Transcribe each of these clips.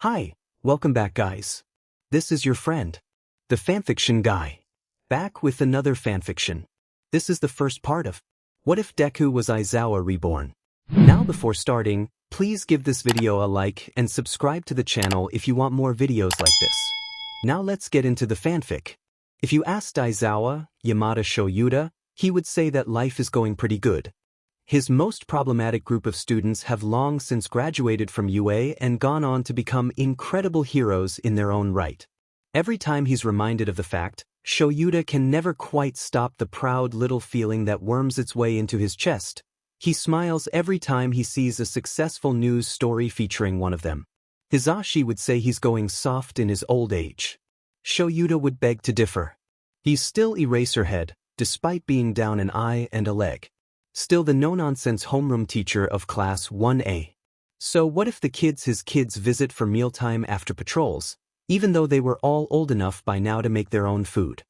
Hi, welcome back guys. This is your friend, the fanfiction guy, back with another fanfiction. This is the first part of What If Deku Was Aizawa Reborn? Now before starting, please give this video a like and subscribe to the channel if you want more videos like this. Now let's get into the fanfic. If you asked Aizawa Shouta, he would say that life is going pretty good. His most problematic group of students have long since graduated from UA and gone on to become incredible heroes in their own right. Every time he's reminded of the fact, Shouta can never quite stop the proud little feeling that worms its way into his chest. He smiles every time he sees a successful news story featuring one of them. Hizashi would say he's going soft in his old age. Shouta would beg to differ. He's still Eraserhead, despite being down an eye and a leg. Still the no-nonsense homeroom teacher of Class 1A. So what if the kids his kids visit for mealtime after patrols, even though they were all old enough by now to make their own food?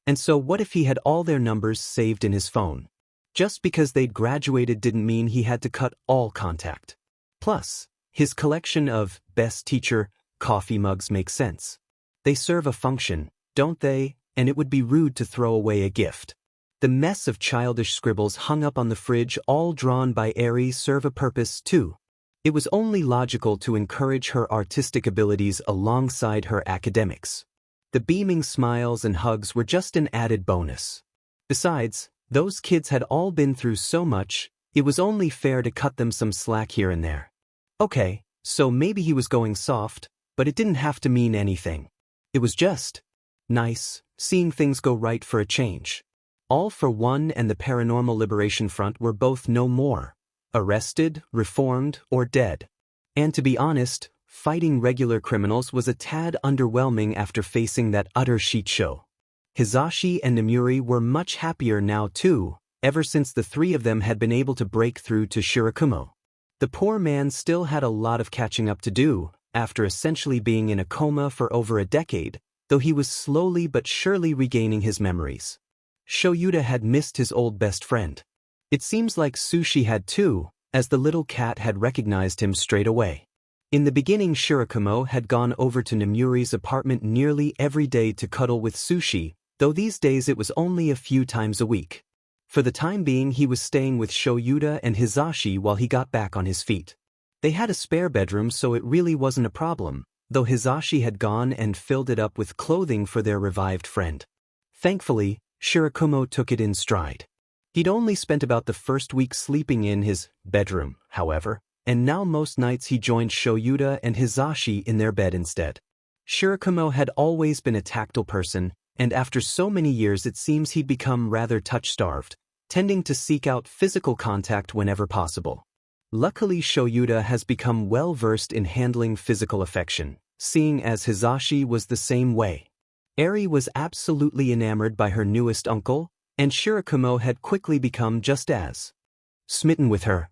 And so what if he had all their numbers saved in his phone? Just because they'd graduated didn't mean he had to cut all contact. Plus, his collection of best teacher coffee mugs makes sense. They serve a function, don't they? And it would be rude to throw away a gift. The mess of childish scribbles hung up on the fridge, all drawn by Eri, serve a purpose too. It was only logical to encourage her artistic abilities alongside her academics. The beaming smiles and hugs were just an added bonus. Besides, those kids had all been through so much, it was only fair to cut them some slack here and there. Okay, so maybe he was going soft, but it didn't have to mean anything. It was just nice, seeing things go right for a change. All for One and the Paranormal Liberation Front were both no more. Arrested, reformed, or dead. And to be honest, fighting regular criminals was a tad underwhelming after facing that utter shit show. Hizashi and Namuri were much happier now too, ever since the three of them had been able to break through to Shirakumo. The poor man still had a lot of catching up to do, after essentially being in a coma for over a decade, though he was slowly but surely regaining his memories. Shouta had missed his old best friend. It seems like Sushi had too, as the little cat had recognized him straight away. In the beginning, Shirakumo had gone over to Namuri's apartment nearly every day to cuddle with Sushi, though these days it was only a few times a week. For the time being, he was staying with Shouta and Hizashi while he got back on his feet. They had a spare bedroom, so it really wasn't a problem, though Hizashi had gone and filled it up with clothing for their revived friend. Thankfully, Shirakumo took it in stride. He'd only spent about the first week sleeping in his bedroom, however, and now most nights he joined Shouta and Hizashi in their bed instead. Shirakumo had always been a tactile person, and after so many years it seems he'd become rather touch-starved, tending to seek out physical contact whenever possible. Luckily, Shouta has become well-versed in handling physical affection, seeing as Hizashi was the same way. Eri was absolutely enamored by her newest uncle, and Shirakumo had quickly become just as smitten with her.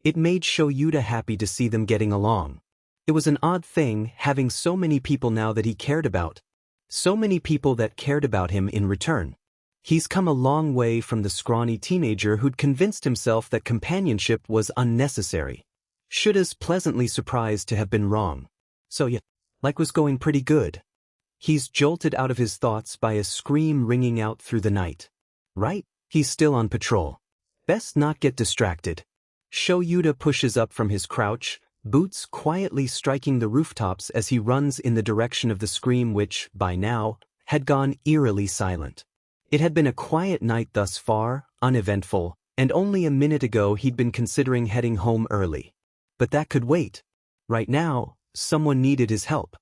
It made Shouta happy to see them getting along. It was an odd thing having so many people now that he cared about. So many people that cared about him in return. He's come a long way from the scrawny teenager who'd convinced himself that companionship was unnecessary. Shouda's pleasantly surprised to have been wrong. So yeah, life was going pretty good. He's jolted out of his thoughts by a scream ringing out through the night. Right? He's still on patrol. Best not get distracted. Shouta pushes up from his crouch, boots quietly striking the rooftops as he runs in the direction of the scream which, by now, had gone eerily silent. It had been a quiet night thus far, uneventful, and only a minute ago he'd been considering heading home early. But that could wait. Right now, someone needed his help.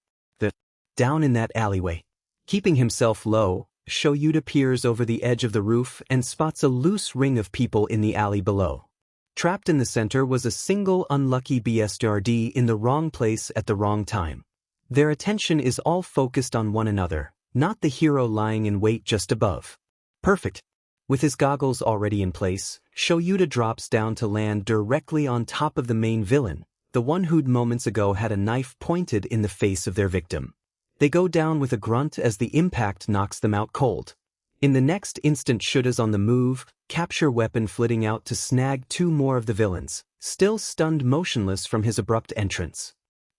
Down in that alleyway. Keeping himself low, Shouta peers over the edge of the roof and spots a loose ring of people in the alley below. Trapped in the center was a single unlucky BSRD in the wrong place at the wrong time. Their attention is all focused on one another, not the hero lying in wait just above. Perfect. With his goggles already in place, Shouta drops down to land directly on top of the main villain, the one who'd moments ago had a knife pointed in the face of their victim. They go down with a grunt as the impact knocks them out cold. In the next instant, Shouta's on the move, capture weapon flitting out to snag two more of the villains, still stunned motionless from his abrupt entrance.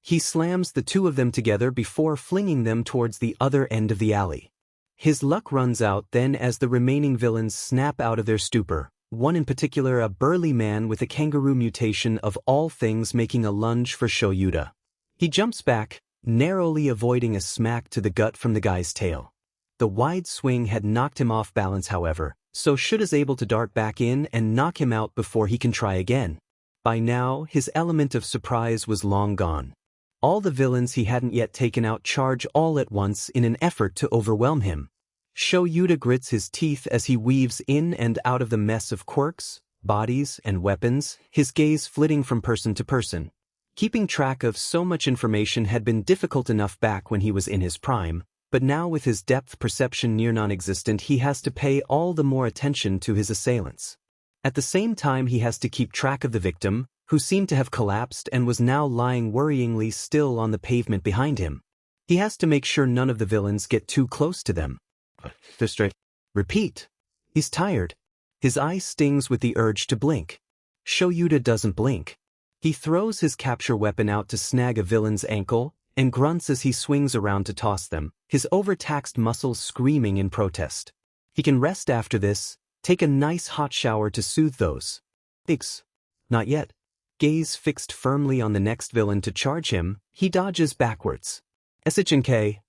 He slams the two of them together before flinging them towards the other end of the alley. His luck runs out then as the remaining villains snap out of their stupor, one in particular a burly man with a kangaroo mutation of all things making a lunge for Shouta. He jumps back, narrowly avoiding a smack to the gut from the guy's tail. The wide swing had knocked him off balance however, so Shouta's able to dart back in and knock him out before he can try again. By now, his element of surprise was long gone. All the villains he hadn't yet taken out charge all at once in an effort to overwhelm him. Shouta grits his teeth as he weaves in and out of the mess of quirks, bodies, and weapons, his gaze flitting from person to person. Keeping track of so much information had been difficult enough back when he was in his prime, but now with his depth perception near non-existent he has to pay all the more attention to his assailants. At the same time he has to keep track of the victim, who seemed to have collapsed and was now lying worryingly still on the pavement behind him. He has to make sure none of the villains get too close to them. Repeat. He's tired. His eye stings with the urge to blink. Shouta doesn't blink. He throws his capture weapon out to snag a villain's ankle, and grunts as he swings around to toss them, his overtaxed muscles screaming in protest. He can rest after this, take a nice hot shower to soothe those aches. Not yet. Gaze fixed firmly on the next villain to charge him, he dodges backwards. SHNK.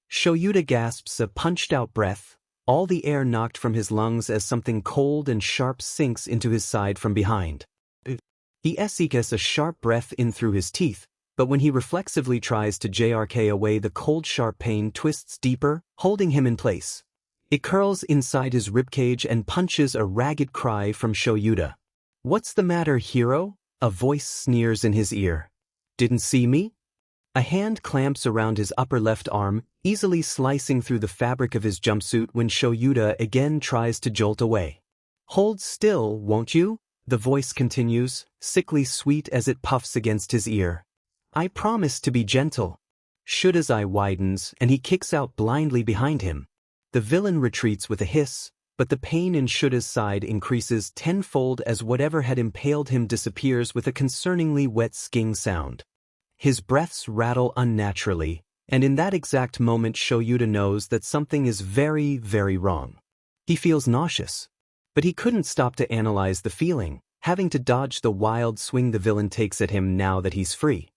Shouta gasps a punched-out breath, all the air knocked from his lungs as something cold and sharp sinks into his side from behind. He seeks a sharp breath in through his teeth, but when he reflexively tries to JRK away the cold sharp pain twists deeper, holding him in place. It curls inside his ribcage and punches a ragged cry from Shouta. "What's the matter, hero?" A voice sneers in his ear. "Didn't see me?" A hand clamps around his upper left arm, easily slicing through the fabric of his jumpsuit when Shouta again tries to jolt away. "Hold still, won't you?" The voice continues, sickly sweet as it puffs against his ear. "I promise to be gentle." Shouta's eye widens and he kicks out blindly behind him. The villain retreats with a hiss, but the pain in Shouta's side increases tenfold as whatever had impaled him disappears with a concerningly wet sking sound. His breaths rattle unnaturally, and in that exact moment Shouta knows that something is very, very wrong. He feels nauseous. But he couldn't stop to analyze the feeling, having to dodge the wild swing the villain takes at him now that he's free.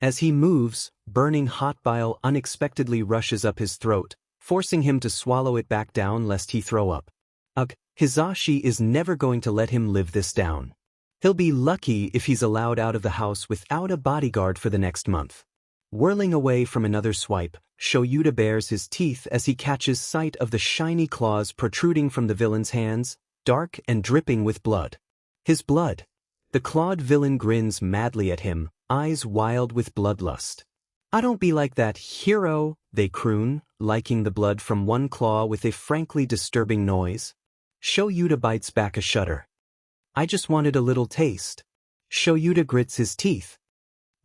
As he moves, burning hot bile unexpectedly rushes up his throat, forcing him to swallow it back down lest he throw up. Ugh, Hizashi is never going to let him live this down. He'll be lucky if he's allowed out of the house without a bodyguard for the next month. Whirling away from another swipe, Shouta bares his teeth as he catches sight of the shiny claws protruding from the villain's hands, dark and dripping with blood. His blood. The clawed villain grins madly at him, eyes wild with bloodlust. "I don't be like that, hero," they croon, liking the blood from one claw with a frankly disturbing noise. Shouta bites back a shudder. "I just wanted a little taste." Shouta grits his teeth.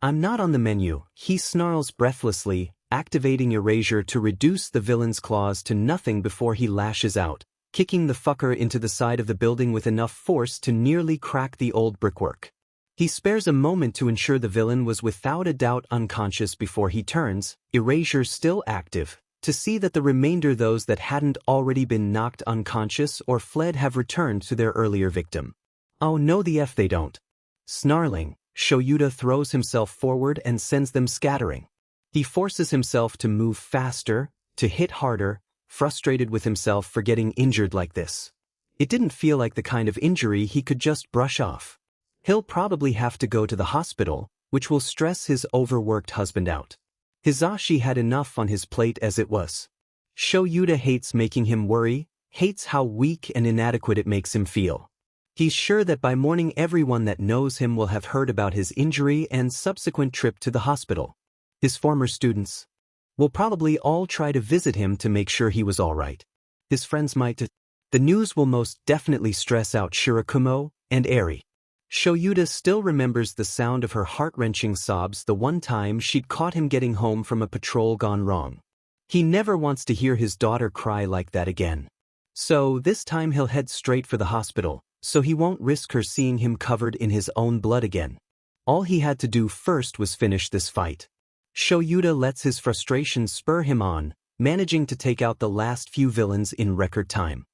"I'm not on the menu," he snarls breathlessly, activating erasure to reduce the villain's claws to nothing before he lashes out, kicking the fucker into the side of the building with enough force to nearly crack the old brickwork. He spares a moment to ensure the villain was without a doubt unconscious before he turns, erasure still active, to see that the remainder those that hadn't already been knocked unconscious or fled have returned to their earlier victim. Oh no the F they don't. Snarling, Shouta throws himself forward and sends them scattering. He forces himself to move faster, to hit harder, frustrated with himself for getting injured like this. It didn't feel like the kind of injury he could just brush off. He'll probably have to go to the hospital, which will stress his overworked husband out. Hizashi had enough on his plate as it was. Shouta hates making him worry, hates how weak and inadequate it makes him feel. He's sure that by morning everyone that knows him will have heard about his injury and subsequent trip to the hospital. His former students will probably all try to visit him to make sure he was all right. His friends might. The news will most definitely stress out Shirakumo and Eri. Shouta still remembers the sound of her heart-wrenching sobs the one time she'd caught him getting home from a patrol gone wrong. He never wants to hear his daughter cry like that again. So this time he'll head straight for the hospital, so he won't risk her seeing him covered in his own blood again. All he had to do first was finish this fight. Shouta lets his frustration spur him on, managing to take out the last few villains in record time.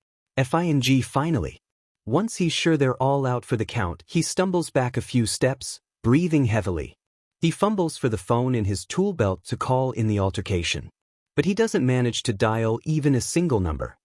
Finally. Once he's sure they're all out for the count, he stumbles back a few steps, breathing heavily. He fumbles for the phone in his tool belt to call in the altercation. But he doesn't manage to dial even a single number.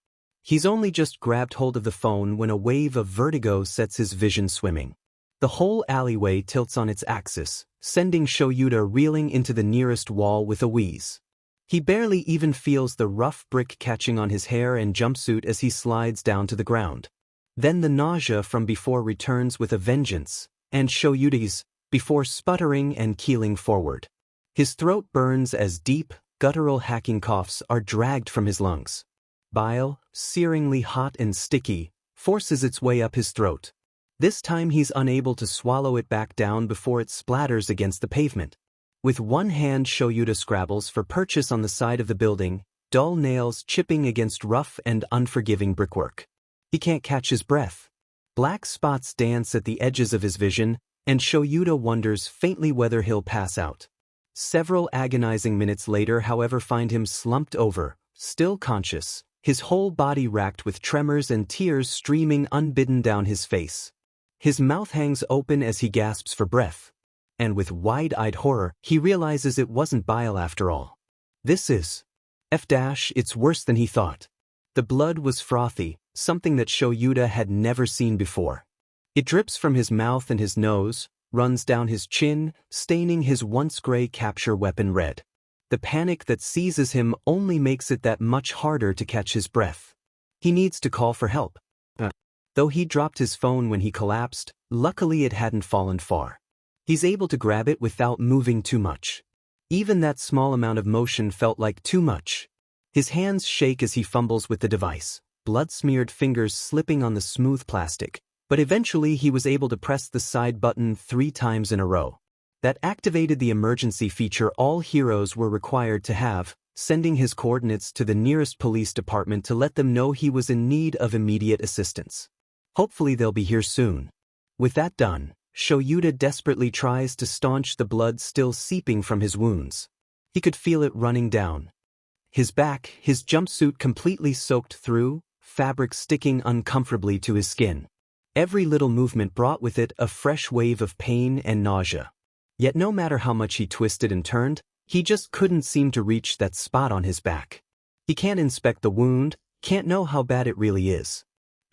He's only just grabbed hold of the phone when a wave of vertigo sets his vision swimming. The whole alleyway tilts on its axis, sending Shouta reeling into the nearest wall with a wheeze. He barely even feels the rough brick catching on his hair and jumpsuit as he slides down to the ground. Then the nausea from before returns with a vengeance, and Shouta's, before sputtering and keeling forward. His throat burns as deep, guttural hacking coughs are dragged from his lungs. Bile, searingly hot and sticky, forces its way up his throat. This time he's unable to swallow it back down before it splatters against the pavement. With one hand Shouta scrabbles for purchase on the side of the building, dull nails chipping against rough and unforgiving brickwork. He can't catch his breath. Black spots dance at the edges of his vision, and Shouta wonders faintly whether he'll pass out. Several agonizing minutes later, however, find him slumped over, still conscious, his whole body racked with tremors and tears streaming unbidden down his face. His mouth hangs open as he gasps for breath. And with wide-eyed horror, he realizes it wasn't bile after all. This is... it's worse than he thought. The blood was frothy, something that Shouta had never seen before. It drips from his mouth and his nose, runs down his chin, staining his once gray capture weapon red. The panic that seizes him only makes it that much harder to catch his breath. He needs to call for help. Though he dropped his phone when he collapsed, luckily it hadn't fallen far. He's able to grab it without moving too much. Even that small amount of motion felt like too much. His hands shake as he fumbles with the device, blood-smeared fingers slipping on the smooth plastic, but eventually he was able to press the side button 3 times in a row. That activated the emergency feature all heroes were required to have, sending his coordinates to the nearest police department to let them know he was in need of immediate assistance. Hopefully they'll be here soon. With that done, Shouta desperately tries to staunch the blood still seeping from his wounds. He could feel it running down his back, his jumpsuit completely soaked through, fabric sticking uncomfortably to his skin. Every little movement brought with it a fresh wave of pain and nausea. Yet no matter how much he twisted and turned, he just couldn't seem to reach that spot on his back. He can't inspect the wound, can't know how bad it really is.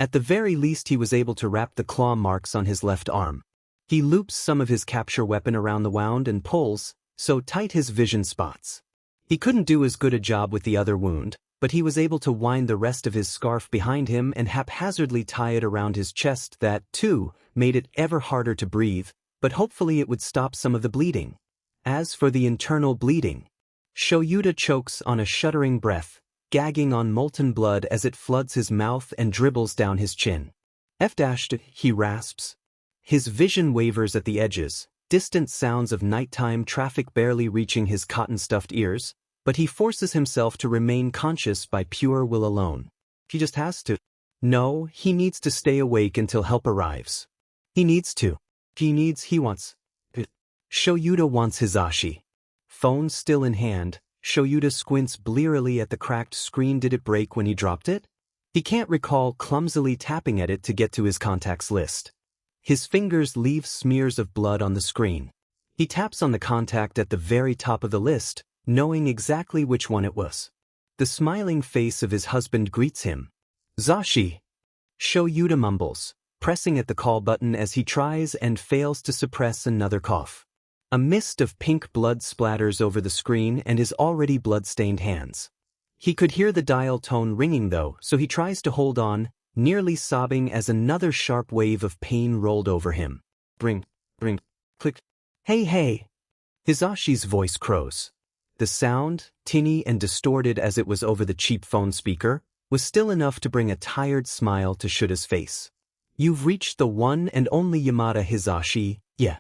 At the very least he was able to wrap the claw marks on his left arm. He loops some of his capture weapon around the wound and pulls, so tight his vision spots. He couldn't do as good a job with the other wound, but he was able to wind the rest of his scarf behind him and haphazardly tie it around his chest. That, too, made it ever harder to breathe, but hopefully it would stop some of the bleeding. As for the internal bleeding, Shouta chokes on a shuddering breath, gagging on molten blood as it floods his mouth and dribbles down his chin. He rasps. His vision wavers at the edges, distant sounds of nighttime traffic barely reaching his cotton-stuffed ears, but he forces himself to remain conscious by pure will alone. He just has to. No, he needs to stay awake until help arrives. He needs to. He wants. Shouta wants Hisashi. Phone still in hand, Shouta squints blearily at the cracked screen. Did it break when he dropped it? He can't recall clumsily tapping at it to get to his contacts list. His fingers leave smears of blood on the screen. He taps on the contact at the very top of the list, knowing exactly which one it was. The smiling face of his husband greets him. Zashi. Shouta mumbles, pressing at the call button as he tries and fails to suppress another cough. A mist of pink blood splatters over the screen and his already blood-stained hands. He could hear the dial tone ringing though, so he tries to hold on, nearly sobbing as another sharp wave of pain rolled over him. Bring, click. Hey. Hisashi's voice crows. The sound, tinny and distorted as it was over the cheap phone speaker, was still enough to bring a tired smile to Shuta's face. You've reached the one and only Yamada Hisashi, yeah.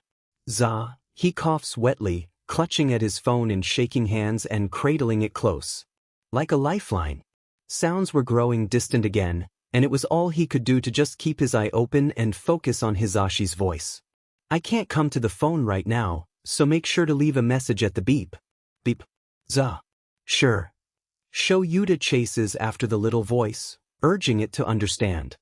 He coughs wetly, clutching at his phone in shaking hands and cradling it close. Like a lifeline. Sounds were growing distant again, and it was all he could do to just keep his eye open and focus on Hisashi's voice. I can't come to the phone right now, so make sure to leave a message at the beep. Beep. Za. Sure. Shouta chases after the little voice, urging it to understand.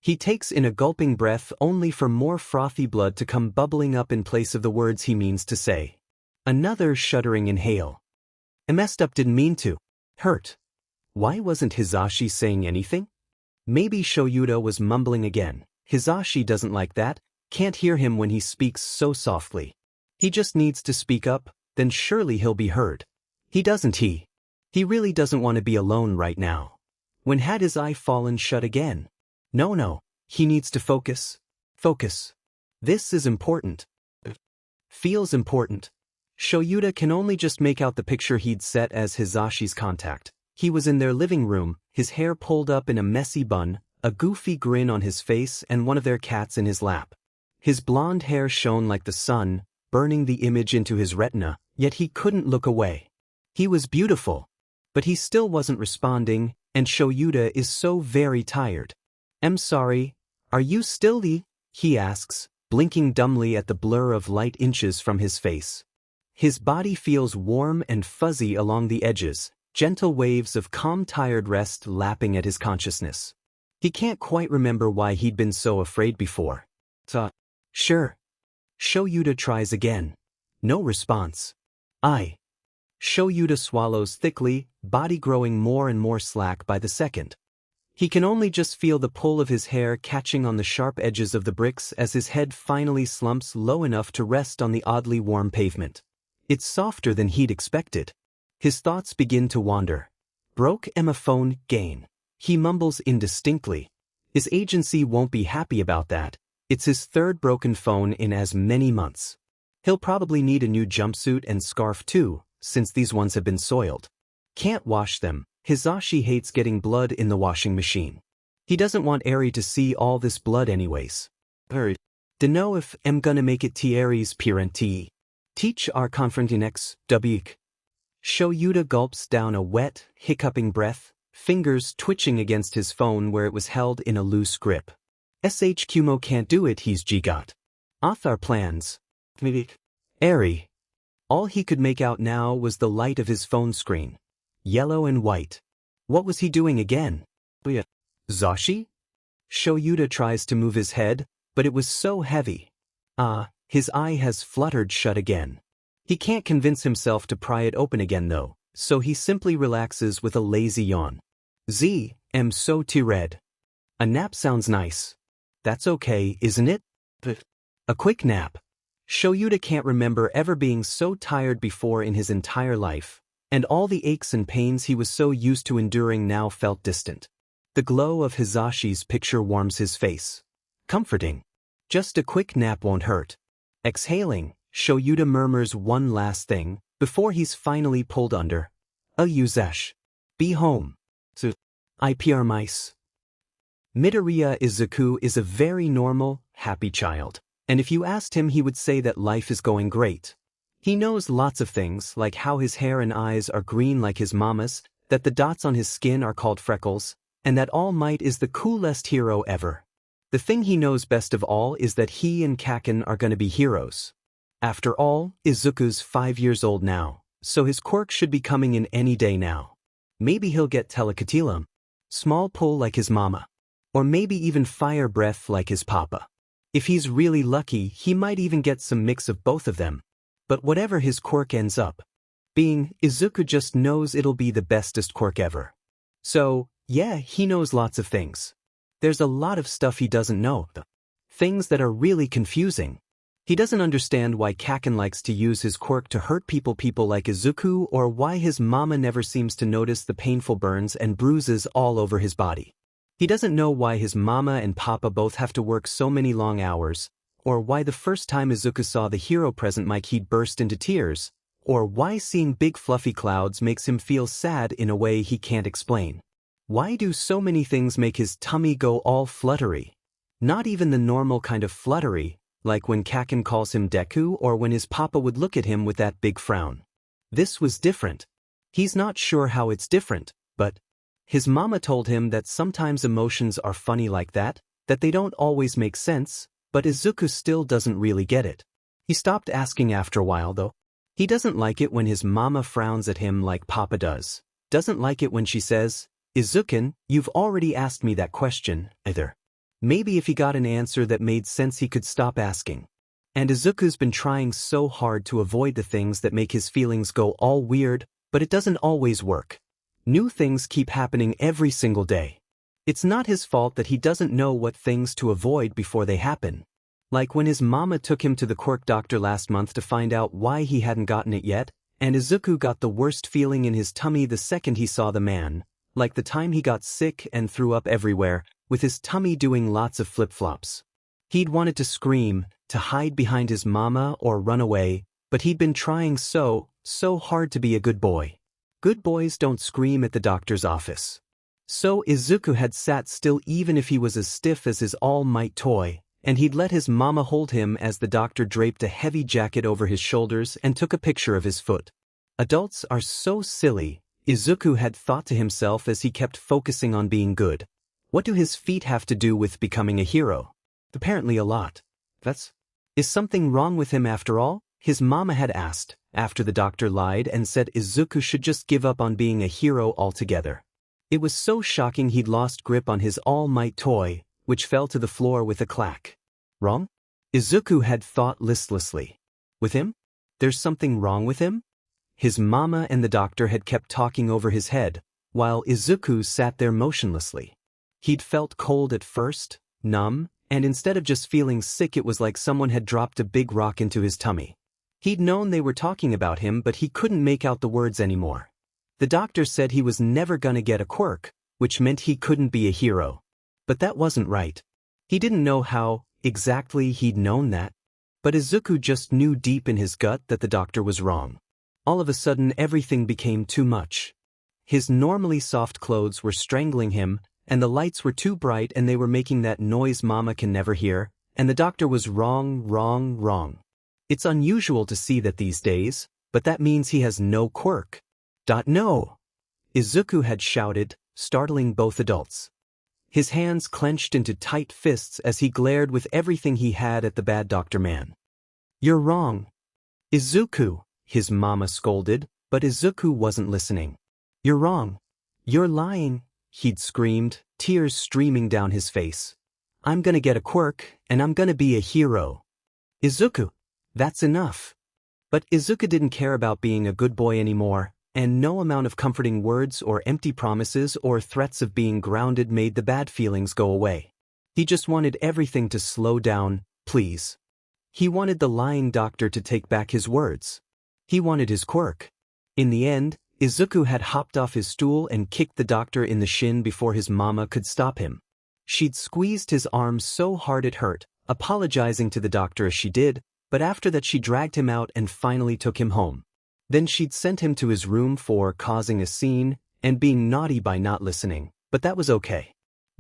He takes in a gulping breath only for more frothy blood to come bubbling up in place of the words he means to say. Another shuddering inhale. I messed up, didn't mean to. Hurt. Why wasn't Hisashi saying anything? Maybe Shouta was mumbling again. Hisashi doesn't like that, can't hear him when he speaks so softly. He just needs to speak up, then surely he'll be heard. He doesn't he? He really doesn't want to be alone right now. When had his eye fallen shut again? No, he needs to focus. Focus. This is important. Feels important. Shouta can only just make out the picture he'd set as Hisashi's contact. He was in their living room, his hair pulled up in a messy bun, a goofy grin on his face and one of their cats in his lap. His blonde hair shone like the sun, burning the image into his retina, yet he couldn't look away. He was beautiful. But he still wasn't responding, and Shouta is so very tired. I'm sorry, are you still the? He asks, blinking dumbly at the blur of light inches from his face. His body feels warm and fuzzy along the edges, gentle waves of calm tired rest lapping at his consciousness. He can't quite remember why he'd been so afraid before. Sure. Shouta tries again. No response. Shouta swallows thickly, body growing more and more slack by the second. He can only just feel the pull of his hair catching on the sharp edges of the bricks as his head finally slumps low enough to rest on the oddly warm pavement. It's softer than he'd expected. His thoughts begin to wander. Broke Emma phone, gain. He mumbles indistinctly. His agency won't be happy about that. It's his third broken phone in as many months. He'll probably need a new jumpsuit and scarf too, since these ones have been soiled. Can't wash them. Hisashi hates getting blood in the washing machine. He doesn't want Eri to see all this blood anyways. Dunno if I'm gonna make it to Eri's parenti. Teach our confronting ex, wk. Shouta gulps down a wet, hiccuping breath, fingers twitching against his phone where it was held in a loose grip. SHQmo can't do it, he's got. Our plans. Eri. All he could make out now was the light of his phone screen. Yellow and white. What was he doing again? Zashi? Shouta tries to move his head, but it was so heavy. His eye has fluttered shut again. He can't convince himself to pry it open again though, so he simply relaxes with a lazy yawn. I'm so tired. A nap sounds nice. That's okay, isn't it? A quick nap. Shouta can't remember ever being so tired before in his entire life, and all the aches and pains he was so used to enduring now felt distant. The glow of Hisashi's picture warms his face. Comforting. Just a quick nap won't hurt. Exhaling, Shouta murmurs one last thing, before he's finally pulled under. Yuzesh. Be home. IPR mice. Midoriya Izuku is a very normal, happy child, and if you asked him he would say that life is going great. He knows lots of things, like how his hair and eyes are green like his mama's, that the dots on his skin are called freckles, and that All Might is the coolest hero ever. The thing he knows best of all is that he and Kaken are gonna be heroes. After all, Izuku's 5 years old now, so his quirk should be coming in any day now. Maybe he'll get telecatilam, small pull like his mama. Or maybe even fire breath like his papa. If he's really lucky, he might even get some mix of both of them. But whatever his quirk ends up being, Izuku just knows it'll be the bestest quirk ever. So, yeah, he knows lots of things. There's a lot of stuff he doesn't know. Things that are really confusing. He doesn't understand why Kaken likes to use his quirk to hurt people like Izuku, or why his mama never seems to notice the painful burns and bruises all over his body. He doesn't know why his mama and papa both have to work so many long hours, or why the first time Izuku saw the hero present mic he'd burst into tears, or why seeing big fluffy clouds makes him feel sad in a way he can't explain. Why do so many things make his tummy go all fluttery? Not even the normal kind of fluttery, like when Kaken calls him Deku or when his papa would look at him with that big frown. This was different. He's not sure how it's different, but his mama told him that sometimes emotions are funny like that they don't always make sense, But Izuku still doesn't really get it. He stopped asking after a while though. He doesn't like it when his mama frowns at him like Papa does. Doesn't like it when she says, "Izuku, you've already asked me that question," either. Maybe if he got an answer that made sense he could stop asking. And Izuku's been trying so hard to avoid the things that make his feelings go all weird, but it doesn't always work. New things keep happening every single day. It's not his fault that he doesn't know what things to avoid before they happen. Like when his mama took him to the quirk doctor last month to find out why he hadn't gotten it yet, and Izuku got the worst feeling in his tummy the second he saw the man, like the time he got sick and threw up everywhere, with his tummy doing lots of flip-flops. He'd wanted to scream, to hide behind his mama or run away, but he'd been trying so hard to be a good boy. Good boys don't scream at the doctor's office. So Izuku had sat still even if he was as stiff as his all-might toy, and he'd let his mama hold him as the doctor draped a heavy jacket over his shoulders and took a picture of his foot. Adults are so silly, Izuku had thought to himself as he kept focusing on being good. What do his feet have to do with becoming a hero? Apparently a lot. Is something wrong with him after all? His mama had asked, after the doctor lied and said Izuku should just give up on being a hero altogether. It was so shocking he'd lost grip on his all-might toy, which fell to the floor with a clack. Wrong? Izuku had thought listlessly. With him? There's something wrong with him? His mama and the doctor had kept talking over his head, while Izuku sat there motionlessly. He'd felt cold at first, numb, and instead of just feeling sick it was like someone had dropped a big rock into his tummy. He'd known they were talking about him but he couldn't make out the words anymore. The doctor said he was never gonna get a quirk, which meant he couldn't be a hero. But that wasn't right. He didn't know how exactly he'd known that. But Izuku just knew deep in his gut that the doctor was wrong. All of a sudden everything became too much. His normally soft clothes were strangling him, and the lights were too bright and they were making that noise mama can never hear, and the doctor was wrong. It's unusual to see that these days, but that means he has no quirk. No! Izuku had shouted, startling both adults. His hands clenched into tight fists as he glared with everything he had at the bad doctor man. "You're wrong. Izuku," his mama scolded, but Izuku wasn't listening. "You're wrong. You're lying," he'd screamed, tears streaming down his face. "I'm gonna get a quirk, and I'm gonna be a hero." "Izuku, that's enough." But Izuku didn't care about being a good boy anymore, and no amount of comforting words or empty promises or threats of being grounded made the bad feelings go away. He just wanted everything to slow down, please. He wanted the lying doctor to take back his words. He wanted his quirk. In the end, Izuku had hopped off his stool and kicked the doctor in the shin before his mama could stop him. She'd squeezed his arm so hard it hurt, apologizing to the doctor as she did, but after that she dragged him out and finally took him home. Then she'd sent him to his room for causing a scene and being naughty by not listening, but that was okay.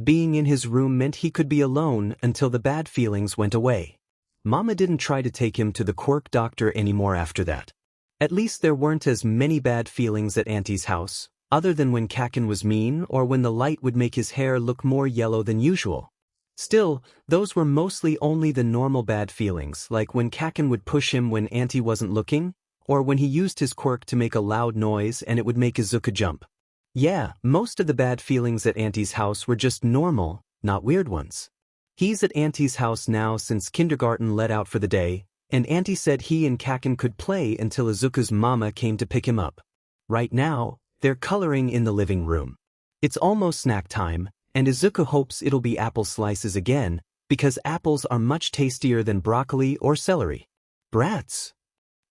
Being in his room meant he could be alone until the bad feelings went away. Mama didn't try to take him to the quirk doctor anymore after that. At least there weren't as many bad feelings at Auntie's house, other than when Kaken was mean or when the light would make his hair look more yellow than usual. Still, those were mostly only the normal bad feelings, like when Kaken would push him when Auntie wasn't looking, or when he used his quirk to make a loud noise and it would make Izuku jump. Yeah, most of the bad feelings at Auntie's house were just normal, not weird ones. He's at Auntie's house now since kindergarten let out for the day, and Auntie said he and Kaken could play until Izuku's mama came to pick him up. Right now, they're coloring in the living room. It's almost snack time, and Izuku hopes it'll be apple slices again, because apples are much tastier than broccoli or celery. Brats!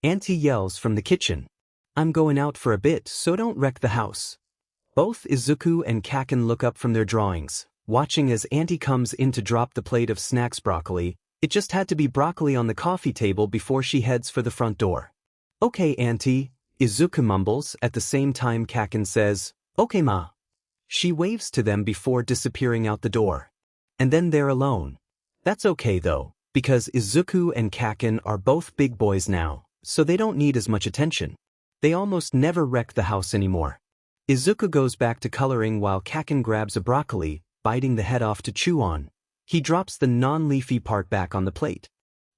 Auntie yells from the kitchen. "I'm going out for a bit, so don't wreck the house." Both Izuku and Kaken look up from their drawings, watching as Auntie comes in to drop the plate of snacks broccoli. It just had to be broccoli on the coffee table before she heads for the front door. "Okay, Auntie," Izuku mumbles at the same time Kaken says, "Okay, Ma." She waves to them before disappearing out the door. And then they're alone. That's okay though, because Izuku and Kaken are both big boys now, so they don't need as much attention. They almost never wreck the house anymore. Izuku goes back to coloring while Kaken grabs a broccoli, biting the head off to chew on. He drops the non-leafy part back on the plate.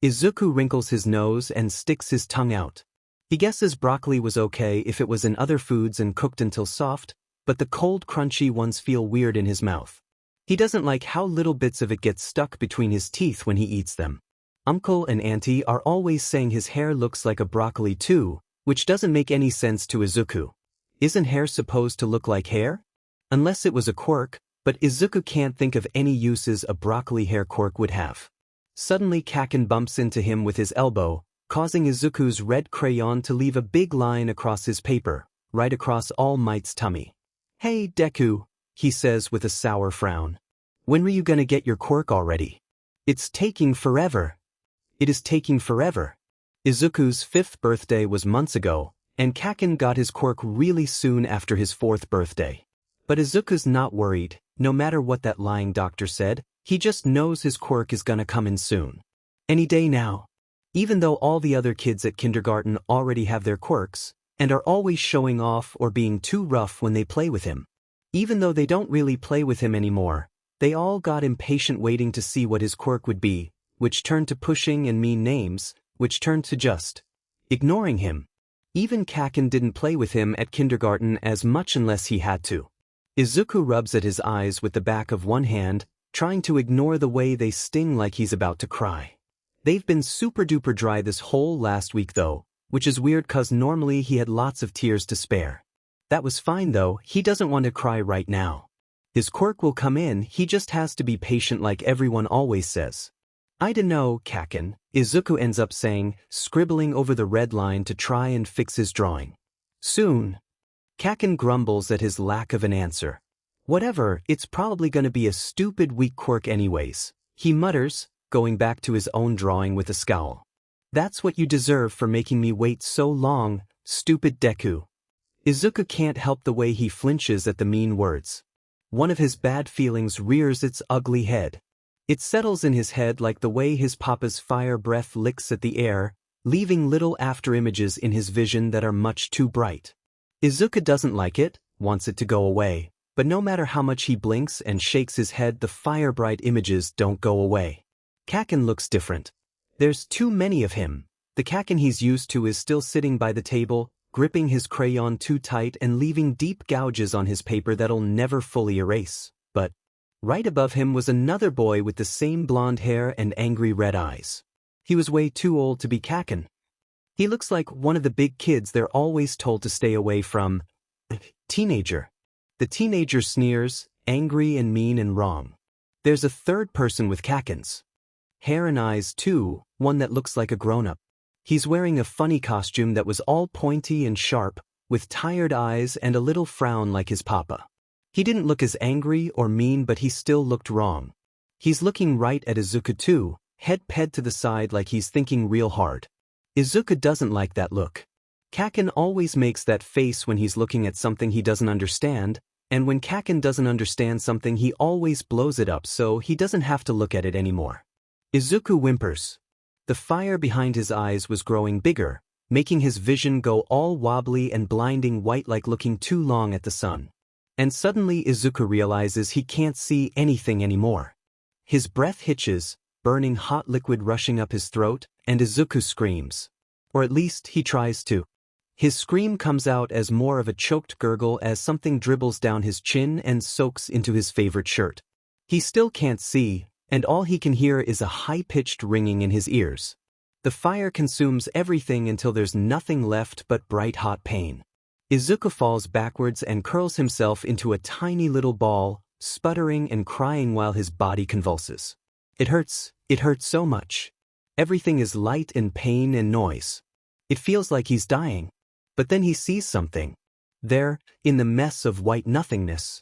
Izuku wrinkles his nose and sticks his tongue out. He guesses broccoli was okay if it was in other foods and cooked until soft, but the cold crunchy ones feel weird in his mouth. He doesn't like how little bits of it get stuck between his teeth when he eats them. Uncle and Auntie are always saying his hair looks like a broccoli too, which doesn't make any sense to Izuku. Isn't hair supposed to look like hair? Unless it was a quirk, but Izuku can't think of any uses a broccoli hair quirk would have. Suddenly Kaken bumps into him with his elbow, causing Izuku's red crayon to leave a big line across his paper, right across All Might's tummy. "Hey, Deku," he says with a sour frown. "When were you gonna get your quirk already? It's taking forever." It is taking forever. Izuku's 5th birthday was months ago, and Kaken got his quirk really soon after his 4th birthday. But Izuku's not worried, no matter what that lying doctor said, he just knows his quirk is gonna come in soon. Any day now. Even though all the other kids at kindergarten already have their quirks, and are always showing off or being too rough when they play with him. Even though they don't really play with him anymore, they all got impatient waiting to see what his quirk would be, which turned to pushing and mean names, which turned to just ignoring him. Even Kaken didn't play with him at kindergarten as much unless he had to. Izuku rubs at his eyes with the back of one hand, trying to ignore the way they sting like he's about to cry. They've been super duper dry this whole last week though, which is weird cause normally he had lots of tears to spare. That was fine though, he doesn't want to cry right now. His quirk will come in, he just has to be patient like everyone always says. "I dunno, Kaken," Izuku ends up saying, scribbling over the red line to try and fix his drawing. "Soon." Kaken grumbles at his lack of an answer. "Whatever, it's probably gonna be a stupid weak quirk anyways," he mutters, going back to his own drawing with a scowl. "That's what you deserve for making me wait so long, stupid Deku." Izuku can't help the way he flinches at the mean words. One of his bad feelings rears its ugly head. It settles in his head like the way his papa's fire breath licks at the air, leaving little afterimages in his vision that are much too bright. Izuku doesn't like it, wants it to go away, but no matter how much he blinks and shakes his head, the fire-bright images don't go away. Kaken looks different. There's too many of him. The Kaken he's used to is still sitting by the table, gripping his crayon too tight and leaving deep gouges on his paper that'll never fully erase. But right above him was another boy with the same blonde hair and angry red eyes. He was way too old to be Kaken. He looks like one of the big kids they're always told to stay away from. Teenager. The teenager sneers, angry and mean and wrong. There's a third person with Kaken's hair and eyes too, one that looks like a grown-up. He's wearing a funny costume that was all pointy and sharp, with tired eyes and a little frown like his papa. He didn't look as angry or mean, but he still looked wrong. He's looking right at Izuku too, head to the side like he's thinking real hard. Izuku doesn't like that look. Kaken always makes that face when he's looking at something he doesn't understand, and when Kaken doesn't understand something he always blows it up so he doesn't have to look at it anymore. Izuku whimpers. The fire behind his eyes was growing bigger, making his vision go all wobbly and blinding white like looking too long at the sun. And suddenly Izuku realizes he can't see anything anymore. His breath hitches, burning hot liquid rushing up his throat, and Izuku screams. Or at least he tries to. His scream comes out as more of a choked gurgle as something dribbles down his chin and soaks into his favorite shirt. He still can't see, and all he can hear is a high-pitched ringing in his ears. The fire consumes everything until there's nothing left but bright hot pain. Izuku falls backwards and curls himself into a tiny little ball, sputtering and crying while his body convulses. It hurts so much. Everything is light and pain and noise. It feels like he's dying. But then he sees something. There, in the mess of white nothingness,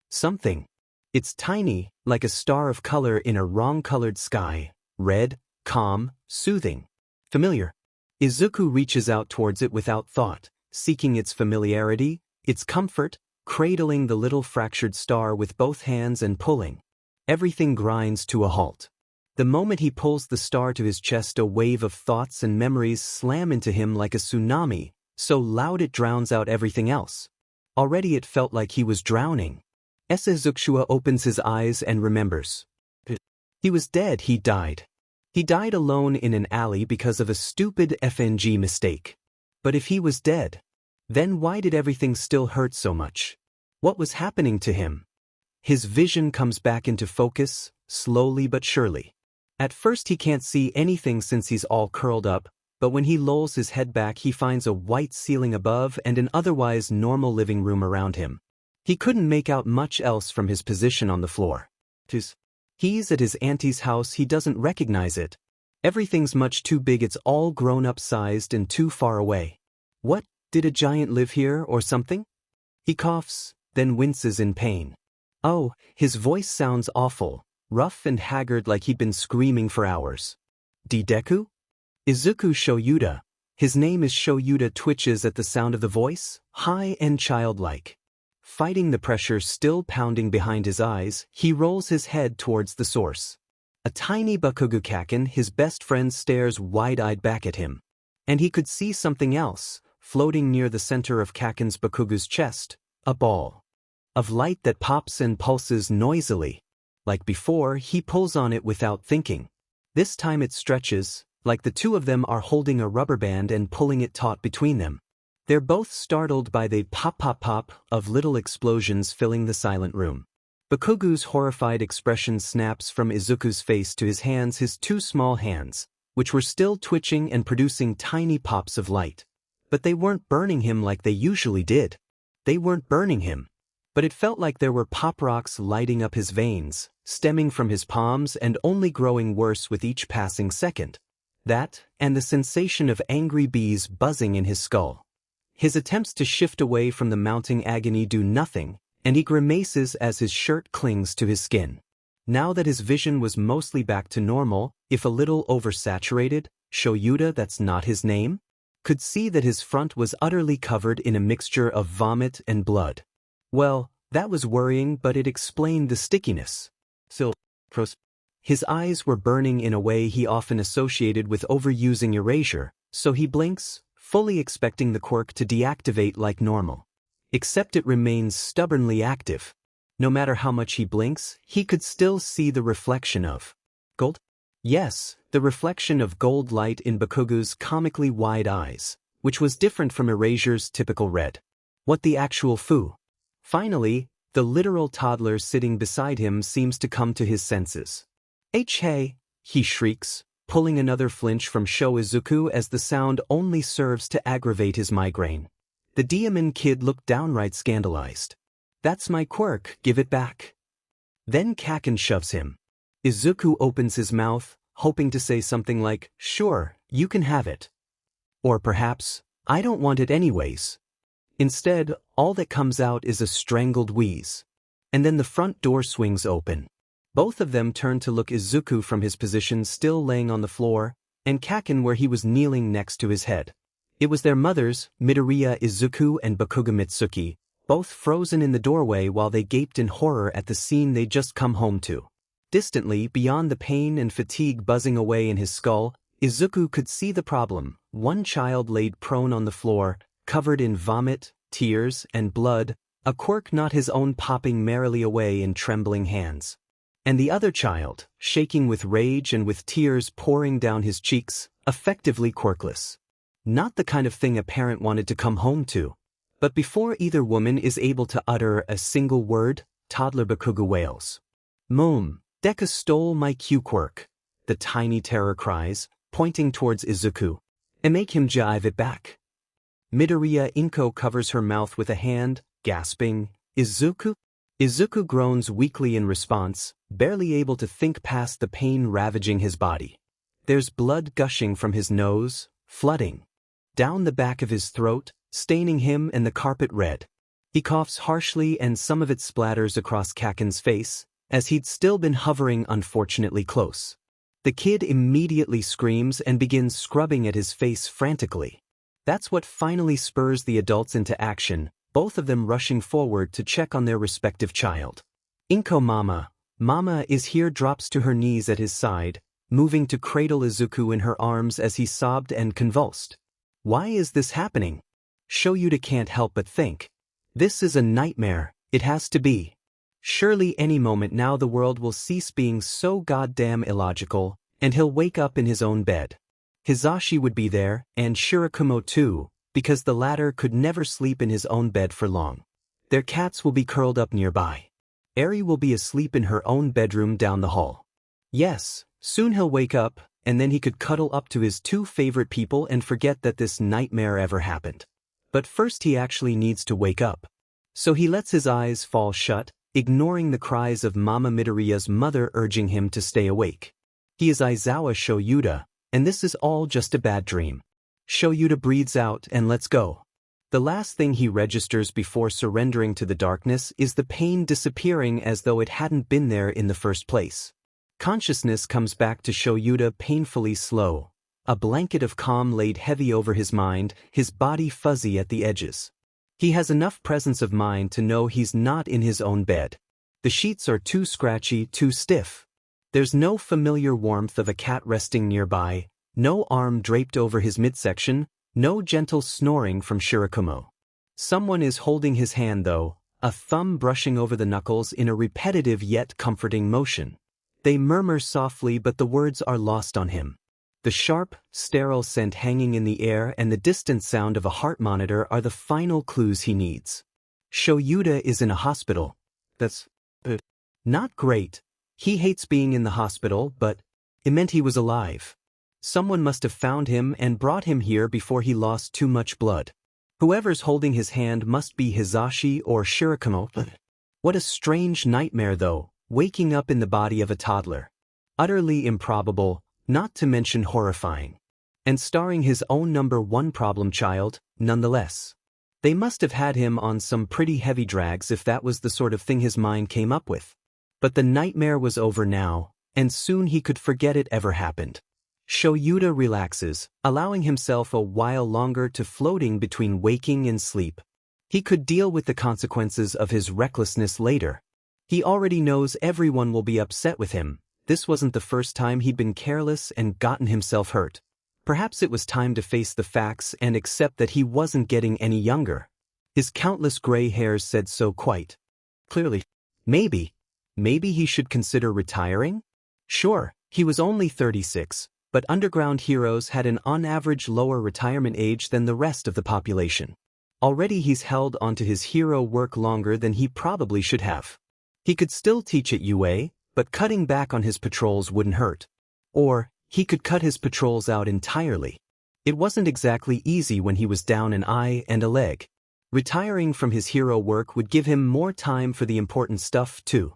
something. It's tiny, like a star of color in a wrong-colored sky, red, calm, soothing, familiar. Izuku reaches out towards it without thought, seeking its familiarity, its comfort, cradling the little fractured star with both hands and pulling. Everything grinds to a halt. The moment he pulls the star to his chest, a wave of thoughts and memories slam into him like a tsunami, so loud it drowns out everything else. Already it felt like he was drowning. Izuku opens his eyes and remembers. He was dead, he died. He died alone in an alley because of a stupid FNG mistake. But if he was dead, then why did everything still hurt so much? What was happening to him? His vision comes back into focus, slowly but surely. At first he can't see anything since he's all curled up, but when he lolls his head back he finds a white ceiling above and an otherwise normal living room around him. He couldn't make out much else from his position on the floor. He's at his auntie's house, he doesn't recognize it. Everything's much too big, it's all grown-up sized and too far away. What, did a giant live here or something? He coughs, then winces in pain. Oh, his voice sounds awful, rough and haggard like he'd been screaming for hours. Deku? Izuku Shouta. His name is Shouta twitches at the sound of the voice, high and childlike. Fighting the pressure still pounding behind his eyes, he rolls his head towards the source. A tiny Bakugo Kaken, his best friend, stares wide-eyed back at him. And he could see something else, floating near the center of Kaken's Bakugo's chest, a ball of light that pops and pulses noisily. Like before, he pulls on it without thinking. This time it stretches, like the two of them are holding a rubber band and pulling it taut between them. They're both startled by the pop-pop-pop of little explosions filling the silent room. Bakugo's horrified expression snaps from Izuku's face to his hands, his two small hands, which were still twitching and producing tiny pops of light. But they weren't burning him like they usually did. They weren't burning him. But it felt like there were pop rocks lighting up his veins, stemming from his palms and only growing worse with each passing second. That, and the sensation of angry bees buzzing in his skull. His attempts to shift away from the mounting agony do nothing, and he grimaces as his shirt clings to his skin. Now that his vision was mostly back to normal, if a little oversaturated, Shouta, that's not his name, could see that his front was utterly covered in a mixture of vomit and blood. Well, that was worrying, but it explained the stickiness. His eyes were burning in a way he often associated with overusing erasure, so he blinks, fully expecting the quirk to deactivate like normal. Except it remains stubbornly active. No matter how much he blinks, he could still see the reflection of gold? Yes, the reflection of gold light in Bakugo's comically wide eyes, which was different from Erasure's typical red. What the actual foo? Finally, the literal toddler sitting beside him seems to come to his senses. Hey, he shrieks, pulling another flinch from Izuku as the sound only serves to aggravate his migraine. The Diamond Kid looked downright scandalized. That's my quirk, give it back. Then Kaken shoves him. Izuku opens his mouth, hoping to say something like, sure, you can have it. Or perhaps, I don't want it anyways. Instead, all that comes out is a strangled wheeze. And then the front door swings open. Both of them turn to look Izuku from his position still laying on the floor, and Kaken where he was kneeling next to his head. It was their mothers, Midoriya Izuku and Bakugo Mitsuki, both frozen in the doorway while they gaped in horror at the scene they'd just come home to. Distantly, beyond the pain and fatigue buzzing away in his skull, Izuku could see the problem. One child laid prone on the floor, covered in vomit, tears, and blood, a quirk not his own popping merrily away in trembling hands. And the other child, shaking with rage and with tears pouring down his cheeks, effectively quirkless. Not the kind of thing a parent wanted to come home to. But before either woman is able to utter a single word, toddler Bakugo wails. Mom, Deku stole my Q quirk, the tiny terror cries, pointing towards Izuku. And make him jive it back. Midoriya Izuku covers her mouth with a hand, gasping, Izuku? Izuku groans weakly in response, barely able to think past the pain ravaging his body. There's blood gushing from his nose, flooding down the back of his throat, staining him and the carpet red. He coughs harshly and some of it splatters across Kaken's face, as he'd still been hovering unfortunately close. The kid immediately screams and begins scrubbing at his face frantically. That's what finally spurs the adults into action, both of them rushing forward to check on their respective child. Inko Mama is here, drops to her knees at his side, moving to cradle Izuku in her arms as he sobbed and convulsed. Why is this happening? Shouta can't help but think. This is a nightmare, it has to be. Surely any moment now the world will cease being so goddamn illogical, and he'll wake up in his own bed. Hizashi would be there, and Shirakumo too, because the latter could never sleep in his own bed for long. Their cats will be curled up nearby. Eri will be asleep in her own bedroom down the hall. Yes, soon he'll wake up, and then he could cuddle up to his two favorite people and forget that this nightmare ever happened. But first he actually needs to wake up. So he lets his eyes fall shut, ignoring the cries of Mama Midoriya's mother urging him to stay awake. He is Aizawa Shouta, and this is all just a bad dream. Shouta breathes out and lets go. The last thing he registers before surrendering to the darkness is the pain disappearing as though it hadn't been there in the first place. Consciousness comes back to Shouta painfully slow, a blanket of calm laid heavy over his mind, his body fuzzy at the edges. He has enough presence of mind to know he's not in his own bed. The sheets are too scratchy, too stiff. There's no familiar warmth of a cat resting nearby, no arm draped over his midsection, no gentle snoring from Shirakumo. Someone is holding his hand though, a thumb brushing over the knuckles in a repetitive yet comforting motion. They murmur softly but the words are lost on him. The sharp, sterile scent hanging in the air and the distant sound of a heart monitor are the final clues he needs. Shouta is in a hospital. That's not great. He hates being in the hospital, but it meant he was alive. Someone must have found him and brought him here before he lost too much blood. Whoever's holding his hand must be Hizashi or Shirakumo. What a strange nightmare though, waking up in the body of a toddler. Utterly improbable, not to mention horrifying. And starring his own #1 problem child, nonetheless. They must have had him on some pretty heavy drags if that was the sort of thing his mind came up with. But the nightmare was over now, and soon he could forget it ever happened. Shouta relaxes, allowing himself a while longer to floating between waking and sleep. He could deal with the consequences of his recklessness later. He already knows everyone will be upset with him. This wasn't the first time he'd been careless and gotten himself hurt. Perhaps it was time to face the facts and accept that he wasn't getting any younger. His countless gray hairs said so quite clearly. Maybe he should consider retiring? Sure, he was only 36, but underground heroes had an on-average lower retirement age than the rest of the population. Already he's held onto his hero work longer than he probably should have. He could still teach at UA, but cutting back on his patrols wouldn't hurt. Or, he could cut his patrols out entirely. It wasn't exactly easy when he was down an eye and a leg. Retiring from his hero work would give him more time for the important stuff too.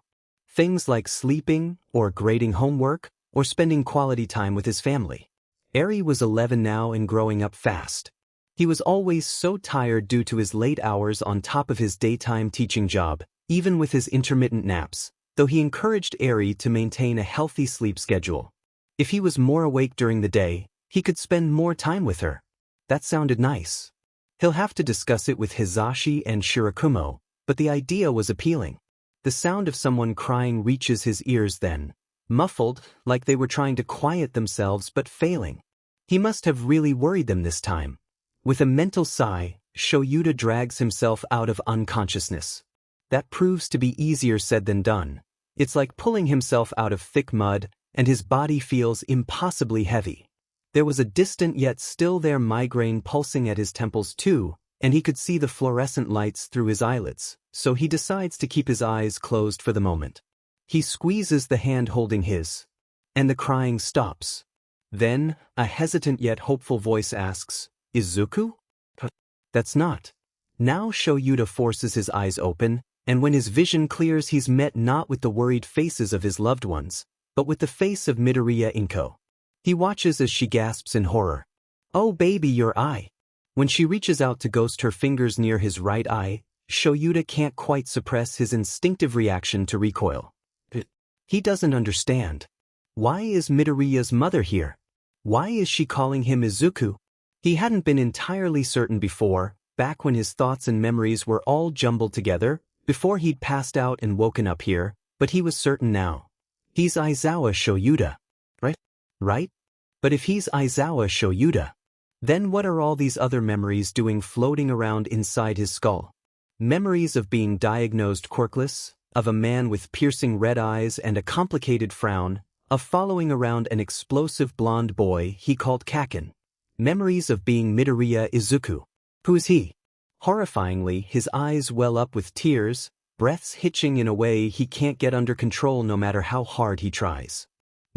Things like sleeping, or grading homework, or spending quality time with his family. Eri was 11 now and growing up fast. He was always so tired due to his late hours on top of his daytime teaching job, even with his intermittent naps, though he encouraged Eri to maintain a healthy sleep schedule. If he was more awake during the day, he could spend more time with her. That sounded nice. He'll have to discuss it with Hizashi and Shirakumo, but the idea was appealing. The sound of someone crying reaches his ears then, muffled, like they were trying to quiet themselves but failing. He must have really worried them this time. With a mental sigh, Shouta drags himself out of unconsciousness. That proves to be easier said than done. It's like pulling himself out of thick mud, and his body feels impossibly heavy. There was a distant yet still there migraine pulsing at his temples too, and he could see the fluorescent lights through his eyelids, so he decides to keep his eyes closed for the moment. He squeezes the hand holding his, and the crying stops. Then, a hesitant yet hopeful voice asks, "Izuku?" That's not. Now Shouta forces his eyes open, and when his vision clears he's met not with the worried faces of his loved ones, but with the face of Midoriya Izuku. He watches as she gasps in horror. "Oh baby, your eye." When she reaches out to ghost her fingers near his right eye, Shouta can't quite suppress his instinctive reaction to recoil. He doesn't understand. Why is Midoriya's mother here? Why is she calling him Izuku? He hadn't been entirely certain before, back when his thoughts and memories were all jumbled together, before he'd passed out and woken up here, but he was certain now. He's Aizawa Shouta. Right? But if he's Aizawa Shouta, then what are all these other memories doing floating around inside his skull? Memories of being diagnosed quirkless, of a man with piercing red eyes and a complicated frown, of following around an explosive blonde boy he called Kaken. Memories of being Midoriya Izuku. Who is he? Horrifyingly, his eyes well up with tears, breaths hitching in a way he can't get under control no matter how hard he tries.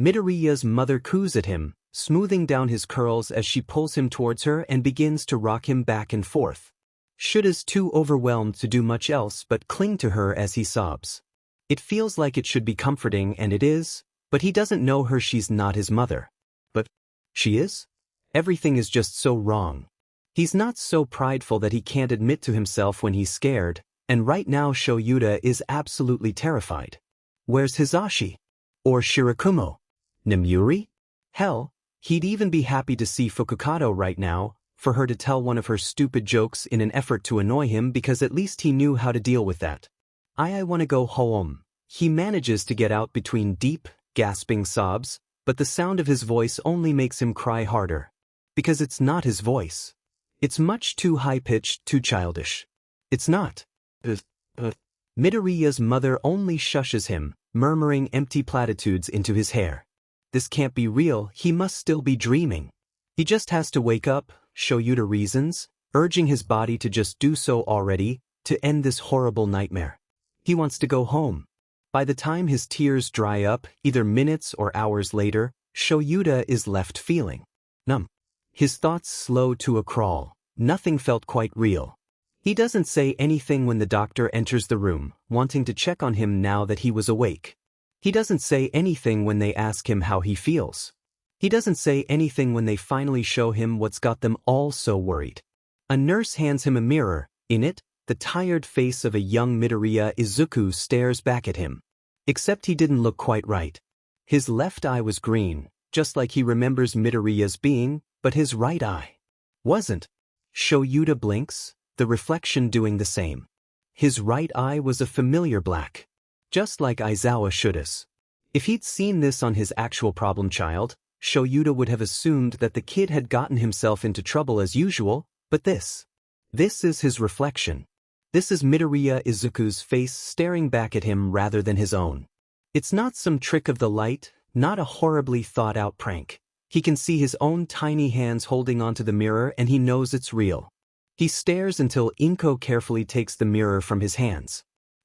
Midoriya's mother coos at him, smoothing down his curls as she pulls him towards her and begins to rock him back and forth. Shouta's too overwhelmed to do much else but cling to her as he sobs. It feels like it should be comforting, and it is, but he doesn't know her. She's not his mother. But she is? Everything is just so wrong. He's not so prideful that he can't admit to himself when he's scared, and right now Shouta is absolutely terrified. Where's Hisashi? Or Shirakumo? Nemuri? Hell, he'd even be happy to see Fukukado right now, for her to tell one of her stupid jokes in an effort to annoy him, because at least he knew how to deal with that. I wanna go home. He manages to get out between deep, gasping sobs, but the sound of his voice only makes him cry harder. Because it's not his voice. It's much too high-pitched, too childish. It's not. Midoriya's mother only shushes him, murmuring empty platitudes into his hair. This can't be real, he must still be dreaming. He just has to wake up, Shouta reasons, urging his body to just do so already, to end this horrible nightmare. He wants to go home. By the time his tears dry up, either minutes or hours later, Shouta is left feeling numb. His thoughts slow to a crawl. Nothing felt quite real. He doesn't say anything when the doctor enters the room, wanting to check on him now that he was awake. He doesn't say anything when they ask him how he feels. He doesn't say anything when they finally show him what's got them all so worried. A nurse hands him a mirror. In it, the tired face of a young Midoriya Izuku stares back at him. Except he didn't look quite right. His left eye was green, just like he remembers Midoriya's being, but his right eye wasn't. Shouta blinks, the reflection doing the same. His right eye was a familiar black, just like Aizawa Shouta's. If he'd seen this on his actual problem child, Shouta would have assumed that the kid had gotten himself into trouble as usual, but this is his reflection. This is Midoriya Izuku's face staring back at him rather than his own. It's not some trick of the light, not a horribly thought-out prank. He can see his own tiny hands holding onto the mirror, and he knows it's real. He stares until Inko carefully takes the mirror from his hands.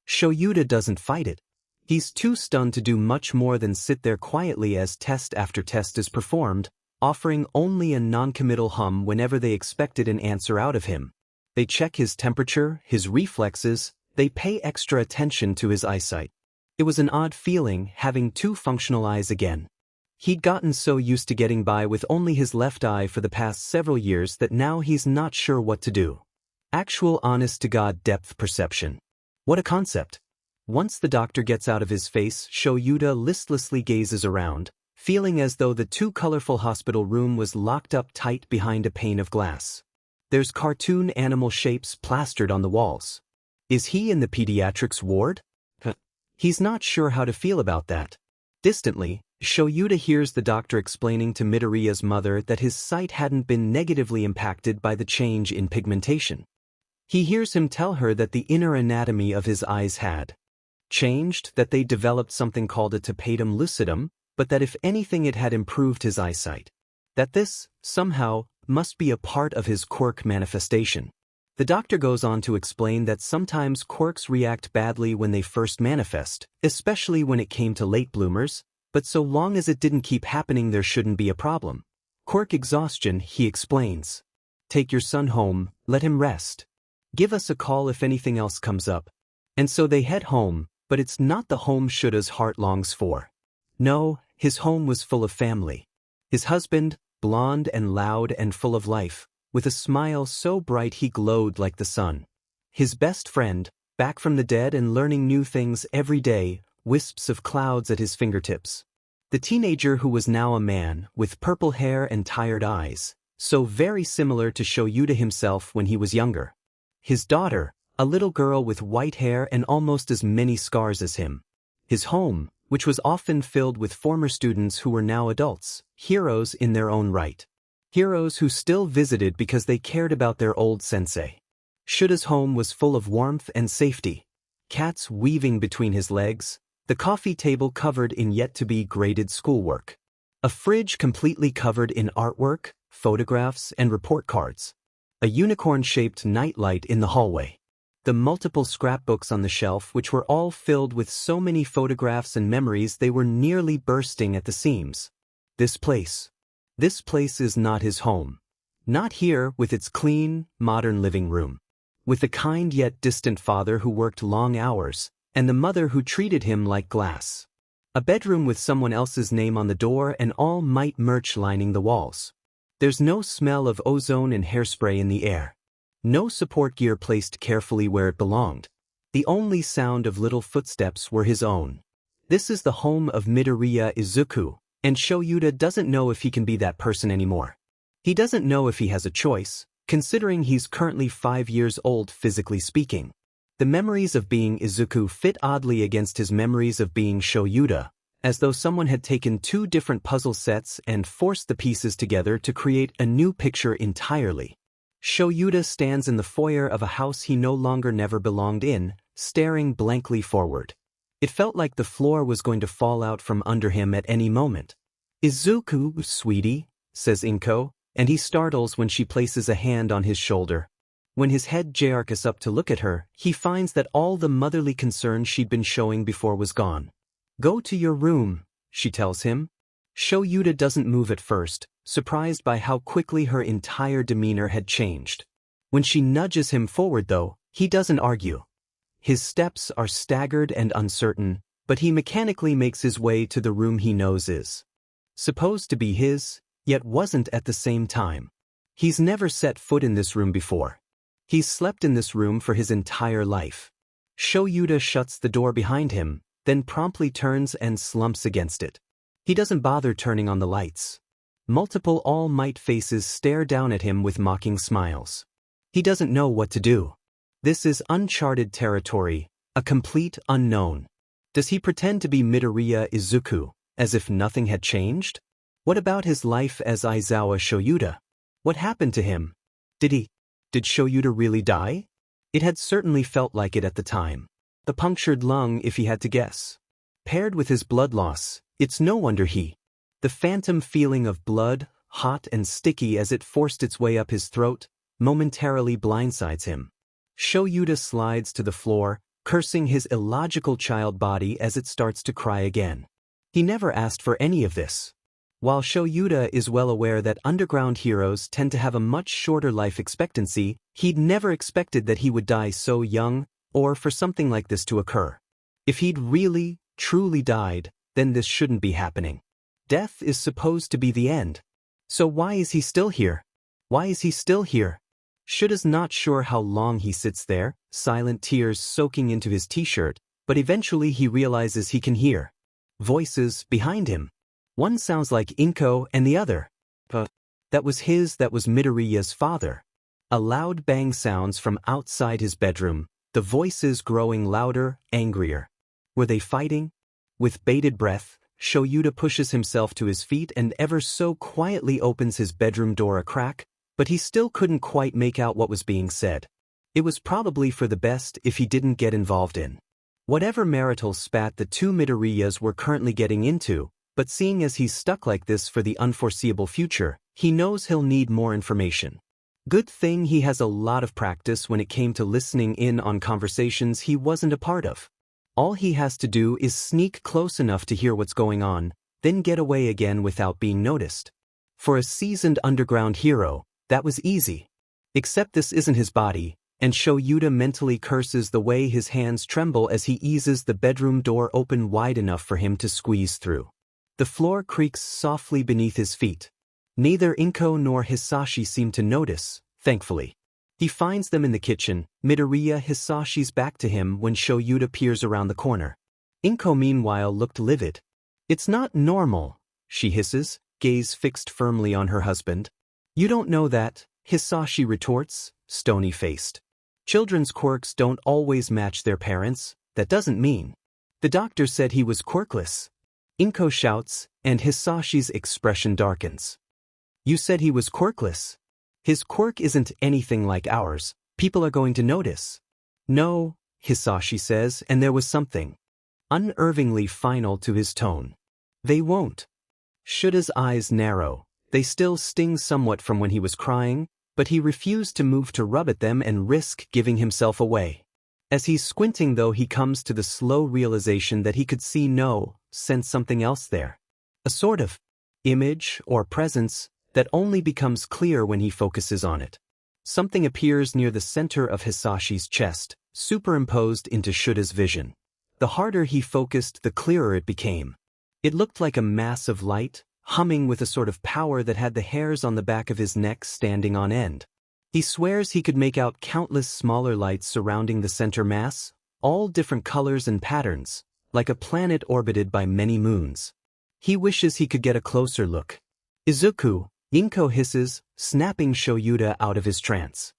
Shouta doesn't fight it. He's too stunned to do much more than sit there quietly as test after test is performed, offering only a non-committal hum whenever they expected an answer out of him. They check his temperature, his reflexes, they pay extra attention to his eyesight. It was an odd feeling having two functional eyes again. He'd gotten so used to getting by with only his left eye for the past several years that now he's not sure what to do. Actual honest-to-God depth perception. What a concept. Once the doctor gets out of his face, Shouta listlessly gazes around, feeling as though the too colorful hospital room was locked up tight behind a pane of glass. There's cartoon animal shapes plastered on the walls. Is he in the pediatrics ward? He's not sure how to feel about that. Distantly, Shouta hears the doctor explaining to Midoriya's mother that his sight hadn't been negatively impacted by the change in pigmentation. He hears him tell her that the inner anatomy of his eyes had changed, that they developed something called a tapetum lucidum, but that if anything it had improved his eyesight. That this, somehow, must be a part of his quirk manifestation. The doctor goes on to explain that sometimes quirks react badly when they first manifest, especially when it came to late bloomers, but so long as it didn't keep happening there shouldn't be a problem. Quirk exhaustion, he explains. Take your son home, let him rest. Give us a call if anything else comes up. And so they head home, but it's not the home Shouta's heart longs for. No, his home was full of family. His husband, blonde and loud and full of life, with a smile so bright he glowed like the sun. His best friend, back from the dead and learning new things every day, wisps of clouds at his fingertips. The teenager who was now a man, with purple hair and tired eyes, so very similar to Shouta himself when he was younger. His daughter, a little girl with white hair and almost as many scars as him. His home, which was often filled with former students who were now adults, heroes in their own right. Heroes who still visited because they cared about their old sensei. Shouta's home was full of warmth and safety. cats weaving between his legs, the coffee table covered in yet-to-be graded schoolwork. A fridge completely covered in artwork, photographs, and report cards. A unicorn-shaped nightlight in the hallway. The multiple scrapbooks on the shelf, which were all filled with so many photographs and memories they were nearly bursting at the seams. This place is not his home. Not here with its clean, modern living room. With the kind yet distant father who worked long hours, and the mother who treated him like glass. A bedroom with someone else's name on the door and All Might merch lining the walls. There's no smell of ozone and hairspray in the air. No support gear placed carefully where it belonged. The only sound of little footsteps were his own. This is the home of Midoriya Izuku, and Shouta doesn't know if he can be that person anymore. He doesn't know if he has a choice, considering he's currently 5 years old physically speaking. The memories of being Izuku fit oddly against his memories of being Shouta, as though someone had taken 2 different puzzle sets and forced the pieces together to create a new picture entirely. Shouta stands in the foyer of a house he no longer never belonged in, staring blankly forward. It felt like the floor was going to fall out from under him at any moment. "Izuku, sweetie," says Inko, and he startles when she places a hand on his shoulder. When his head jerks up to look at her, he finds that all the motherly concern she'd been showing before was gone. "Go to your room," she tells him. Shouta doesn't move at first, surprised by how quickly her entire demeanor had changed. When she nudges him forward though, he doesn't argue. His steps are staggered and uncertain, but he mechanically makes his way to the room he knows is supposed to be his, yet wasn't at the same time. He's never set foot in this room before. He's slept in this room for his entire life. Shouta shuts the door behind him, then promptly turns and slumps against it. He doesn't bother turning on the lights. Multiple All Might faces stare down at him with mocking smiles. He doesn't know what to do. This is uncharted territory, a complete unknown. Does he pretend to be Midoriya Izuku, as if nothing had changed? What about his life as Aizawa Shouta? What happened to him? Did Shouta really die? It had certainly felt like it at the time. The punctured lung, if he had to guess. Paired with his blood loss, it's no wonder the phantom feeling of blood, hot and sticky as it forced its way up his throat, momentarily blindsides him. Shouta slides to the floor, cursing his illogical child body as it starts to cry again. He never asked for any of this. While Shouta is well aware that underground heroes tend to have a much shorter life expectancy, he'd never expected that he would die so young, or for something like this to occur. If he'd really, truly died, then this shouldn't be happening. Death is supposed to be the end. So why is he still here? Why is he still here? Shouda's not sure how long he sits there, silent tears soaking into his t-shirt, but eventually he realizes he can hear voices behind him. One sounds like Inko and the other. That was Midoriya's father. A loud bang sounds from outside his bedroom, the voices growing louder, angrier. Were they fighting? With bated breath, Shouta pushes himself to his feet and ever so quietly opens his bedroom door a crack, but he still couldn't quite make out what was being said. It was probably for the best if he didn't get involved in whatever marital spat the 2 Midoriyas were currently getting into, but seeing as he's stuck like this for the unforeseeable future, he knows he'll need more information. Good thing he has a lot of practice when it came to listening in on conversations he wasn't a part of. All he has to do is sneak close enough to hear what's going on, then get away again without being noticed. For a seasoned underground hero, that was easy. Except this isn't his body, and Shouta mentally curses the way his hands tremble as he eases the bedroom door open wide enough for him to squeeze through. The floor creaks softly beneath his feet. Neither Inko nor Hisashi seem to notice, thankfully. He finds them in the kitchen. Midoriya Hisashi's back to him when Shouta peers around the corner. Inko meanwhile looked livid. "It's not normal," she hisses, gaze fixed firmly on her husband. "You don't know that," Hisashi retorts, stony-faced. "Children's quirks don't always match their parents, that doesn't mean." "The doctor said he was quirkless," Inko shouts, and Hisashi's expression darkens. "You said he was quirkless. His quirk isn't anything like ours, people are going to notice." "No," Hisashi says, and there was something unnervingly final to his tone. They won't. Shouda's eyes narrow. They still sting somewhat from when he was crying, but he refused to move to rub at them and risk giving himself away. As he's squinting though, he comes to the slow realization that he could sense something else there. A sort of image or presence that only becomes clear when he focuses on it. Something appears near the center of Hisashi's chest, superimposed into Shouda's vision. The harder he focused, the clearer it became. It looked like a mass of light, humming with a sort of power that had the hairs on the back of his neck standing on end. He swears he could make out countless smaller lights surrounding the center mass, all different colors and patterns, like a planet orbited by many moons. He wishes he could get a closer look. Izuku, Inko hisses, snapping Shouta out of his trance.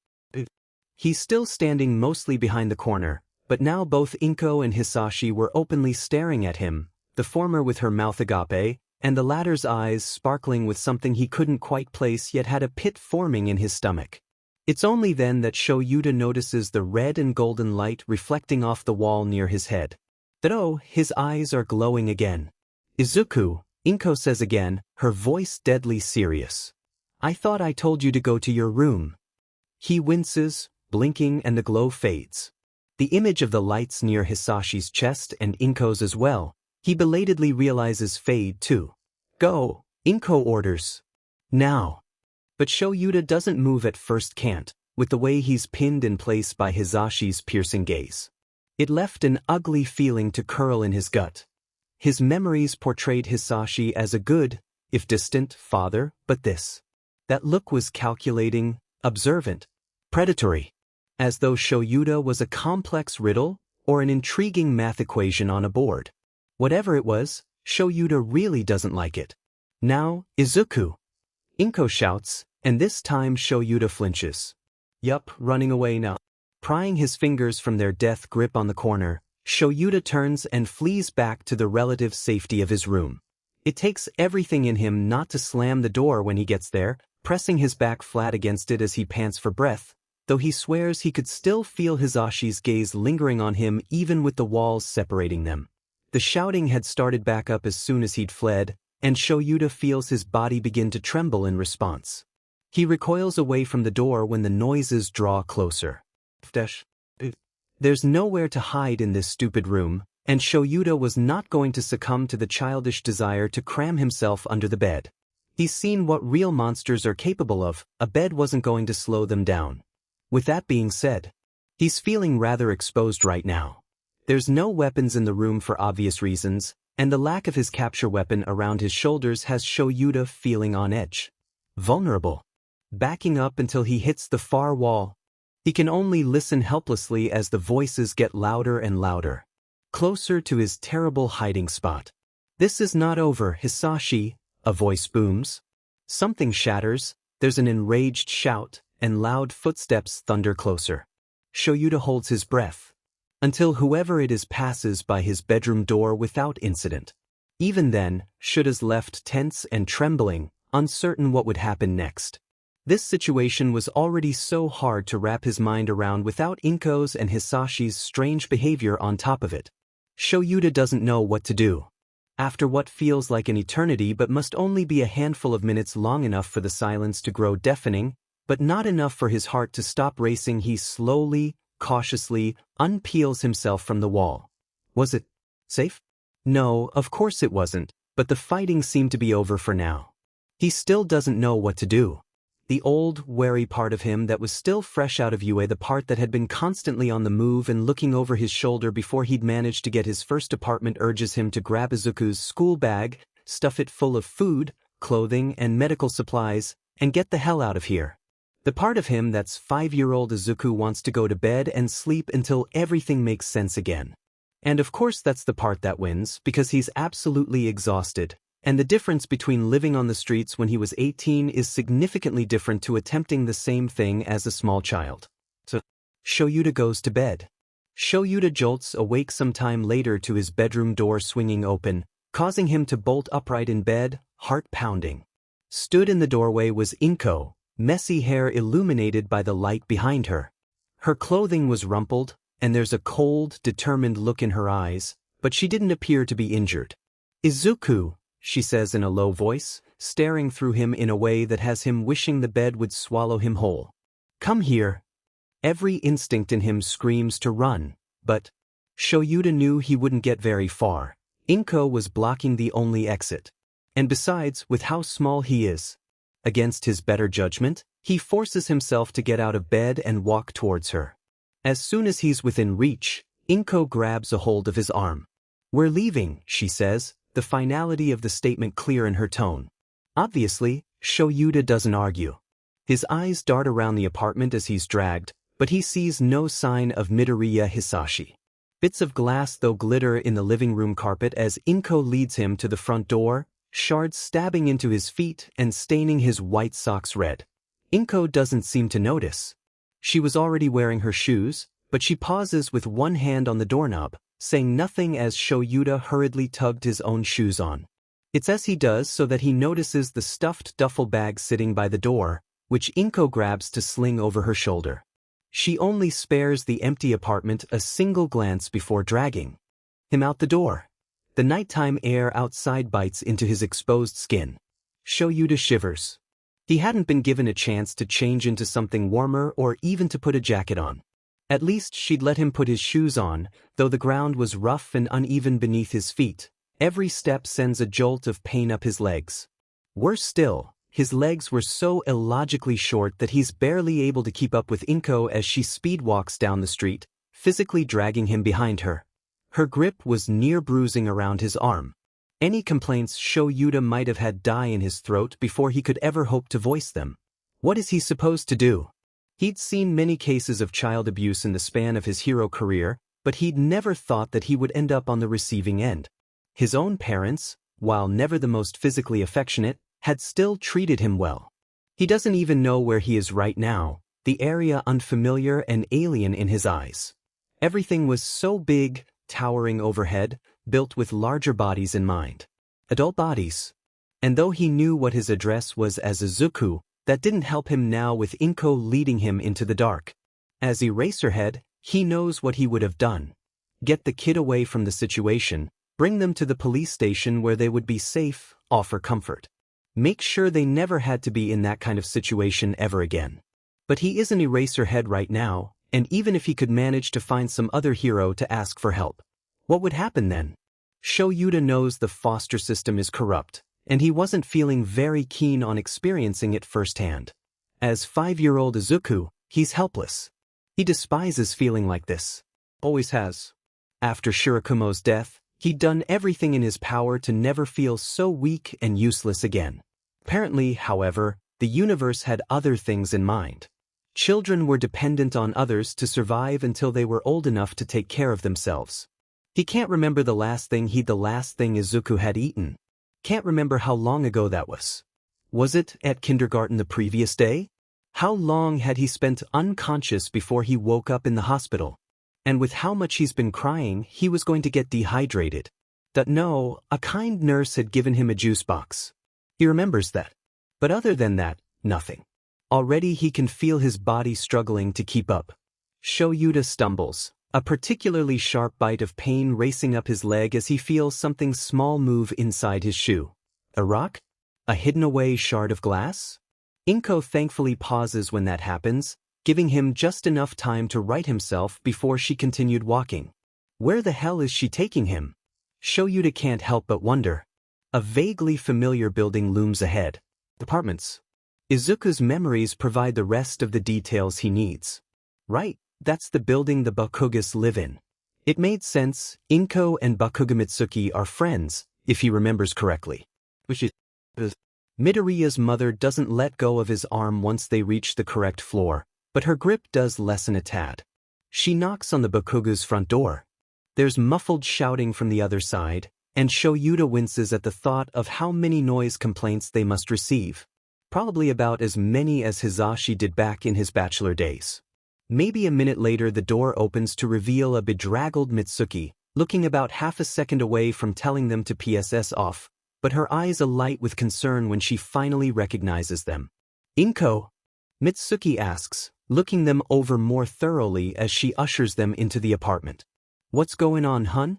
He's still standing mostly behind the corner, but now both Inko and Hisashi were openly staring at him, the former with her mouth agape, and the latter's eyes sparkling with something he couldn't quite place yet had a pit forming in his stomach. It's only then that Shouta notices the red and golden light reflecting off the wall near his head. Oh, his eyes are glowing again. Izuku, Inko says again, her voice deadly serious. I thought I told you to go to your room. He winces, blinking, and the glow fades. The image of the lights near Hisashi's chest and Inko's as well, he belatedly realizes fade too. Go, Inko orders. Now. But Shouta doesn't move at first, can't, with the way he's pinned in place by Hisashi's piercing gaze. It left an ugly feeling to curl in his gut. His memories portrayed Hisashi as a good, if distant, father, but that look was calculating, observant, predatory. As though Shouta was a complex riddle or an intriguing math equation on a board. Whatever it was, Shouta really doesn't like it. Now, Izuku. Inko shouts, and this time Shouta flinches. Yup, running away now. Prying his fingers from their death grip on the corner, Shouta turns and flees back to the relative safety of his room. It takes everything in him not to slam the door when he gets there, pressing his back flat against it as he pants for breath, though he swears he could still feel Hisashi's gaze lingering on him even with the walls separating them. The shouting had started back up as soon as he'd fled, and Shouta feels his body begin to tremble in response. He recoils away from the door when the noises draw closer. There's nowhere to hide in this stupid room, and Shouta was not going to succumb to the childish desire to cram himself under the bed. He's seen what real monsters are capable of, a bed wasn't going to slow them down. With that being said, he's feeling rather exposed right now. There's no weapons in the room for obvious reasons, and the lack of his capture weapon around his shoulders has Shouta feeling on edge. Vulnerable. Backing up until he hits the far wall. He can only listen helplessly as the voices get louder and louder. Closer to his terrible hiding spot. This is not over, Hisashi, a voice booms. Something shatters, there's an enraged shout, and loud footsteps thunder closer. Shouta holds his breath. Until whoever it is passes by his bedroom door without incident. Even then, Shouda's left tense and trembling, uncertain what would happen next. This situation was already so hard to wrap his mind around without Inko's and Hisashi's strange behavior on top of it. Shouta doesn't know what to do. After what feels like an eternity but must only be a handful of minutes long enough for the silence to grow deafening, but not enough for his heart to stop racing, he slowly, cautiously, unpeels himself from the wall. Was it safe? No, of course it wasn't, but the fighting seemed to be over for now. He still doesn't know what to do. The old, wary part of him that was still fresh out of UA, the part that had been constantly on the move and looking over his shoulder before he'd managed to get his first apartment, urges him to grab Izuku's school bag, stuff it full of food, clothing, and medical supplies, and get the hell out of here. The part of him that's 5-year-old Izuku wants to go to bed and sleep until everything makes sense again. And of course that's the part that wins, because he's absolutely exhausted. And the difference between living on the streets when he was 18 is significantly different to attempting the same thing as a small child. So, Shouta goes to bed. Shouta jolts awake sometime later to his bedroom door swinging open, causing him to bolt upright in bed, heart pounding. Stood in the doorway was Inko, messy hair illuminated by the light behind her. Her clothing was rumpled, and there's a cold, determined look in her eyes, but she didn't appear to be injured. "Izuku," she says in a low voice, staring through him in a way that has him wishing the bed would swallow him whole. "Come here." Every instinct in him screams to run, but Shouta knew he wouldn't get very far. Inko was blocking the only exit. And besides, with how small he is, against his better judgment, he forces himself to get out of bed and walk towards her. As soon as he's within reach, Inko grabs a hold of his arm. "We're leaving," she says, the finality of the statement clear in her tone. Obviously, Shouta doesn't argue. His eyes dart around the apartment as he's dragged, but he sees no sign of Midoriya Hisashi. Bits of glass though glitter in the living room carpet as Inko leads him to the front door, shards stabbing into his feet and staining his white socks red. Inko doesn't seem to notice. She was already wearing her shoes, but she pauses with one hand on the doorknob, saying nothing as Shouta hurriedly tugged his own shoes on. It's as he does so that he notices the stuffed duffel bag sitting by the door, which Inko grabs to sling over her shoulder. She only spares the empty apartment a single glance before dragging him out the door. The nighttime air outside bites into his exposed skin. Shouta shivers. He hadn't been given a chance to change into something warmer or even to put a jacket on. At least she'd let him put his shoes on, though the ground was rough and uneven beneath his feet. Every step sends a jolt of pain up his legs. Worse still, his legs were so illogically short that he's barely able to keep up with Inko as she speed walks down the street, physically dragging him behind her. Her grip was near bruising around his arm. Any complaints Shouta might have had die in his throat before he could ever hope to voice them. What is he supposed to do? He'd seen many cases of child abuse in the span of his hero career, but he'd never thought that he would end up on the receiving end. His own parents, while never the most physically affectionate, had still treated him well. He doesn't even know where he is right now, the area unfamiliar and alien in his eyes. Everything was so big, towering overhead, built with larger bodies in mind. Adult bodies. And though he knew what his address was as Izuku, that didn't help him now with Inko leading him into the dark. As Eraserhead, he knows what he would have done. Get the kid away from the situation, bring them to the police station where they would be safe, offer comfort. Make sure they never had to be in that kind of situation ever again. But he isn't Eraserhead right now, and even if he could manage to find some other hero to ask for help, what would happen then? Shouta knows the foster system is corrupt, and he wasn't feeling very keen on experiencing it firsthand. As 5-year-old Izuku, he's helpless. He despises feeling like this. Always has. After Shirakumo's death, he'd done everything in his power to never feel so weak and useless again. Apparently, however, the universe had other things in mind. Children were dependent on others to survive until they were old enough to take care of themselves. He can't remember the last thing Izuku had eaten. Can't remember how long ago that was. Was it at kindergarten the previous day? How long had he spent unconscious before he woke up in the hospital? And with how much he's been crying, he was going to get dehydrated. No, a kind nurse had given him a juice box. He remembers that. But other than that, nothing. Already he can feel his body struggling to keep up. Shouta stumbles, a particularly sharp bite of pain racing up his leg as he feels something small move inside his shoe. A rock? A hidden-away shard of glass? Inko thankfully pauses when that happens, giving him just enough time to right himself before she continued walking. Where the hell is she taking him? Shouta can't help but wonder. A vaguely familiar building looms ahead. Apartments. Izuku's memories provide the rest of the details he needs. Right, that's the building the Bakugas live in. It made sense. Inko and Bakuga Mitsuki are friends, if he remembers correctly. Which is Midoriya's mother doesn't let go of his arm once they reach the correct floor, but her grip does lessen a tad. She knocks on the Bakuga's front door. There's muffled shouting from the other side, and Shouta winces at the thought of how many noise complaints they must receive. Probably about as many as Hisashi did back in his bachelor days. Maybe a minute later the door opens to reveal a bedraggled Mitsuki, looking about half a second away from telling them to PSS off, but her eyes alight with concern when she finally recognizes them. "Inko?" Mitsuki asks, looking them over more thoroughly as she ushers them into the apartment. "What's going on, hun?"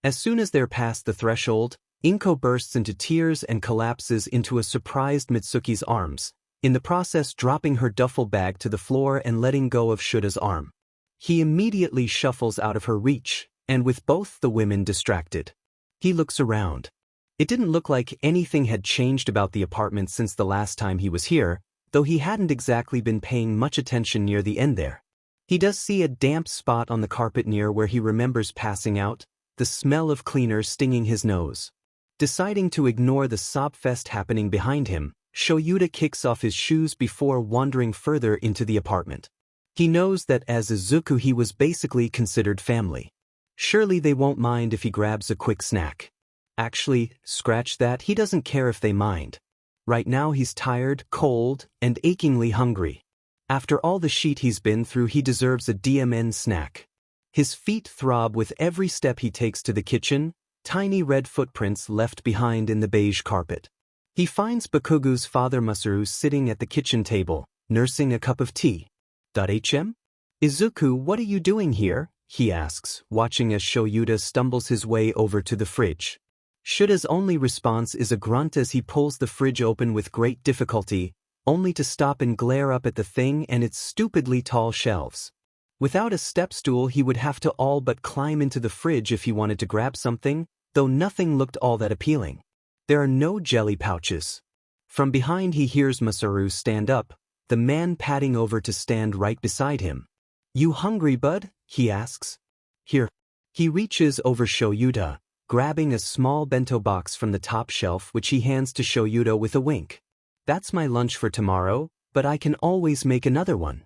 As soon as they're past the threshold, Inko bursts into tears and collapses into a surprised Mitsuki's arms, in the process dropping her duffel bag to the floor and letting go of Shouta's arm. He immediately shuffles out of her reach, and with both the women distracted, he looks around. It didn't look like anything had changed about the apartment since the last time he was here, though he hadn't exactly been paying much attention near the end there. He does see a damp spot on the carpet near where he remembers passing out, the smell of cleaner stinging his nose. Deciding to ignore the sob fest happening behind him, Shouta kicks off his shoes before wandering further into the apartment. He knows that as Izuku he was basically considered family. Surely they won't mind if he grabs a quick snack. Actually, scratch that, he doesn't care if they mind. Right now he's tired, cold, and achingly hungry. After all the shit he's been through, he deserves a DMN snack. His feet throb with every step he takes to the kitchen, tiny red footprints left behind in the beige carpet. He finds Bakugu's father Masaru sitting at the kitchen table, nursing a cup of tea. "Izuku, what are you doing here?" he asks, watching as Shouta stumbles his way over to the fridge. Shouta's only response is a grunt as he pulls the fridge open with great difficulty, only to stop and glare up at the thing and its stupidly tall shelves. Without a step stool he would have to all but climb into the fridge if he wanted to grab something, though nothing looked all that appealing. There are no jelly pouches. From behind he hears Masaru stand up, the man padding over to stand right beside him. "You hungry, bud?" he asks. "Here." He reaches over Shouta, grabbing a small bento box from the top shelf which he hands to Shouta with a wink. "That's my lunch for tomorrow, but I can always make another one."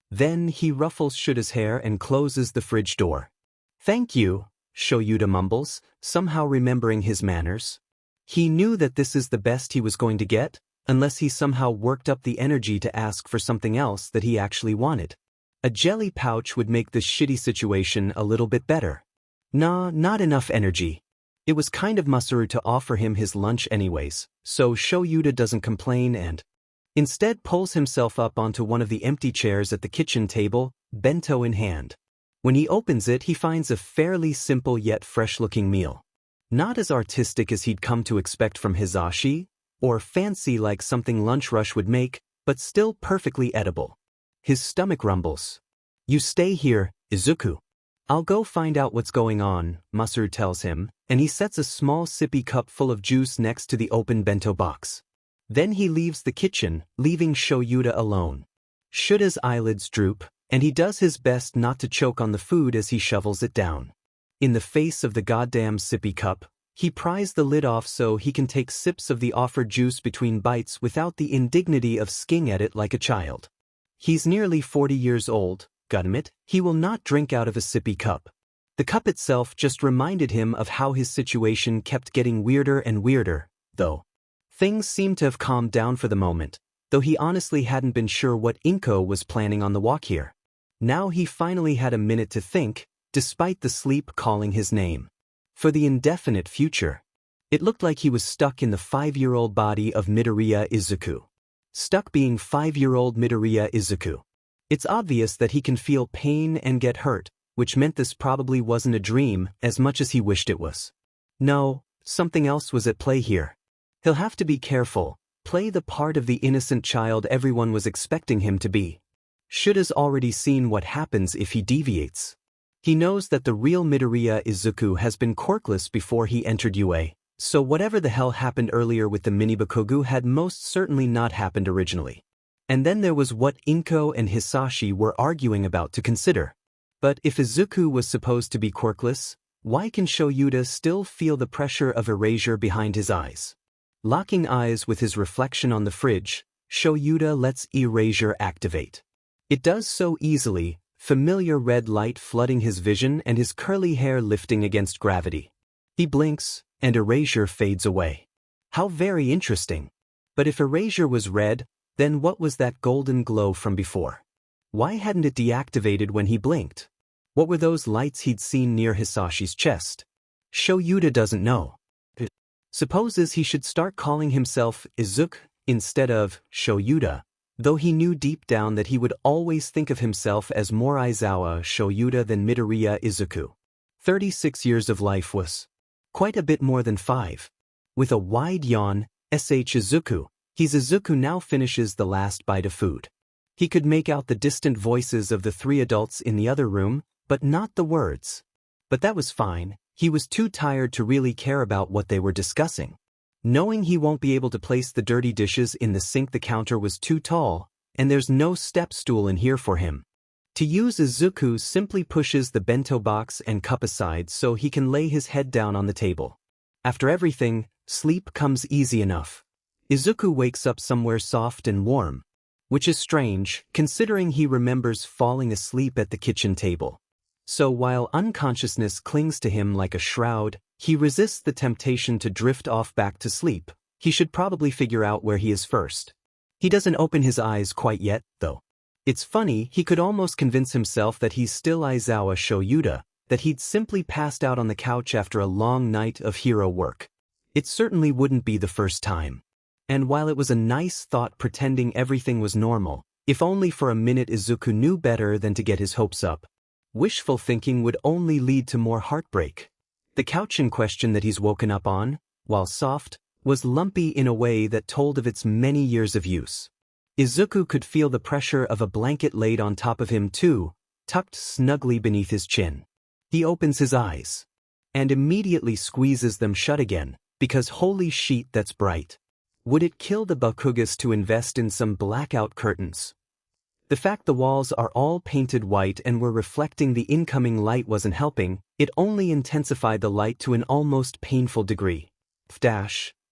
Then he ruffles Shouta's hair and closes the fridge door. "Thank you," Shouta mumbles, somehow remembering his manners. He knew that this is the best he was going to get, unless he somehow worked up the energy to ask for something else that he actually wanted. A jelly pouch would make this shitty situation a little bit better. Nah, not enough energy. It was kind of Masaru to offer him his lunch anyways, so Shouta doesn't complain and instead pulls himself up onto one of the empty chairs at the kitchen table, bento in hand. When he opens it, he finds a fairly simple yet fresh-looking meal. Not as artistic as he'd come to expect from Hisashi, or fancy like something Lunch Rush would make, but still perfectly edible. His stomach rumbles. "You stay here, Izuku. I'll go find out what's going on," Masaru tells him, and he sets a small sippy cup full of juice next to the open bento box. Then he leaves the kitchen, leaving Shouta alone. Shouta's eyelids droop, and he does his best not to choke on the food as he shovels it down. In the face of the goddamn sippy cup, he pries the lid off so he can take sips of the offered juice between bites without the indignity of sking at it like a child. He's nearly 40 years old, gotta admit, he will not drink out of a sippy cup. The cup itself just reminded him of how his situation kept getting weirder and weirder, though. Things seemed to have calmed down for the moment, though he honestly hadn't been sure what Inko was planning on the walk here. Now he finally had a minute to think, despite the sleep calling his name. For the indefinite future. It looked like he was stuck in the 5-year-old body of Midoriya Izuku. Stuck being 5-year-old Midoriya Izuku. It's obvious that he can feel pain and get hurt, which meant this probably wasn't a dream as much as he wished it was. No, something else was at play here. He'll have to be careful, play the part of the innocent child everyone was expecting him to be. Shouta's already seen what happens if he deviates. He knows that the real Midoriya Izuku has been quirkless before he entered UA, so whatever the hell happened earlier with the mini Bakugu had most certainly not happened originally. And then there was what Inko and Hisashi were arguing about to consider. But if Izuku was supposed to be quirkless, why can Shouta still feel the pressure of erasure behind his eyes? Locking eyes with his reflection on the fridge, Shouta lets erasure activate. It does so easily, familiar red light flooding his vision and his curly hair lifting against gravity. He blinks, and erasure fades away. How very interesting. But if erasure was red, then what was that golden glow from before? Why hadn't it deactivated when he blinked? What were those lights he'd seen near Hisashi's chest? Shouta doesn't know. Supposes he should start calling himself Izuku instead of Shouta, though he knew deep down that he would always think of himself as more Aizawa Shouta than Midoriya Izuku. 36 years of life was quite a bit more than 5. With a wide yawn, Izuku, Izuku now finishes the last bite of food. He could make out the distant voices of the 3 adults in the other room, but not the words. But that was fine, he was too tired to really care about what they were discussing. Knowing he won't be able to place the dirty dishes in the sink, the counter was too tall, and there's no step stool in here for him. To use, Izuku simply pushes the bento box and cup aside so he can lay his head down on the table. After everything, sleep comes easy enough. Izuku wakes up somewhere soft and warm, which is strange, considering he remembers falling asleep at the kitchen table. So while unconsciousness clings to him like a shroud, he resists the temptation to drift off back to sleep. He should probably figure out where he is first. He doesn't open his eyes quite yet, though. It's funny, he could almost convince himself that he's still Aizawa Shouta, that he'd simply passed out on the couch after a long night of hero work. It certainly wouldn't be the first time. And while it was a nice thought pretending everything was normal, if only for a minute Izuku knew better than to get his hopes up. Wishful thinking would only lead to more heartbreak. The couch in question that he's woken up on, while soft, was lumpy in a way that told of its many years of use. Izuku could feel the pressure of a blanket laid on top of him too, tucked snugly beneath his chin. He opens his eyes and immediately squeezes them shut again, because holy sheet, that's bright. Would it kill the Bakugas to invest in some blackout curtains? The fact the walls are all painted white and were reflecting the incoming light wasn't helping, it only intensified the light to an almost painful degree.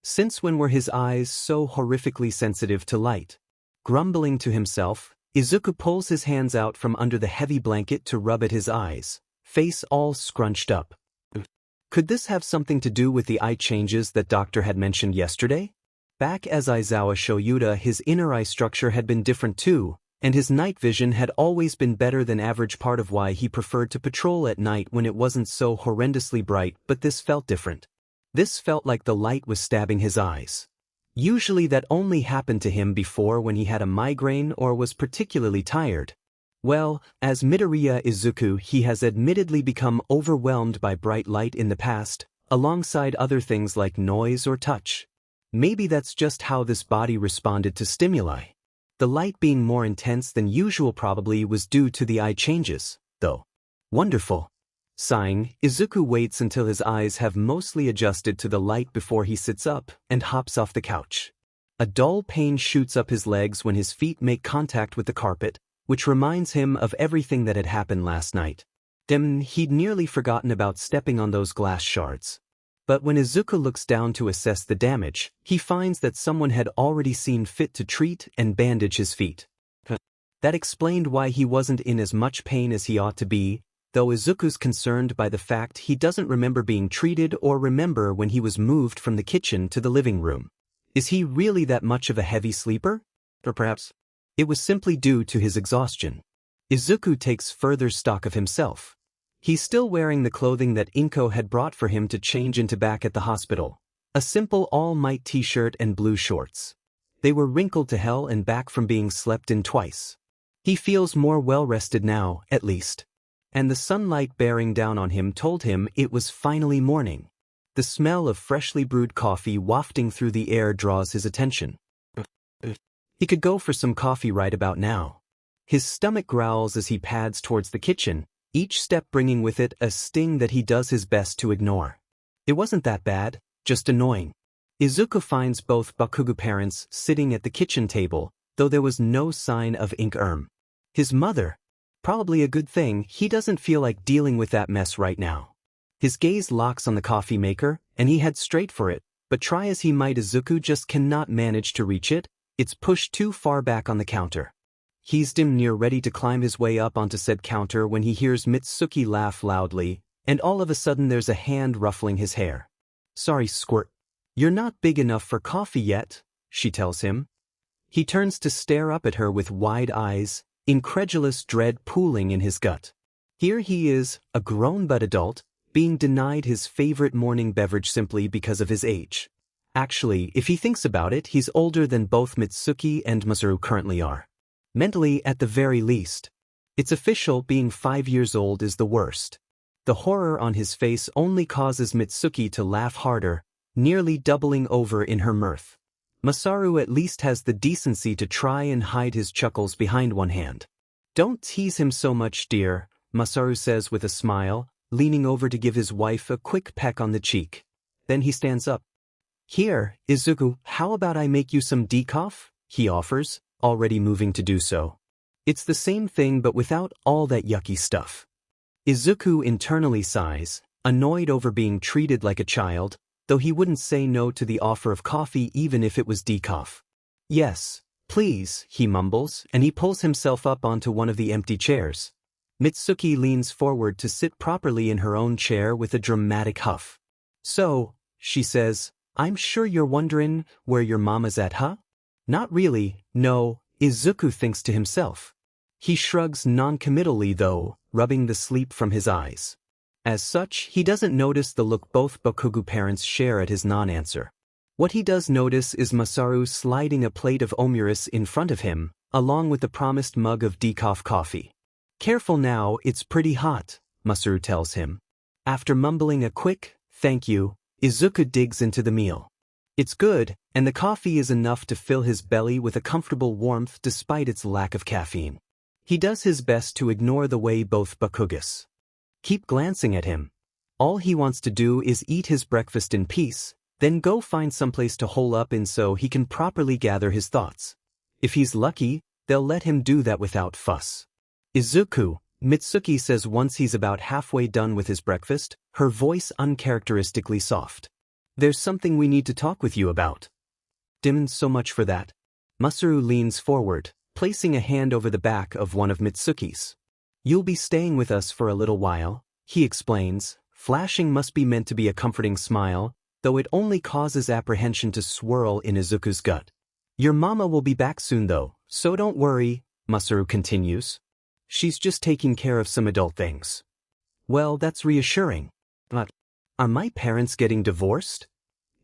Since when were his eyes so horrifically sensitive to light? Grumbling to himself, Izuku pulls his hands out from under the heavy blanket to rub at his eyes, face all scrunched up. Could this have something to do with the eye changes that Doctor had mentioned yesterday? Back as Aizawa Shouta, his inner eye structure had been different too, and his night vision had always been better than average, part of why he preferred to patrol at night when it wasn't so horrendously bright, but this felt different. This felt like the light was stabbing his eyes. Usually that only happened to him before when he had a migraine or was particularly tired. Well, as Midoriya Izuku, he has admittedly become overwhelmed by bright light in the past, alongside other things like noise or touch. Maybe that's just how this body responded to stimuli. The light being more intense than usual probably was due to the eye changes, though. Wonderful. Sighing, Izuku waits until his eyes have mostly adjusted to the light before he sits up and hops off the couch. A dull pain shoots up his legs when his feet make contact with the carpet, which reminds him of everything that had happened last night. He'd nearly forgotten about stepping on those glass shards. But when Izuku looks down to assess the damage, he finds that someone had already seen fit to treat and bandage his feet. That explained why he wasn't in as much pain as he ought to be, though Izuku's concerned by the fact he doesn't remember being treated or remember when he was moved from the kitchen to the living room. Is he really that much of a heavy sleeper? Or perhaps it was simply due to his exhaustion. Izuku takes further stock of himself. He's still wearing the clothing that Inko had brought for him to change into back at the hospital. A simple all-might t-shirt and blue shorts. They were wrinkled to hell and back from being slept in twice. He feels more well-rested now, at least. And the sunlight bearing down on him told him it was finally morning. The smell of freshly brewed coffee wafting through the air draws his attention. He could go for some coffee right about now. His stomach growls as he pads towards the kitchen, each step bringing with it a sting that he does his best to ignore. It wasn't that bad, just annoying. Izuku finds both Bakugo parents sitting at the kitchen table, though there was no sign of his mother. Probably a good thing, he doesn't feel like dealing with that mess right now. His gaze locks on the coffee maker, and he heads straight for it, but try as he might, Izuku just cannot manage to reach it. It's pushed too far back on the counter. He's damn near ready to climb his way up onto said counter when he hears Mitsuki laugh loudly, and all of a sudden there's a hand ruffling his hair. "Sorry, Squirt. You're not big enough for coffee yet," she tells him. He turns to stare up at her with wide eyes, incredulous dread pooling in his gut. Here he is, a grown but adult, being denied his favorite morning beverage simply because of his age. Actually, if he thinks about it, he's older than both Mitsuki and Masaru currently are. Mentally, at the very least. It's official, being 5 years old is the worst. The horror on his face only causes Mitsuki to laugh harder, nearly doubling over in her mirth. Masaru at least has the decency to try and hide his chuckles behind one hand. "Don't tease him so much, dear," Masaru says with a smile, leaning over to give his wife a quick peck on the cheek. Then he stands up. "Here, Izuku, how about I make you some decaf?" he offers, already moving to do so. It's the same thing but without all that yucky stuff. Izuku internally sighs, annoyed over being treated like a child, though he wouldn't say no to the offer of coffee even if it was decaf. "Yes, please," he mumbles, and he pulls himself up onto one of the empty chairs. Mitsuki leans forward to sit properly in her own chair with a dramatic huff. "So," she says, "I'm sure you're wondering where your mama's at, huh?" "Not really, no," Izuku thinks to himself. He shrugs non-committally though, rubbing the sleep from his eyes. As such, he doesn't notice the look both Bakugo parents share at his non-answer. What he does notice is Masaru sliding a plate of omuris in front of him, along with the promised mug of decaf coffee. "Careful now, it's pretty hot," Masaru tells him. After mumbling a quick, "thank you," Izuku digs into the meal. It's good, and the coffee is enough to fill his belly with a comfortable warmth despite its lack of caffeine. He does his best to ignore the way both Bakugas keep glancing at him. All he wants to do is eat his breakfast in peace, then go find someplace to hole up in so he can properly gather his thoughts. If he's lucky, they'll let him do that without fuss. "Izuku," Mitsuki says once he's about halfway done with his breakfast, her voice uncharacteristically soft. "There's something we need to talk with you about." "Dimmed, so much for that." Masaru leans forward, placing a hand over the back of one of Mitsuki's. "You'll be staying with us for a little while," he explains, flashing must be meant to be a comforting smile, though it only causes apprehension to swirl in Izuku's gut. "Your mama will be back soon though, so don't worry," Masaru continues. "She's just taking care of some adult things." "Well, that's reassuring. But are my parents getting divorced?"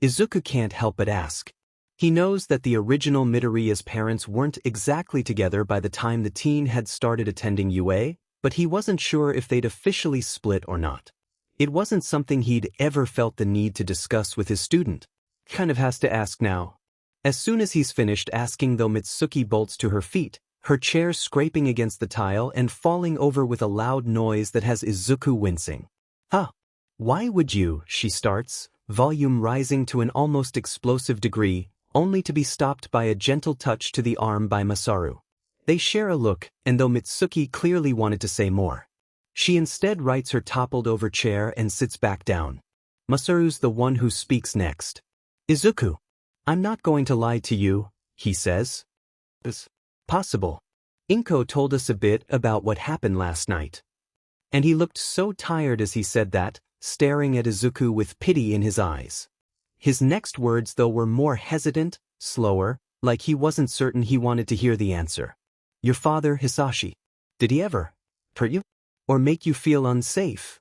Izuku can't help but ask. He knows that the original Midoriya's parents weren't exactly together by the time the teen had started attending UA, but he wasn't sure if they'd officially split or not. It wasn't something he'd ever felt the need to discuss with his student. Kind of has to ask now. As soon as he's finished asking though, Mitsuki bolts to her feet, her chair scraping against the tile and falling over with a loud noise that has Izuku wincing. "Huh. Why would you?" she starts, volume rising to an almost explosive degree, only to be stopped by a gentle touch to the arm by Masaru. They share a look, and though Mitsuki clearly wanted to say more, she instead rights her toppled-over chair and sits back down. Masaru's the one who speaks next. "Izuku, I'm not going to lie to you," he says. "It's possible. Inko told us a bit about what happened last night." And he looked so tired as he said that, staring at Izuku with pity in his eyes. His next words though were more hesitant, slower, like he wasn't certain he wanted to hear the answer. "Your father, Hisashi, did he ever hurt you? Or make you feel unsafe?"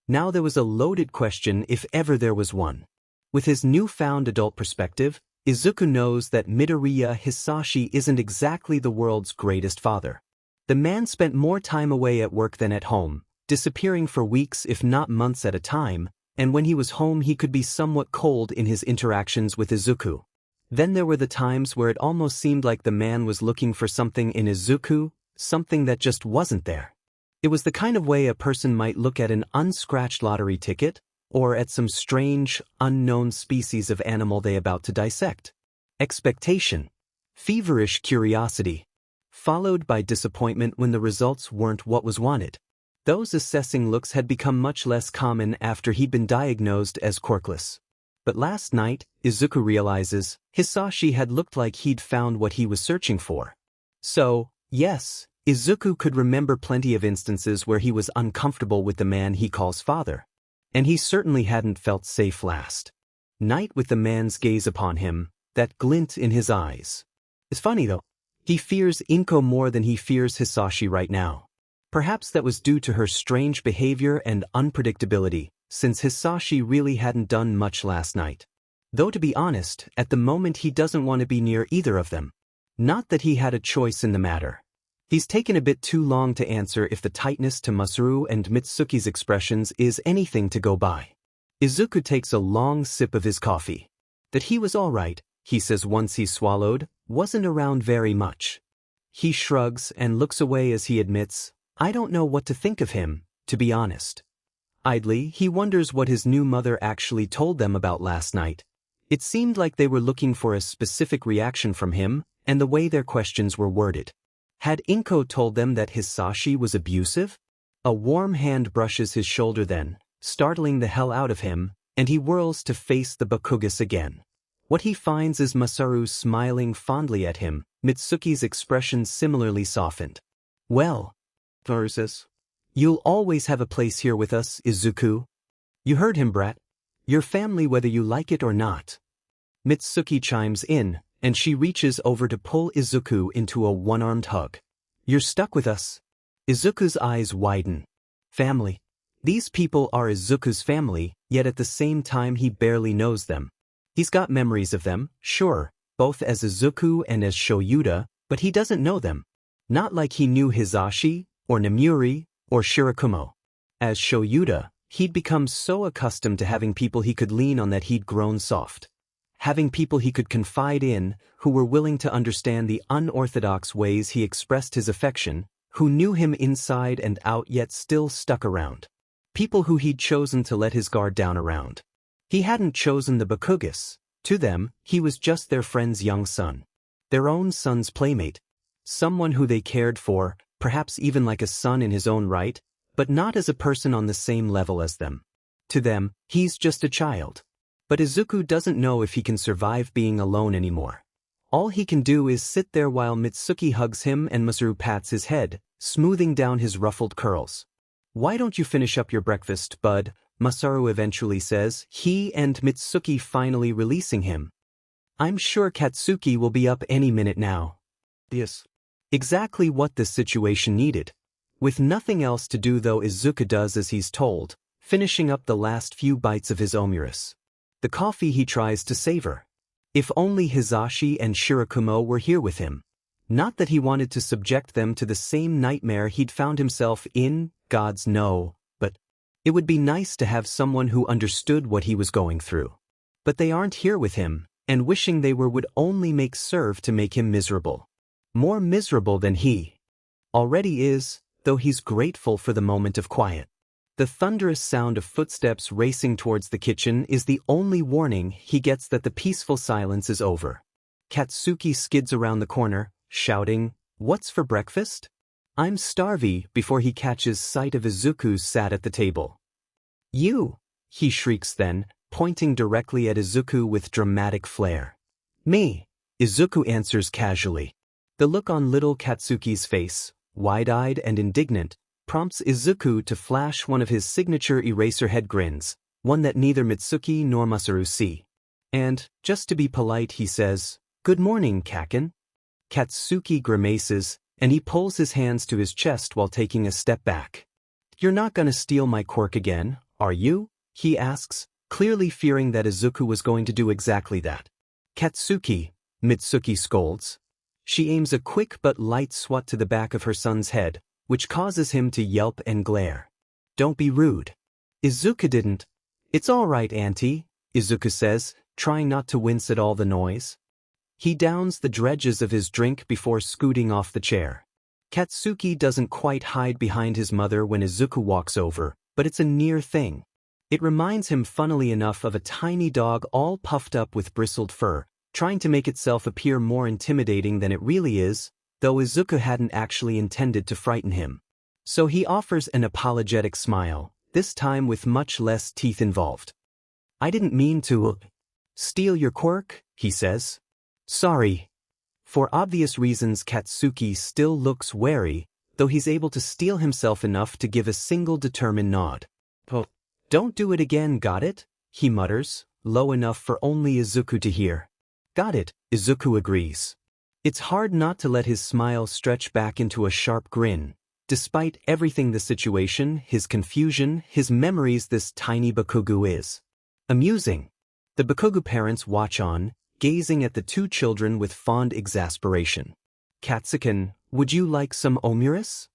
Now there was a loaded question if ever there was one. With his newfound adult perspective, Izuku knows that Midoriya Hisashi isn't exactly the world's greatest father. The man spent more time away at work than at home, disappearing for weeks if not months at a time, and when he was home he could be somewhat cold in his interactions with Izuku. Then there were the times where it almost seemed like the man was looking for something in Izuku, something that just wasn't there. It was the kind of way a person might look at an unscratched lottery ticket, or at some strange, unknown species of animal they about to dissect. Expectation. Feverish curiosity. Followed by disappointment when the results weren't what was wanted. Those assessing looks had become much less common after he'd been diagnosed as quirkless. But last night, Izuku realizes, Hisashi had looked like he'd found what he was searching for. So, yes, Izuku could remember plenty of instances where he was uncomfortable with the man he calls father. And he certainly hadn't felt safe last night with the man's gaze upon him, that glint in his eyes. It's funny though, he fears Inko more than he fears Hisashi right now. Perhaps that was due to her strange behavior and unpredictability, since Hisashi really hadn't done much last night. Though to be honest, at the moment he doesn't want to be near either of them. Not that he had a choice in the matter. He's taken a bit too long to answer if the tightness to Masaru and Mitsuki's expressions is anything to go by. Izuku takes a long sip of his coffee. That he was alright, he says once he swallowed, wasn't around very much. He shrugs and looks away as he admits, I don't know what to think of him, to be honest. Idly, he wonders what his new mother actually told them about last night. It seemed like they were looking for a specific reaction from him, and the way their questions were worded. Had Inko told them that Hisashi was abusive? A warm hand brushes his shoulder then, startling the hell out of him, and he whirls to face the Bakugas again. What he finds is Masaru smiling fondly at him, Mitsuki's expression similarly softened. Well, versus, you'll always have a place here with us, Izuku. You heard him, brat. Your family whether you like it or not. Mitsuki chimes in, and she reaches over to pull Izuku into a one-armed hug. You're stuck with us. Izuku's eyes widen. Family. These people are Izuku's family, yet at the same time he barely knows them. He's got memories of them, sure, both as Izuku and as Shouta, but he doesn't know them. Not like he knew Hisashi, or Nemuri, or Shirakumo. As Shouta, he'd become so accustomed to having people he could lean on that he'd grown soft. Having people he could confide in, who were willing to understand the unorthodox ways he expressed his affection, who knew him inside and out yet still stuck around. People who he'd chosen to let his guard down around. He hadn't chosen the Bakugas. To them, he was just their friend's young son. Their own son's playmate. Someone who they cared for, perhaps even like a son in his own right, but not as a person on the same level as them. To them, he's just a child. But Izuku doesn't know if he can survive being alone anymore. All he can do is sit there while Mitsuki hugs him and Masaru pats his head, smoothing down his ruffled curls. Why don't you finish up your breakfast, bud? Masaru eventually says, he and Mitsuki finally releasing him. I'm sure Katsuki will be up any minute now. Yes. Exactly what this situation needed. With nothing else to do though, Izuku does as he's told, finishing up the last few bites of his omuris. The coffee he tries to savor. If only Hisashi and Shirakumo were here with him. Not that he wanted to subject them to the same nightmare he'd found himself in, gods no, but it would be nice to have someone who understood what he was going through. But they aren't here with him, and wishing they were would only serve to make him miserable. More miserable than he already is, though he's grateful for the moment of quiet. The thunderous sound of footsteps racing towards the kitchen is the only warning he gets that the peaceful silence is over. Katsuki skids around the corner, shouting, "What's for breakfast?" "I'm starvy," before he catches sight of Izuku sat at the table. "You!" he shrieks then, pointing directly at Izuku with dramatic flair. "Me," Izuku answers casually. The look on little Katsuki's face, wide-eyed and indignant, prompts Izuku to flash one of his signature eraser head grins, one that neither Mitsuki nor Masaru see. And, just to be polite, he says, "Good morning, Kaken." Katsuki grimaces, and he pulls his hands to his chest while taking a step back. "You're not gonna steal my quirk again, are you?" he asks, clearly fearing that Izuku was going to do exactly that. "Katsuki," Mitsuki scolds. She aims a quick but light swat to the back of her son's head, which causes him to yelp and glare. "Don't be rude." Izuku didn't. "It's all right, Auntie," Izuku says, trying not to wince at all the noise. He downs the dredges of his drink before scooting off the chair. Katsuki doesn't quite hide behind his mother when Izuku walks over, but it's a near thing. It reminds him funnily enough of a tiny dog all puffed up with bristled fur, trying to make itself appear more intimidating than it really is, though Izuku hadn't actually intended to frighten him. So he offers an apologetic smile, this time with much less teeth involved. "I didn't mean to steal your quirk," he says. "Sorry." For obvious reasons, Katsuki still looks wary, though he's able to steel himself enough to give a single determined nod. "Oh, don't do it again, got it?" he mutters, low enough for only Izuku to hear. "Got it," Izuku agrees. It's hard not to let his smile stretch back into a sharp grin. Despite everything, the situation, his confusion, his memories, this tiny Bakugu is amusing. The Bakugo parents watch on, gazing at the two children with fond exasperation. Katsukin, would you like some omuris?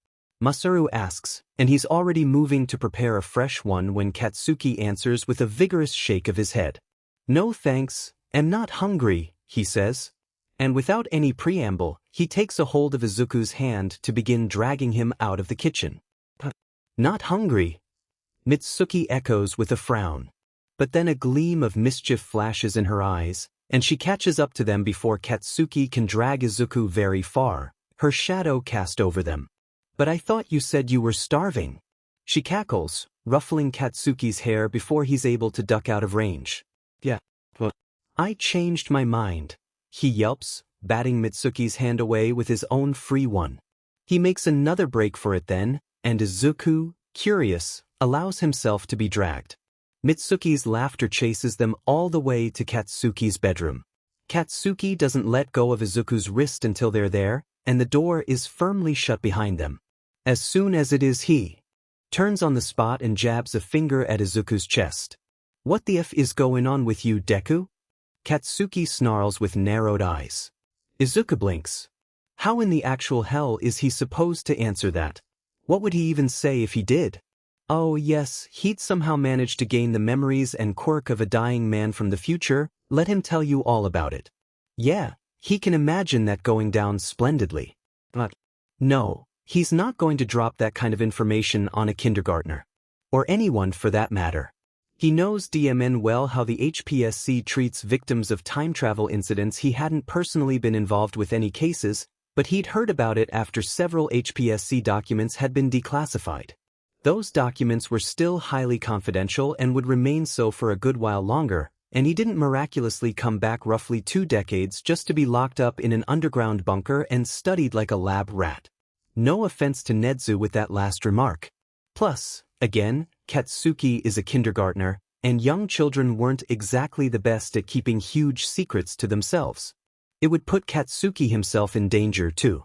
Masaru asks, and he's already moving to prepare a fresh one when Katsuki answers with a vigorous shake of his head. No thanks, I'm not hungry, he says. And without any preamble, he takes a hold of Izuku's hand to begin dragging him out of the kitchen. Not hungry? Mitsuki echoes with a frown. But then a gleam of mischief flashes in her eyes, and she catches up to them before Katsuki can drag Izuku very far, her shadow cast over them. But I thought you said you were starving. She cackles, ruffling Katsuki's hair before he's able to duck out of range. Yeah, but I changed my mind, he yelps, batting Mitsuki's hand away with his own free one. He makes another break for it then, and Izuku, curious, allows himself to be dragged. Mitsuki's laughter chases them all the way to Katsuki's bedroom. Katsuki doesn't let go of Izuku's wrist until they're there, and the door is firmly shut behind them. As soon as it is, he turns on the spot and jabs a finger at Izuku's chest. What the F is going on with you, Deku? Katsuki snarls with narrowed eyes. Izuku blinks. How in the actual hell is he supposed to answer that? What would he even say if he did? Oh yes, he'd somehow managed to gain the memories and quirk of a dying man from the future. Let him tell you all about it. Yeah, he can imagine that going down splendidly. But no, he's not going to drop that kind of information on a kindergartner. Or anyone for that matter. He knows DMN well how the HPSC treats victims of time travel incidents. He hadn't personally been involved with any cases, but he'd heard about it after several HPSC documents had been declassified. Those documents were still highly confidential and would remain so for a good while longer, and he didn't miraculously come back roughly 2 decades just to be locked up in an underground bunker and studied like a lab rat. No offense to Nedzu with that last remark. Plus, again, Katsuki is a kindergartner, and young children weren't exactly the best at keeping huge secrets to themselves. It would put Katsuki himself in danger too.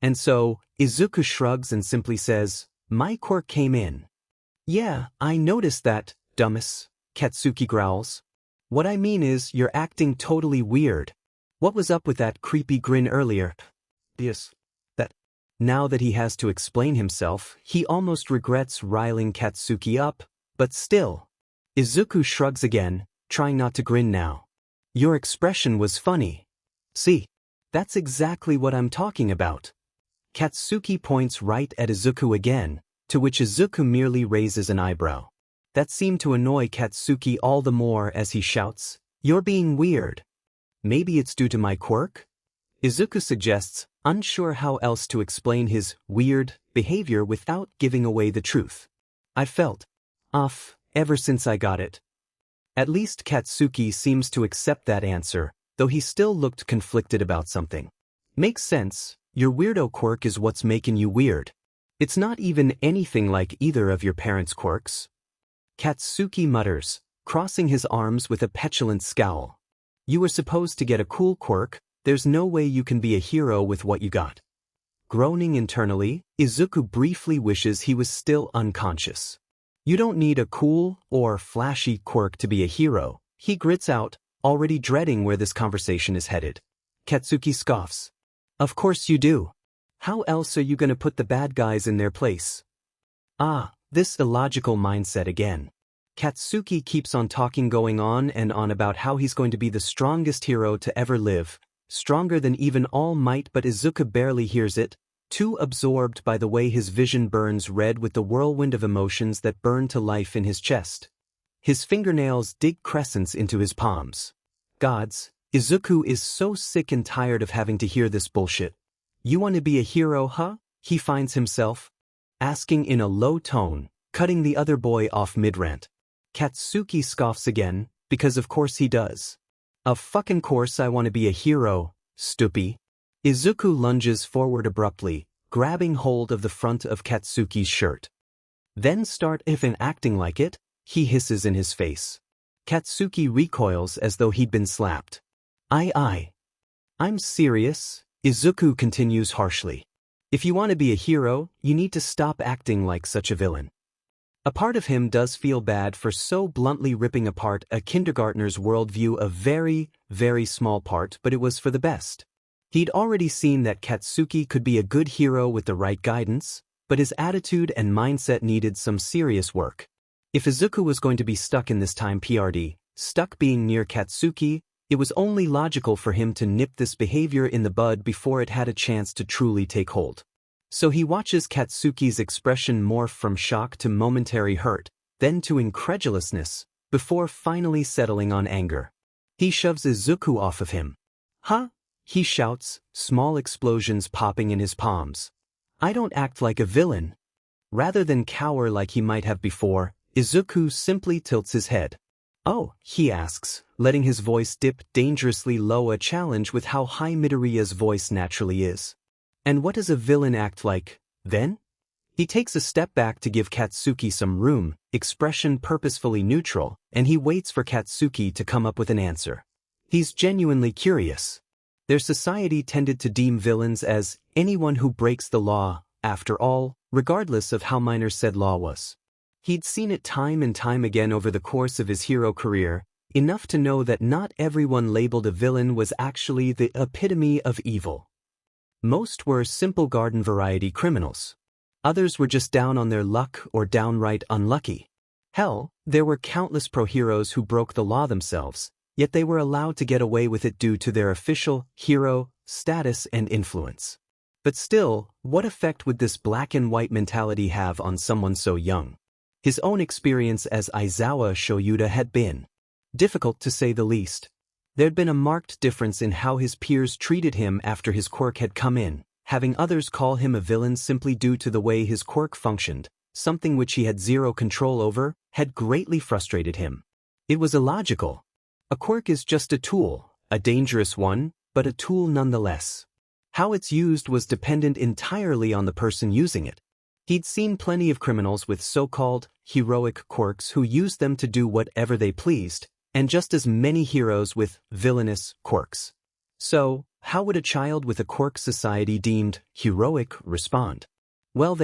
And so, Izuku shrugs and simply says, my quirk came in. Yeah, I noticed that, dumbass, Katsuki growls. What I mean is, you're acting totally weird. What was up with that creepy grin earlier? Yes. That. Now that he has to explain himself, he almost regrets riling Katsuki up, but still. Izuku shrugs again, trying not to grin now. Your expression was funny. See, that's exactly what I'm talking about. Katsuki points right at Izuku again, to which Izuku merely raises an eyebrow. That seemed to annoy Katsuki all the more as he shouts, you're being weird. Maybe it's due to my quirk? Izuku suggests, unsure how else to explain his weird behavior without giving away the truth. I felt off ever since I got it. At least Katsuki seems to accept that answer, though he still looked conflicted about something. Makes sense. Your weirdo quirk is what's making you weird. It's not even anything like either of your parents' quirks. Katsuki mutters, crossing his arms with a petulant scowl. You were supposed to get a cool quirk, there's no way you can be a hero with what you got. Groaning internally, Izuku briefly wishes he was still unconscious. You don't need a cool or flashy quirk to be a hero, he grits out, already dreading where this conversation is headed. Katsuki scoffs. Of course you do. How else are you going to put the bad guys in their place? Ah, this illogical mindset again. Katsuki keeps on talking, going on and on about how he's going to be the strongest hero to ever live, stronger than even All Might, but Izuku barely hears it, too absorbed by the way his vision burns red with the whirlwind of emotions that burn to life in his chest. His fingernails dig crescents into his palms. Gods, Izuku is so sick and tired of having to hear this bullshit. You want to be a hero, huh? He finds himself asking in a low tone, cutting the other boy off mid-rant. Katsuki scoffs again, because of course he does. Of fucking course I want to be a hero, stupid. Izuku lunges forward abruptly, grabbing hold of the front of Katsuki's shirt. Then start even acting like it, he hisses in his face. Katsuki recoils as though he'd been slapped. I'm serious, Izuku continues harshly. If you want to be a hero, you need to stop acting like such a villain. A part of him does feel bad for so bluntly ripping apart a kindergartner's worldview, a very, very small part, but it was for the best. He'd already seen that Katsuki could be a good hero with the right guidance, but his attitude and mindset needed some serious work. If Izuku was going to be stuck in this time period, stuck being near Katsuki, it was only logical for him to nip this behavior in the bud before it had a chance to truly take hold. So he watches Katsuki's expression morph from shock to momentary hurt, then to incredulousness, before finally settling on anger. He shoves Izuku off of him. "Huh?" he shouts, small explosions popping in his palms. "I don't act like a villain." Rather than cower like he might have before, Izuku simply tilts his head. "Oh," he asks, letting his voice dip dangerously low, a challenge with how high Midoriya's voice naturally is. "And what does a villain act like, then?" He takes a step back to give Katsuki some room, expression purposefully neutral, and he waits for Katsuki to come up with an answer. He's genuinely curious. Their society tended to deem villains as anyone who breaks the law, after all, regardless of how minor said law was. He'd seen it time and time again over the course of his hero career, enough to know that not everyone labeled a villain was actually the epitome of evil. Most were simple garden variety criminals. Others were just down on their luck or downright unlucky. Hell, there were countless pro-heroes who broke the law themselves, yet they were allowed to get away with it due to their official hero status and influence. But still, what effect would this black and white mentality have on someone so young? His own experience as Aizawa Shouta had been difficult, to say the least. There'd been a marked difference in how his peers treated him after his quirk had come in, having others call him a villain simply due to the way his quirk functioned, something which he had zero control over, had greatly frustrated him. It was illogical. A quirk is just a tool, a dangerous one, but a tool nonetheless. How it's used was dependent entirely on the person using it. He'd seen plenty of criminals with so-called heroic quirks who used them to do whatever they pleased, and just as many heroes with villainous quirks. So, how would a child with a quirk society deemed heroic respond? Well,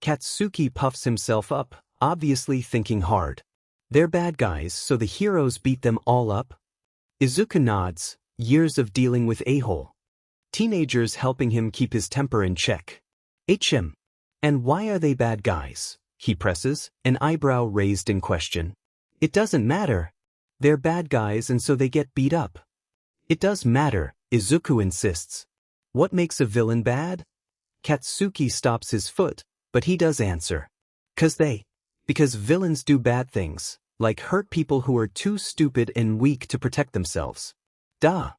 Katsuki puffs himself up, obviously thinking hard. They're bad guys, so the heroes beat them all up? Izuku nods, years of dealing with a-hole teenagers helping him keep his temper in check. HM. And why are they bad guys? He presses, an eyebrow raised in question. It doesn't matter. They're bad guys and so they get beat up. It does matter, Izuku insists. What makes a villain bad? Katsuki stops his foot, but he does answer. Because villains do bad things, like hurt people who are too stupid and weak to protect themselves. Duh.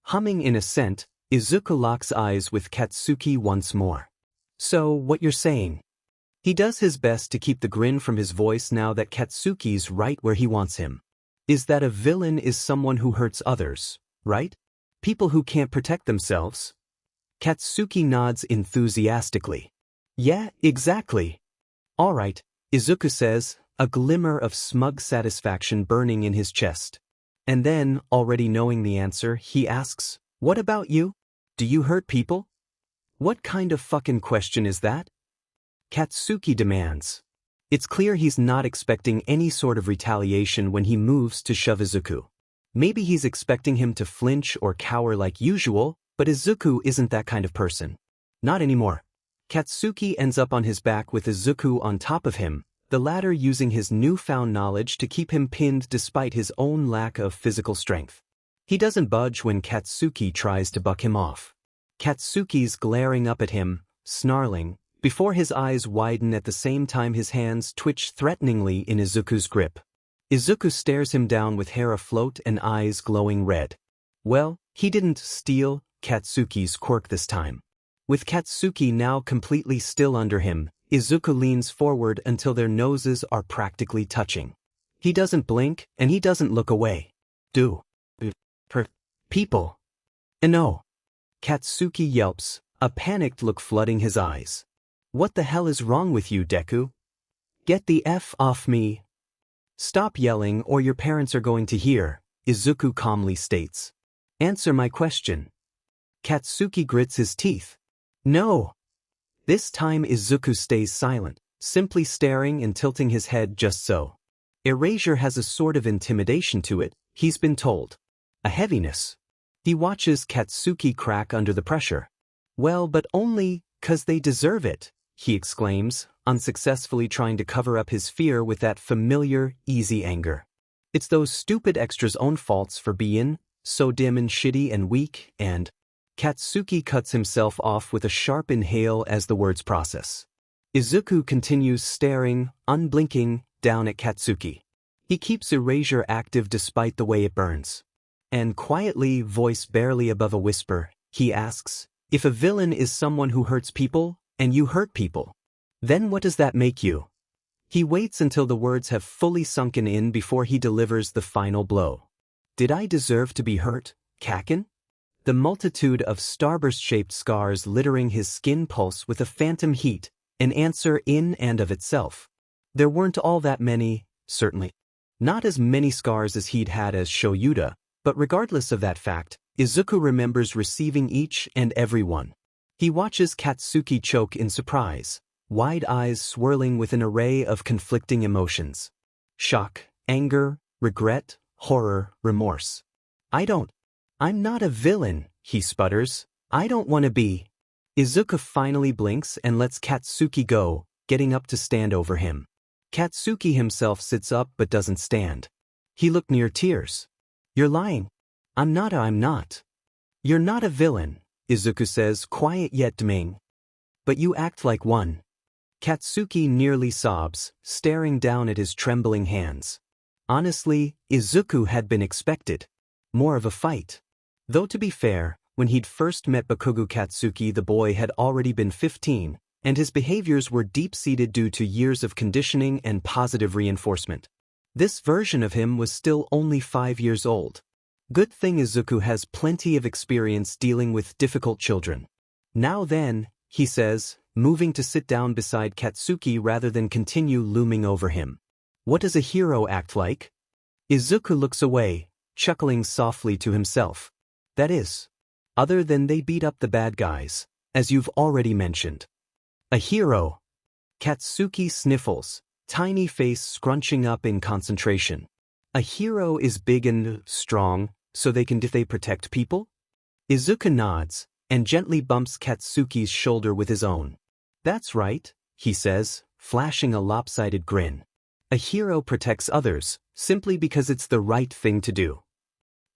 Humming in assent, Izuku locks eyes with Katsuki once more. So, what you're saying? He does his best to keep the grin from his voice now that Katsuki's right where he wants him. Is that a villain is someone who hurts others, right? People who can't protect themselves? Katsuki nods enthusiastically. Yeah, exactly. All right, Izuku says, a glimmer of smug satisfaction burning in his chest. And then, already knowing the answer, he asks, what about you? Do you hurt people? What kind of fucking question is that? Katsuki demands. It's clear he's not expecting any sort of retaliation when he moves to shove Izuku. Maybe he's expecting him to flinch or cower like usual, but Izuku isn't that kind of person. Not anymore. Katsuki ends up on his back with Izuku on top of him, the latter using his newfound knowledge to keep him pinned despite his own lack of physical strength. He doesn't budge when Katsuki tries to buck him off. Katsuki's glaring up at him, snarling, before his eyes widen at the same time his hands twitch threateningly in Izuku's grip. Izuku stares him down with hair afloat and eyes glowing red. Well, he didn't steal Katsuki's quirk this time. With Katsuki now completely still under him, Izuku leans forward until their noses are practically touching. He doesn't blink, and he doesn't look away. People. No. Katsuki yelps, a panicked look flooding his eyes. What the hell is wrong with you, Deku? Get the F off me. Stop yelling or your parents are going to hear, Izuku calmly states. Answer my question. Katsuki grits his teeth. No. This time Izuku stays silent, simply staring and tilting his head just so. Erasure has a sort of intimidation to it, he's been told. A heaviness. He watches Katsuki crack under the pressure. Well, but only 'cause they deserve it, he exclaims, unsuccessfully trying to cover up his fear with that familiar, easy anger. It's those stupid extras' own faults for being so dim and shitty and weak, and Katsuki cuts himself off with a sharp inhale as the words process. Izuku continues staring, unblinking, down at Katsuki. He keeps erasure active despite the way it burns. And quietly, voice barely above a whisper, he asks, if a villain is someone who hurts people, and you hurt people, then what does that make you? He waits until the words have fully sunken in before he delivers the final blow. Did I deserve to be hurt, Kaken? The multitude of starburst-shaped scars littering his skin pulse with a phantom heat, an answer in and of itself. There weren't all that many, certainly. Not as many scars as he'd had as Shouta, but regardless of that fact, Izuku remembers receiving each and every one. He watches Katsuki choke in surprise, wide eyes swirling with an array of conflicting emotions. Shock, anger, regret, horror, remorse. I'm not a villain, he sputters. I don't want to be. Izuku finally blinks and lets Katsuki go, getting up to stand over him. Katsuki himself sits up but doesn't stand. He looked near tears. You're lying. I'm not. You're not a villain, Izuku says, quiet yet demanding. But you act like one. Katsuki nearly sobs, staring down at his trembling hands. Honestly, Izuku had been expected. More of a fight. Though to be fair, when he'd first met Bakugo Katsuki, the boy had already been 15, and his behaviors were deep-seated due to years of conditioning and positive reinforcement. This version of him was still only 5 years old. Good thing Izuku has plenty of experience dealing with difficult children. Now then, he says, moving to sit down beside Katsuki rather than continue looming over him. What does a hero act like? Izuku looks away, chuckling softly to himself. That is, other than they beat up the bad guys, as you've already mentioned. A hero. Katsuki sniffles, tiny face scrunching up in concentration. A hero is big and strong, so they protect people? Izuku nods, and gently bumps Katsuki's shoulder with his own. That's right, he says, flashing a lopsided grin. A hero protects others, simply because it's the right thing to do.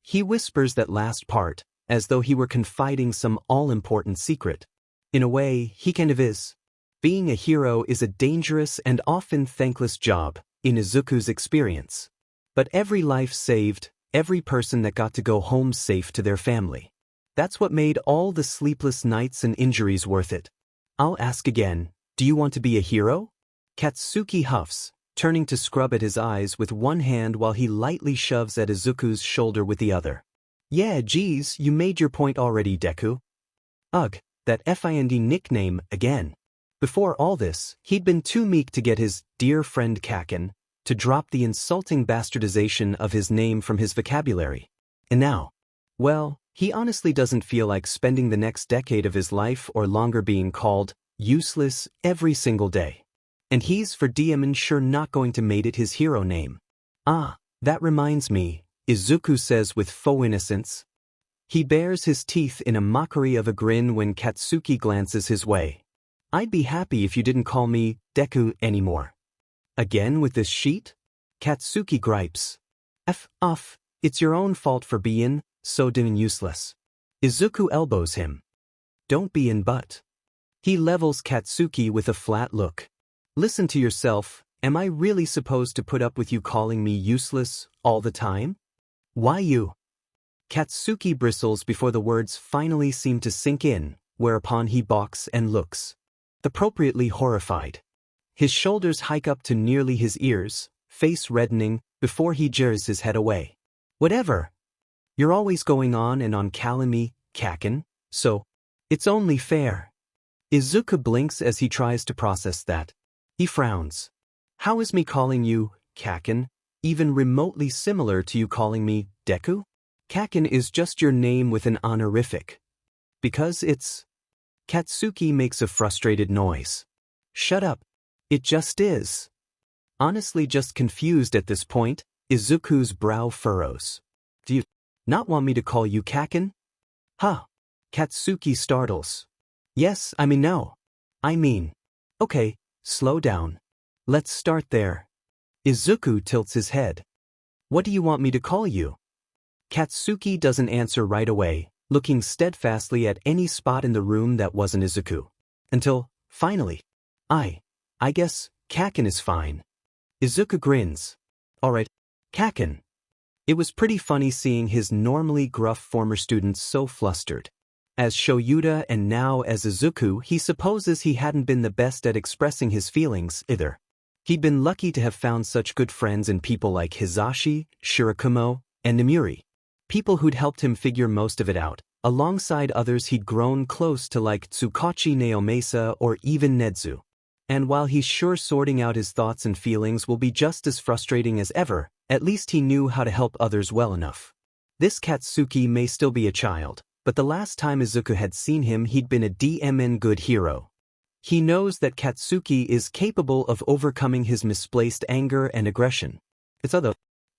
He whispers that last part, as though he were confiding some all-important secret. In a way, he kind of is. Being a hero is a dangerous and often thankless job, in Izuku's experience. But every life saved, every person that got to go home safe to their family. That's what made all the sleepless nights and injuries worth it. I'll ask again, do you want to be a hero? Katsuki huffs, turning to scrub at his eyes with one hand while he lightly shoves at Izuku's shoulder with the other. Yeah, geez, you made your point already, Deku. Ugh, that FIND nickname again. Before all this, he'd been too meek to get his dear friend Kaken to drop the insulting bastardization of his name from his vocabulary. And now, well, he honestly doesn't feel like spending the next decade of his life or longer being called useless every single day. And he's for damn sure not going to make it his hero name. Ah, that reminds me, Izuku says with faux innocence. He bares his teeth in a mockery of a grin when Katsuki glances his way. I'd be happy if you didn't call me Deku anymore. Again with this sheet? Katsuki gripes. F off, it's your own fault for being so damn useless. Izuku elbows him. Don't be in but. He levels Katsuki with a flat look. Listen to yourself, am I really supposed to put up with you calling me useless all the time? Why you? Katsuki bristles before the words finally seem to sink in, whereupon he balks and looks appropriately horrified. His shoulders hike up to nearly his ears, face reddening, before he jers his head away. Whatever. You're always going on and on calling me Kaken, so it's only fair. Izuku blinks as he tries to process that. He frowns. How is me calling you Kaken even remotely similar to you calling me Deku? Kaken is just your name with an honorific. Because it's... Katsuki makes a frustrated noise. Shut up. It just is. Honestly just confused at this point, Izuku's brow furrows. Do you not want me to call you Kaken? Huh. Katsuki startles. Yes, no. Okay, slow down. Let's start there. Izuku tilts his head. What do you want me to call you? Katsuki doesn't answer right away, looking steadfastly at any spot in the room that wasn't Izuku. Until, finally, I guess, Kaken is fine. Izuku grins. Alright, Kaken. It was pretty funny seeing his normally gruff former students so flustered. As Shouta and now as Izuku, he supposes he hadn't been the best at expressing his feelings either. He'd been lucky to have found such good friends in people like Hizashi, Shirakumo, and Nemuri. People who'd helped him figure most of it out, alongside others he'd grown close to like Tsukachi Naomasa or even Nedzu. And while he's sure sorting out his thoughts and feelings will be just as frustrating as ever, at least he knew how to help others well enough. This Katsuki may still be a child, but the last time Izuku had seen him he'd been a DMN good hero. He knows that Katsuki is capable of overcoming his misplaced anger and aggression.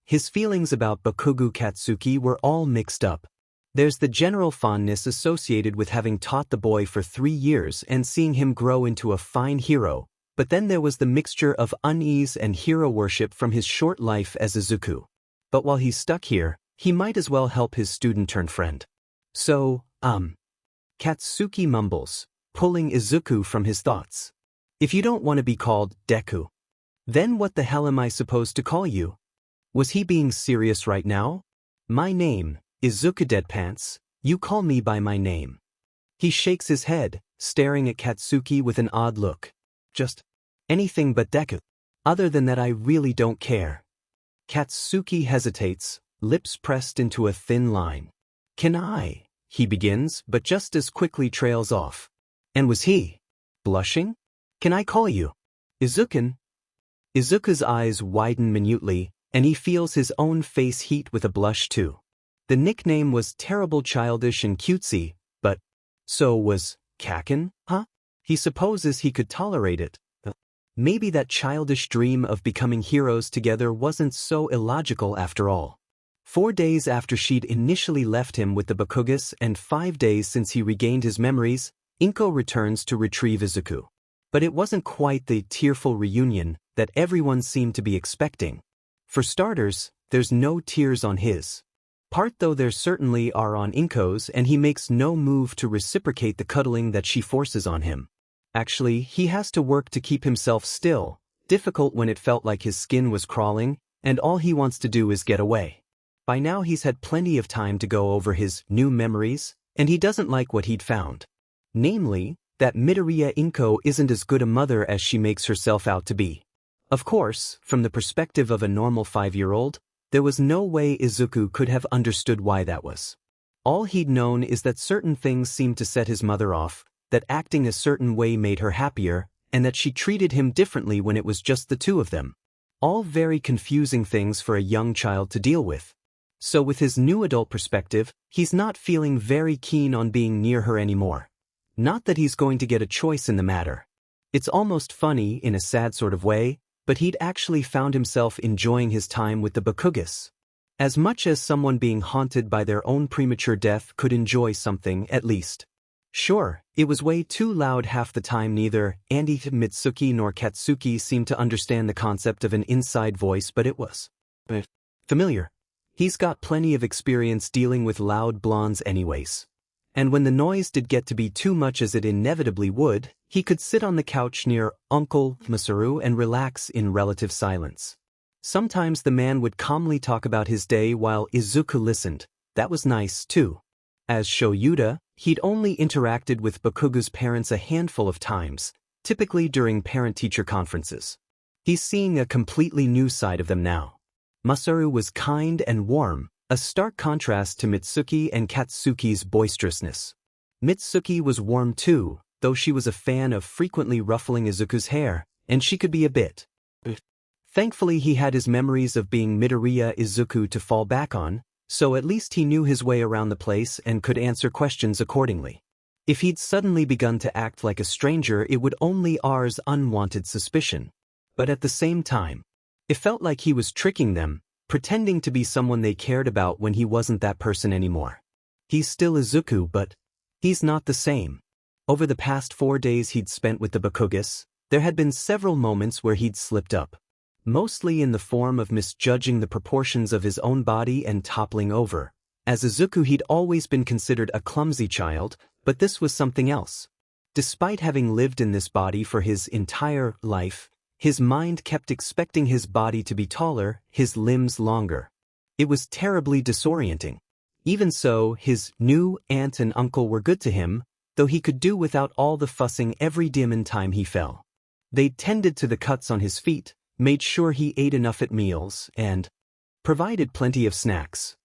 His feelings about Bakugo Katsuki were all mixed up. There's the general fondness associated with having taught the boy for 3 years and seeing him grow into a fine hero, but then there was the mixture of unease and hero worship from his short life as Izuku. But while he's stuck here, he might as well help his student-turned-friend. So, Katsuki mumbles, pulling Izuku from his thoughts. If you don't want to be called Deku, then what the hell am I supposed to call you? Was he being serious right now? My name, Izuku Deadpants, you call me by my name. He shakes his head, staring at Katsuki with an odd look. Just anything but Deku. Other than that I really don't care. Katsuki hesitates, lips pressed into a thin line. Can I? He begins, but just as quickly trails off. And was he blushing? Can I call you Izuken? Izuku's eyes widen minutely, and he feels his own face heat with a blush too. The nickname was terrible, childish and cutesy, but so was Kaken, huh? He supposes he could tolerate it. Maybe that childish dream of becoming heroes together wasn't so illogical after all. 4 days after she'd initially left him with the Bakugas and 5 days since he regained his memories, Inko returns to retrieve Izuku. But it wasn't quite the tearful reunion that everyone seemed to be expecting. For starters, there's no tears on his part, though there certainly are on Inko's, and he makes no move to reciprocate the cuddling that she forces on him. Actually, he has to work to keep himself still, difficult when it felt like his skin was crawling, and all he wants to do is get away. By now he's had plenty of time to go over his new memories, and he doesn't like what he'd found. Namely, that Midoriya Inko isn't as good a mother as she makes herself out to be. Of course, from the perspective of a normal 5-year-old, there was no way Izuku could have understood why that was. All he'd known is that certain things seemed to set his mother off, that acting a certain way made her happier, and that she treated him differently when it was just the two of them. All very confusing things for a young child to deal with. So with his new adult perspective, he's not feeling very keen on being near her anymore. Not that he's going to get a choice in the matter. It's almost funny in a sad sort of way, but he'd actually found himself enjoying his time with the Bakugas. As much as someone being haunted by their own premature death could enjoy something, at least. Sure, it was way too loud half the time. Neither Andy, Mitsuki nor Katsuki seemed to understand the concept of an inside voice, but it was familiar. He's got plenty of experience dealing with loud blondes anyways. And when the noise did get to be too much, as it inevitably would, he could sit on the couch near Uncle Masaru and relax in relative silence. Sometimes the man would calmly talk about his day while Izuku listened. That was nice too. As Shouta, he'd only interacted with Bakugo's parents a handful of times, typically during parent-teacher conferences. He's seeing a completely new side of them now. Masaru was kind and warm, a stark contrast to Mitsuki and Katsuki's boisterousness. Mitsuki was warm too, though she was a fan of frequently ruffling Izuku's hair, and she could be a bit. Thankfully he had his memories of being Midoriya Izuku to fall back on, so at least he knew his way around the place and could answer questions accordingly. If he'd suddenly begun to act like a stranger, it would only arouse unwanted suspicion. But at the same time, it felt like he was tricking them, pretending to be someone they cared about when he wasn't that person anymore. He's still Izuku, but he's not the same. Over the past 4 days he'd spent with the Bakugas, there had been several moments where he'd slipped up. Mostly in the form of misjudging the proportions of his own body and toppling over. As Izuku he'd always been considered a clumsy child, but this was something else. Despite having lived in this body for his entire life, his mind kept expecting his body to be taller, his limbs longer. It was terribly disorienting. Even so, his new aunt and uncle were good to him, though he could do without all the fussing every dim time he fell. They tended to the cuts on his feet, made sure he ate enough at meals, and provided plenty of snacks.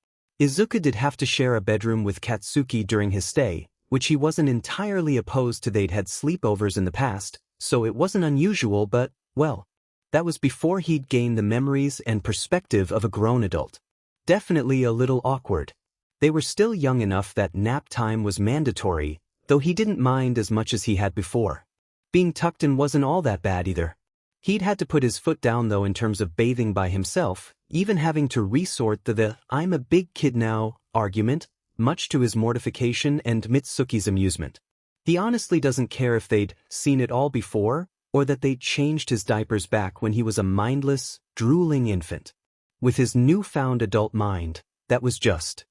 Izuku did have to share a bedroom with Katsuki during his stay, which he wasn't entirely opposed to. They'd had sleepovers in the past, so it wasn't unusual, but, well, that was before he'd gained the memories and perspective of a grown adult. Definitely a little awkward. They were still young enough that nap time was mandatory, though he didn't mind as much as he had before. Being tucked in wasn't all that bad either. He'd had to put his foot down though in terms of bathing by himself, even having to resort to the "I'm a big kid now" argument, much to his mortification and Mitsuki's amusement. He honestly doesn't care if they'd seen it all before, or that they'd changed his diapers back when he was a mindless, drooling infant. With his newfound adult mind, that was just.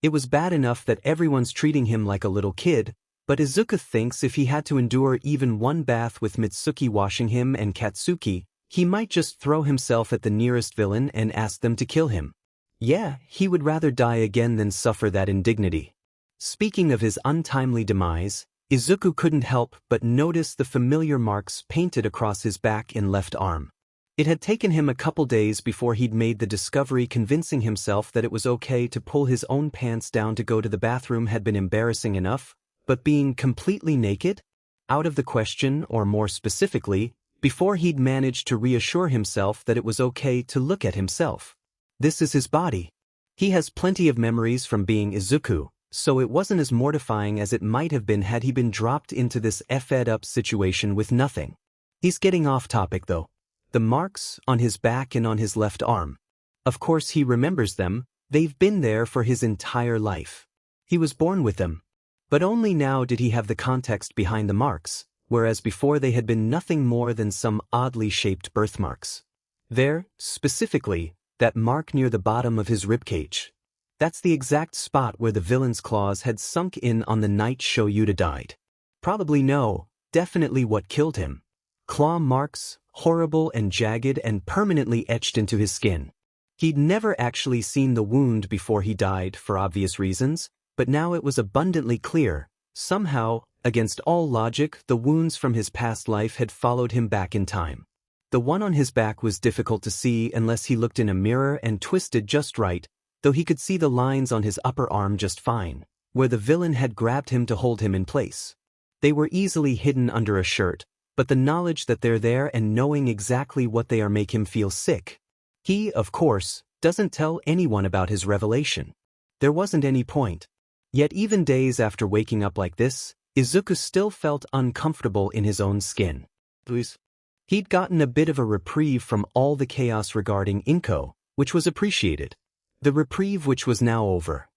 It was bad enough that everyone's treating him like a little kid, but Izuku thinks if he had to endure even one bath with Mitsuki washing him and Katsuki, he might just throw himself at the nearest villain and ask them to kill him. Yeah, he would rather die again than suffer that indignity. Speaking of his untimely demise, Izuku couldn't help but notice the familiar marks painted across his back and left arm. It had taken him a couple days before he'd made the discovery, convincing himself that it was okay to pull his own pants down to go to the bathroom had been embarrassing enough, but being completely naked? Out of the question, or more specifically, before he'd managed to reassure himself that it was okay to look at himself. This is his body. He has plenty of memories from being Izuku, so it wasn't as mortifying as it might have been had he been dropped into this effed-up situation with nothing. He's getting off topic though. The marks on his back and on his left arm. Of course he remembers them, they've been there for his entire life. He was born with them. But only now did he have the context behind the marks, whereas before they had been nothing more than some oddly shaped birthmarks. There, specifically, that mark near the bottom of his ribcage. That's the exact spot where the villain's claws had sunk in on the night Shouta died. Probably no, definitely what killed him. Claw marks, horrible and jagged and permanently etched into his skin. He'd never actually seen the wound before he died for obvious reasons, but now it was abundantly clear. Somehow, against all logic, the wounds from his past life had followed him back in time. The one on his back was difficult to see unless he looked in a mirror and twisted just right, though he could see the lines on his upper arm just fine, where the villain had grabbed him to hold him in place. They were easily hidden under a shirt, but the knowledge that they're there and knowing exactly what they are make him feel sick. He, of course, doesn't tell anyone about his revelation. There wasn't any point. Yet even days after waking up like this, Izuku still felt uncomfortable in his own skin. He'd gotten a bit of a reprieve from all the chaos regarding Inko, which was appreciated. The reprieve which was now over.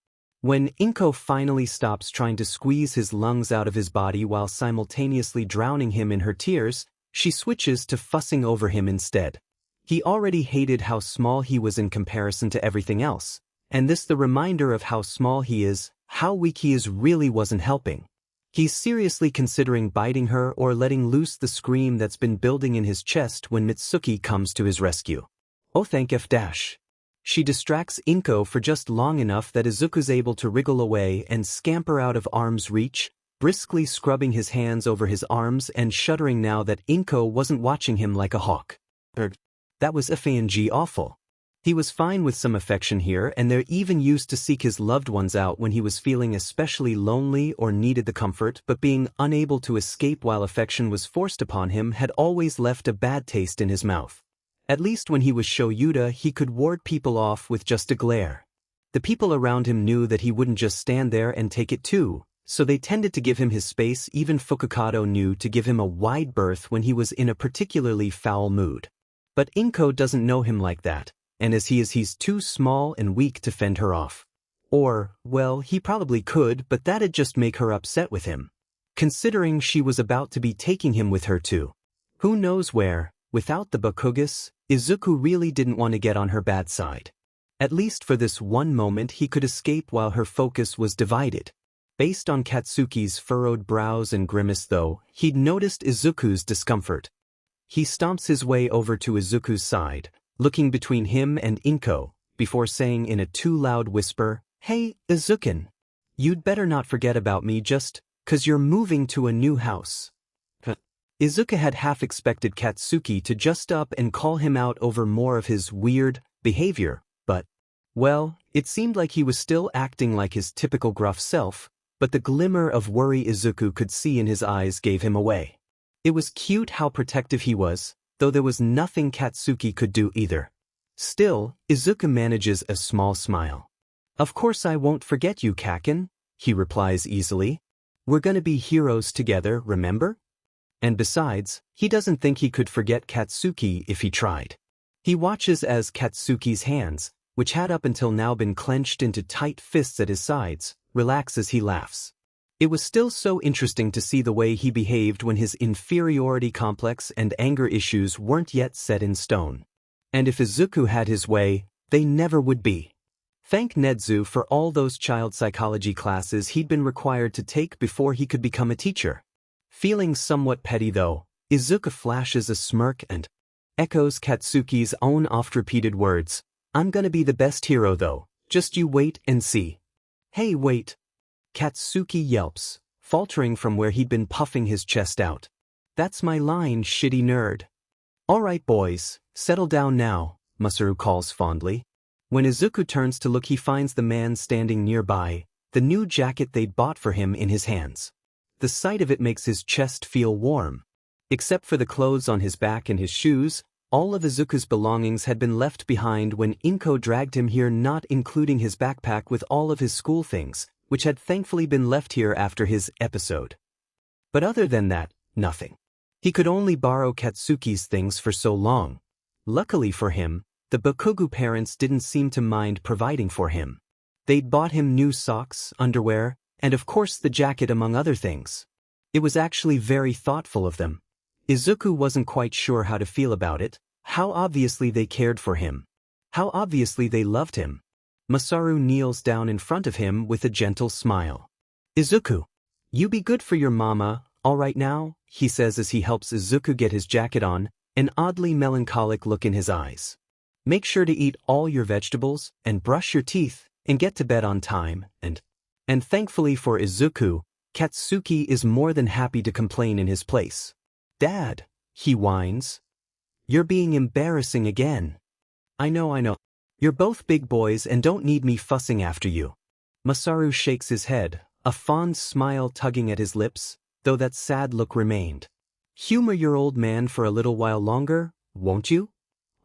When Inko finally stops trying to squeeze his lungs out of his body while simultaneously drowning him in her tears, she switches to fussing over him instead. He already hated how small he was in comparison to everything else, and this the reminder of how small he is, how weak he is really wasn't helping. He's seriously considering biting her or letting loose the scream that's been building in his chest when Mitsuki comes to his rescue. Oh thank F-. She distracts Inko for just long enough that Izuku's able to wriggle away and scamper out of arm's reach, briskly scrubbing his hands over his arms and shuddering now that Inko wasn't watching him like a hawk. That was FANG awful. He was fine with some affection here, and they're even used to seek his loved ones out when he was feeling especially lonely or needed the comfort, but being unable to escape while affection was forced upon him had always left a bad taste in his mouth. At least when he was Shouta he could ward people off with just a glare. The people around him knew that he wouldn't just stand there and take it too, So they tended to give him his space. Even Fukukado knew to give him a wide berth when he was in a particularly foul mood. But Inko doesn't know him like that, and as he's too small and weak to fend her off. Or, well, he probably could, but that'd just make her upset with him. Considering she was about to be taking him with her too. Who knows where, without the Bakugas, Izuku really didn't want to get on her bad side. At least for this one moment he could escape while her focus was divided. Based on Katsuki's furrowed brows and grimace though, he'd noticed Izuku's discomfort. He stomps his way over to Izuku's side, looking between him and Inko, before saying in a too loud whisper, "Hey, Izukin. You'd better not forget about me just 'cause you're moving to a new house." Izuku had half expected Katsuki to just up and call him out over more of his weird behavior, but, well, it seemed like he was still acting like his typical gruff self, but the glimmer of worry Izuku could see in his eyes gave him away. It was cute how protective he was, though there was nothing Katsuki could do either. Still, Izuku manages a small smile. "Of course I won't forget you, Kaken," he replies easily. "We're gonna be heroes together, remember?" And besides, he doesn't think he could forget Katsuki if he tried. He watches as Katsuki's hands, which had up until now been clenched into tight fists at his sides, relax as he laughs. It was still so interesting to see the way he behaved when his inferiority complex and anger issues weren't yet set in stone. And if Izuku had his way, they never would be. Thank Nedzu for all those child psychology classes he'd been required to take before he could become a teacher. Feeling somewhat petty though, Izuku flashes a smirk and echoes Katsuki's own oft-repeated words, "I'm gonna be the best hero though, just you wait and see." "Hey wait." Katsuki yelps, faltering from where he'd been puffing his chest out. "That's my line, shitty nerd." "Alright boys, settle down now," Masaru calls fondly. When Izuku turns to look he finds the man standing nearby, the new jacket they'd bought for him in his hands. The sight of it makes his chest feel warm. Except for the clothes on his back and his shoes, all of Izuku's belongings had been left behind when Inko dragged him here, not including his backpack with all of his school things, which had thankfully been left here after his episode. But other than that, nothing. He could only borrow Katsuki's things for so long. Luckily for him, the Bakugu parents didn't seem to mind providing for him. They'd bought him new socks, underwear, and of course the jacket among other things. It was actually very thoughtful of them. Izuku wasn't quite sure how to feel about it, how obviously they cared for him. How obviously they loved him. Masaru kneels down in front of him with a gentle smile. "Izuku, you be good for your mama, all right now," he says as he helps Izuku get his jacket on, an oddly melancholic look in his eyes. "Make sure to eat all your vegetables, and brush your teeth, and get to bed on time, and thankfully for Izuku, Katsuki is more than happy to complain in his place. "Dad," he whines. "You're being embarrassing again." I know. You're both big boys and don't need me fussing after you." Masaru shakes his head, a fond smile tugging at his lips, though that sad look remained. "Humor your old man for a little while longer, won't you?"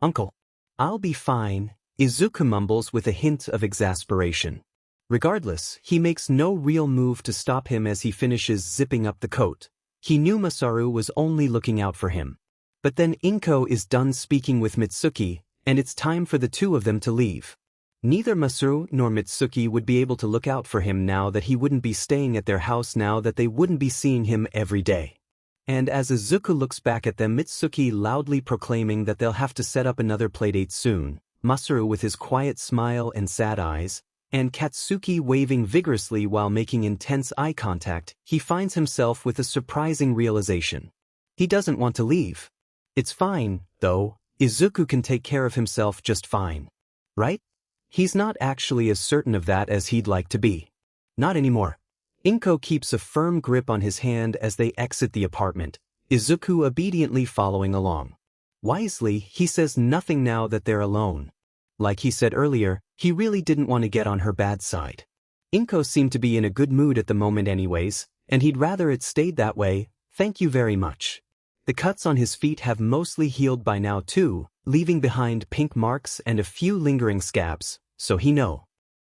"Uncle." "I'll be fine," Izuku mumbles with a hint of exasperation. Regardless, he makes no real move to stop him as he finishes zipping up the coat. He knew Masaru was only looking out for him. But then Inko is done speaking with Mitsuki, and it's time for the two of them to leave. Neither Masaru nor Mitsuki would be able to look out for him now that he wouldn't be staying at their house, now that they wouldn't be seeing him every day. And as Izuku looks back at them, Mitsuki loudly proclaiming that they'll have to set up another playdate soon, Masaru with his quiet smile and sad eyes, and Katsuki waving vigorously while making intense eye contact, he finds himself with a surprising realization. He doesn't want to leave. It's fine, though, Izuku can take care of himself just fine. Right? He's not actually as certain of that as he'd like to be. Not anymore. Inko keeps a firm grip on his hand as they exit the apartment, Izuku obediently following along. Wisely, he says nothing now that they're alone. Like he said earlier, he really didn't want to get on her bad side. Inko seemed to be in a good mood at the moment anyways, and he'd rather it stayed that way. "Thank you very much." The cuts on his feet have mostly healed by now too, leaving behind pink marks and a few lingering scabs, so he know.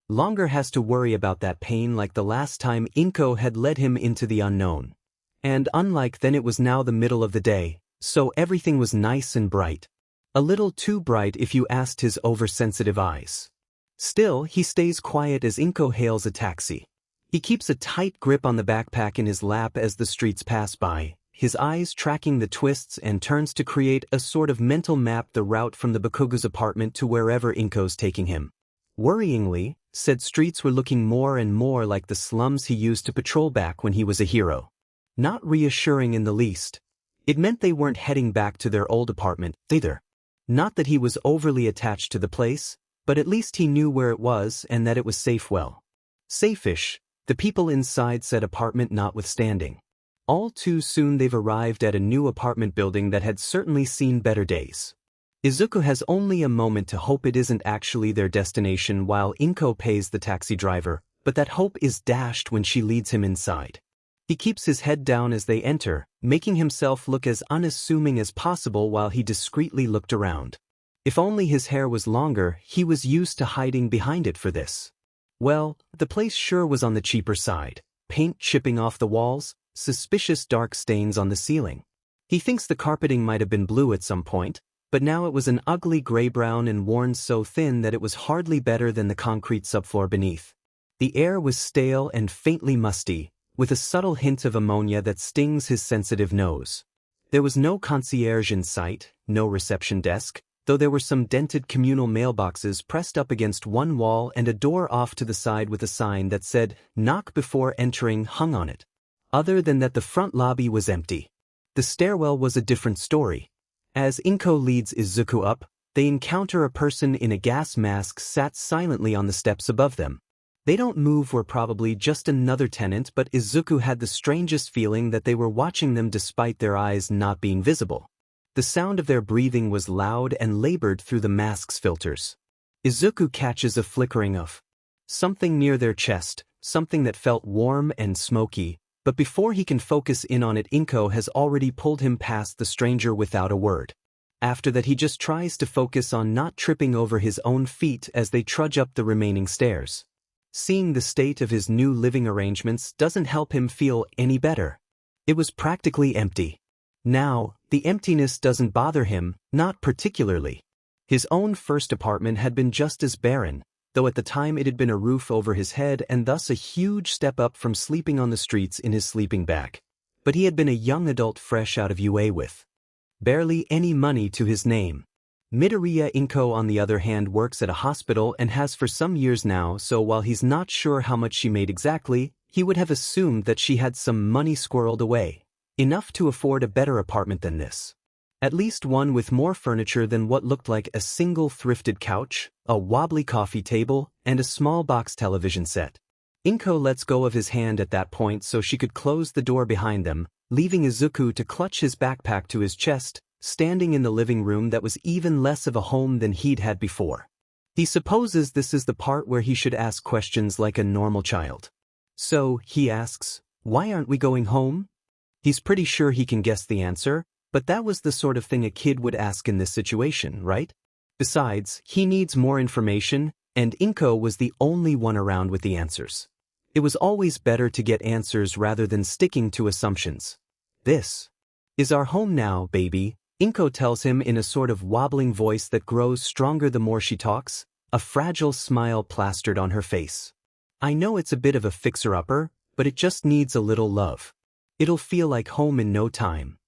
longer has to worry about that pain like the last time Inko had led him into the unknown. And unlike then, it was now the middle of the day, so everything was nice and bright. A little too bright if you asked his oversensitive eyes. Still, he stays quiet as Inko hails a taxi. He keeps a tight grip on the backpack in his lap as the streets pass by, his eyes tracking the twists, and turns to create a sort of mental map the route from the Bakuga's apartment to wherever Inko's taking him. Worryingly, said streets were looking more and more like the slums he used to patrol back when he was a hero. Not reassuring in the least. It meant they weren't heading back to their old apartment, either. Not that he was overly attached to the place, but at least he knew where it was and that it was safe. Well, safe-ish, the people inside said, apartment notwithstanding. All too soon they've arrived at a new apartment building that had certainly seen better days. Izuku has only a moment to hope it isn't actually their destination while Inko pays the taxi driver, but that hope is dashed when she leads him inside. He keeps his head down as they enter, making himself look as unassuming as possible while he discreetly looked around. If only his hair was longer, he was used to hiding behind it for this. Well, the place sure was on the cheaper side. Paint chipping off the walls, suspicious dark stains on the ceiling. He thinks the carpeting might have been blue at some point, but now it was an ugly gray-brown and worn so thin that it was hardly better than the concrete subfloor beneath. The air was stale and faintly musty, with a subtle hint of ammonia that stings his sensitive nose. There was no concierge in sight, no reception desk, though there were some dented communal mailboxes pressed up against one wall and a door off to the side with a sign that said, "Knock before entering," hung on it. Other than that, the front lobby was empty. The stairwell was a different story. As Inko leads Izuku up, they encounter a person in a gas mask sat silently on the steps above them. They don't move, were probably just another tenant, but Izuku had the strangest feeling that they were watching them despite their eyes not being visible. The sound of their breathing was loud and labored through the mask's filters. Izuku catches a flickering of something near their chest, something that felt warm and smoky, but before he can focus in on it, Inko has already pulled him past the stranger without a word. After that, he just tries to focus on not tripping over his own feet as they trudge up the remaining stairs. Seeing the state of his new living arrangements doesn't help him feel any better. It was practically empty. Now, the emptiness doesn't bother him, not particularly. His own first apartment had been just as barren, though at the time it had been a roof over his head and thus a huge step up from sleeping on the streets in his sleeping bag. But he had been a young adult fresh out of UA with barely any money to his name. Midoriya Izuku, on the other hand, works at a hospital and has for some years now, so while he's not sure how much she made exactly, he would have assumed that she had some money squirreled away, enough to afford a better apartment than this. At least one with more furniture than what looked like a single thrifted couch, a wobbly coffee table, and a small box television set. Inko lets go of his hand at that point so she could close the door behind them, leaving Izuku to clutch his backpack to his chest, standing in the living room that was even less of a home than he'd had before. He supposes this is the part where he should ask questions like a normal child. So, he asks, "Why aren't we going home?" He's pretty sure he can guess the answer, but that was the sort of thing a kid would ask in this situation, right? Besides, he needs more information, and Inko was the only one around with the answers. It was always better to get answers rather than sticking to assumptions. "This is our home now, baby," Inko tells him in a sort of wobbling voice that grows stronger the more she talks, a fragile smile plastered on her face. "I know it's a bit of a fixer-upper, but it just needs a little love. It'll feel like home in no time."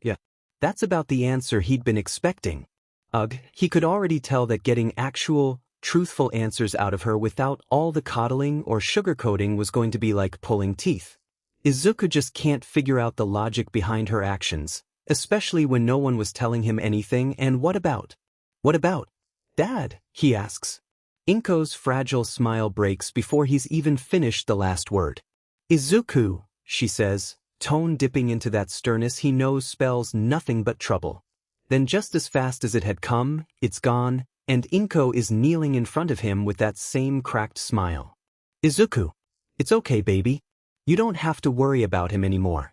Yeah, that's about the answer he'd been expecting. Ugh, he could already tell that getting actual, truthful answers out of her without all the coddling or sugarcoating was going to be like pulling teeth. Izuku just can't figure out the logic behind her actions, especially when no one was telling him anything. And what about? "What about Dad?" he asks. Inko's fragile smile breaks before he's even finished the last word. "Izuku," she says, tone dipping into that sternness he knows spells nothing but trouble. Then just as fast as it had come, it's gone, and Inko is kneeling in front of him with that same cracked smile. "Izuku, it's okay, baby. You don't have to worry about him anymore.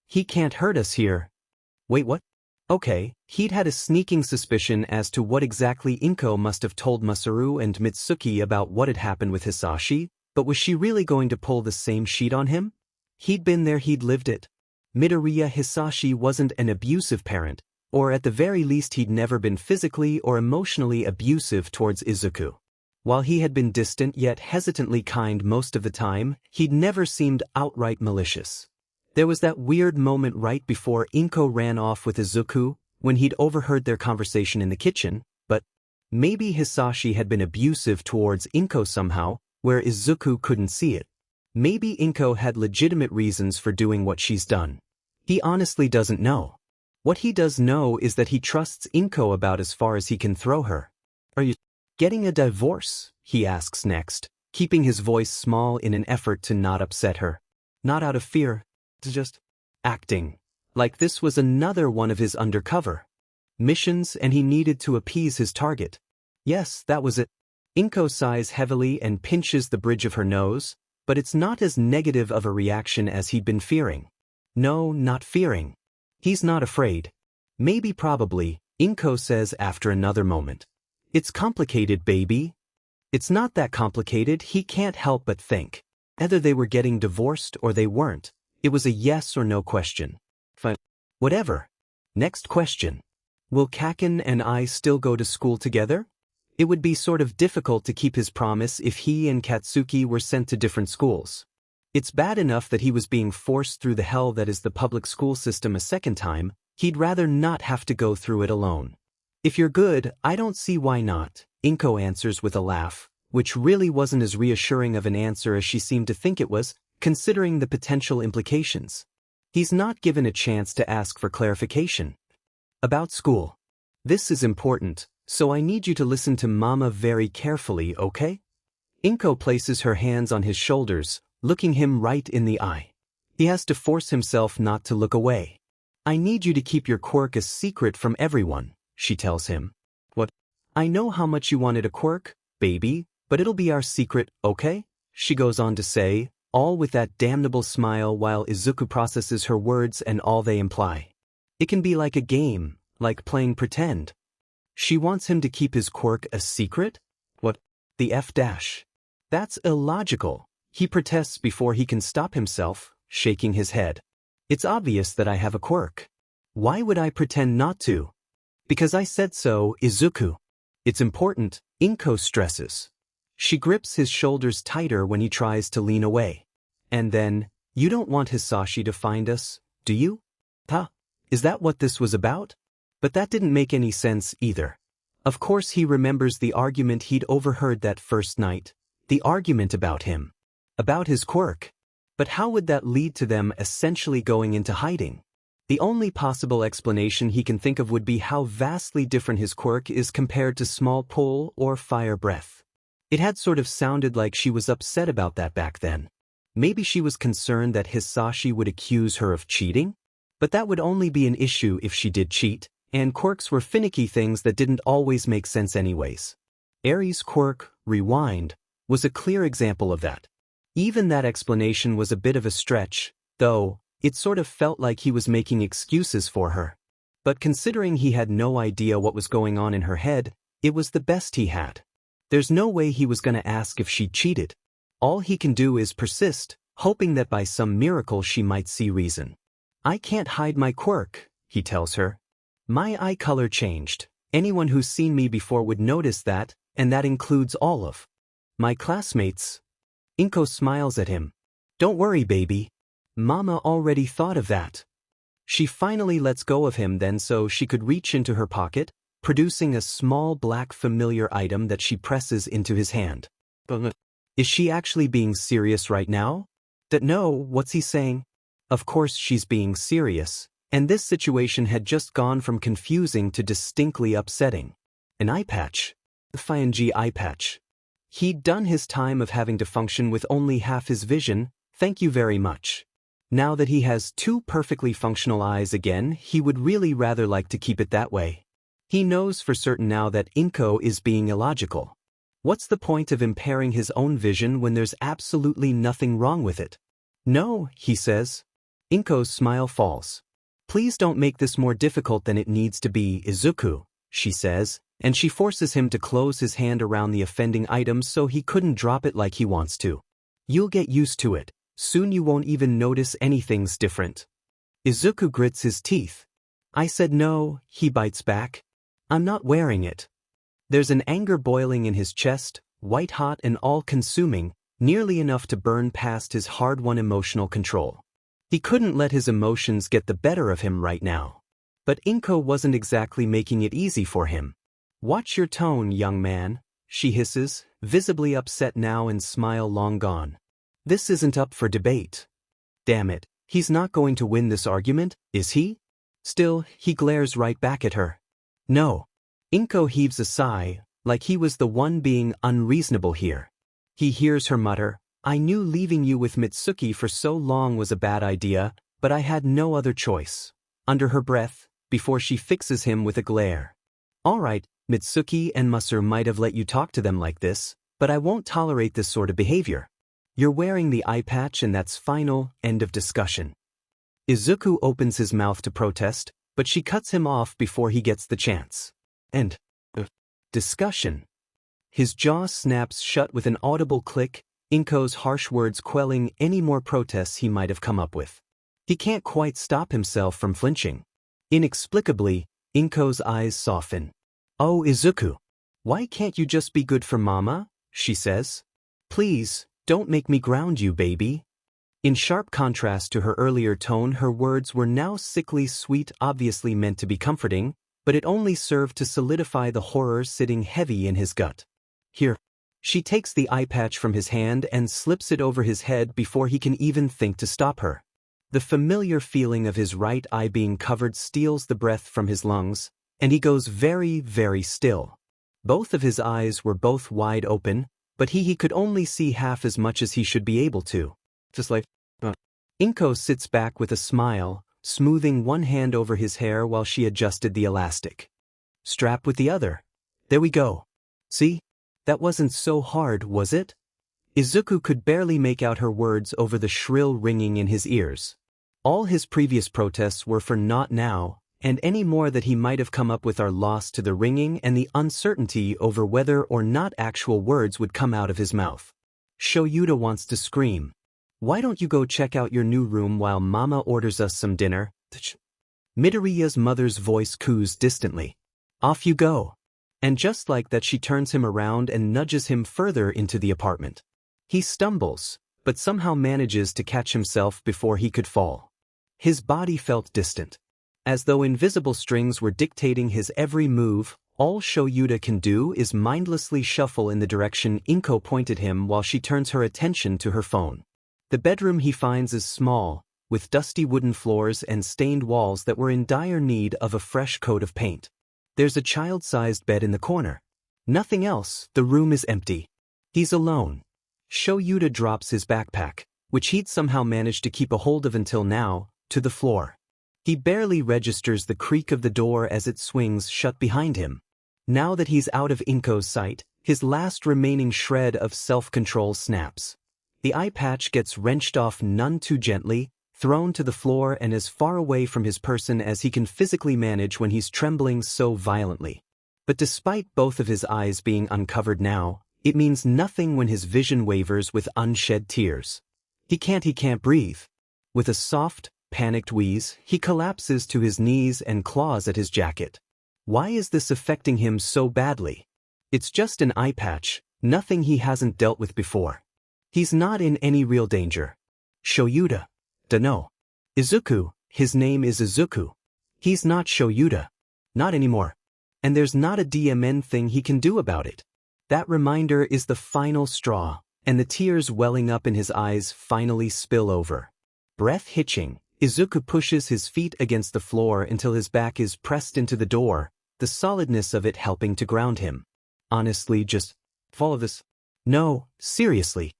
He can't hurt us here." "Wait, what? Okay, he'd had a sneaking suspicion as to what exactly Inko must have told Masaru and Mitsuki about what had happened with Hisashi, but was she really going to pull the same sheet on him? He'd been there, he'd lived it. Midoriya Hisashi wasn't an abusive parent, or at the very least he'd never been physically or emotionally abusive towards Izuku. While he had been distant yet hesitantly kind most of the time, he'd never seemed outright malicious. There was that weird moment right before Inko ran off with Izuku, when he'd overheard their conversation in the kitchen, but maybe Hisashi had been abusive towards Inko somehow, where Izuku couldn't see it. Maybe Inko had legitimate reasons for doing what she's done. He honestly doesn't know. What he does know is that he trusts Inko about as far as he can throw her. Are you getting a divorce? He asks next, keeping his voice small in an effort to not upset her. Not out of fear. Just acting like this was another one of his undercover missions and he needed to appease his target. Yes, that was it. Inko sighs heavily and pinches the bridge of her nose, but it's not as negative of a reaction as he'd been fearing. No, not fearing. He's not afraid. Maybe probably, Inko says after another moment. It's complicated, baby. It's not that complicated, he can't help but think. Either they were getting divorced or they weren't. It was a yes or no question. Fine. Whatever. Next question. Will Kaken and I still go to school together? It would be sort of difficult to keep his promise if he and Katsuki were sent to different schools. It's bad enough that he was being forced through the hell that is the public school system a second time, he'd rather not have to go through it alone. If you're good, I don't see why not, Inko answers with a laugh, which really wasn't as reassuring of an answer as she seemed to think it was, considering the potential implications. He's not given a chance to ask for clarification. About school. This is important, so I need you to listen to Mama very carefully, okay? Inko places her hands on his shoulders, looking him right in the eye. He has to force himself not to look away. I need you to keep your quirk a secret from everyone, she tells him. What? I know how much you wanted a quirk, baby, but it'll be our secret, okay? She goes on to say, all with that damnable smile while Izuku processes her words and all they imply. It can be like a game, like playing pretend. She wants him to keep his quirk a secret? What? The F dash. That's illogical. He protests before he can stop himself, shaking his head. It's obvious that I have a quirk. Why would I pretend not to? Because I said so, Izuku. It's important, Inko stresses. She grips his shoulders tighter when he tries to lean away. And then, you don't want Hisashi to find us, do you? Huh? Is that what this was about? But that didn't make any sense either. Of course he remembers the argument he'd overheard that first night. The argument about him. About his quirk. But how would that lead to them essentially going into hiding? The only possible explanation he can think of would be how vastly different his quirk is compared to small pull or fire breath. It had sort of sounded like she was upset about that back then. Maybe she was concerned that Hisashi would accuse her of cheating? But that would only be an issue if she did cheat, and quirks were finicky things that didn't always make sense anyways. Eri's quirk, Rewind, was a clear example of that. Even that explanation was a bit of a stretch, though, it sort of felt like he was making excuses for her. But considering he had no idea what was going on in her head, it was the best he had. There's no way he was going to ask if she cheated. All he can do is persist, hoping that by some miracle she might see reason. I can't hide my quirk, he tells her. My eye color changed. Anyone who's seen me before would notice that, and that includes all of my classmates. Inko smiles at him. Don't worry, baby. Mama already thought of that. She finally lets go of him then so she could reach into her pocket, producing a small black familiar item that she presses into his hand. Is she actually being serious right now? No, what's he saying? Of course she's being serious, and this situation had just gone from confusing to distinctly upsetting. An eye patch. The Fianji eye patch. He'd done his time of having to function with only half his vision, thank you very much. Now that he has two perfectly functional eyes again, he would really rather like to keep it that way. He knows for certain now that Inko is being illogical. What's the point of impairing his own vision when there's absolutely nothing wrong with it? No, he says. Inko's smile falls. Please don't make this more difficult than it needs to be, Izuku, she says, and she forces him to close his hand around the offending item so he couldn't drop it like he wants to. You'll get used to it. Soon you won't even notice anything's different. Izuku grits his teeth. I said no, he bites back. I'm not wearing it. There's an anger boiling in his chest, white-hot and all-consuming, nearly enough to burn past his hard-won emotional control. He couldn't let his emotions get the better of him right now. But Inko wasn't exactly making it easy for him. Watch your tone, young man, she hisses, visibly upset now and smile long gone. This isn't up for debate. Damn it, he's not going to win this argument, is he? Still, he glares right back at her. No. Inko heaves a sigh, like he was the one being unreasonable here. He hears her mutter, I knew leaving you with Mitsuki for so long was a bad idea, but I had no other choice. Under her breath, before she fixes him with a glare. All right, Mitsuki and Masaru might have let you talk to them like this, but I won't tolerate this sort of behavior. You're wearing the eye patch and that's final, end of discussion. Izuku opens his mouth to protest, but she cuts him off before he gets the chance. End of discussion. His jaw snaps shut with an audible click, Inko's harsh words quelling any more protests he might have come up with. He can't quite stop himself from flinching. Inexplicably, Inko's eyes soften. Oh, Izuku. Why can't you just be good for Mama? She says. Please, don't make me ground you, baby. In sharp contrast to her earlier tone, her words were now sickly sweet, obviously meant to be comforting, but it only served to solidify the horror sitting heavy in his gut. Here. She takes the eye patch from his hand and slips it over his head before he can even think to stop her. The familiar feeling of his right eye being covered steals the breath from his lungs, and he goes very, very still. Both of his eyes were both wide open, but he could only see half as much as he should be able to. Just like, Inko sits back with a smile, smoothing one hand over his hair while she adjusted the elastic. Strap with the other. There we go. See? That wasn't so hard, was it? Izuku could barely make out her words over the shrill ringing in his ears. All his previous protests were for not now, and any more that he might have come up with are lost to the ringing and the uncertainty over whether or not actual words would come out of his mouth. Shouta wants to scream. Why don't you go check out your new room while Mama orders us some dinner? Midoriya's mother's voice coos distantly. Off you go. And just like that she turns him around and nudges him further into the apartment. He stumbles, but somehow manages to catch himself before he could fall. His body felt distant. As though invisible strings were dictating his every move, all Shouta can do is mindlessly shuffle in the direction Inko pointed him while she turns her attention to her phone. The bedroom he finds is small, with dusty wooden floors and stained walls that were in dire need of a fresh coat of paint. There's a child-sized bed in the corner. Nothing else, the room is empty. He's alone. Shouta drops his backpack, which he'd somehow managed to keep a hold of until now, to the floor. He barely registers the creak of the door as it swings shut behind him. Now that he's out of Inko's sight, his last remaining shred of self-control snaps. The eye patch gets wrenched off none too gently, thrown to the floor and as far away from his person as he can physically manage when he's trembling so violently. But despite both of his eyes being uncovered now, it means nothing when his vision wavers with unshed tears. He can't breathe. With a soft, panicked wheeze, he collapses to his knees and claws at his jacket. Why is this affecting him so badly? It's just an eye patch, nothing he hasn't dealt with before. He's not in any real danger. Shouta. Dunno. Izuku, his name is Izuku. He's not Shouta. Not anymore. And there's not a DMN thing he can do about it. That reminder is the final straw, and the tears welling up in his eyes finally spill over. Breath hitching, Izuku pushes his feet against the floor until his back is pressed into the door, the solidness of it helping to ground him. Honestly, just follow this. No, seriously.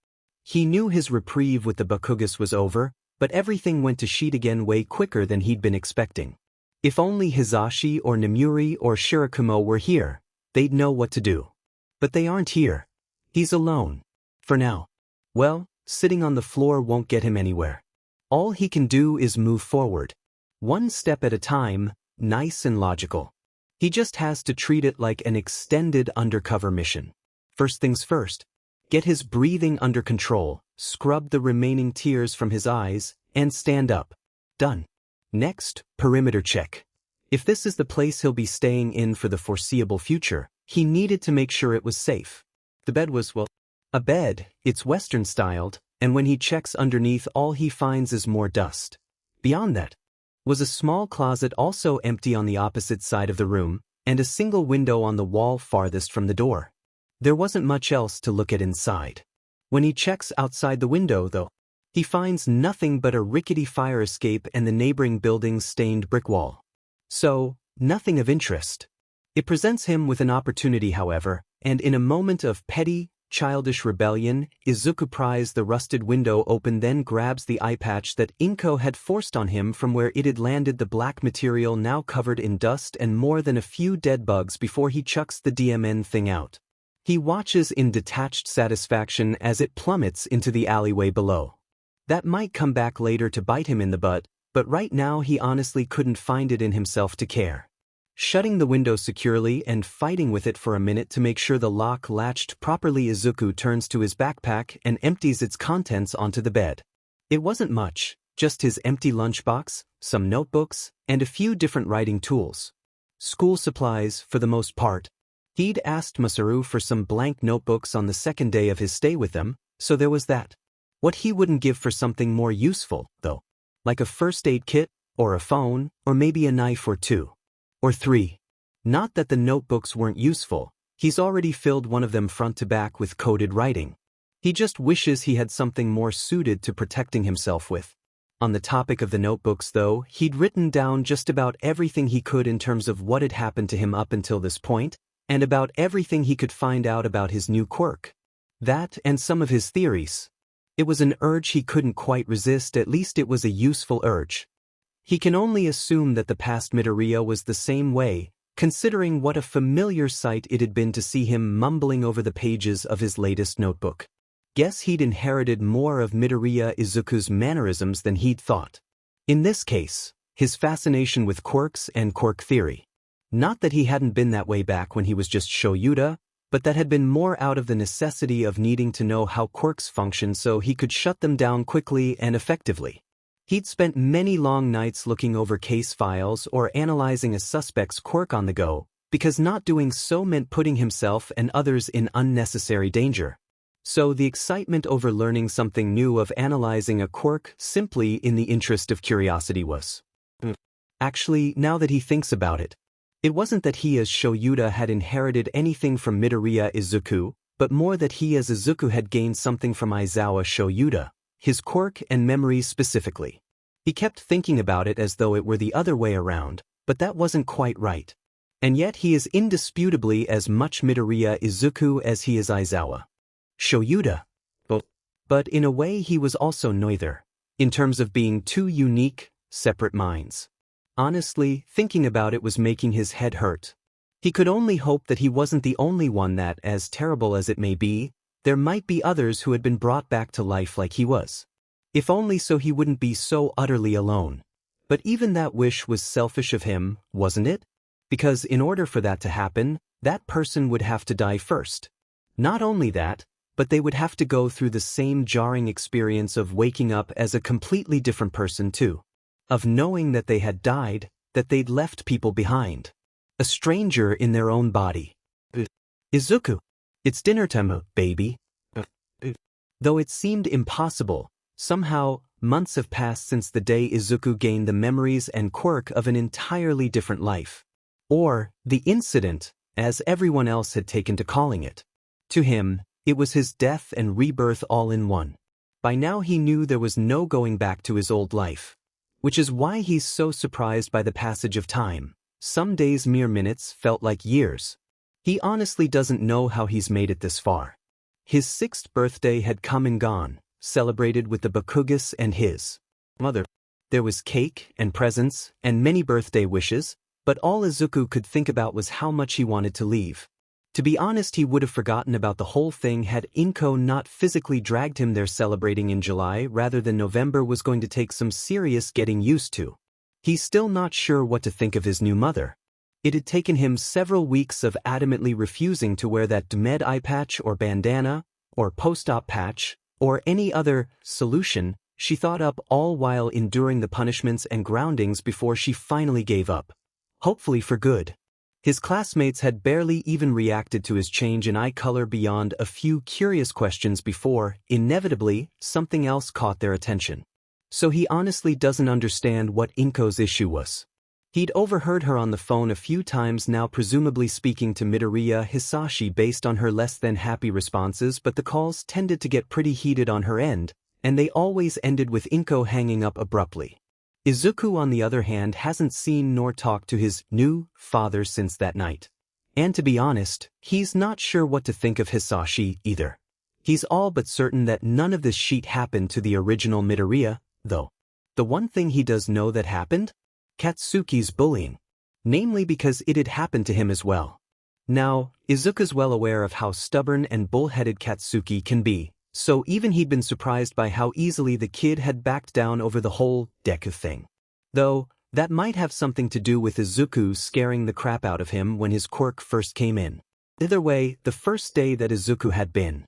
He knew his reprieve with the Bakugas was over, but everything went to shit again way quicker than he'd been expecting. If only Hizashi or Nemuri or Shirakumo were here, they'd know what to do. But they aren't here. He's alone. For now. Well, sitting on the floor won't get him anywhere. All he can do is move forward. One step at a time, nice and logical. He just has to treat it like an extended undercover mission. First things first, get his breathing under control, scrub the remaining tears from his eyes, and stand up. Done. Next, perimeter check. If this is the place he'll be staying in for the foreseeable future, he needed to make sure it was safe. The bed was, well, a bed, it's Western-styled, and when he checks underneath all he finds is more dust. Beyond that was a small closet also empty on the opposite side of the room, and a single window on the wall farthest from the door. There wasn't much else to look at inside. When he checks outside the window, though, he finds nothing but a rickety fire escape and the neighboring building's stained brick wall. So, nothing of interest. It presents him with an opportunity, however, and in a moment of petty, childish rebellion, Izuku pries the rusted window open, then grabs the eye patch that Inko had forced on him from where it had landed, the black material now covered in dust and more than a few dead bugs, before he chucks the DMN thing out. He watches in detached satisfaction as it plummets into the alleyway below. That might come back later to bite him in the butt, but right now he honestly couldn't find it in himself to care. Shutting the window securely and fighting with it for a minute to make sure the lock latched properly, Izuku turns to his backpack and empties its contents onto the bed. It wasn't much, just his empty lunchbox, some notebooks, and a few different writing tools. School supplies, for the most part. He'd asked Masaru for some blank notebooks on the second day of his stay with them, so there was that. What he wouldn't give for something more useful, though? Like a first aid kit, or a phone, or maybe a knife or two. Or three. Not that the notebooks weren't useful, he's already filled one of them front to back with coded writing. He just wishes he had something more suited to protecting himself with. On the topic of the notebooks, though, he'd written down just about everything he could in terms of what had happened to him up until this point, and about everything he could find out about his new quirk. That and some of his theories. It was an urge he couldn't quite resist, at least it was a useful urge. He can only assume that the past Midoriya was the same way, considering what a familiar sight it had been to see him mumbling over the pages of his latest notebook. Guess he'd inherited more of Midoriya Izuku's mannerisms than he'd thought. In this case, his fascination with quirks and quirk theory. Not that he hadn't been that way back when he was just Shouta, but that had been more out of the necessity of needing to know how quirks function so he could shut them down quickly and effectively. He'd spent many long nights looking over case files or analyzing a suspect's quirk on the go, because not doing so meant putting himself and others in unnecessary danger. So the excitement over learning something new, of analyzing a quirk simply in the interest of curiosity, was. Actually, now that he thinks about it, it wasn't that he as Shouta had inherited anything from Midoriya Izuku, but more that he as Izuku had gained something from Aizawa Shouta, his quirk and memories specifically. He kept thinking about it as though it were the other way around, but that wasn't quite right. And yet he is indisputably as much Midoriya Izuku as he is Aizawa Shouta. But in a way he was also neither, in terms of being two unique, separate minds. Honestly, thinking about it was making his head hurt. He could only hope that he wasn't the only one, that, as terrible as it may be, there might be others who had been brought back to life like he was. If only so he wouldn't be so utterly alone. But even that wish was selfish of him, wasn't it? Because in order for that to happen, that person would have to die first. Not only that, but they would have to go through the same jarring experience of waking up as a completely different person too. Of knowing that they had died, that they'd left people behind. A stranger in their own body. Izuku, it's dinner time, baby. Though it seemed impossible, somehow, months have passed since the day Izuku gained the memories and quirk of an entirely different life. Or, the incident, as everyone else had taken to calling it. To him, it was his death and rebirth all in one. By now he knew there was no going back to his old life. Which is why he's so surprised by the passage of time. Some days, mere minutes, felt like years. He honestly doesn't know how he's made it this far. His 6th birthday had come and gone, celebrated with the Bakugas and his mother. There was cake and presents and many birthday wishes, but all Izuku could think about was how much he wanted to leave. To be honest, he would have forgotten about the whole thing had Inko not physically dragged him there. Celebrating in July rather than November was going to take some serious getting used to. He's still not sure what to think of his new mother. It had taken him several weeks of adamantly refusing to wear that med eye patch or bandana, or post-op patch, or any other solution she thought up, all while enduring the punishments and groundings before she finally gave up. Hopefully for good. His classmates had barely even reacted to his change in eye color beyond a few curious questions before, inevitably, something else caught their attention. So he honestly doesn't understand what Inko's issue was. He'd overheard her on the phone a few times now, presumably speaking to Midoriya Hisashi based on her less than happy responses, but the calls tended to get pretty heated on her end, and they always ended with Inko hanging up abruptly. Izuku, on the other hand, hasn't seen nor talked to his new father since that night. And to be honest, he's not sure what to think of Hisashi either. He's all but certain that none of this shit happened to the original Midoriya, though. The one thing he does know that happened? Katsuki's bullying. Namely because it had happened to him as well. Now, Izuku's well aware of how stubborn and bullheaded Katsuki can be, so even he'd been surprised by how easily the kid had backed down over the whole Deku thing. Though, that might have something to do with Izuku scaring the crap out of him when his quirk first came in. Either way, the first day that Izuku had been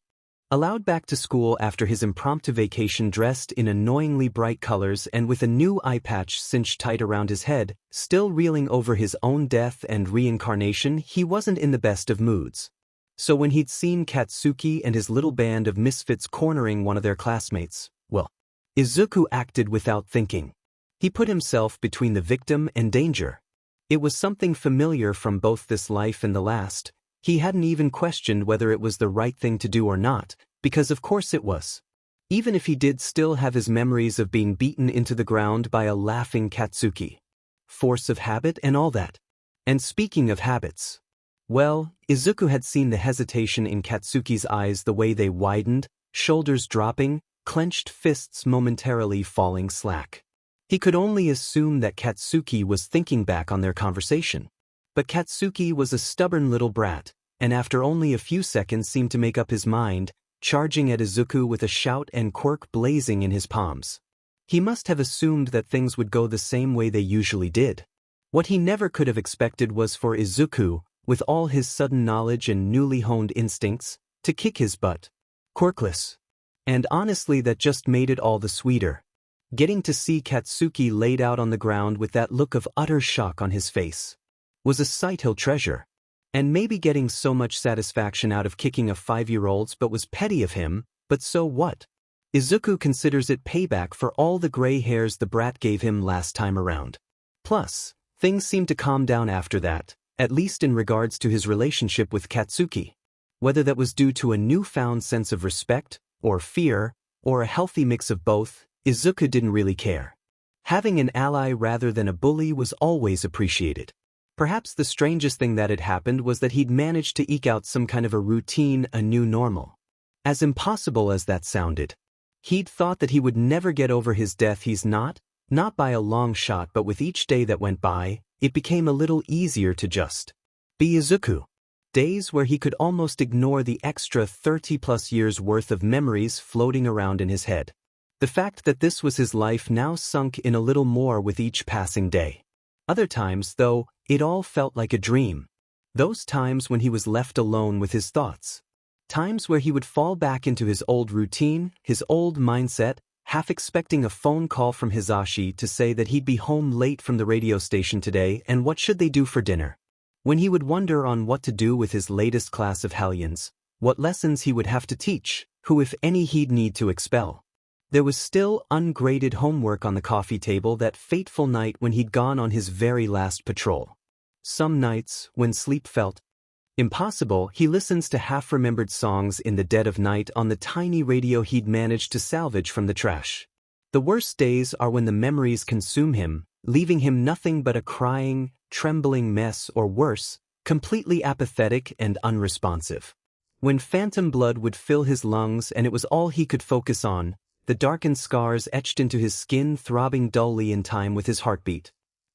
allowed back to school after his impromptu vacation, dressed in annoyingly bright colors and with a new eye patch cinched tight around his head, still reeling over his own death and reincarnation, he wasn't in the best of moods. So when he'd seen Katsuki and his little band of misfits cornering one of their classmates, well, Izuku acted without thinking. He put himself between the victim and danger. It was something familiar from both this life and the last. He hadn't even questioned whether it was the right thing to do or not, because of course it was. Even if he did still have his memories of being beaten into the ground by a laughing Katsuki. Force of habit and all that. And speaking of habits, well, Izuku had seen the hesitation in Katsuki's eyes, the way they widened, shoulders dropping, clenched fists momentarily falling slack. He could only assume that Katsuki was thinking back on their conversation. But Katsuki was a stubborn little brat, and after only a few seconds seemed to make up his mind, charging at Izuku with a shout and quirk blazing in his palms. He must have assumed that things would go the same way they usually did. What he never could have expected was for Izuku, with all his sudden knowledge and newly honed instincts, to kick his butt. Quirkless. And honestly, that just made it all the sweeter. Getting to see Katsuki laid out on the ground with that look of utter shock on his face was a sight he'll treasure. And maybe getting so much satisfaction out of kicking a 5-year-old's but was petty of him, but so what? Izuku considers it payback for all the gray hairs the brat gave him last time around. Plus, things seemed to calm down after that, at least in regards to his relationship with Katsuki. Whether that was due to a newfound sense of respect, or fear, or a healthy mix of both, Izuku didn't really care. Having an ally rather than a bully was always appreciated. Perhaps the strangest thing that had happened was that he'd managed to eke out some kind of a routine, a new normal. As impossible as that sounded, he'd thought that he would never get over his death. He's not by a long shot, but with each day that went by, it became a little easier to just be Izuku. Days where he could almost ignore the extra 30-plus years worth of memories floating around in his head. The fact that this was his life now sunk in a little more with each passing day. Other times, though, it all felt like a dream. Those times when he was left alone with his thoughts. Times where he would fall back into his old routine, his old mindset, half expecting a phone call from Hisashi to say that he'd be home late from the radio station today and what should they do for dinner. When he would wonder on what to do with his latest class of Hellions, what lessons he would have to teach, who if any he'd need to expel. There was still ungraded homework on the coffee table that fateful night when he'd gone on his very last patrol. Some nights, when sleep felt impossible, he listens to half-remembered songs in the dead of night on the tiny radio he'd managed to salvage from the trash. The worst days are when the memories consume him, leaving him nothing but a crying, trembling mess, or worse, completely apathetic and unresponsive. When phantom blood would fill his lungs and it was all he could focus on, the darkened scars etched into his skin throbbing dully in time with his heartbeat.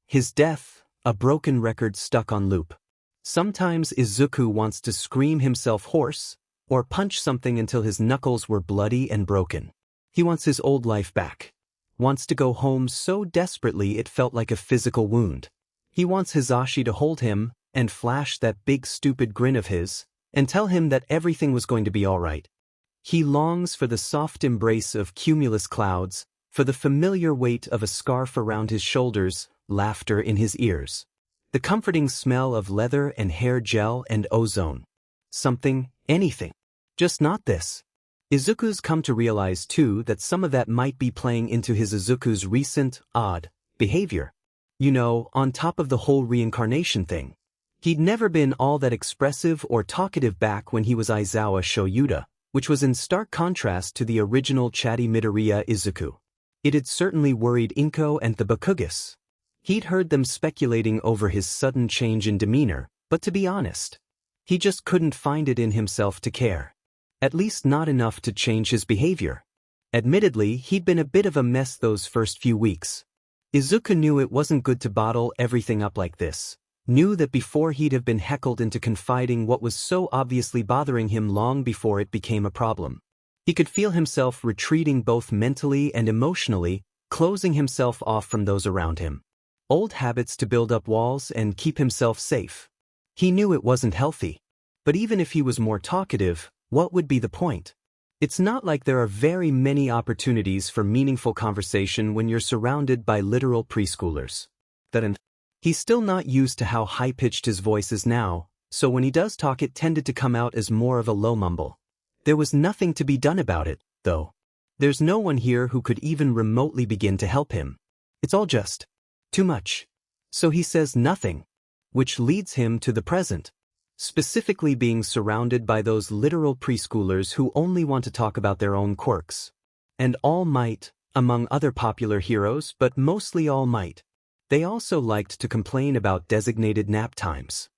His death, a broken record stuck on loop. Sometimes Izuku wants to scream himself hoarse, or punch something until his knuckles were bloody and broken. He wants his old life back. Wants to go home so desperately it felt like a physical wound. He wants Hisashi to hold him and flash that big stupid grin of his and tell him that everything was going to be alright. He longs for the soft embrace of cumulus clouds, for the familiar weight of a scarf around his shoulders, laughter in his ears. The comforting smell of leather and hair gel and ozone. Something, anything. Just not this. Izuku's come to realize too that some of that might be playing into his Izuku's recent, odd, behavior. You know, on top of the whole reincarnation thing. He'd never been all that expressive or talkative back when he was Aizawa Shouta, which was in stark contrast to the original chatty Midoriya Izuku. It had certainly worried Inko and the Bakugas. He'd heard them speculating over his sudden change in demeanor, but to be honest, he just couldn't find it in himself to care. At least not enough to change his behavior. Admittedly, he'd been a bit of a mess those first few weeks. Izuku knew it wasn't good to bottle everything up like this. Knew that before he'd have been heckled into confiding what was so obviously bothering him long before it became a problem. He could feel himself retreating both mentally and emotionally, closing himself off from those around him. Old habits to build up walls and keep himself safe. He knew it wasn't healthy. But even if he was more talkative, what would be the point? It's not like there are very many opportunities for meaningful conversation when you're surrounded by literal preschoolers. He's still not used to how high-pitched his voice is now, so when he does talk it tended to come out as more of a low mumble. There was nothing to be done about it, though. There's no one here who could even remotely begin to help him. It's all just too much. So he says nothing, which leads him to the present. Specifically being surrounded by those literal preschoolers who only want to talk about their own quirks. And All Might, among other popular heroes, but mostly All Might. They also liked to complain about designated nap times.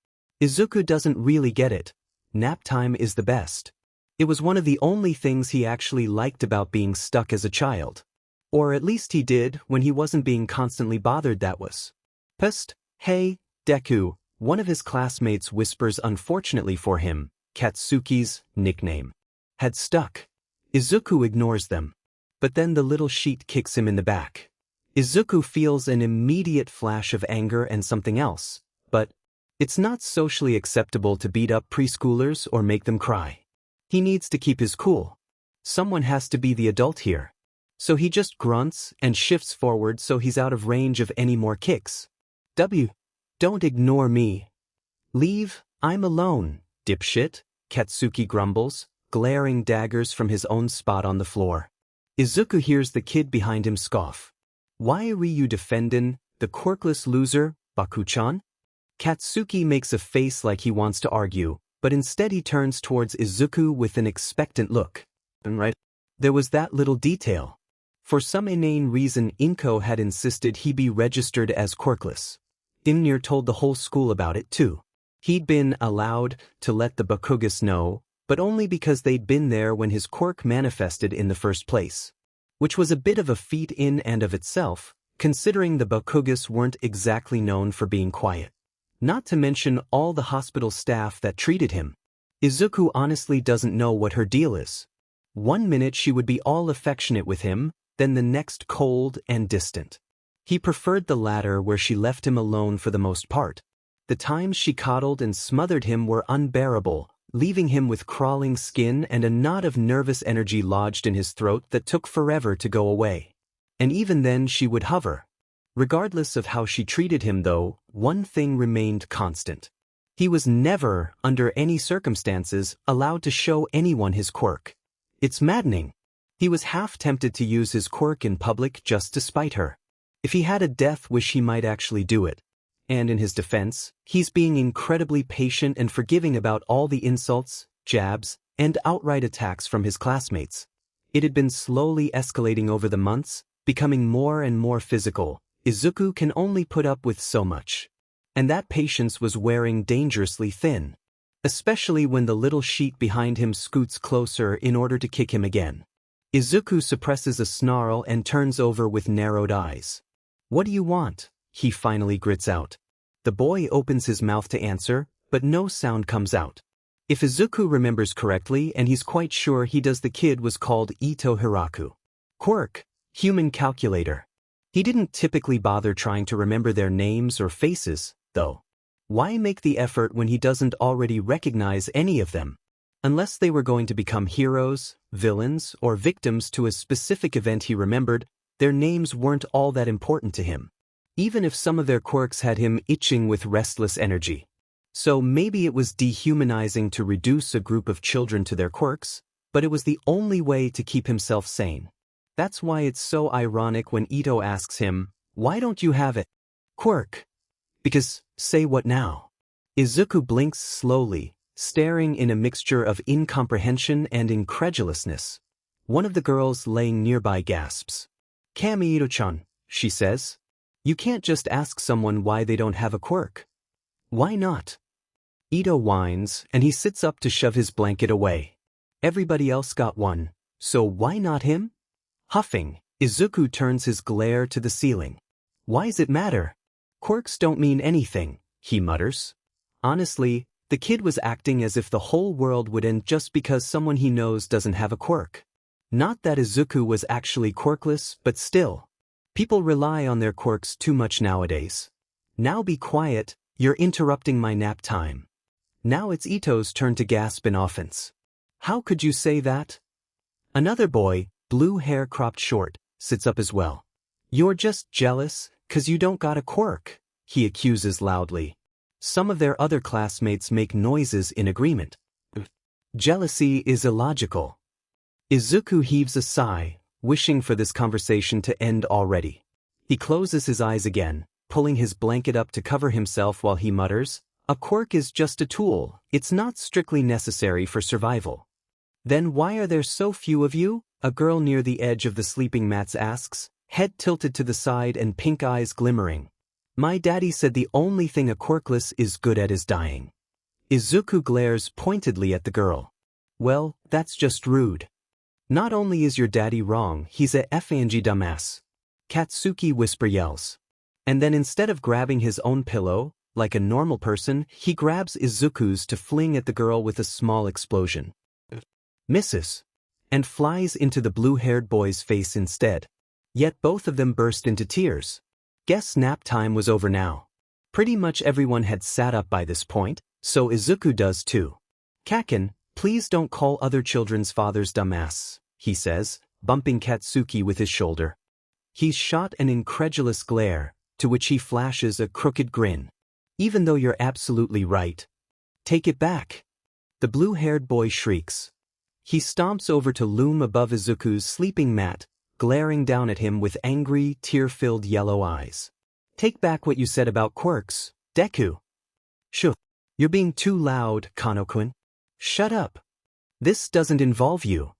Izuku doesn't really get it. Nap time is the best. It was one of the only things he actually liked about being stuck as a child. Or at least he did when he wasn't being constantly bothered. That was. Psst, hey, Deku, one of his classmates whispers unfortunately for him, Katsuki's nickname. Had stuck. Izuku ignores them. But then the little sheet kicks him in the back. Izuku feels an immediate flash of anger and something else, but it's not socially acceptable to beat up preschoolers or make them cry. He needs to keep his cool. Someone has to be the adult here. So he just grunts and shifts forward so he's out of range of any more kicks. Don't ignore me. Leave, I'm alone, dipshit, Katsuki grumbles, glaring daggers from his own spot on the floor. Izuku hears the kid behind him scoff. Why are you defendin', the quirkless loser, Baku-chan? Katsuki makes a face like he wants to argue, but instead he turns towards Izuku with an expectant look. Right? There was that little detail. For some inane reason Inko had insisted he be registered as quirkless. Imnir told the whole school about it too. He'd been allowed to let the Bakugas know, but only because they'd been there when his quirk manifested in the first place. Which was a bit of a feat in and of itself, considering the Bakugas weren't exactly known for being quiet. Not to mention all the hospital staff that treated him. Izuku honestly doesn't know what her deal is. One minute she would be all affectionate with him, then the next cold and distant. He preferred the latter where she left him alone for the most part. The times she coddled and smothered him were unbearable, leaving him with crawling skin and a knot of nervous energy lodged in his throat that took forever to go away. And even then she would hover. Regardless of how she treated him though, one thing remained constant. He was never, under any circumstances, allowed to show anyone his quirk. It's maddening. He was half tempted to use his quirk in public just to spite her. If he had a death wish he might actually do it. And in his defense, he's being incredibly patient and forgiving about all the insults, jabs, and outright attacks from his classmates. It had been slowly escalating over the months, becoming more and more physical. Izuku can only put up with so much. And that patience was wearing dangerously thin. Especially when the little sheet behind him scoots closer in order to kick him again. Izuku suppresses a snarl and turns over with narrowed eyes. What do you want? He finally grits out. The boy opens his mouth to answer, but no sound comes out. If Izuku remembers correctly, and he's quite sure he does, the kid was called Ito Hiraku. Quirk, Human calculator. He didn't typically bother trying to remember their names or faces, though. Why make the effort when he doesn't already recognize any of them? Unless they were going to become heroes, villains, or victims to a specific event he remembered, their names weren't all that important to him. Even if some of their quirks had him itching with restless energy. So maybe it was dehumanizing to reduce a group of children to their quirks, but it was the only way to keep himself sane. That's why it's so ironic when Ito asks him, "Why don't you have it?" Quirk. Because, say what now? Izuku blinks slowly, staring in a mixture of incomprehension and incredulousness. One of the girls laying nearby gasps. "Kami Ito-chan," she says. "You can't just ask someone why they don't have a quirk." "Why not?" Ito whines, and he sits up to shove his blanket away. Everybody else got one, so why not him? Huffing, Izuku turns his glare to the ceiling. "Why's it matter? Quirks don't mean anything," he mutters. Honestly, the kid was acting as if the whole world would end just because someone he knows doesn't have a quirk. Not that Izuku was actually quirkless, but still. People rely on their quirks too much nowadays. "Now be quiet, you're interrupting my nap time." Now it's Ito's turn to gasp in offense. "How could you say that?" Another boy, blue hair cropped short, sits up as well. "You're just jealous, 'cause you don't got a quirk," he accuses loudly. Some of their other classmates make noises in agreement. Jealousy is illogical. Izuku heaves a sigh, wishing for this conversation to end already. He closes his eyes again, pulling his blanket up to cover himself while he mutters, "A quirk is just a tool, it's not strictly necessary for survival." "Then why are there so few of you?" a girl near the edge of the sleeping mats asks, head tilted to the side and pink eyes glimmering. "My daddy said the only thing a quirkless is good at is dying." Izuku glares pointedly at the girl. "Well, that's just rude. Not only is your daddy wrong, he's a effing dumbass." Katsuki whisper yells. And then instead of grabbing his own pillow, like a normal person, he grabs Izuku's to fling at the girl with a small explosion. Misses. And flies into the blue-haired boy's face instead. Yet both of them burst into tears. Guess nap time was over now. Pretty much everyone had sat up by this point, so Izuku does too. "Kaken, please don't call other children's fathers dumbass," he says, bumping Katsuki with his shoulder. He's shot an incredulous glare, to which he flashes a crooked grin. "Even though you're absolutely right. Take it back." The blue-haired boy shrieks. He stomps over to loom above Izuku's sleeping mat, glaring down at him with angry, tear-filled yellow eyes. "Take back what you said about quirks, Deku." "Shoo. You're being too loud, Kano-kun." "Shut up. This doesn't involve you."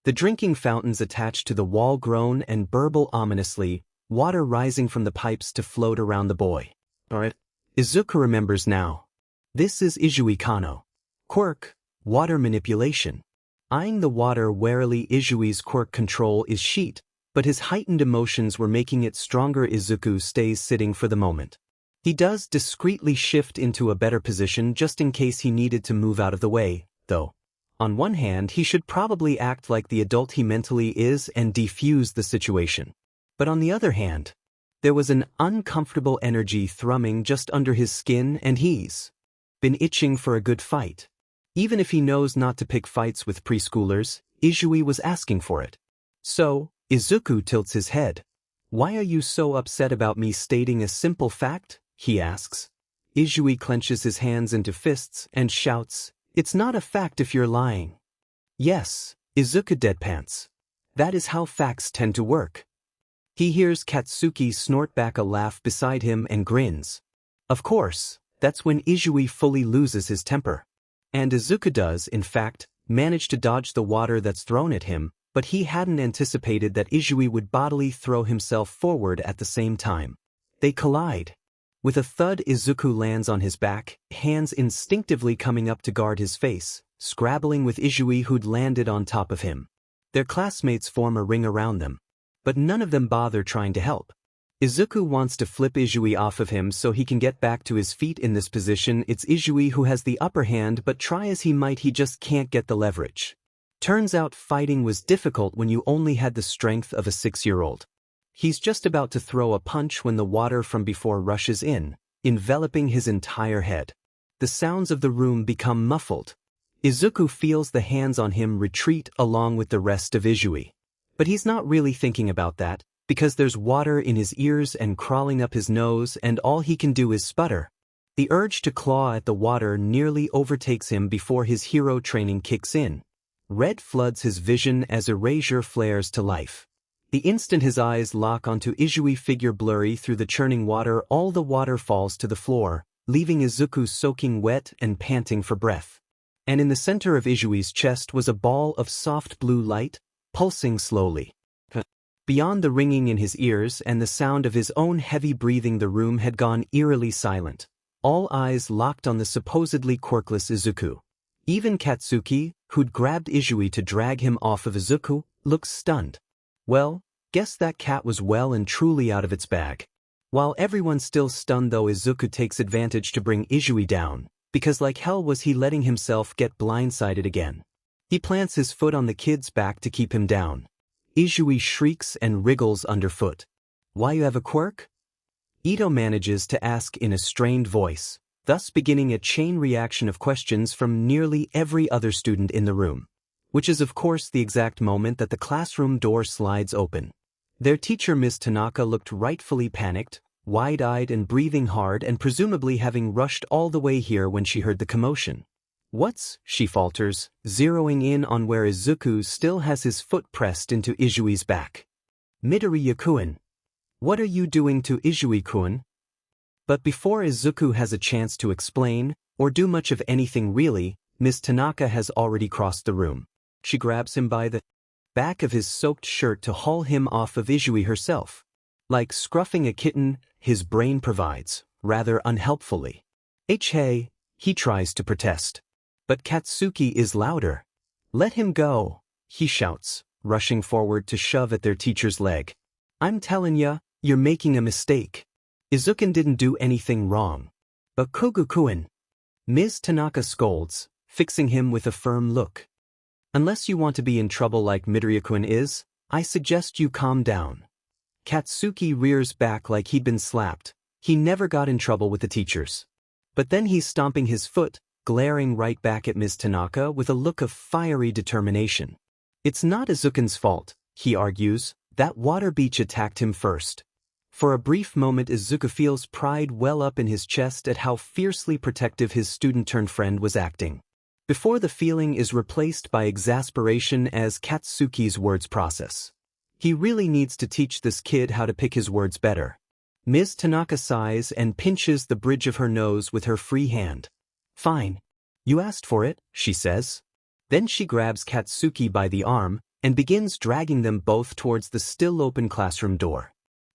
The drinking fountains attached to the wall groan and burble ominously, water rising from the pipes to float around the boy. "Alright." Izuku remembers now. This is Izui Kano. Quirk, water manipulation. Eyeing the water warily, Izui's quirk control is sheet, but his heightened emotions were making it stronger. Izuku stays sitting for the moment. He does discreetly shift into a better position just in case he needed to move out of the way, though. On one hand, he should probably act like the adult he mentally is and defuse the situation. But on the other hand, there was an uncomfortable energy thrumming just under his skin, and he's been itching for a good fight. Even if he knows not to pick fights with preschoolers, Izui was asking for it. So, Izuku tilts his head. "Why are you so upset about me stating a simple fact?" he asks. Izui clenches his hands into fists and shouts, "It's not a fact if you're lying." "Yes," Izuku deadpants. "That is how facts tend to work." He hears Katsuki snort back a laugh beside him and grins. Of course, that's when Izui fully loses his temper. And Izuku does, in fact, manage to dodge the water that's thrown at him, but he hadn't anticipated that Izui would bodily throw himself forward at the same time. They collide. With a thud, Izuku lands on his back, hands instinctively coming up to guard his face, scrabbling with Izui who'd landed on top of him. Their classmates form a ring around them. But none of them bother trying to help. Izuku wants to flip Izui off of him so he can get back to his feet. In this position, it's Izui who has the upper hand, but try as he might, he just can't get the leverage. Turns out fighting was difficult when you only had the strength of a 6-year-old. He's just about to throw a punch when the water from before rushes in, enveloping his entire head. The sounds of the room become muffled. Izuku feels the hands on him retreat along with the rest of Izui. But he's not really thinking about that, because there's water in his ears and crawling up his nose, and all he can do is sputter. The urge to claw at the water nearly overtakes him before his hero training kicks in. Red floods his vision as erasure flares to life. The instant his eyes lock onto Izui's figure blurry through the churning water, all the water falls to the floor, leaving Izuku soaking wet and panting for breath. And in the center of Izui's chest was a ball of soft blue light, pulsing slowly. Beyond the ringing in his ears and the sound of his own heavy breathing, the room had gone eerily silent, all eyes locked on the supposedly quirkless Izuku. Even Katsuki, who'd grabbed Izui to drag him off of Izuku, looked stunned. Well, guess that cat was well and truly out of its bag. While everyone's still stunned though, Izuku takes advantage to bring Izui down, because like hell was he letting himself get blindsided again. He plants his foot on the kid's back to keep him down. Izui shrieks and wriggles underfoot. Why, you have a quirk? Ito manages to ask in a strained voice, thus beginning a chain reaction of questions from nearly every other student in the room. Which is of course the exact moment that the classroom door slides open. Their teacher Ms. Tanaka looked rightfully panicked, wide-eyed and breathing hard, and presumably having rushed all the way here when she heard the commotion. What's, she falters, zeroing in on where Izuku still has his foot pressed into Izui's back. Midoriya-kun. What are you doing to Izui-kun? But before Izuku has a chance to explain, or do much of anything really, Ms. Tanaka has already crossed the room. She grabs him by the back of his soaked shirt to haul him off of Izui herself. Like scruffing a kitten, his brain provides, rather unhelpfully. Hey, he tries to protest. But Katsuki is louder. Let him go, he shouts, rushing forward to shove at their teacher's leg. I'm tellin' ya, you're making a mistake. Izuku didn't do anything wrong. But Kogu-kun. Ms. Tanaka scolds, fixing him with a firm look. Unless you want to be in trouble like Midoriya-kun is, I suggest you calm down. Katsuki rears back like he'd been slapped. He never got in trouble with the teachers. But then he's stomping his foot, glaring right back at Ms. Tanaka with a look of fiery determination. It's not Izuku's fault, he argues. That water beach attacked him first. For a brief moment Izuku feels pride well up in his chest at how fiercely protective his student-turned-friend was acting. Before the feeling is replaced by exasperation as Katsuki's words process. He really needs to teach this kid how to pick his words better. Ms. Tanaka sighs and pinches the bridge of her nose with her free hand. Fine. You asked for it, she says. Then she grabs Katsuki by the arm and begins dragging them both towards the still open classroom door.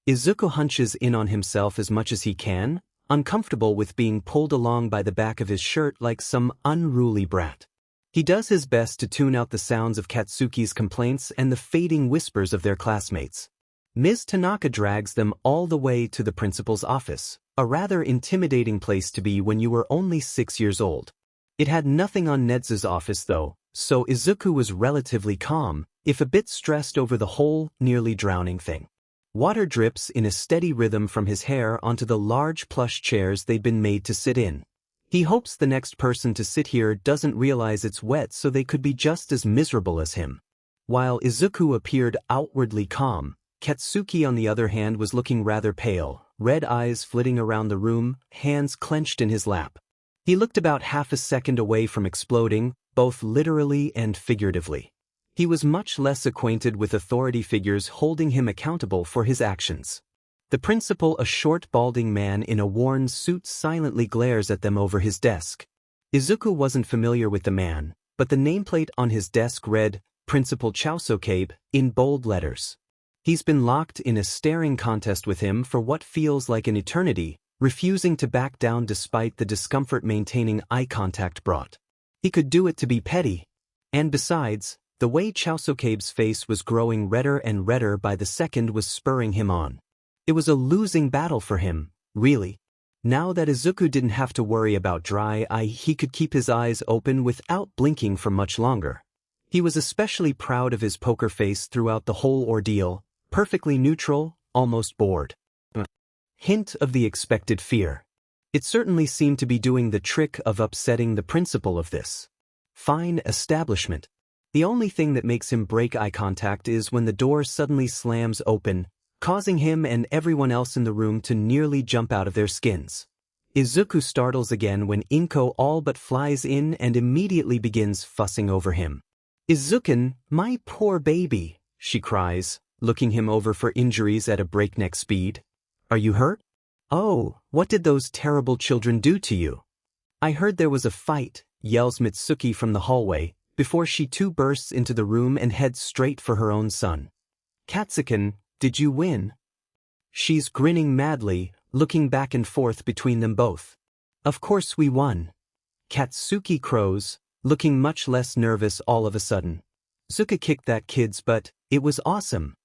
Izuku hunches in on himself as much as he can, uncomfortable with being pulled along by the back of his shirt like some unruly brat. He does his best to tune out the sounds of Katsuki's complaints and the fading whispers of their classmates. Ms. Tanaka drags them all the way to the principal's office, a rather intimidating place to be when you were only 6 years old. It had nothing on Ned's office though, so Izuku was relatively calm, if a bit stressed over the whole, nearly drowning thing. Water drips in a steady rhythm from his hair onto the large plush chairs they'd been made to sit in. He hopes the next person to sit here doesn't realize it's wet so they could be just as miserable as him. While Izuku appeared outwardly calm, Katsuki on the other hand was looking rather pale, red eyes flitting around the room, hands clenched in his lap. He looked about half a second away from exploding, both literally and figuratively. He was much less acquainted with authority figures holding him accountable for his actions. The principal, a short balding man in a worn suit, silently glares at them over his desk. Izuku wasn't familiar with the man, but the nameplate on his desk read, Principal Chausokabe, in bold letters. He's been locked in a staring contest with him for what feels like an eternity, refusing to back down despite the discomfort maintaining eye contact brought. He could do it to be petty. And besides, the way Chausokabe's face was growing redder and redder by the second was spurring him on. It was a losing battle for him, really. Now that Izuku didn't have to worry about dry eye, he could keep his eyes open without blinking for much longer. He was especially proud of his poker face throughout the whole ordeal, perfectly neutral, almost bored. Hint of the expected fear. It certainly seemed to be doing the trick of upsetting the principal of this fine establishment. The only thing that makes him break eye contact is when the door suddenly slams open, causing him and everyone else in the room to nearly jump out of their skins. Izuku startles again when Inko all but flies in and immediately begins fussing over him. "Izuku, my poor baby," she cries, looking him over for injuries at a breakneck speed. "Are you hurt? Oh, what did those terrible children do to you?" "I heard there was a fight," yells Mitsuki from the hallway, before she too bursts into the room and heads straight for her own son. "Katsuki, did you win?" She's grinning madly, looking back and forth between them both. "Of course we won." Katsuki crows, looking much less nervous all of a sudden. "Zuka kicked that kid's butt, it was awesome."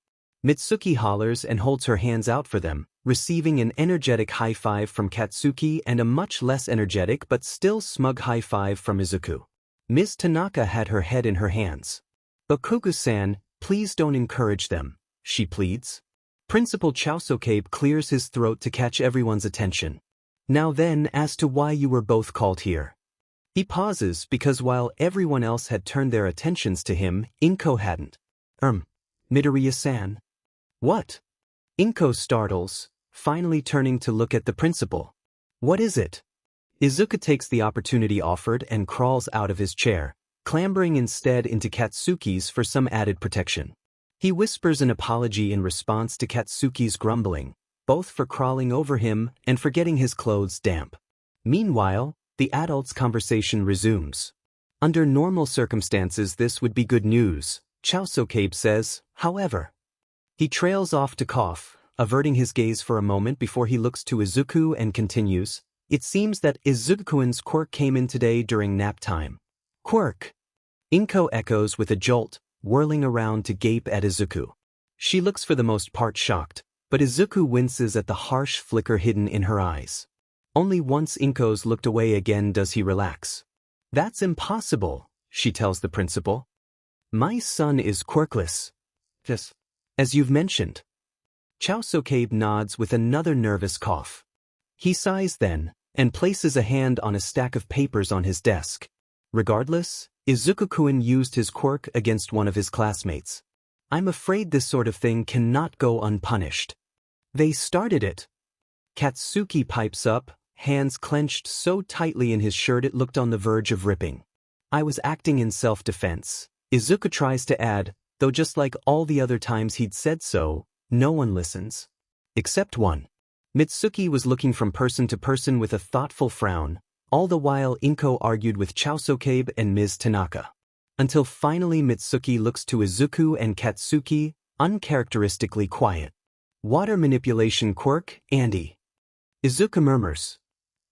Mitsuki hollers and holds her hands out for them, receiving an energetic high five from Katsuki and a much less energetic but still smug high five from Izuku. Ms. Tanaka had her head in her hands. "Bakugo-san, please don't encourage them," she pleads. Principal Chaosokabe clears his throat to catch everyone's attention. "Now then, as to why you were both called here." He pauses because while everyone else had turned their attentions to him, Inko hadn't. Midoriya-san." "What?" Inko startles, finally turning to look at the principal. "What is it?" Izuku takes the opportunity offered and crawls out of his chair, clambering instead into Katsuki's for some added protection. He whispers an apology in response to Katsuki's grumbling, both for crawling over him and for getting his clothes damp. Meanwhile, the adults' conversation resumes. Under normal circumstances this would be good news, Chaosokabe says, however. He trails off to cough, averting his gaze for a moment before he looks to Izuku and continues, "It seems that Izuku-kun's quirk came in today during nap time." "Quirk?" Inko echoes with a jolt, whirling around to gape at Izuku. She looks for the most part shocked, but Izuku winces at the harsh flicker hidden in her eyes. Only once Inko's looked away again does he relax. "That's impossible," she tells the principal. "My son is quirkless. Just as you've mentioned." Chaosokabe nods with another nervous cough. He sighs then, and places a hand on a stack of papers on his desk. "Regardless, Izuku-kun used his quirk against one of his classmates. I'm afraid this sort of thing cannot go unpunished." "They started it." Katsuki pipes up, hands clenched so tightly in his shirt it looked on the verge of ripping. "I was acting in self-defense," Izuku tries to add, though just like all the other times he'd said so, no one listens. Except one. Mitsuki was looking from person to person with a thoughtful frown, all the while Inko argued with Chaosokabe and Ms. Tanaka. Until finally Mitsuki looks to Izuku and Katsuki, uncharacteristically quiet. "Water manipulation quirk, Andy." Izuku murmurs.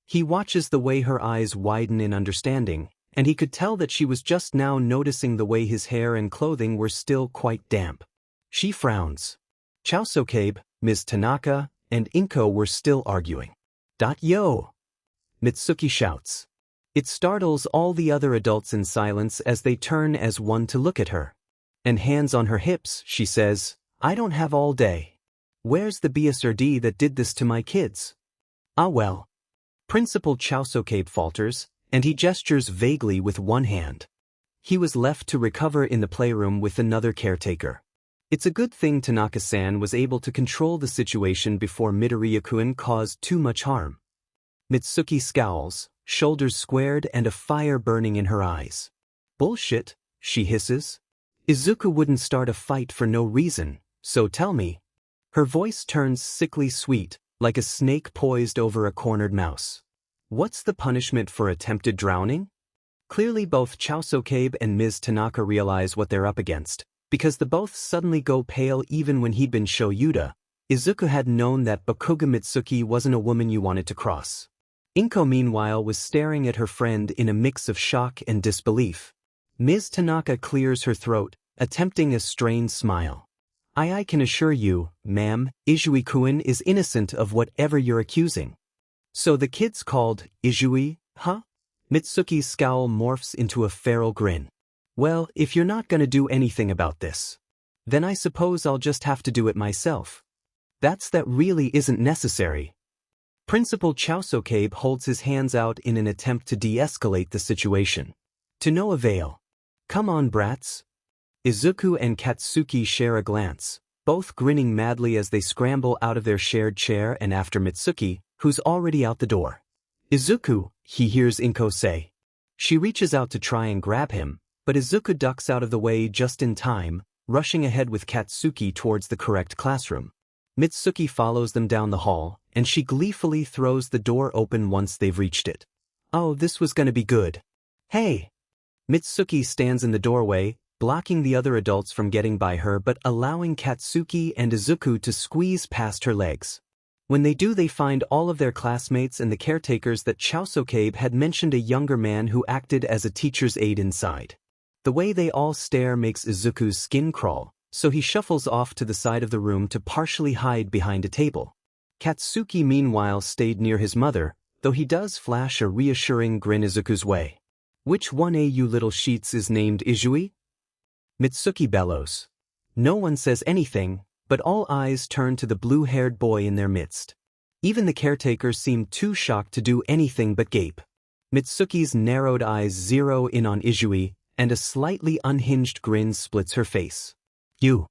He watches the way her eyes widen in understanding, and he could tell that she was just now noticing the way his hair and clothing were still quite damp. She frowns. Chaosokabe, Ms. Tanaka, and Inko were still arguing. "Yo!" Mitsuki shouts. It startles all the other adults in silence as they turn as one to look at her. And hands on her hips, she says, "I don't have all day. Where's the BSRD that did this to my kids?" "Ah well." Principal Chaosokabe falters, and he gestures vaguely with one hand. He was left to recover in the playroom with another caretaker. It's a good thing Tanaka-san was able to control the situation before Midoriya-kun caused too much harm. Mitsuki scowls, shoulders squared and a fire burning in her eyes. "Bullshit," she hisses. "Izuku wouldn't start a fight for no reason, so tell me." Her voice turns sickly sweet, like a snake poised over a cornered mouse. "What's the punishment for attempted drowning?" Clearly both Chaosokabe and Ms. Tanaka realize what they're up against, because the both suddenly go pale even when he'd been Shoyuta. Izuku had known that Bakugo Mitsuki wasn't a woman you wanted to cross. Inko meanwhile was staring at her friend in a mix of shock and disbelief. Ms. Tanaka clears her throat, attempting a strained smile. I can assure you, ma'am, Izui-kun is innocent of whatever you're accusing." "So the kid's called Izui, huh?" Mitsuki's scowl morphs into a feral grin. Well, if you're not gonna do anything about this, then I suppose I'll just have to do it myself. That really isn't necessary. Principal Chaosokabe holds his hands out in an attempt to de-escalate the situation. To no avail. Come on, brats. Izuku and Katsuki share a glance, both grinning madly as they scramble out of their shared chair and after Mitsuki, who's already out the door. Izuku, he hears Inko say. She reaches out to try and grab him, but Izuku ducks out of the way just in time, rushing ahead with Katsuki towards the correct classroom. Mitsuki follows them down the hall, and she gleefully throws the door open once they've reached it. Oh, this was gonna be good. Hey! Mitsuki stands in the doorway, blocking the other adults from getting by her but allowing Katsuki and Izuku to squeeze past her legs. When they do, they find all of their classmates and the caretakers that Chaosokabe had mentioned a younger man who acted as a teacher's aide inside. The way they all stare makes Izuku's skin crawl, so he shuffles off to the side of the room to partially hide behind a table. Katsuki meanwhile stayed near his mother, though he does flash a reassuring grin Izuku's way. Which one of you little sheets is named Izui? Mitsuki bellows. No one says anything, but all eyes turn to the blue-haired boy in their midst. Even the caretakers seem too shocked to do anything but gape. Mitsuki's narrowed eyes zero in on Izui, and a slightly unhinged grin splits her face. You.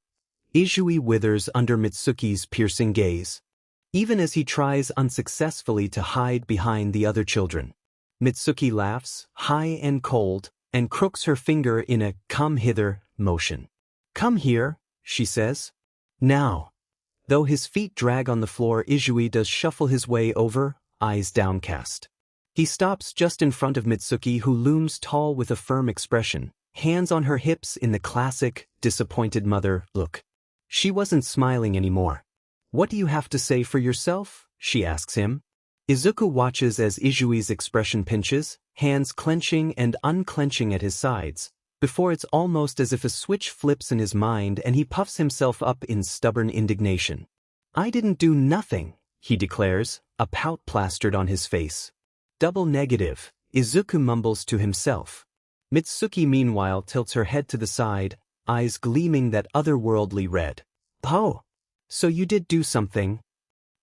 Izui withers under Mitsuki's piercing gaze, even as he tries unsuccessfully to hide behind the other children. Mitsuki laughs, high and cold, and crooks her finger in a come hither motion. Come here, she says. Now. Though his feet drag on the floor, Izui does shuffle his way over, eyes downcast. He stops just in front of Mitsuki, who looms tall with a firm expression, hands on her hips in the classic, disappointed mother look. She wasn't smiling anymore. What do you have to say for yourself? She asks him. Izuku watches as Izui's expression pinches, hands clenching and unclenching at his sides, before it's almost as if a switch flips in his mind and he puffs himself up in stubborn indignation. I didn't do nothing, he declares, a pout plastered on his face. Double negative, Izuku mumbles to himself. Mitsuki meanwhile tilts her head to the side, eyes gleaming that otherworldly red. Oh, so you did do something?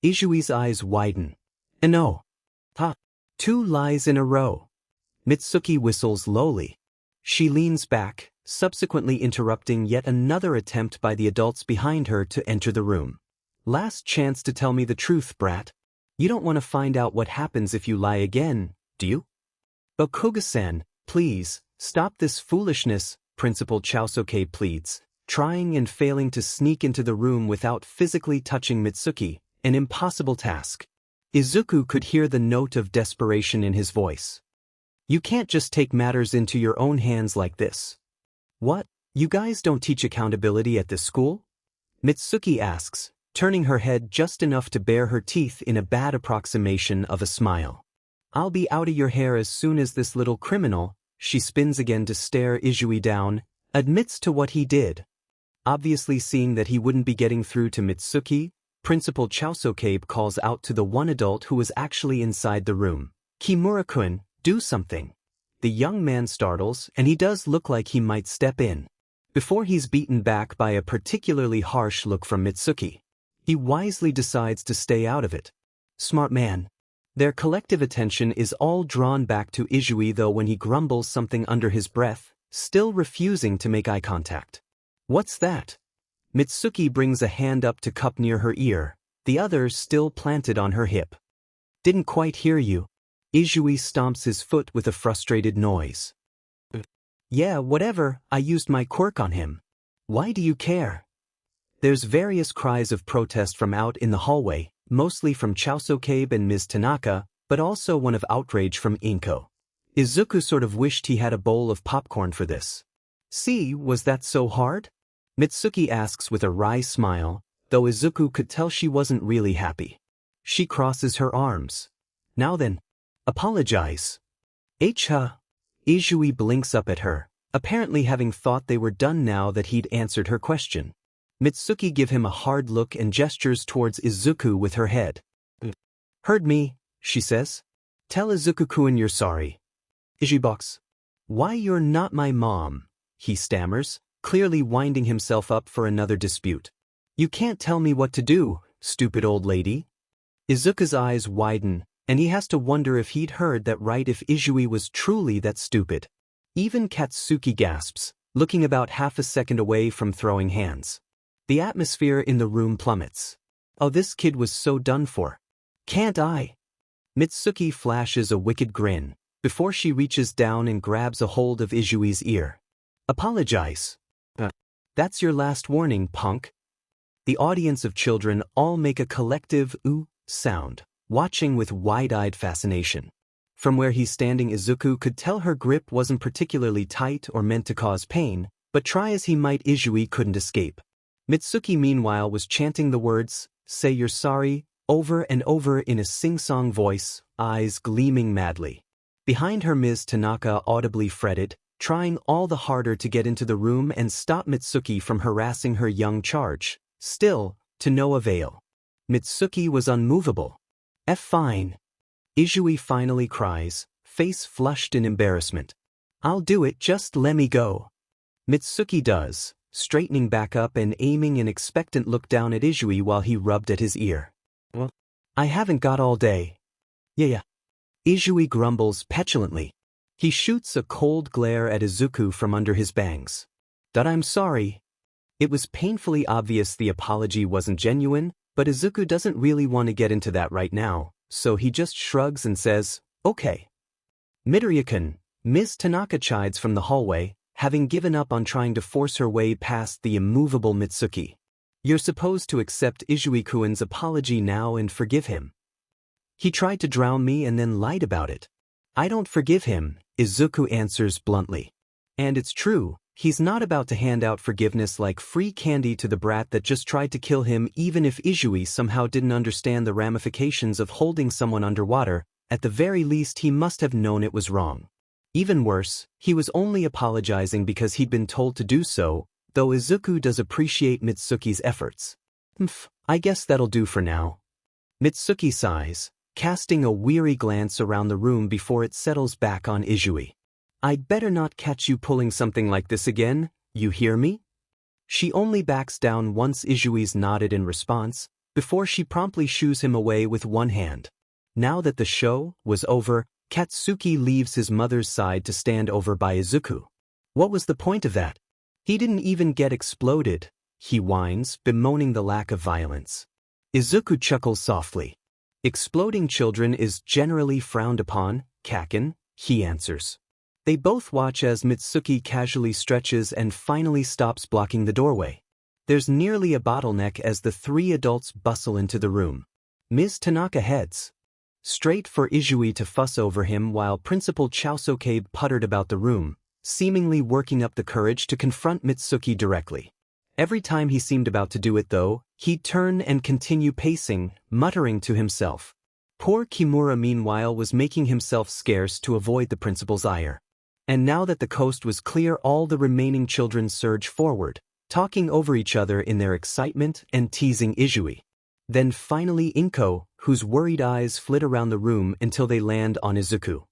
Izui's eyes widen. No. Ha. 2 lies in a row. Mitsuki whistles lowly. She leans back, subsequently interrupting yet another attempt by the adults behind her to enter the room. Last chance to tell me the truth, brat. You don't want to find out what happens if you lie again, do you? Okuga-san, please, stop this foolishness, Principal Chaosokabe pleads, trying and failing to sneak into the room without physically touching Mitsuki, an impossible task. Izuku could hear the note of desperation in his voice. You can't just take matters into your own hands like this. What? You guys don't teach accountability at this school? Mitsuki asks, turning her head just enough to bare her teeth in a bad approximation of a smile. I'll be out of your hair as soon as this little criminal, she spins again to stare Izui down, admits to what he did. Obviously seeing that he wouldn't be getting through to Mitsuki, Principal Chaosokabe calls out to the one adult who was actually inside the room. Kimura-kun, do something. The young man startles, and he does look like he might step in. Before he's beaten back by a particularly harsh look from Mitsuki. He wisely decides to stay out of it. Smart man. Their collective attention is all drawn back to Izui, though, when he grumbles something under his breath, still refusing to make eye contact. What's that? Mitsuki brings a hand up to cup near her ear, the other still planted on her hip. Didn't quite hear you. Izui stomps his foot with a frustrated noise. Yeah, whatever, I used my quirk on him. Why do you care? There's various cries of protest from out in the hallway, mostly from Chaosokabe and Ms. Tanaka, but also one of outrage from Inko. Izuku sort of wished he had a bowl of popcorn for this. See, was that so hard? Mitsuki asks with a wry smile, though Izuku could tell she wasn't really happy. She crosses her arms. Now then, apologize. Ha. Izui blinks up at her, apparently having thought they were done now that he'd answered her question. Mitsuki gives him a hard look and gestures towards Izuku with her head. Heard me, she says. Tell Izuku-kun you're sorry. Izubox. Why you're not my mom. he stammers, clearly winding himself up for another dispute. You can't tell me what to do, stupid old lady. Izuku's eyes widen, and he has to wonder if he'd heard that right, if Izui was truly that stupid. Even Katsuki gasps, looking about half a second away from throwing hands. The atmosphere in the room plummets. Oh, this kid was so done for. Can't I? Mitsuki flashes a wicked grin, before she reaches down and grabs a hold of Izui's ear. Apologize. That's your last warning, punk. The audience of children all make a collective ooh sound, watching with wide-eyed fascination. From where he's standing, Izuku could tell her grip wasn't particularly tight or meant to cause pain, but try as he might, Izui couldn't escape. Mitsuki meanwhile was chanting the words, "Say you're sorry," over and over in a sing-song voice, eyes gleaming madly. Behind her, Ms. Tanaka audibly fretted, trying all the harder to get into the room and stop Mitsuki from harassing her young charge. Still, to no avail. Mitsuki was unmovable. Fine. Izui finally cries, face flushed in embarrassment. I'll do it, just let me go. Mitsuki does, straightening back up and aiming an expectant look down at Izui while he rubbed at his ear. Well, I haven't got all day. Yeah. Izui grumbles petulantly. He shoots a cold glare at Izuku from under his bangs. I'm sorry. It was painfully obvious the apology wasn't genuine, but Izuku doesn't really want to get into that right now, so he just shrugs and says, okay. Midoriya-kun, Ms. Tanaka chides from the hallway, having given up on trying to force her way past the immovable Mitsuki. You're supposed to accept Izui-kun's apology now and forgive him. He tried to drown me and then lied about it. I don't forgive him, Izuku answers bluntly. And it's true. He's not about to hand out forgiveness like free candy to the brat that just tried to kill him. Even if Izui somehow didn't understand the ramifications of holding someone underwater, at the very least he must have known it was wrong. Even worse, he was only apologizing because he'd been told to do so, though Izuku does appreciate Mitsuki's efforts. I guess that'll do for now. Mitsuki sighs, casting a weary glance around the room before it settles back on Izui. I'd better not catch you pulling something like this again, you hear me? She only backs down once Izui's nodded in response, before she promptly shoos him away with one hand. Now that the show was over, Katsuki leaves his mother's side to stand over by Izuku. What was the point of that? He didn't even get exploded, he whines, bemoaning the lack of violence. Izuku chuckles softly. Exploding children is generally frowned upon, Kaken, he answers. They both watch as Mitsuki casually stretches and finally stops blocking the doorway. There's nearly a bottleneck as the three adults bustle into the room. Ms. Tanaka heads straight for Izui to fuss over him while Principal Chaosuke puttered about the room, seemingly working up the courage to confront Mitsuki directly. Every time he seemed about to do it though, he'd turn and continue pacing, muttering to himself. Poor Kimura meanwhile was making himself scarce to avoid the principal's ire. And now that the coast was clear, all the remaining children surge forward, talking over each other in their excitement and teasing Izui. Then finally Inko, whose worried eyes flit around the room until they land on Izuku.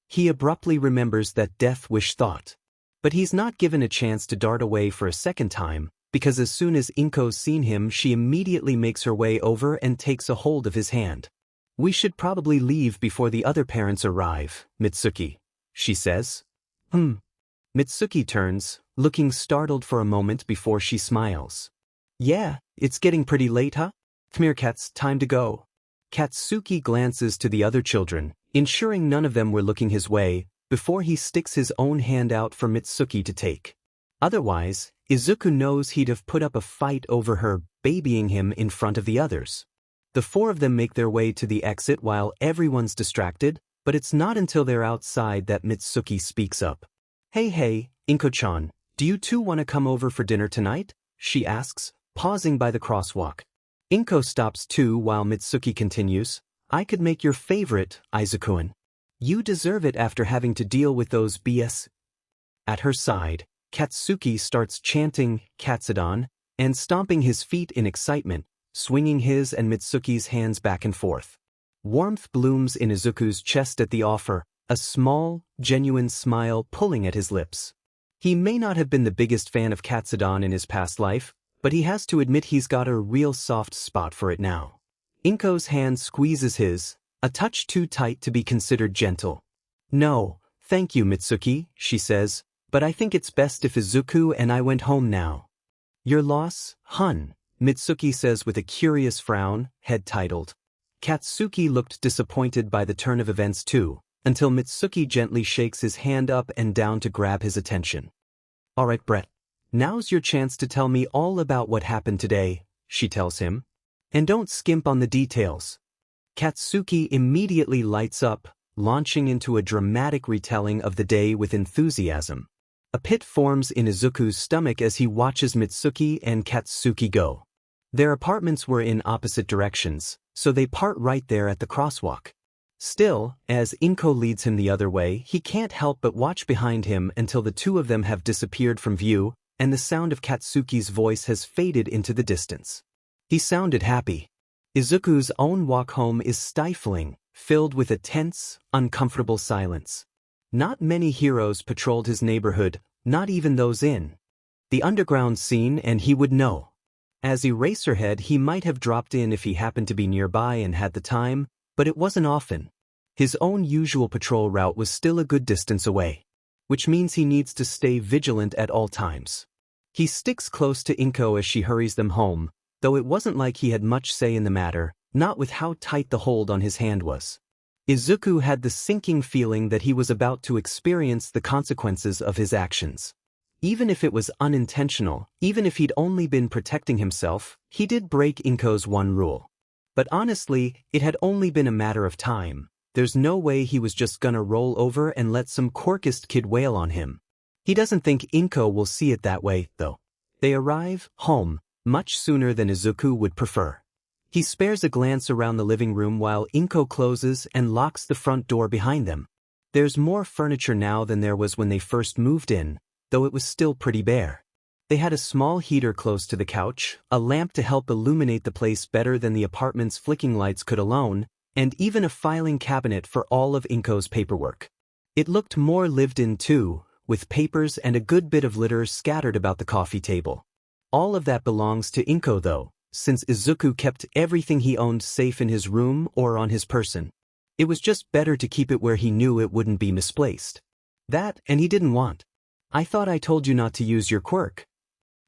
He abruptly remembers that death wish thought. But he's not given a chance to dart away for a second time, because as soon as Inko's seen him, she immediately makes her way over and takes a hold of his hand. We should probably leave before the other parents arrive, Mitsuki, she says. Mitsuki turns, looking startled for a moment before she smiles. Yeah, it's getting pretty late, huh? Come here, Kats, time to go. Katsuki glances to the other children, ensuring none of them were looking his way, before he sticks his own hand out for Mitsuki to take. Otherwise, Izuku knows he'd have put up a fight over her babying him in front of the others. The four of them make their way to the exit while everyone's distracted, but it's not until they're outside that Mitsuki speaks up. Hey, Inko-chan, do you two want to come over for dinner tonight? She asks, pausing by the crosswalk. Inko stops too while Mitsuki continues. I could make your favorite, Aizawa. You deserve it after having to deal with those BS. At her side, Katsuki starts chanting Katsudon and stomping his feet in excitement, swinging his and Mitsuki's hands back and forth. Warmth blooms in Izuku's chest at the offer, a small, genuine smile pulling at his lips. He may not have been the biggest fan of Katsudon in his past life, but he has to admit he's got a real soft spot for it now. Inko's hand squeezes his, a touch too tight to be considered gentle. "No, thank you, Mitsuki," she says, "but I think it's best if Izuku and I went home now." "Your loss, hun," Mitsuki says with a curious frown, head titled. Katsuki looked disappointed by the turn of events too, until Mitsuki gently shakes his hand up and down to grab his attention. "Alright, Brett. Now's your chance to tell me all about what happened today," she tells him. "And don't skimp on the details." Katsuki immediately lights up, launching into a dramatic retelling of the day with enthusiasm. A pit forms in Izuku's stomach as he watches Mitsuki and Katsuki go. Their apartments were in opposite directions, so they part right there at the crosswalk. Still, as Inko leads him the other way, he can't help but watch behind him until the two of them have disappeared from view, and the sound of Katsuki's voice has faded into the distance. He sounded happy. Izuku's own walk home is stifling, filled with a tense, uncomfortable silence. Not many heroes patrolled his neighborhood, not even those in the underground scene, and he would know. As Eraserhead, he might have dropped in if he happened to be nearby and had the time, but it wasn't often. His own usual patrol route was still a good distance away, which means he needs to stay vigilant at all times. He sticks close to Inko as she hurries them home, though it wasn't like he had much say in the matter, not with how tight the hold on his hand was. Izuku had the sinking feeling that he was about to experience the consequences of his actions. Even if it was unintentional, even if he'd only been protecting himself, he did break Inko's one rule. But honestly, it had only been a matter of time. There's no way he was just gonna roll over and let some quirkist kid wail on him. He doesn't think Inko will see it that way, though. They arrive home much sooner than Izuku would prefer. He spares a glance around the living room while Inko closes and locks the front door behind them. There's more furniture now than there was when they first moved in, though it was still pretty bare. They had a small heater close to the couch, a lamp to help illuminate the place better than the apartment's flicking lights could alone, and even a filing cabinet for all of Inko's paperwork. It looked more lived in too, with papers and a good bit of litter scattered about the coffee table. All of that belongs to Inko though, since Izuku kept everything he owned safe in his room or on his person. It was just better to keep it where he knew it wouldn't be misplaced. That, and he didn't want. "I thought I told you not to use your quirk."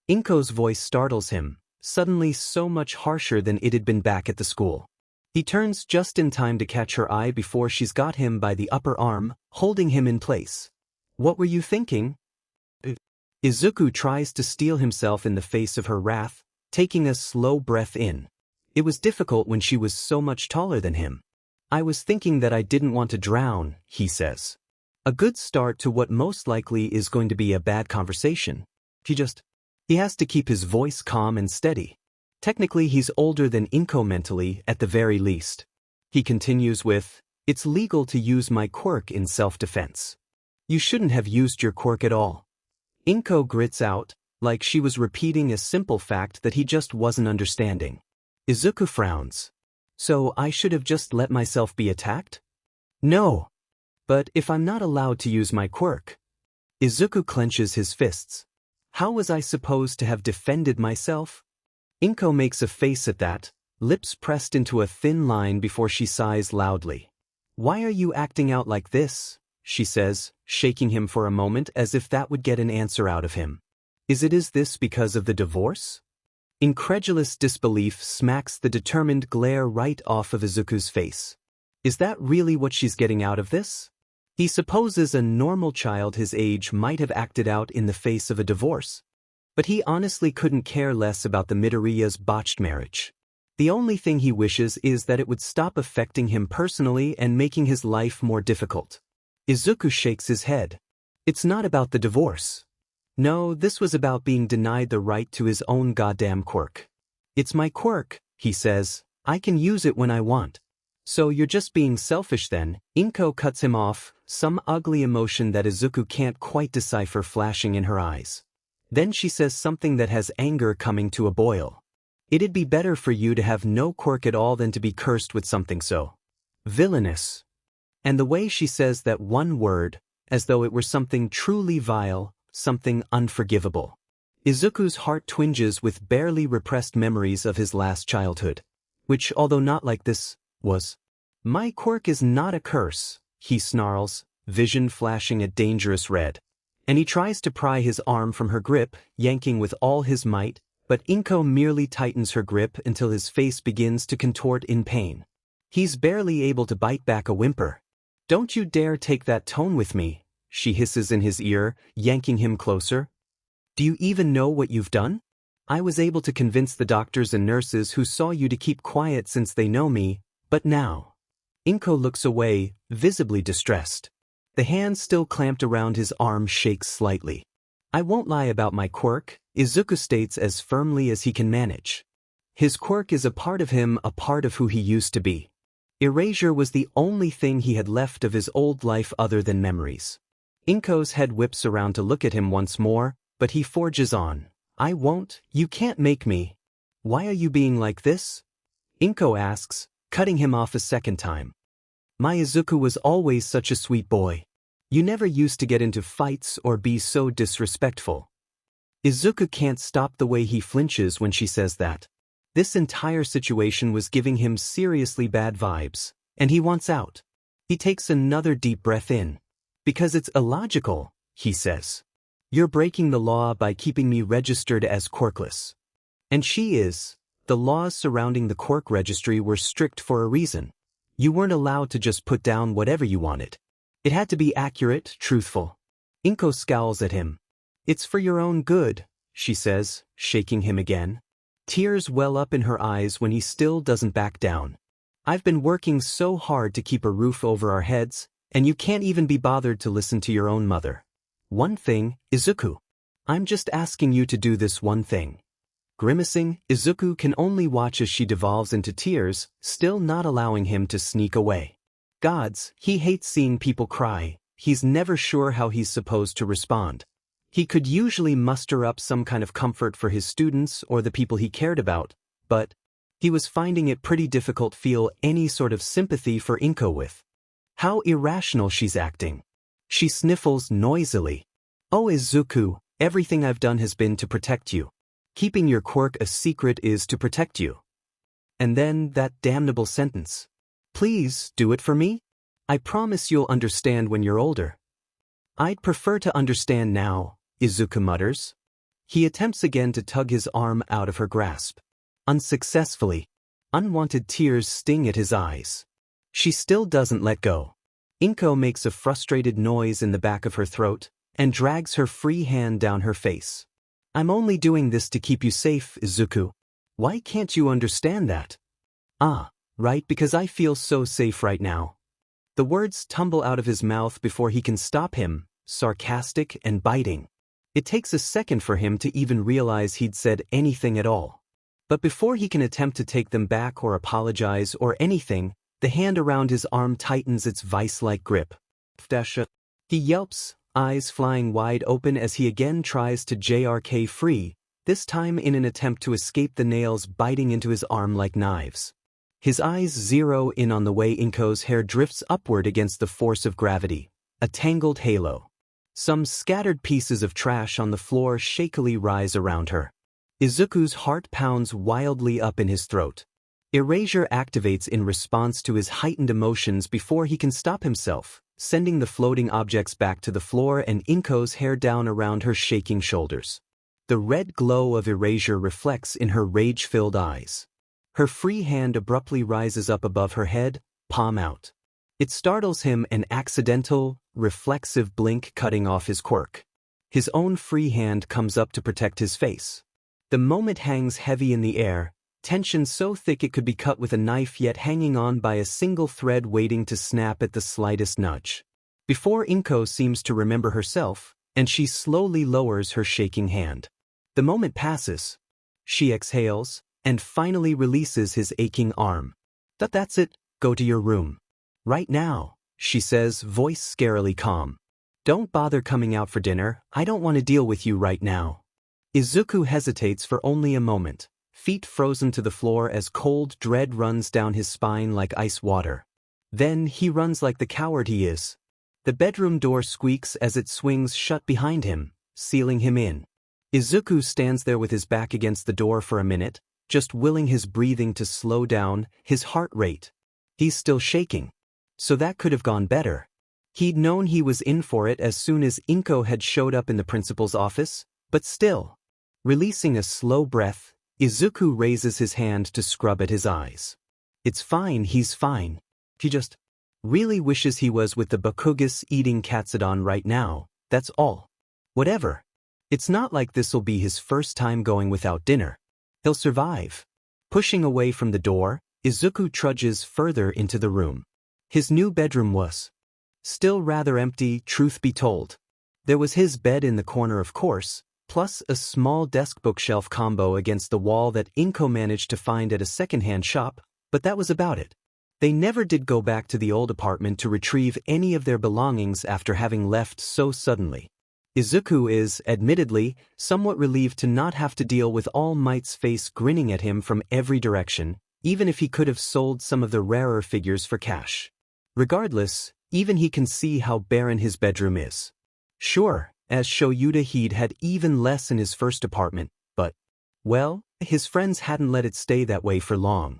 Inko's voice startles him, suddenly so much harsher than it had been back at the school. He turns just in time to catch her eye before she's got him by the upper arm, holding him in place. "What were you thinking?" Izuku tries to steel himself in the face of her wrath, taking a slow breath in. It was difficult when she was so much taller than him. "I was thinking that I didn't want to drown," he says. A good start to what most likely is going to be a bad conversation. He has to keep his voice calm and steady. Technically he's older than Inko mentally, at the very least. He continues with, "It's legal to use my quirk in self-defense. You shouldn't have used your quirk at all." Inko grits out, like she was repeating a simple fact that he just wasn't understanding. Izuku frowns. "So I should have just let myself be attacked?" "No. But if I'm not allowed to use my quirk..." Izuku clenches his fists. "How was I supposed to have defended myself?" Inko makes a face at that, lips pressed into a thin line before she sighs loudly. "Why are you acting out like this?" she says, shaking him for a moment as if that would get an answer out of him. Is this because of the divorce?" Incredulous disbelief smacks the determined glare right off of Izuku's face. Is that really what she's getting out of this? He supposes a normal child his age might have acted out in the face of a divorce. But he honestly couldn't care less about the Midoriya's botched marriage. The only thing he wishes is that it would stop affecting him personally and making his life more difficult. Izuku shakes his head. "It's not about the divorce. No, this was about being denied the right to his own goddamn quirk." "It's my quirk," he says. "I can use it when I want." "So you're just being selfish then?" Inko cuts him off, some ugly emotion that Izuku can't quite decipher flashing in her eyes. Then she says something that has anger coming to a boil. "It'd be better for you to have no quirk at all than to be cursed with something so villainous." And the way she says that one word, as though it were something truly vile, something unforgivable. Izuku's heart twinges with barely repressed memories of his last childhood. Which, although not like this, was. My quirk is not a curse, he snarls, vision flashing a dangerous red. And he tries to pry his arm from her grip, yanking with all his might, but Inko merely tightens her grip until his face begins to contort in pain. He's barely able to bite back a whimper. Don't you dare take that tone with me, she hisses in his ear, yanking him closer. Do you even know what you've done? I was able to convince the doctors and nurses who saw you to keep quiet since they know me, but now. Inko looks away, visibly distressed. The hand still clamped around his arm shakes slightly. I won't lie about my quirk, Izuku states as firmly as he can manage. His quirk is a part of him, a part of who he used to be. Erasure was the only thing he had left of his old life other than memories. Inko's head whips around to look at him once more, but he forges on. I won't, you can't make me. Why are you being like this? Inko asks, cutting him off a second time. My Izuku was always such a sweet boy. You never used to get into fights or be so disrespectful. Izuku can't stop the way he flinches when she says that. This entire situation was giving him seriously bad vibes, and he wants out. He takes another deep breath in. Because it's illogical, he says. You're breaking the law by keeping me registered as quirkless. And she is. The laws surrounding the quirk registry were strict for a reason. You weren't allowed to just put down whatever you wanted. It had to be accurate, truthful. Inko scowls at him. It's for your own good, she says, shaking him again. Tears well up in her eyes when he still doesn't back down. I've been working so hard to keep a roof over our heads, and you can't even be bothered to listen to your own mother. One thing, Izuku. I'm just asking you to do this one thing. Grimacing, Izuku can only watch as she devolves into tears, still not allowing him to sneak away. Gods, he hates seeing people cry. He's never sure how he's supposed to respond. He could usually muster up some kind of comfort for his students or the people he cared about, but he was finding it pretty difficult to feel any sort of sympathy for Inko with. How irrational she's acting. She sniffles noisily. Oh Izuku, everything I've done has been to protect you. Keeping your quirk a secret is to protect you. And then that damnable sentence. Please, do it for me? I promise you'll understand when you're older. I'd prefer to understand now, Izuku mutters. He attempts again to tug his arm out of her grasp. Unsuccessfully. Unwanted tears sting at his eyes. She still doesn't let go. Inko makes a frustrated noise in the back of her throat and drags her free hand down her face. I'm only doing this to keep you safe, Izuku. Why can't you understand that? Ah, right, because I feel so safe right now. The words tumble out of his mouth before he can stop him, sarcastic and biting. It takes a second for him to even realize he'd said anything at all. But before he can attempt to take them back or apologize or anything, the hand around his arm tightens its vice-like grip. He yelps, eyes flying wide open as he again tries to JRK free, this time in an attempt to escape the nails biting into his arm like knives. His eyes zero in on the way Inko's hair drifts upward against the force of gravity, a tangled halo. Some scattered pieces of trash on the floor shakily rise around her. Izuku's heart pounds wildly up in his throat. Erasure activates in response to his heightened emotions before he can stop himself, sending the floating objects back to the floor and Inko's hair down around her shaking shoulders. The red glow of erasure reflects in her rage-filled eyes. Her free hand abruptly rises up above her head, palm out. It startles him, an accidental, reflexive blink cutting off his quirk. His own free hand comes up to protect his face. The moment hangs heavy in the air, tension so thick it could be cut with a knife yet hanging on by a single thread waiting to snap at the slightest nudge. Before Inko seems to remember herself, and she slowly lowers her shaking hand. The moment passes. She exhales, and finally releases his aching arm. That's it, go to your room. Right now, she says, voice scarily calm. Don't bother coming out for dinner, I don't want to deal with you right now. Izuku hesitates for only a moment, feet frozen to the floor as cold dread runs down his spine like ice water. Then he runs like the coward he is. The bedroom door squeaks as it swings shut behind him, sealing him in. Izuku stands there with his back against the door for a minute, just willing his breathing to slow down, his heart rate. He's still shaking. So that could have gone better. He'd known he was in for it as soon as Inko had showed up in the principal's office, but still. Releasing a slow breath, Izuku raises his hand to scrub at his eyes. It's fine, he's fine. He just really wishes he was with the Bakugas eating katsudon right now, that's all. Whatever. It's not like this'll be his first time going without dinner. He'll survive. Pushing away from the door, Izuku trudges further into the room. His new bedroom was still rather empty, truth be told. There was his bed in the corner, of course, plus a small desk bookshelf combo against the wall that Inko managed to find at a second-hand shop, but that was about it. They never did go back to the old apartment to retrieve any of their belongings after having left so suddenly. Izuku is, admittedly, somewhat relieved to not have to deal with All Might's face grinning at him from every direction, even if he could have sold some of the rarer figures for cash. Regardless, even he can see how barren his bedroom is. Sure, as Shouta he'd had even less in his first apartment, but, well, his friends hadn't let it stay that way for long.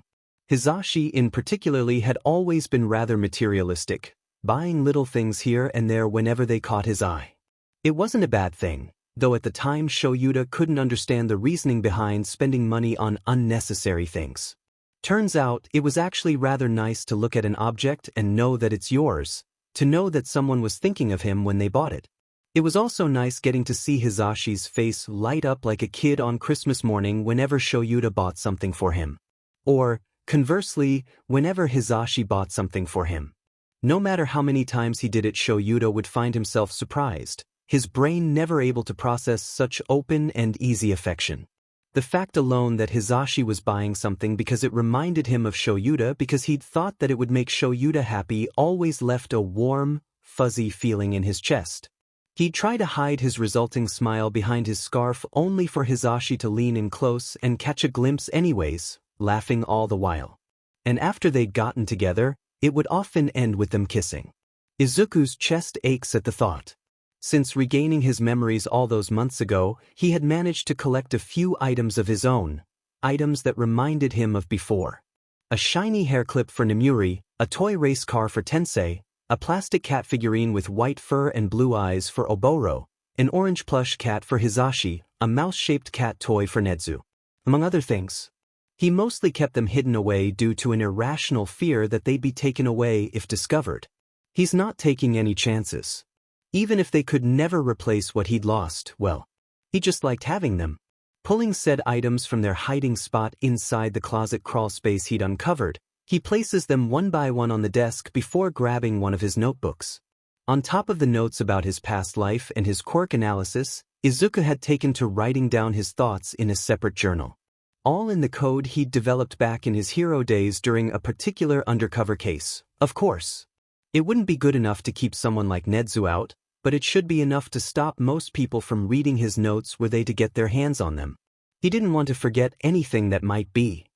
Hisashi in particularly had always been rather materialistic, buying little things here and there whenever they caught his eye. It wasn't a bad thing, though at the time Shouta couldn't understand the reasoning behind spending money on unnecessary things. Turns out it was actually rather nice to look at an object and know that it's yours, to know that someone was thinking of him when they bought it. It was also nice getting to see Hisashi's face light up like a kid on Christmas morning whenever Shouta bought something for him. Or, conversely, whenever Hisashi bought something for him. No matter how many times he did it, Shouta would find himself surprised, his brain never able to process such open and easy affection. The fact alone that Hisashi was buying something because it reminded him of Shouta because he'd thought that it would make Shouta happy always left a warm, fuzzy feeling in his chest. He'd try to hide his resulting smile behind his scarf only for Hisashi to lean in close and catch a glimpse anyways, laughing all the while. And after they'd gotten together, it would often end with them kissing. Izuku's chest aches at the thought. Since regaining his memories all those months ago, he had managed to collect a few items of his own, items that reminded him of before. A shiny hair clip for Nemuri, a toy race car for Tensei, a plastic cat figurine with white fur and blue eyes for Oboro, an orange plush cat for Hisashi, a mouse-shaped cat toy for Nezu. Among other things. He mostly kept them hidden away due to an irrational fear that they'd be taken away if discovered. He's not taking any chances. Even if they could never replace what he'd lost, well, he just liked having them. Pulling said items from their hiding spot inside the closet crawl space he'd uncovered, he places them one by one on the desk before grabbing one of his notebooks. On top of the notes about his past life and his quirk analysis, Izuku had taken to writing down his thoughts in a separate journal. All in the code he'd developed back in his hero days during a particular undercover case, of course. It wouldn't be good enough to keep someone like Nezu out, but it should be enough to stop most people from reading his notes were they to get their hands on them. He didn't want to forget anything that might be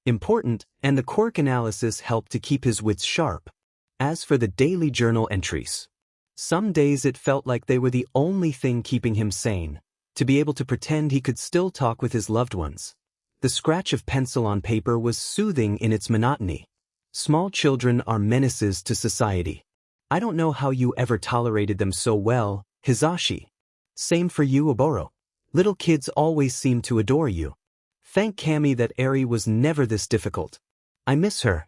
important, and the quirk analysis helped to keep his wits sharp. As for the daily journal entries, some days it felt like they were the only thing keeping him sane, to be able to pretend he could still talk with his loved ones. The scratch of pencil on paper was soothing in its monotony. Small children are menaces to society. I don't know how you ever tolerated them so well, Hisashi. Same for you, Oboro. Little kids always seem to adore you. Thank Kami that Eri was never this difficult. I miss her.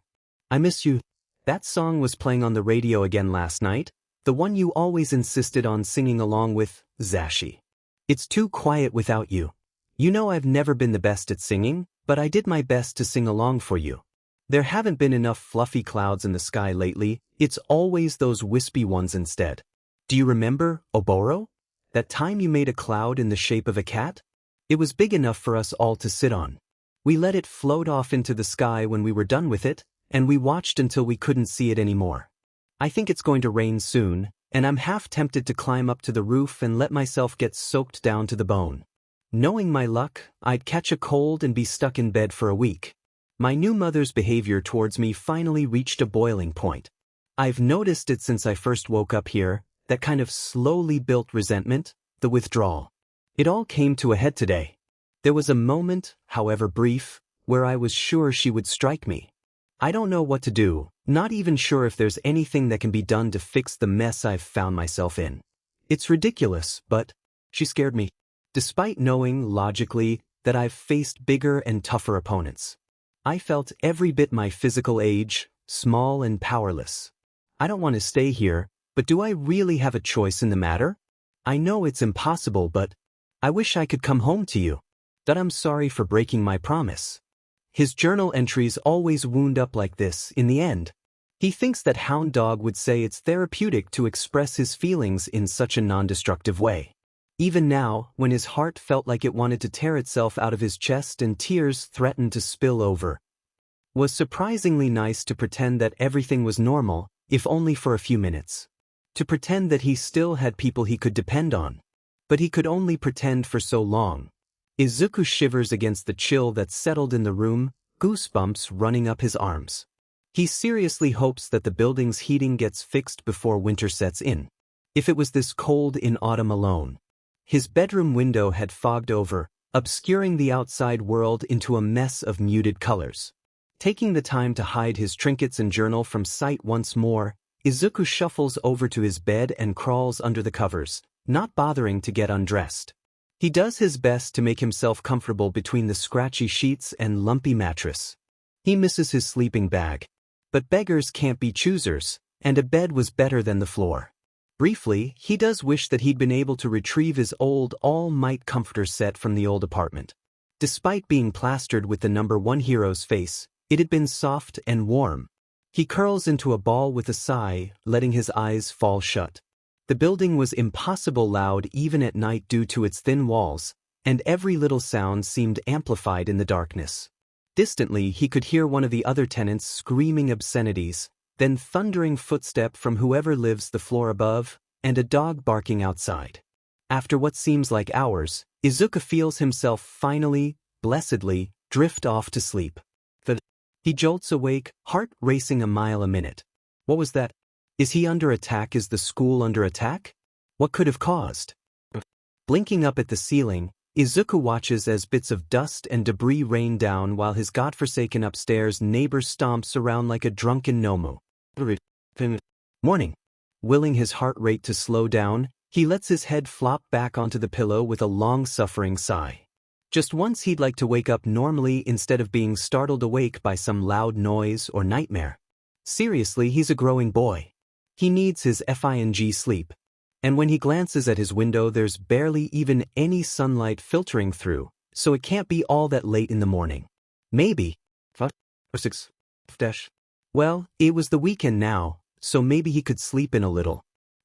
I miss you. That song was playing on the radio again last night, the one you always insisted on singing along with, Zashi. It's too quiet without you. You know I've never been the best at singing, but I did my best to sing along for you. There haven't been enough fluffy clouds in the sky lately, it's always those wispy ones instead. Do you remember, Oboro? That time you made a cloud in the shape of a cat? It was big enough for us all to sit on. We let it float off into the sky when we were done with it, and we watched until we couldn't see it anymore. I think it's going to rain soon, and I'm half tempted to climb up to the roof and let myself get soaked down to the bone. Knowing my luck, I'd catch a cold and be stuck in bed for a week. My new mother's behavior towards me finally reached a boiling point. I've noticed it since I first woke up here, that kind of slowly built resentment, the withdrawal. It all came to a head today. There was a moment, however brief, where I was sure she would strike me. I don't know what to do, not even sure if there's anything that can be done to fix the mess I've found myself in. It's ridiculous, but she scared me. Despite knowing, logically, that I've faced bigger and tougher opponents. I felt every bit my physical age, small and powerless. I don't want to stay here, but do I really have a choice in the matter? I know it's impossible, but I wish I could come home to you. That I'm sorry for breaking my promise. His journal entries always wound up like this in the end. He thinks that Hound Dog would say it's therapeutic to express his feelings in such a non-destructive way. Even now, when his heart felt like it wanted to tear itself out of his chest and tears threatened to spill over. Was surprisingly nice to pretend that everything was normal, if only for a few minutes. To pretend that he still had people he could depend on. But he could only pretend for so long. Izuku shivers against the chill that settled in the room, goosebumps running up his arms. He seriously hopes that the building's heating gets fixed before winter sets in. If it was this cold in autumn alone. His bedroom window had fogged over, obscuring the outside world into a mess of muted colors. Taking the time to hide his trinkets and journal from sight once more, Izuku shuffles over to his bed and crawls under the covers, not bothering to get undressed. He does his best to make himself comfortable between the scratchy sheets and lumpy mattress. He misses his sleeping bag. But beggars can't be choosers, and a bed was better than the floor. Briefly, he does wish that he'd been able to retrieve his old All Might comforter set from the old apartment. Despite being plastered with the #1 hero's face, it had been soft and warm. He curls into a ball with a sigh, letting his eyes fall shut. The building was impossible loud even at night due to its thin walls, and every little sound seemed amplified in the darkness. Distantly, he could hear one of the other tenants screaming obscenities, then thundering footstep from whoever lives the floor above, and a dog barking outside. After what seems like hours, Izuku feels himself finally, blessedly, drift off to sleep. He jolts awake, heart racing a mile a minute. What was that? Is he under attack? Is the school under attack? What could have caused? Blinking up at the ceiling, Izuku watches as bits of dust and debris rain down while his godforsaken upstairs neighbor stomps around like a drunken Nomu. Morning. Willing his heart rate to slow down, he lets his head flop back onto the pillow with a long-suffering sigh. Just once he'd like to wake up normally instead of being startled awake by some loud noise or nightmare. Seriously, he's a growing boy. He needs his FING sleep. And when he glances at his window, there's barely even any sunlight filtering through, so it can't be all that late in the morning. Maybe. 5 or 6. Well, it was the weekend now, so maybe he could sleep in a little.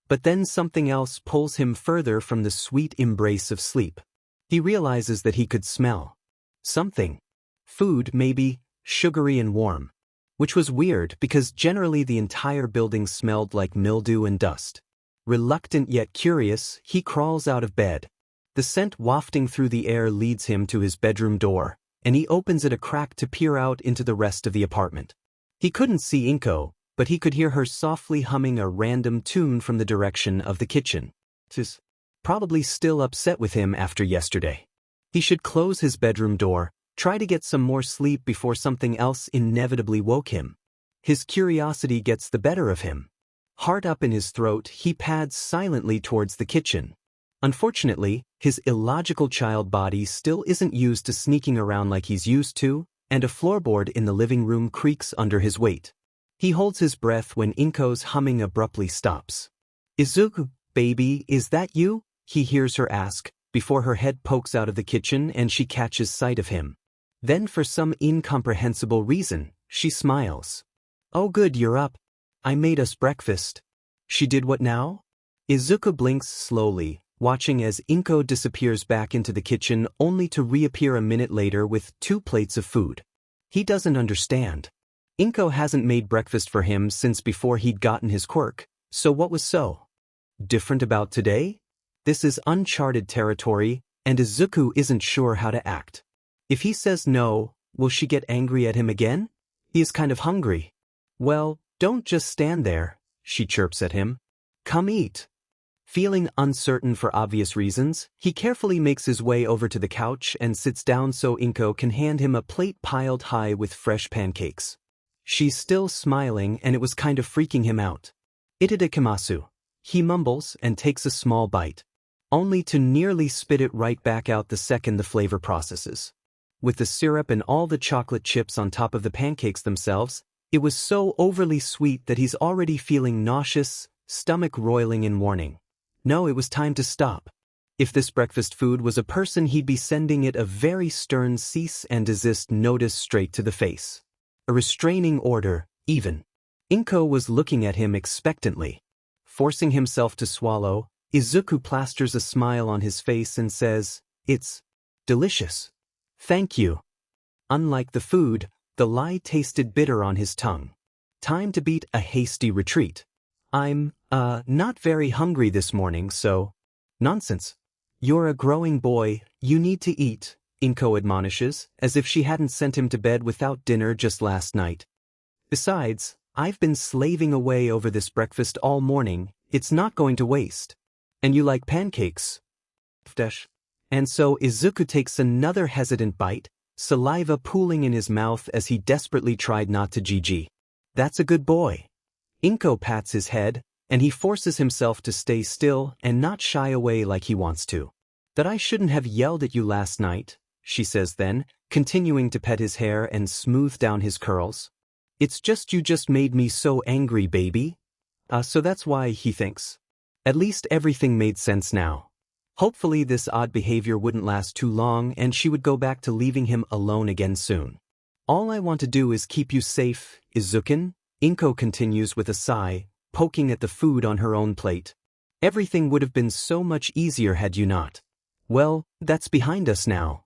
But then something else pulls him further from the sweet embrace of sleep. He realizes that he could smell something. Food, maybe, sugary and warm. Which was weird because generally the entire building smelled like mildew and dust. Reluctant yet curious, he crawls out of bed. The scent wafting through the air leads him to his bedroom door, and he opens it a crack to peer out into the rest of the apartment. He couldn't see Inko, but he could hear her softly humming a random tune from the direction of the kitchen. She's probably still upset with him after yesterday. He should close his bedroom door, try to get some more sleep before something else inevitably woke him. His curiosity gets the better of him. Heart up in his throat, he pads silently towards the kitchen. Unfortunately, his illogical child body still isn't used to sneaking around like he's used to, and a floorboard in the living room creaks under his weight. He holds his breath when Inko's humming abruptly stops. "Izuku, baby, is that you?" he hears her ask, before her head pokes out of the kitchen and she catches sight of him. Then for some incomprehensible reason, she smiles. "Oh good, you're up. I made us breakfast." She did what now? Izuku blinks slowly, watching as Inko disappears back into the kitchen only to reappear a minute later with 2 plates of food. He doesn't understand. Inko hasn't made breakfast for him since before he'd gotten his quirk, so what was so different about today? This is uncharted territory, and Izuku isn't sure how to act. If he says no, will she get angry at him again? He is kind of hungry. "Well, don't just stand there," she chirps at him. "Come eat." Feeling uncertain for obvious reasons, he carefully makes his way over to the couch and sits down so Inko can hand him a plate piled high with fresh pancakes. She's still smiling and it was kind of freaking him out. "Itadakimasu," he mumbles and takes a small bite, only to nearly spit it right back out the second the flavor processes. With the syrup and all the chocolate chips on top of the pancakes themselves, it was so overly sweet that he's already feeling nauseous, stomach roiling in warning. No, it was time to stop. If this breakfast food was a person, he'd be sending it a very stern cease and desist notice straight to the face. A restraining order, even. Inko was looking at him expectantly. Forcing himself to swallow, Izuku plasters a smile on his face and says, "It's delicious. Thank you." Unlike the food, the lie tasted bitter on his tongue. Time to beat a hasty retreat. "I'm, not very hungry this morning, so—" "Nonsense. You're a growing boy, you need to eat," Inko admonishes, as if she hadn't sent him to bed without dinner just last night. "Besides, I've been slaving away over this breakfast all morning, it's not going to waste. And you like pancakes." And so Izuku takes another hesitant bite, saliva pooling in his mouth as he desperately tried not to GG. "That's a good boy." Inko pats his head, and he forces himself to stay still and not shy away like he wants to. "That I shouldn't have yelled at you last night," she says then, continuing to pet his hair and smooth down his curls. "It's just you just made me so angry, baby." So that's why, he thinks. At least everything made sense now. Hopefully this odd behavior wouldn't last too long and she would go back to leaving him alone again soon. "All I want to do is keep you safe, Izukin," Inko continues with a sigh, poking at the food on her own plate. "Everything would have been so much easier had you not." "Well, that's behind us now."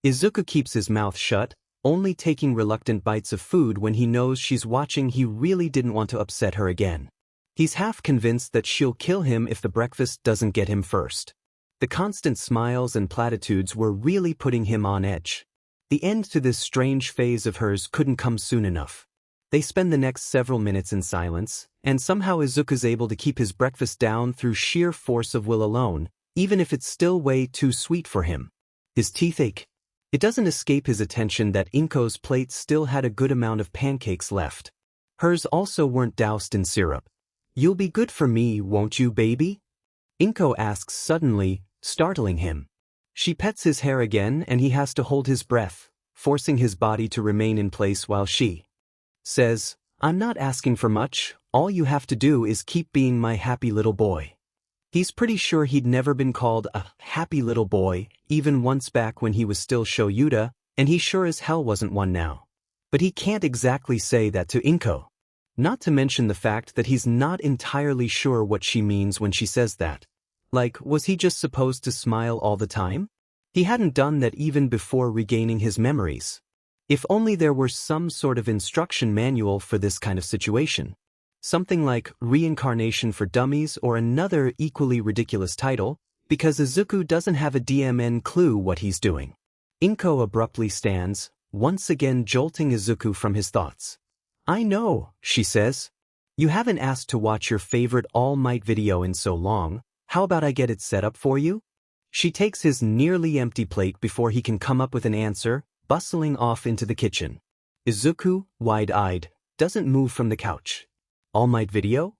Izuku keeps his mouth shut, only taking reluctant bites of food when he knows she's watching. He really didn't want to upset her again. He's half convinced that she'll kill him if the breakfast doesn't get him first. The constant smiles and platitudes were really putting him on edge. The end to this strange phase of hers couldn't come soon enough. They spend the next several minutes in silence, and somehow Izuku's able to keep his breakfast down through sheer force of will alone, even if it's still way too sweet for him. His teeth ache. It doesn't escape his attention that Inko's plate still had a good amount of pancakes left. Hers also weren't doused in syrup. "You'll be good for me, won't you, baby?" Inko asks suddenly, startling him. She pets his hair again and he has to hold his breath, forcing his body to remain in place while she says, "I'm not asking for much, all you have to do is keep being my happy little boy." He's pretty sure he'd never been called a happy little boy, even once back when he was still Shouta, and he sure as hell wasn't one now. But he can't exactly say that to Inko. Not to mention the fact that he's not entirely sure what she means when she says that. Like, was he just supposed to smile all the time? He hadn't done that even before regaining his memories. If only there were some sort of instruction manual for this kind of situation. Something like Reincarnation for Dummies or another equally ridiculous title, because Izuku doesn't have a DMN clue what he's doing. Inko abruptly stands, once again jolting Izuku from his thoughts. "I know," she says. "You haven't asked to watch your favorite All Might video in so long, how about I get it set up for you?" She takes his nearly empty plate before he can come up with an answer, bustling off into the kitchen. Izuku, wide-eyed, doesn't move from the couch. All Might video?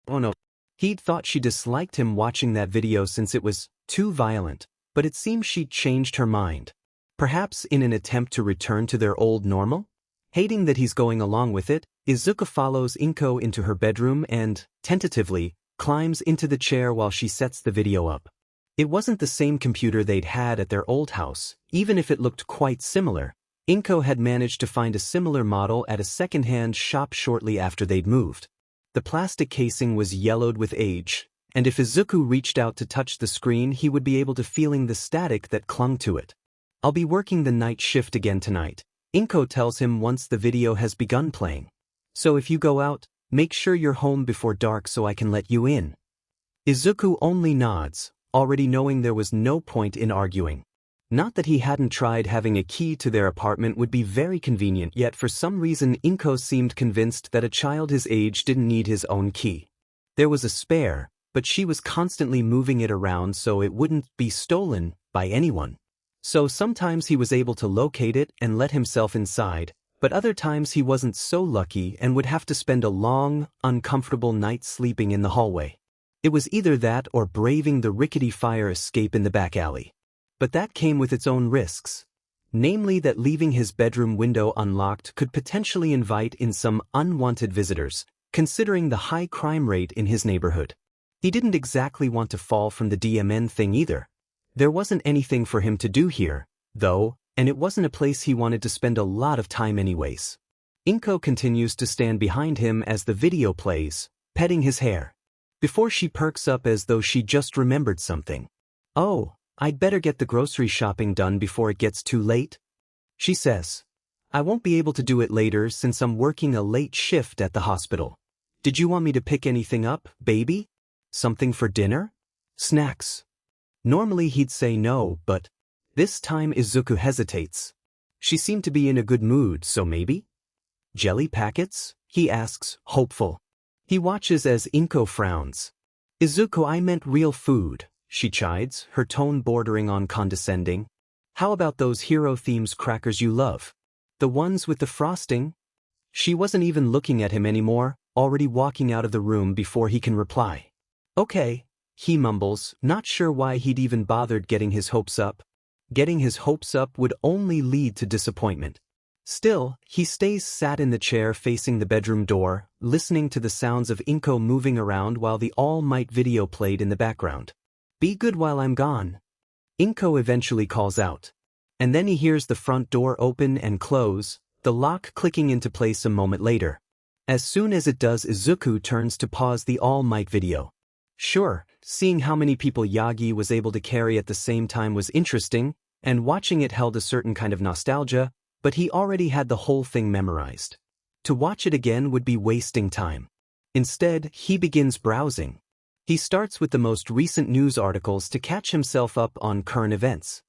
Oh no. He'd thought she disliked him watching that video since it was too violent, but it seems she'd changed her mind. Perhaps in an attempt to return to their old normal? Hating that he's going along with it, Izuku follows Inko into her bedroom and, tentatively, climbs into the chair while she sets the video up. It wasn't the same computer they'd had at their old house, even if it looked quite similar. Inko had managed to find a similar model at a second-hand shop shortly after they'd moved. The plastic casing was yellowed with age, and if Izuku reached out to touch the screen he would be able to feeling the static that clung to it. "I'll be working the night shift again tonight," Inko tells him once the video has begun playing. "So if you go out, make sure you're home before dark so I can let you in." Izuku only nods, already knowing there was no point in arguing. Not that he hadn't tried having a key to their apartment would be very convenient, yet for some reason Inko seemed convinced that a child his age didn't need his own key. There was a spare, but she was constantly moving it around so it wouldn't be stolen by anyone. So sometimes he was able to locate it and let himself inside, but other times he wasn't so lucky and would have to spend a long, uncomfortable night sleeping in the hallway. It was either that or braving the rickety fire escape in the back alley. But that came with its own risks. Namely that leaving his bedroom window unlocked could potentially invite in some unwanted visitors, considering the high crime rate in his neighborhood. He didn't exactly want to fall from the DMN thing either. There wasn't anything for him to do here, though, and it wasn't a place he wanted to spend a lot of time anyways. Inko continues to stand behind him as the video plays, petting his hair. Before she perks up as though she just remembered something. "Oh, I'd better get the grocery shopping done before it gets too late," she says. "I won't be able to do it later since I'm working a late shift at the hospital. Did you want me to pick anything up, baby? Something for dinner? Snacks?" Normally he'd say no, but this time Izuku hesitates. She seemed to be in a good mood, so maybe? "Jelly packets?" he asks, hopeful. He watches as Inko frowns. "Izuku, I meant real food," she chides, her tone bordering on condescending. "How about those Hero Themes crackers you love? The ones with the frosting?" She wasn't even looking at him anymore, already walking out of the room before he can reply. "Okay," he mumbles, not sure why he'd even bothered getting his hopes up. Getting his hopes up would only lead to disappointment. Still, he stays sat in the chair facing the bedroom door, listening to the sounds of Inko moving around while the All Might video played in the background. "Be good while I'm gone," Inko eventually calls out. And then he hears the front door open and close, the lock clicking into place a moment later. As soon as it does, Izuku turns to pause the All Might video. Sure, seeing how many people Yagi was able to carry at the same time was interesting, and watching it held a certain kind of nostalgia, but he already had the whole thing memorized. To watch it again would be wasting time. Instead, he begins browsing. He starts with the most recent news articles to catch himself up on current events.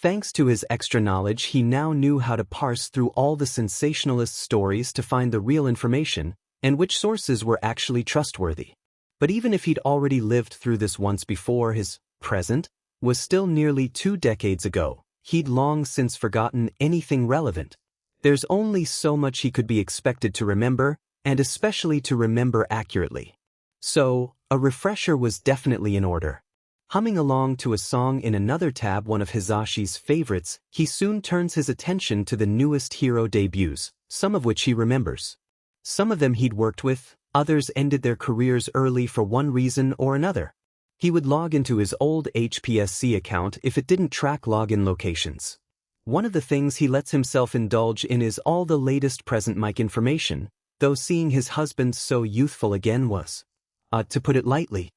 Thanks to his extra knowledge, he now knew how to parse through all the sensationalist stories to find the real information and which sources were actually trustworthy. But even if he'd already lived through this once before, his present was still nearly 2 decades ago. He'd long since forgotten anything relevant. There's only so much he could be expected to remember, and especially to remember accurately. So, a refresher was definitely in order. Humming along to a song in another tab, one of Hisashi's favorites, he soon turns his attention to the newest hero debuts, some of which he remembers. Some of them he'd worked with, others ended their careers early for one reason or another. He would log into his old HPSC account if it didn't track login locations. One of the things he lets himself indulge in is all the latest present mic information, though seeing his husband so youthful again was, to put it lightly,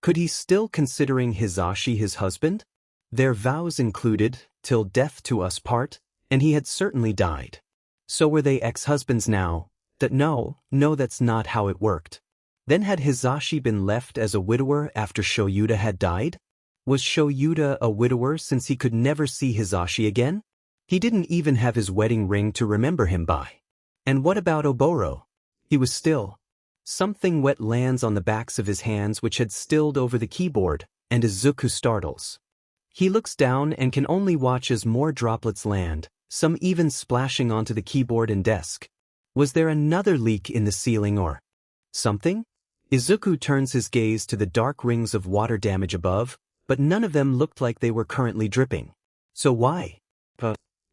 could he still considering Hisashi his husband? Their vows included, "till death to us part," and he had certainly died. So were they ex-husbands now? No, that's not how it worked. Then had Hisashi been left as a widower after Shouta had died? Was Shouta a widower since he could never see Hisashi again? He didn't even have his wedding ring to remember him by. And what about Oboro? He was still. Something wet lands on the backs of his hands which had stilled over the keyboard, and Izuku startles. He looks down and can only watch as more droplets land, some even splashing onto the keyboard and desk. Was there another leak in the ceiling or something? Izuku turns his gaze to the dark rings of water damage above, but none of them looked like they were currently dripping. So why?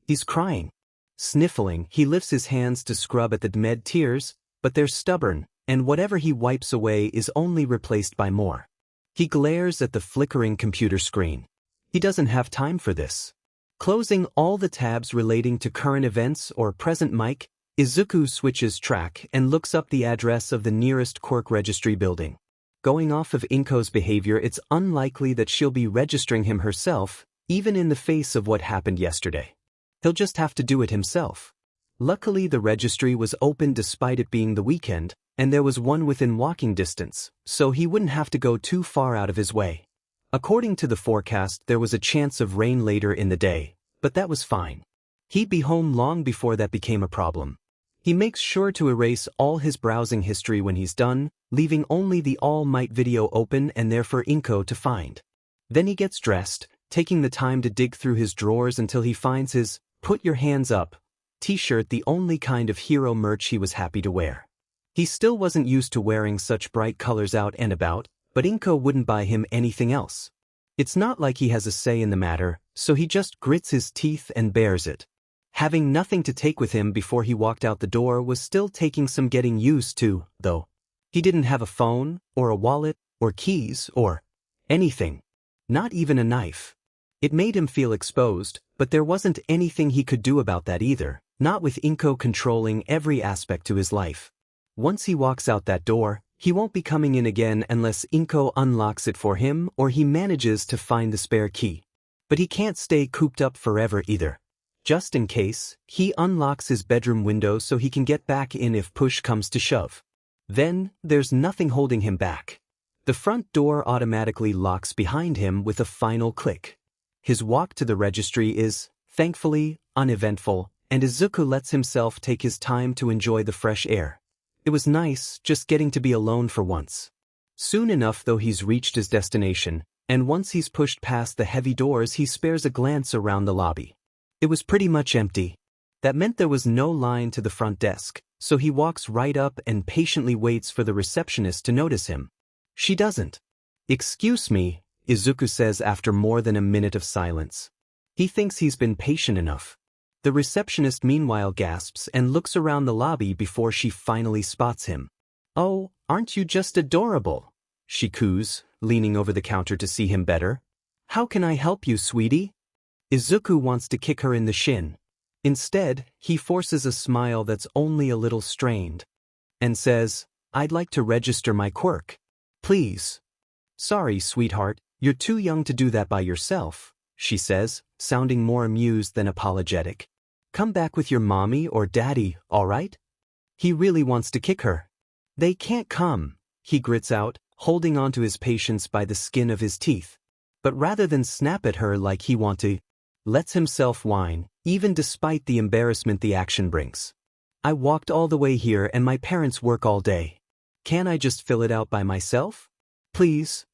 He's crying. Sniffling, he lifts his hands to scrub at the dead tears, but they're stubborn, and whatever he wipes away is only replaced by more. He glares at the flickering computer screen. He doesn't have time for this. Closing all the tabs relating to current events or present mic, Izuku switches track and looks up the address of the nearest quirk registry building. Going off of Inko's behavior, it's unlikely that she'll be registering him herself, even in the face of what happened yesterday. He'll just have to do it himself. Luckily, the registry was open despite it being the weekend, and there was one within walking distance, so he wouldn't have to go too far out of his way. According to the forecast, there was a chance of rain later in the day, but that was fine. He'd be home long before that became a problem. He makes sure to erase all his browsing history when he's done, leaving only the All Might video open and there for Inko to find. Then he gets dressed, taking the time to dig through his drawers until he finds his "Put Your Hands Up" t-shirt, the only kind of hero merch he was happy to wear. He still wasn't used to wearing such bright colors out and about, but Inko wouldn't buy him anything else. It's not like he has a say in the matter, so he just grits his teeth and bears it. Having nothing to take with him before he walked out the door was still taking some getting used to, though. He didn't have a phone, or a wallet, or keys, or anything. Not even a knife. It made him feel exposed, but there wasn't anything he could do about that either, not with Inko controlling every aspect to his life. Once he walks out that door, he won't be coming in again unless Inko unlocks it for him or he manages to find the spare key. But he can't stay cooped up forever either. Just in case, he unlocks his bedroom window so he can get back in if push comes to shove. Then, there's nothing holding him back. The front door automatically locks behind him with a final click. His walk to the registry is, thankfully, uneventful, and Izuku lets himself take his time to enjoy the fresh air. It was nice just getting to be alone for once. Soon enough though he's reached his destination, and once he's pushed past the heavy doors he spares a glance around the lobby. It was pretty much empty. That meant there was no line to the front desk, so he walks right up and patiently waits for the receptionist to notice him. She doesn't. "Excuse me," Izuku says after more than a minute of silence. He thinks he's been patient enough. The receptionist meanwhile gasps and looks around the lobby before she finally spots him. "Oh, aren't you just adorable?" she coos, leaning over the counter to see him better. "How can I help you, sweetie?" Izuku wants to kick her in the shin. Instead, he forces a smile that's only a little strained, and says, "I'd like to register my quirk. Please." "Sorry, sweetheart, you're too young to do that by yourself," she says, sounding more amused than apologetic. "Come back with your mommy or daddy, all right?" He really wants to kick her. "They can't come," he grits out, holding on to his patience by the skin of his teeth. But rather than snap at her like he lets himself whine, even despite the embarrassment the action brings. "I walked all the way here and my parents work all day. Can't I just fill it out by myself? Please?"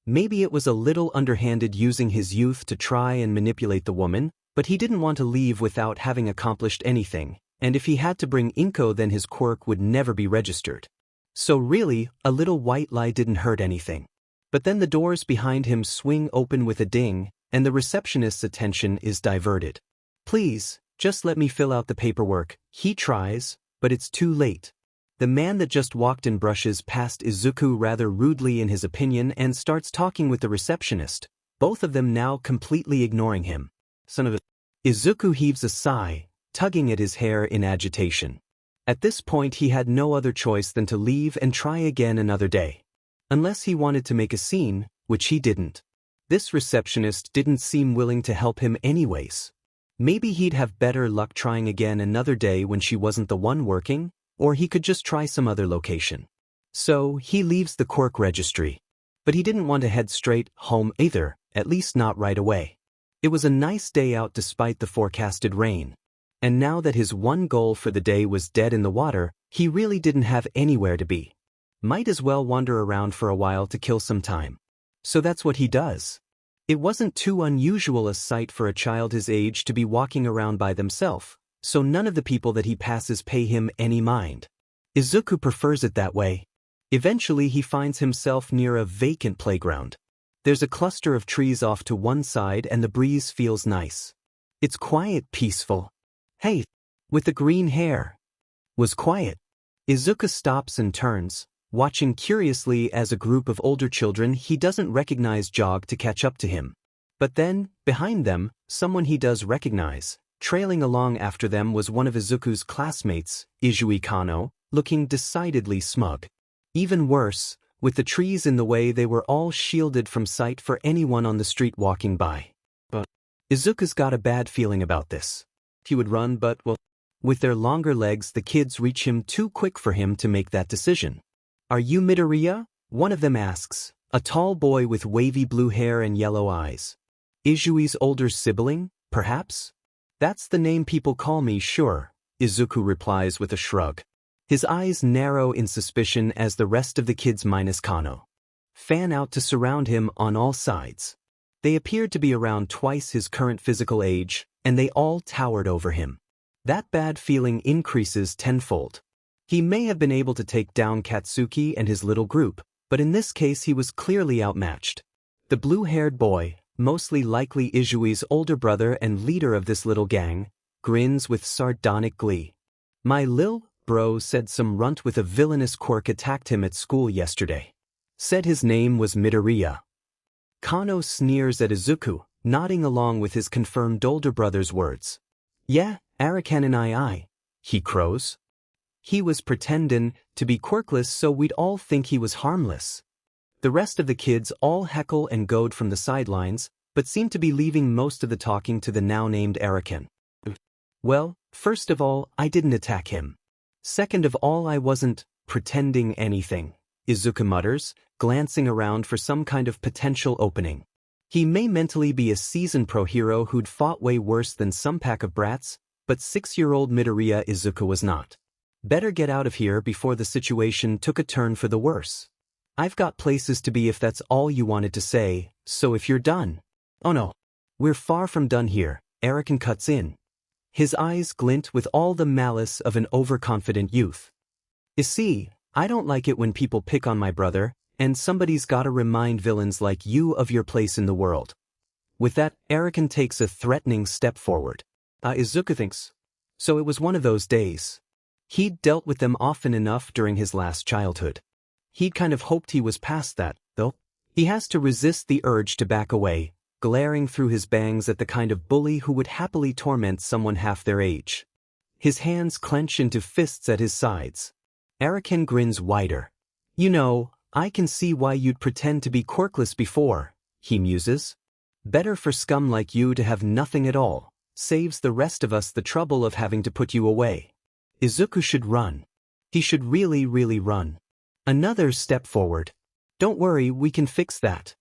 Maybe it was a little underhanded using his youth to try and manipulate the woman, but he didn't want to leave without having accomplished anything, and if he had to bring Inko then his quirk would never be registered. So really, a little white lie didn't hurt anything. But then the doors behind him swing open with a ding, and the receptionist's attention is diverted. "Please, just let me fill out the paperwork," he tries, but it's too late. The man that just walked in brushes past Izuku rather rudely in his opinion and starts talking with the receptionist, both of them now completely ignoring him. Son of a... Izuku heaves a sigh, tugging at his hair in agitation. At this point he had no other choice than to leave and try again another day. Unless he wanted to make a scene, which he didn't. This receptionist didn't seem willing to help him anyways. Maybe he'd have better luck trying again another day when she wasn't the one working, or he could just try some other location. So he leaves the quirk registry. But he didn't want to head straight home either, at least not right away. It was a nice day out despite the forecasted rain. And now that his one goal for the day was dead in the water, he really didn't have anywhere to be. Might as well wander around for a while to kill some time. So that's what he does. It wasn't too unusual a sight for a child his age to be walking around by themselves, so none of the people that he passes pay him any mind. Izuku prefers it that way. Eventually he finds himself near a vacant playground. There's a cluster of trees off to one side and the breeze feels nice. It's quiet, peaceful. "Hey, with the green hair," was quiet. Izuku stops and turns, watching curiously as a group of older children he doesn't recognize jog to catch up to him. But then, behind them, someone he does recognize. Trailing along after them was one of Izuku's classmates, Izui Kano, looking decidedly smug. Even worse, with the trees in the way they were all shielded from sight for anyone on the street walking by. But Izuku's got a bad feeling about this. He would run but, well, with their longer legs the kids reach him too quick for him to make that decision. "Are you Midoriya?" one of them asks, a tall boy with wavy blue hair and yellow eyes. "Izui's older sibling, perhaps?" "That's the name people call me, sure," Izuku replies with a shrug. His eyes narrow in suspicion as the rest of the kids minus Kano fan out to surround him on all sides. They appeared to be around twice his current physical age, and they all towered over him. That bad feeling increases tenfold. He may have been able to take down Katsuki and his little group, but in this case he was clearly outmatched. The blue-haired boy, mostly likely Izui's older brother and leader of this little gang, grins with sardonic glee. My lil' bro said some runt with a villainous quirk attacked him at school yesterday. Said his name was Midoriya. Kano sneers at Izuku, nodding along with his confirmed older brother's words. Yeah, Arakan and I, he crows. He was pretendin' to be quirkless so we'd all think he was harmless. The rest of the kids all heckle and goad from the sidelines, but seem to be leaving most of the talking to the now-named Arakan. Well, first of all, I didn't attack him. Second of all, I wasn't pretending anything, Izuku mutters, glancing around for some kind of potential opening. He may mentally be a seasoned pro hero who'd fought way worse than some pack of brats, but 6-year-old Midoriya Izuku was not. Better get out of here before the situation took a turn for the worse. I've got places to be if that's all you wanted to say, so if you're done. Oh no. We're far from done here, Arakan cuts in. His eyes glint with all the malice of an overconfident youth. You see, I don't like it when people pick on my brother, and somebody's gotta remind villains like you of your place in the world. With that, Arakan takes a threatening step forward. Izuku thinks. So it was one of those days. He'd dealt with them often enough during his last childhood. He'd kind of hoped he was past that, though. He has to resist the urge to back away, glaring through his bangs at the kind of bully who would happily torment someone half their age. His hands clench into fists at his sides. Arakan grins wider. You know, I can see why you'd pretend to be quirkless before, he muses. Better for scum like you to have nothing at all. Saves the rest of us the trouble of having to put you away. Izuku should run. He should really run. Another step forward. Don't worry, we can fix that.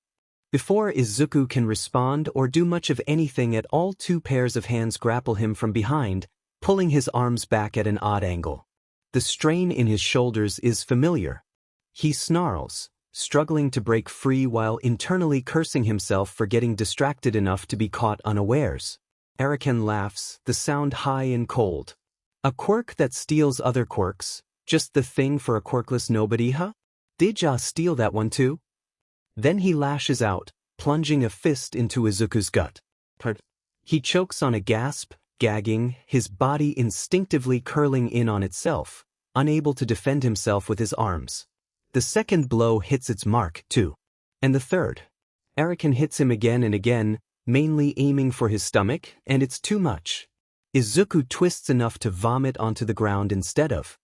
Before Izuku can respond or do much of anything at all, 2 pairs of hands grapple him from behind, pulling his arms back at an odd angle. The strain in his shoulders is familiar. He snarls, struggling to break free while internally cursing himself for getting distracted enough to be caught unawares. Arakan laughs, the sound high and cold. A quirk that steals other quirks, just the thing for a quirkless nobody, huh? Did ya steal that one too? Then he lashes out, plunging a fist into Izuku's gut. He chokes on a gasp, gagging, his body instinctively curling in on itself, unable to defend himself with his arms. The second blow hits its mark, too. And the third. Arakan hits him again and again, mainly aiming for his stomach, and it's too much. Izuku twists enough to vomit onto the ground instead of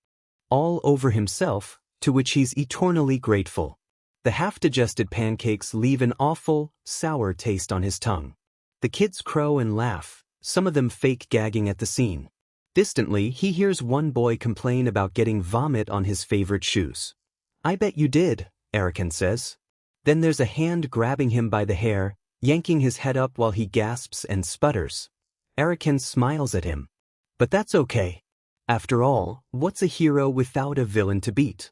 all over himself, to which he's eternally grateful. The half-digested pancakes leave an awful, sour taste on his tongue. The kids crow and laugh, some of them fake gagging at the scene. Distantly, he hears one boy complain about getting vomit on his favorite shoes. I bet you did, Arakan says. Then there's a hand grabbing him by the hair, yanking his head up while he gasps and sputters. Arakan smiles at him. But that's okay. After all, what's a hero without a villain to beat?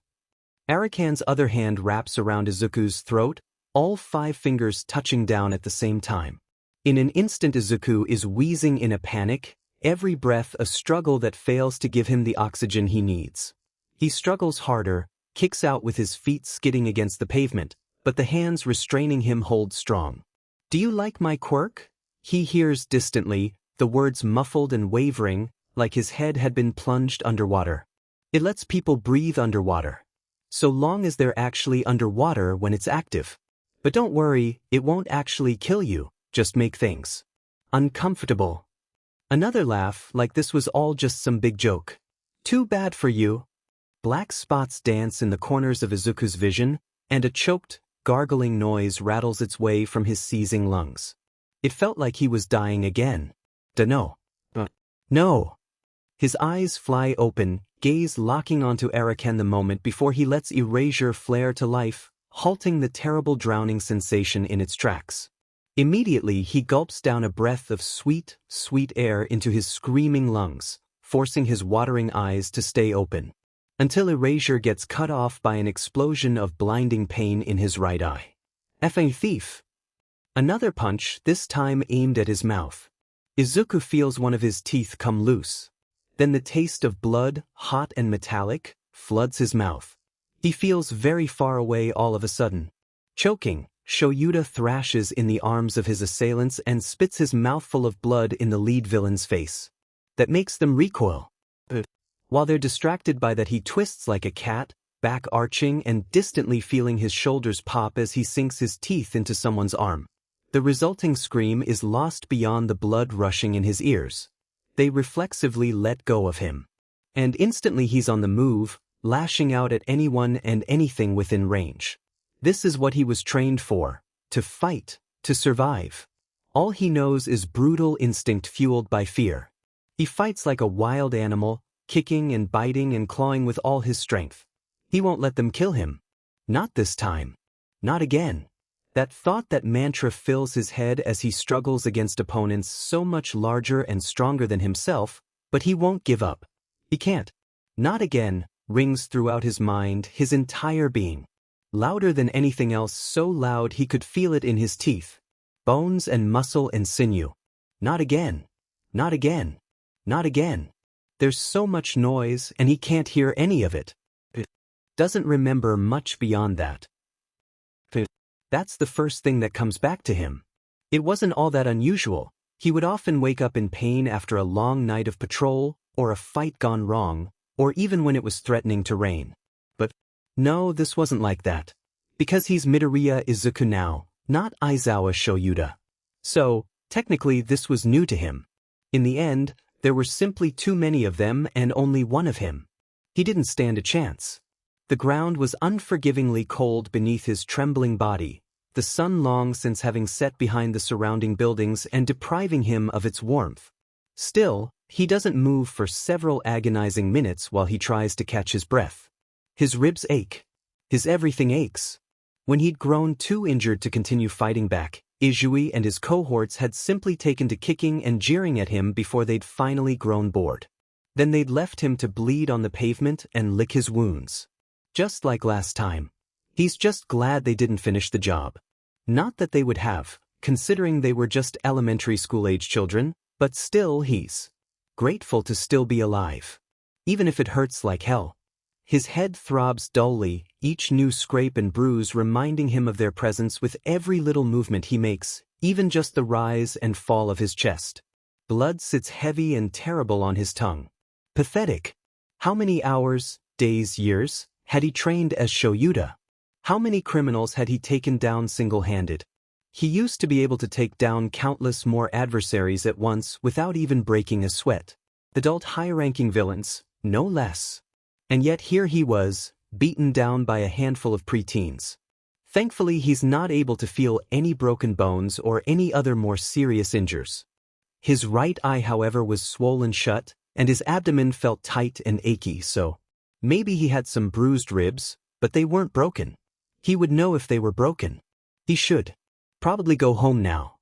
Arakan's other hand wraps around Izuku's throat, all 5 fingers touching down at the same time. In an instant, Izuku is wheezing in a panic, every breath a struggle that fails to give him the oxygen he needs. He struggles harder, kicks out with his feet skidding against the pavement, but the hands restraining him hold strong. Do you like my quirk? He hears distantly, the words muffled and wavering, like his head had been plunged underwater. It lets people breathe underwater. So long as they're actually underwater when it's active. But don't worry, it won't actually kill you, just make things uncomfortable. Another laugh, like this was all just some big joke. Too bad for you. Black spots dance in the corners of Izuku's vision, and a choked, gargling noise rattles its way from his seizing lungs. It felt like he was dying again. Dunno. No. His eyes fly open, gaze locking onto Arakan the moment before he lets erasure flare to life, halting the terrible drowning sensation in its tracks. Immediately he gulps down a breath of sweet, sweet air into his screaming lungs, forcing his watering eyes to stay open. Until erasure gets cut off by an explosion of blinding pain in his right eye. Effing thief! Another punch, this time aimed at his mouth. Izuku feels one of his teeth come loose. Then the taste of blood, hot and metallic, floods his mouth. He feels very far away all of a sudden. Choking, Shouta thrashes in the arms of his assailants and spits his mouthful of blood in the lead villain's face. That makes them recoil. While they're distracted by that, he twists like a cat, back arching and distantly feeling his shoulders pop as he sinks his teeth into someone's arm. The resulting scream is lost beyond the blood rushing in his ears. They reflexively let go of him. And instantly he's on the move, lashing out at anyone and anything within range. This is what he was trained for, to fight, to survive. All he knows is brutal instinct fueled by fear. He fights like a wild animal, kicking and biting and clawing with all his strength. He won't let them kill him. Not this time. Not again. That thought, that mantra fills his head as he struggles against opponents so much larger and stronger than himself, but he won't give up. He can't. Not again, rings throughout his mind, his entire being. Louder than anything else, so loud he could feel it in his teeth. Bones and muscle and sinew. Not again. Not again. Not again. There's so much noise and he can't hear any of it. Doesn't remember much beyond that. That's the first thing that comes back to him. It wasn't all that unusual. He would often wake up in pain after a long night of patrol, or a fight gone wrong, or even when it was threatening to rain. But no, this wasn't like that. Because he's Midoriya Izuku now, not Aizawa Shouta. So, technically this was new to him. In the end, there were simply too many of them and only one of him. He didn't stand a chance. The ground was unforgivingly cold beneath his trembling body, the sun long since having set behind the surrounding buildings and depriving him of its warmth. Still, he doesn't move for several agonizing minutes while he tries to catch his breath. His ribs ache. His everything aches. When he'd grown too injured to continue fighting back, Izui and his cohorts had simply taken to kicking and jeering at him before they'd finally grown bored. Then they'd left him to bleed on the pavement and lick his wounds. Just like last time. He's just glad they didn't finish the job. Not that they would have, considering they were just elementary school-age children, but still he's grateful to still be alive. Even if it hurts like hell. His head throbs dully, each new scrape and bruise reminding him of their presence with every little movement he makes, even just the rise and fall of his chest. Blood sits heavy and terrible on his tongue. Pathetic. How many hours, days, years had he trained as Shouta? How many criminals had he taken down single-handed? He used to be able to take down countless more adversaries at once without even breaking a sweat. Adult high-ranking villains, no less. And yet here he was, beaten down by a handful of preteens. Thankfully he's not able to feel any broken bones or any other more serious injuries. His right eye, however, was swollen shut, and his abdomen felt tight and achy, so maybe he had some bruised ribs, but they weren't broken. He would know if they were broken. He should probably go home now.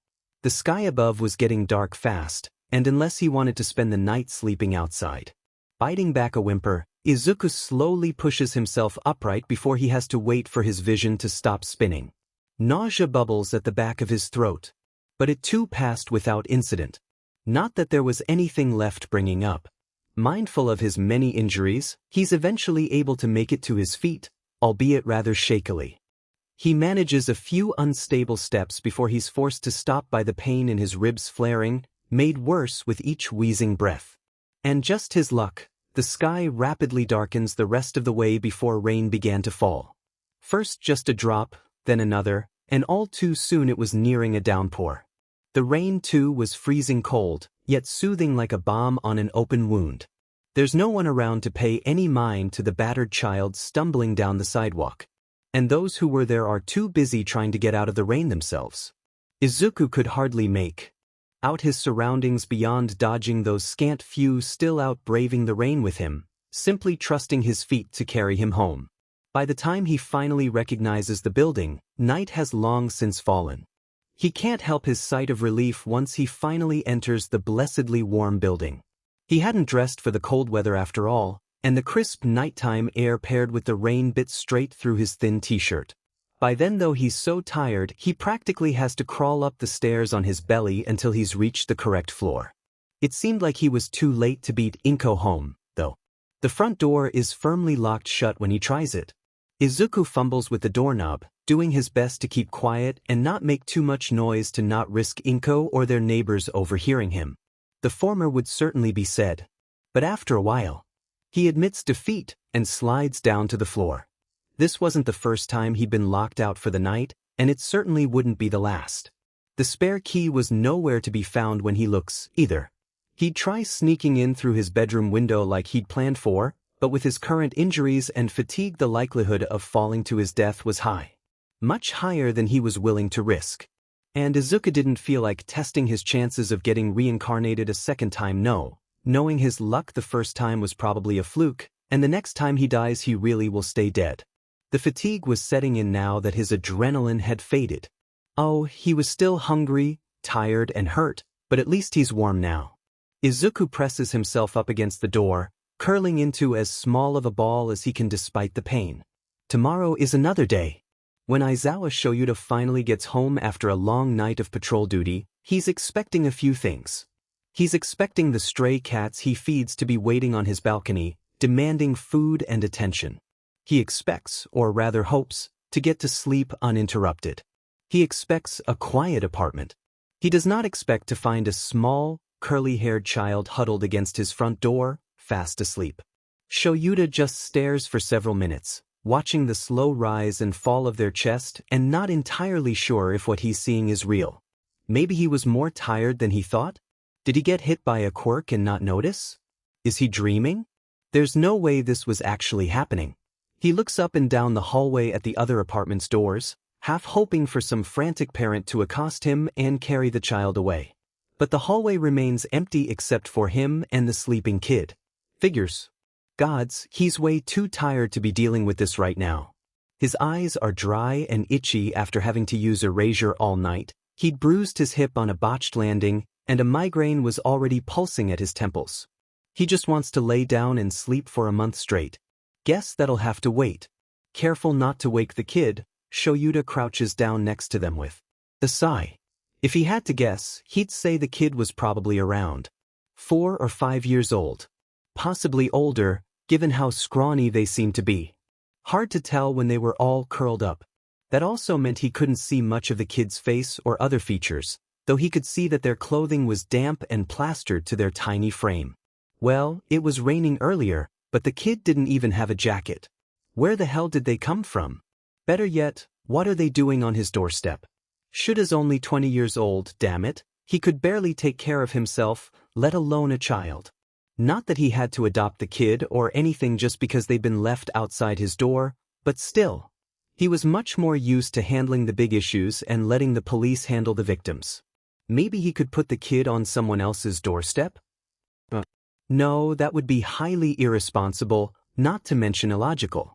The sky above was getting dark fast, and unless he wanted to spend the night sleeping outside. Biting back a whimper, Izuku slowly pushes himself upright before he has to wait for his vision to stop spinning. Nausea bubbles at the back of his throat. But it too passed without incident. Not that there was anything left bringing up. Mindful of his many injuries, he's eventually able to make it to his feet, albeit rather shakily. He manages a few unstable steps before he's forced to stop by the pain in his ribs flaring, made worse with each wheezing breath. And just his luck, the sky rapidly darkens the rest of the way before rain began to fall. First just a drop, then another, and all too soon it was nearing a downpour. The rain too was freezing cold, yet soothing like a balm on an open wound. There's no one around to pay any mind to the battered child stumbling down the sidewalk. And those who were there are too busy trying to get out of the rain themselves. Izuku could hardly make out his surroundings beyond dodging those scant few still out braving the rain with him, simply trusting his feet to carry him home. By the time he finally recognizes the building, night has long since fallen. He can't help his sight of relief once he finally enters the blessedly warm building. He hadn't dressed for the cold weather after all, and the crisp nighttime air paired with the rain bit straight through his thin t-shirt. By then though he's so tired he practically has to crawl up the stairs on his belly until he's reached the correct floor. It seemed like he was too late to beat Inko home, though. The front door is firmly locked shut when he tries it. Izuku fumbles with the doorknob, doing his best to keep quiet and not make too much noise to not risk Inko or their neighbors overhearing him. The former would certainly be said. But after a while, he admits defeat and slides down to the floor. This wasn't the first time he'd been locked out for the night, and it certainly wouldn't be the last. The spare key was nowhere to be found when he looks, either. He'd try sneaking in through his bedroom window like he'd planned for, but with his current injuries and fatigue the likelihood of falling to his death was high. Much higher than he was willing to risk. And Izuku didn't feel like testing his chances of getting reincarnated a second time, knowing his luck the first time was probably a fluke, and the next time he dies he really will stay dead. The fatigue was setting in now that his adrenaline had faded. Oh, he was still hungry, tired and hurt, but at least he's warm now. Izuku presses himself up against the door, curling into as small of a ball as he can despite the pain. Tomorrow is another day. When Aizawa Shouta finally gets home after a long night of patrol duty, he's expecting a few things. He's expecting the stray cats he feeds to be waiting on his balcony, demanding food and attention. He expects, or rather hopes, to get to sleep uninterrupted. He expects a quiet apartment. He does not expect to find a small, curly-haired child huddled against his front door, fast asleep. Shouta just stares for several minutes, watching the slow rise and fall of their chest and not entirely sure if what he's seeing is real. Maybe he was more tired than he thought? Did he get hit by a quirk and not notice? Is he dreaming? There's no way this was actually happening. He looks up and down the hallway at the other apartment's doors, half hoping for some frantic parent to accost him and carry the child away. But the hallway remains empty except for him and the sleeping kid. Figures. Gods, he's way too tired to be dealing with this right now. His eyes are dry and itchy after having to use erasure all night. He'd bruised his hip on a botched landing, and a migraine was already pulsing at his temples. He just wants to lay down and sleep for a month straight. Guess that'll have to wait. Careful not to wake the kid, Shouta crouches down next to them with a sigh. If he had to guess, he'd say the kid was probably around 4 or 5 years old. Possibly older, given how scrawny they seemed to be. Hard to tell when they were all curled up. That also meant he couldn't see much of the kid's face or other features, though he could see that their clothing was damp and plastered to their tiny frame. Well, it was raining earlier, but the kid didn't even have a jacket. Where the hell did they come from? Better yet, what are they doing on his doorstep? Shouda's only 20 years old, damn it. He could barely take care of himself, let alone a child. Not that he had to adopt the kid or anything just because they'd been left outside his door, but still. He was much more used to handling the big issues and letting the police handle the victims. Maybe he could put the kid on someone else's doorstep? No, that would be highly irresponsible, not to mention illogical.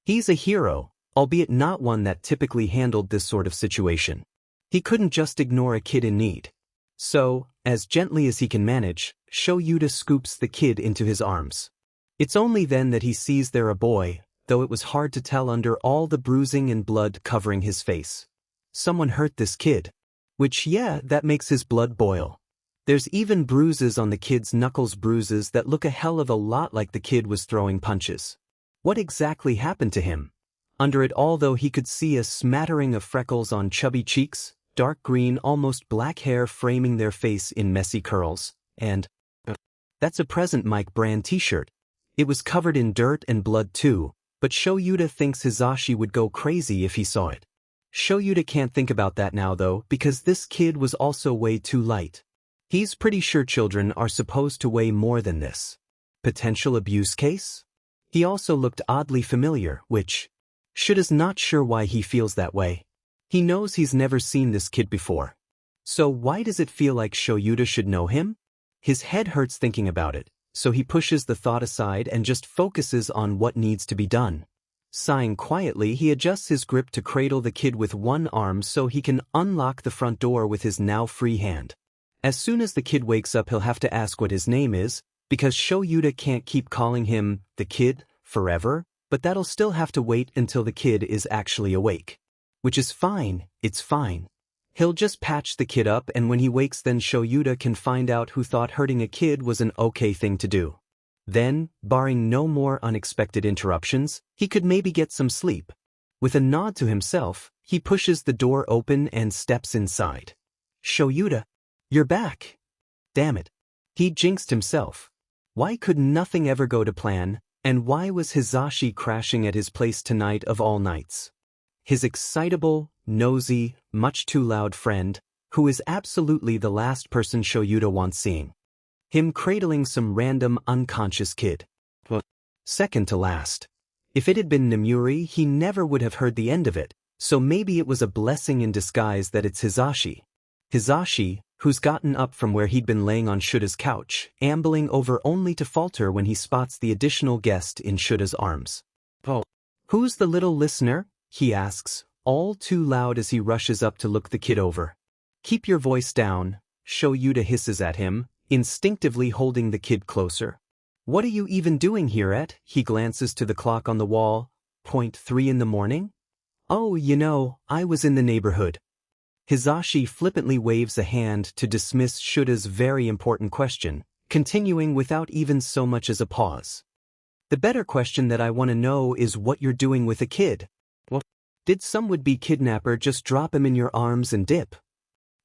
He's a hero, albeit not one that typically handled this sort of situation. He couldn't just ignore a kid in need. So, as gently as he can manage, Shouta scoops the kid into his arms. It's only then that he sees they're a boy, though it was hard to tell under all the bruising and blood covering his face. Someone hurt this kid. Which, yeah, that makes his blood boil. There's even bruises on the kid's knuckles, bruises that look a hell of a lot like the kid was throwing punches. What exactly happened to him? Under it all though he could see a smattering of freckles on chubby cheeks, dark green almost black hair framing their face in messy curls, and that's a Present Mic brand t-shirt. It was covered in dirt and blood too, but Shouta thinks Hisashi would go crazy if he saw it. Shouta can't think about that now though because this kid was also way too light. He's pretty sure children are supposed to weigh more than this. Potential abuse case? He also looked oddly familiar, which Shouda's not sure why he feels that way. He knows he's never seen this kid before. So why does it feel like Shouta should know him? His head hurts thinking about it, so he pushes the thought aside and just focuses on what needs to be done. Sighing quietly, he adjusts his grip to cradle the kid with one arm so he can unlock the front door with his now free hand. As soon as the kid wakes up he'll have to ask what his name is, Because Shouta can't keep calling him the kid forever, but that'll still have to wait until the kid is actually awake. Which is fine, it's fine. He'll just patch the kid up, and when he wakes then Shouta can find out who thought hurting a kid was an okay thing to do. Then, barring no more unexpected interruptions, he could maybe get some sleep. With a nod to himself, he pushes the door open and steps inside. Shouta, you're back. Damn it. He jinxed himself. Why could nothing ever go to plan, and why was Hizashi crashing at his place tonight of all nights? His excitable, nosy, much too loud friend, who is absolutely the last person Shouta wants seeing. Him cradling some random unconscious kid. Well, second to last. If it had been Nemuri, he never would have heard the end of it, so maybe it was a blessing in disguise that it's Hizashi. Hizashi, who's gotten up from where he'd been laying on Shuta's couch, ambling over only to falter when he spots the additional guest in Shuta's arms. Oh, who's the little listener? He asks, all too loud as he rushes up to look the kid over. Keep your voice down, Shouta hisses at him, instinctively holding the kid closer. What are you even doing here at? He glances to the clock on the wall. 3 in the morning? Oh, I was in the neighborhood. Hizashi flippantly waves a hand to dismiss Shuta's very important question, continuing without even so much as a pause. The better question that I want to know is what you're doing with a kid. Well, did some would-be kidnapper just drop him in your arms and dip?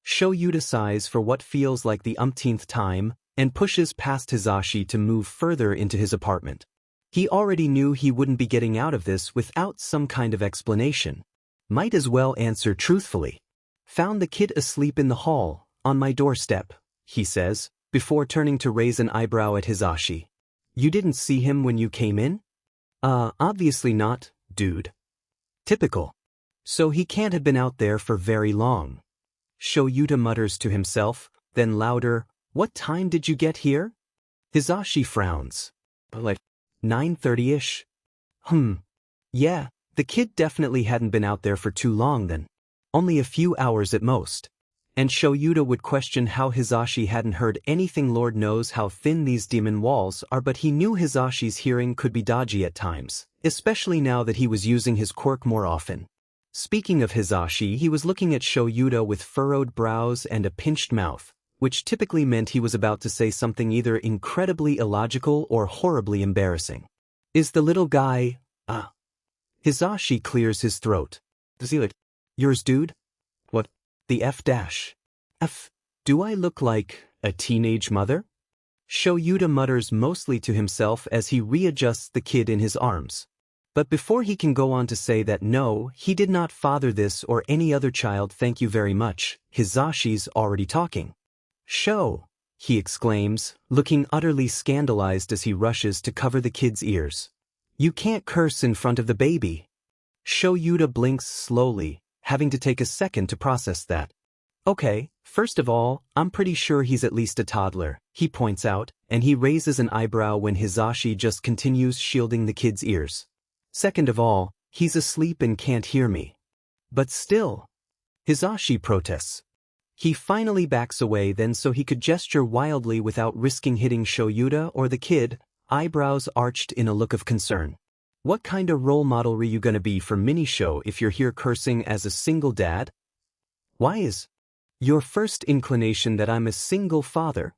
Shouta sighs for what feels like the umpteenth time and pushes past Hizashi to move further into his apartment. He already knew he wouldn't be getting out of this without some kind of explanation. Might as well answer truthfully. Found the kid asleep in the hall, on my doorstep, he says, before turning to raise an eyebrow at Hizashi. You didn't see him when you came in? Obviously not, dude. Typical. So he can't have been out there for very long. Shouta mutters to himself, then louder, what time did you get here? Hizashi frowns. Like 9:30-ish. Yeah, the kid definitely hadn't been out there for too long then. Only a few hours at most. And Shouta would question how Hizashi hadn't heard anything. Lord knows how thin these demon walls are, but he knew Hizashi's hearing could be dodgy at times, especially now that he was using his quirk more often. Speaking of Hizashi, he was looking at Shouta with furrowed brows and a pinched mouth, which typically meant he was about to say something either incredibly illogical or horribly embarrassing. Is the little guy, Hizashi clears his throat. Does he yours, dude? What? The F. Do I look like a teenage mother? Shouta mutters mostly to himself as he readjusts the kid in his arms. But before he can go on to say that no, he did not father this or any other child, thank you very much, Hizashi's already talking. Sho, he exclaims, looking utterly scandalized as he rushes to cover the kid's ears. You can't curse in front of the baby. Shouta blinks slowly, having to take a second to process that. Okay, first of all, I'm pretty sure he's at least a toddler, he points out, and he raises an eyebrow when Hizashi just continues shielding the kid's ears. Second of all, he's asleep and can't hear me. But still, Hizashi protests. He finally backs away then so he could gesture wildly without risking hitting Shouta or the kid, eyebrows arched in a look of concern. What kind of role model are you gonna be for Minisho if you're here cursing as a single dad? Why is your first inclination that I'm a single father?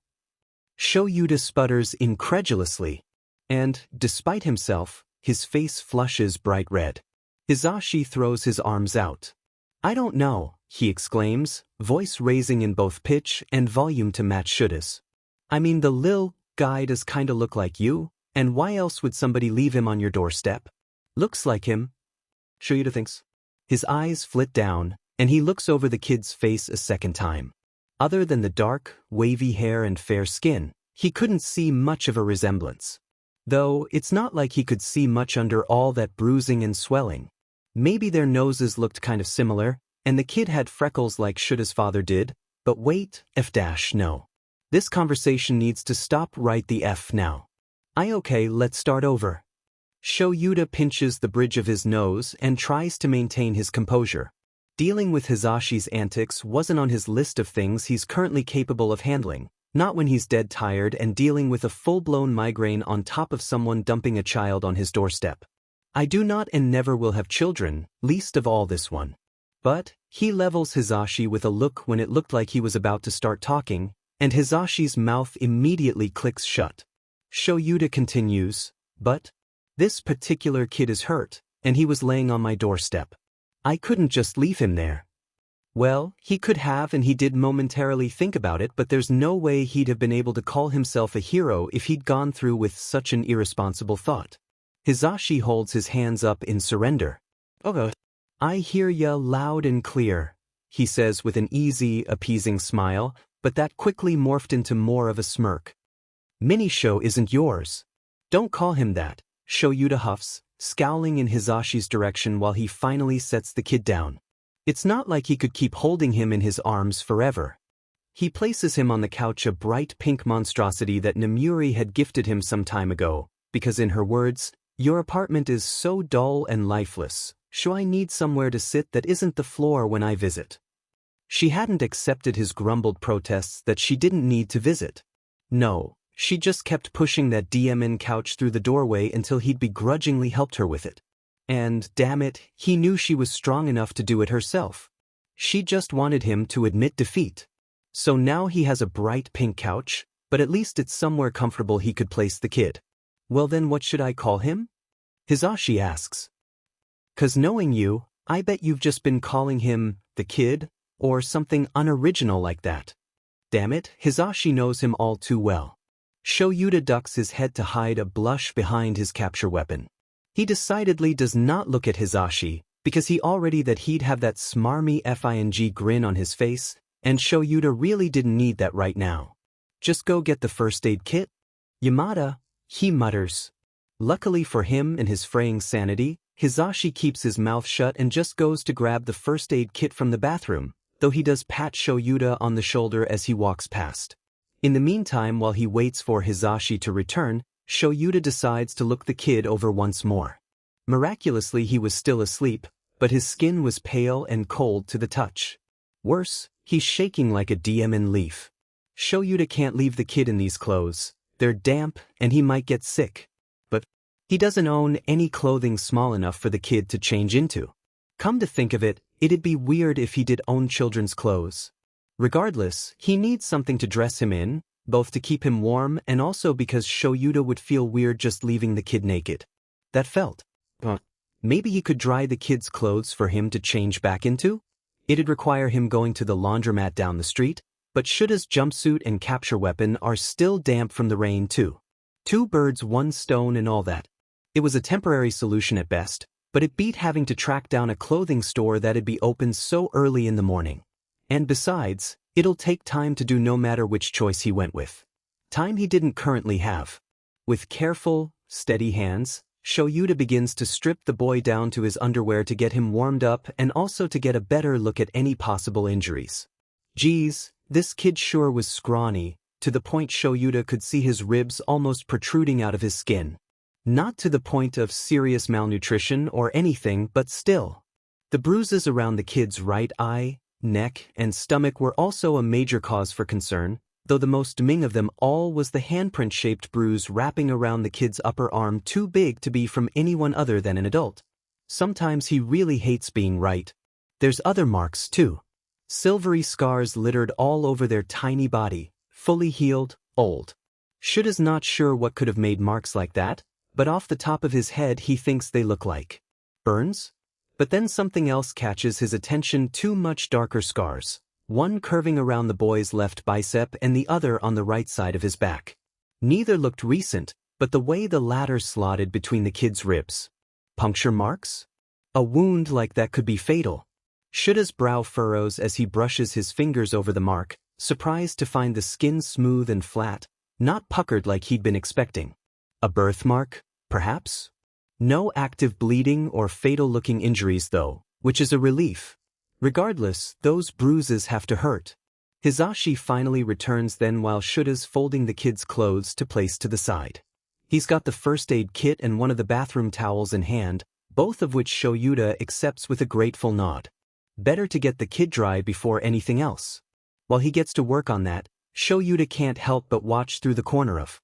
Shouta sputters incredulously, and, despite himself, his face flushes bright red. Hizashi throws his arms out. I don't know, he exclaims, voice raising in both pitch and volume to match Shuta's. I mean, the lil guy does kinda look like you, and why else would somebody leave him on your doorstep? Looks like him. Shouta thinks. His eyes flit down, and he looks over the kid's face a second time. Other than the dark, wavy hair and fair skin, he couldn't see much of a resemblance. Though, it's not like he could see much under all that bruising and swelling. Maybe their noses looked kind of similar, and the kid had freckles like Shuta's father did, but wait, no. This conversation needs to stop right the F now. Okay, let's start over. Shouta pinches the bridge of his nose and tries to maintain his composure. Dealing with Hizashi's antics wasn't on his list of things he's currently capable of handling, Not when he's dead tired and dealing with a full-blown migraine on top of someone dumping a child on his doorstep. I do not and never will have children, least of all this one. But, he levels Hisashi with a look when it looked like he was about to start talking, and Hisashi's mouth immediately clicks shut. Shouta continues, but this particular kid is hurt, and he was laying on my doorstep. I couldn't just leave him there. Well, he could have and he did momentarily think about it, but there's no way he'd have been able to call himself a hero if he'd gone through with such an irresponsible thought. Hisashi holds his hands up in surrender. Okay. I hear ya loud and clear, he says with an easy, appeasing smile, but that quickly morphed into more of a smirk. Minisho isn't yours. Don't call him that, Shouta huffs, scowling in Hisashi's direction while he finally sets the kid down. It's not like he could keep holding him in his arms forever. He places him on the couch, a bright pink monstrosity that Nemuri had gifted him some time ago, because in her words, your apartment is so dull and lifeless, so I need somewhere to sit that isn't the floor when I visit. She hadn't accepted his grumbled protests that she didn't need to visit. No, she just kept pushing that DMN couch through the doorway until he'd begrudgingly helped her with it. And, damn it, he knew she was strong enough to do it herself. She just wanted him to admit defeat. So now he has a bright pink couch, but at least it's somewhere comfortable he could place the kid. Well then what should I call him? Hisashi asks. 'Cause knowing you, I bet you've just been calling him, the kid, or something unoriginal like that. Damn it, Hisashi knows him all too well. Shouta ducks his head to hide a blush behind his capture weapon. He decidedly does not look at Hisashi, because he already that he'd have that smarmy FING grin on his face, and Shouta really didn't need that right now. Just go get the first aid kit? Yamada, he mutters. Luckily for him and his fraying sanity, Hisashi keeps his mouth shut and just goes to grab the first aid kit from the bathroom, though he does pat Shouta on the shoulder as he walks past. In the meantime, while he waits for Hisashi to return, Shouta decides to look the kid over once more. Miraculously he was still asleep, but his skin was pale and cold to the touch. Worse, he's shaking like a DMN leaf. Shouta can't leave the kid in these clothes. They're damp and he might get sick. But he doesn't own any clothing small enough for the kid to change into. Come to think of it, it'd be weird if he did own children's clothes. Regardless, he needs something to dress him in, both to keep him warm and also because Shouta would feel weird just leaving the kid naked. That felt. Maybe he could dry the kid's clothes for him to change back into? It'd require him going to the laundromat down the street, but Shouda's jumpsuit and capture weapon are still damp from the rain too. Two birds, one stone and all that. It was a temporary solution at best, but it beat having to track down a clothing store that'd be open so early in the morning. And besides, it'll take time to do no matter which choice he went with. Time he didn't currently have. With careful, steady hands, Shouta begins to strip the boy down to his underwear to get him warmed up and also to get a better look at any possible injuries. Geez, this kid sure was scrawny, to the point Shouta could see his ribs almost protruding out of his skin. Not to the point of serious malnutrition or anything, but still. The bruises around the kid's right eye, neck, and stomach were also a major cause for concern, though the most damning of them all was the handprint-shaped bruise wrapping around the kid's upper arm, too big to be from anyone other than an adult. Sometimes he really hates being right. There's other marks too. Silvery scars littered all over their tiny body, fully healed, old. Shouda's not sure what could have made marks like that, but off the top of his head he thinks they look like burns? But then something else catches his attention, two much darker scars, one curving around the boy's left bicep and the other on the right side of his back. Neither looked recent, but the way the latter slotted between the kid's ribs. Puncture marks? A wound like that could be fatal. Shouda's brow furrows as he brushes his fingers over the mark, surprised to find the skin smooth and flat, not puckered like he'd been expecting. A birthmark, perhaps? No active bleeding or fatal-looking injuries though, which is a relief. Regardless, those bruises have to hurt. Hisashi finally returns then while Shouda's folding the kid's clothes to place to the side. He's got the first aid kit and one of the bathroom towels in hand, both of which Shouta accepts with a grateful nod. Better to get the kid dry before anything else. While he gets to work on that, Shouta can't help but watch through the corner of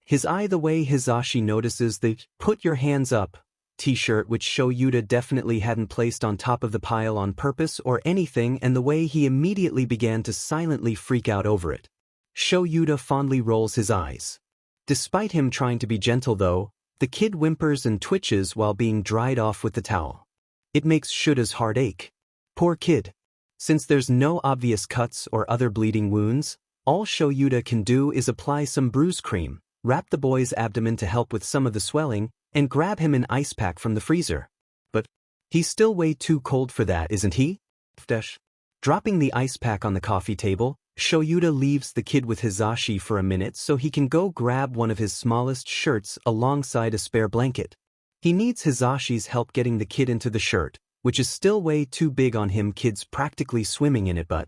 his eye the way Hisashi notices the "put your hands up" t-shirt, which Shouta definitely hadn't placed on top of the pile on purpose or anything, and the way he immediately began to silently freak out over it. Shouta fondly rolls his eyes. Despite him trying to be gentle though, the kid whimpers and twitches while being dried off with the towel. It makes Shuta's heart ache. Poor kid. Since there's no obvious cuts or other bleeding wounds, all Shouta can do is apply some bruise cream, wrap the boy's abdomen to help with some of the swelling, and grab him an ice pack from the freezer. But he's still way too cold for that, isn't he? Dropping the ice pack on the coffee table, Shouta leaves the kid with Hisashi for a minute so he can go grab one of his smallest shirts alongside a spare blanket. He needs Hisashi's help getting the kid into the shirt, which is still way too big on him. Kid's practically swimming in it, but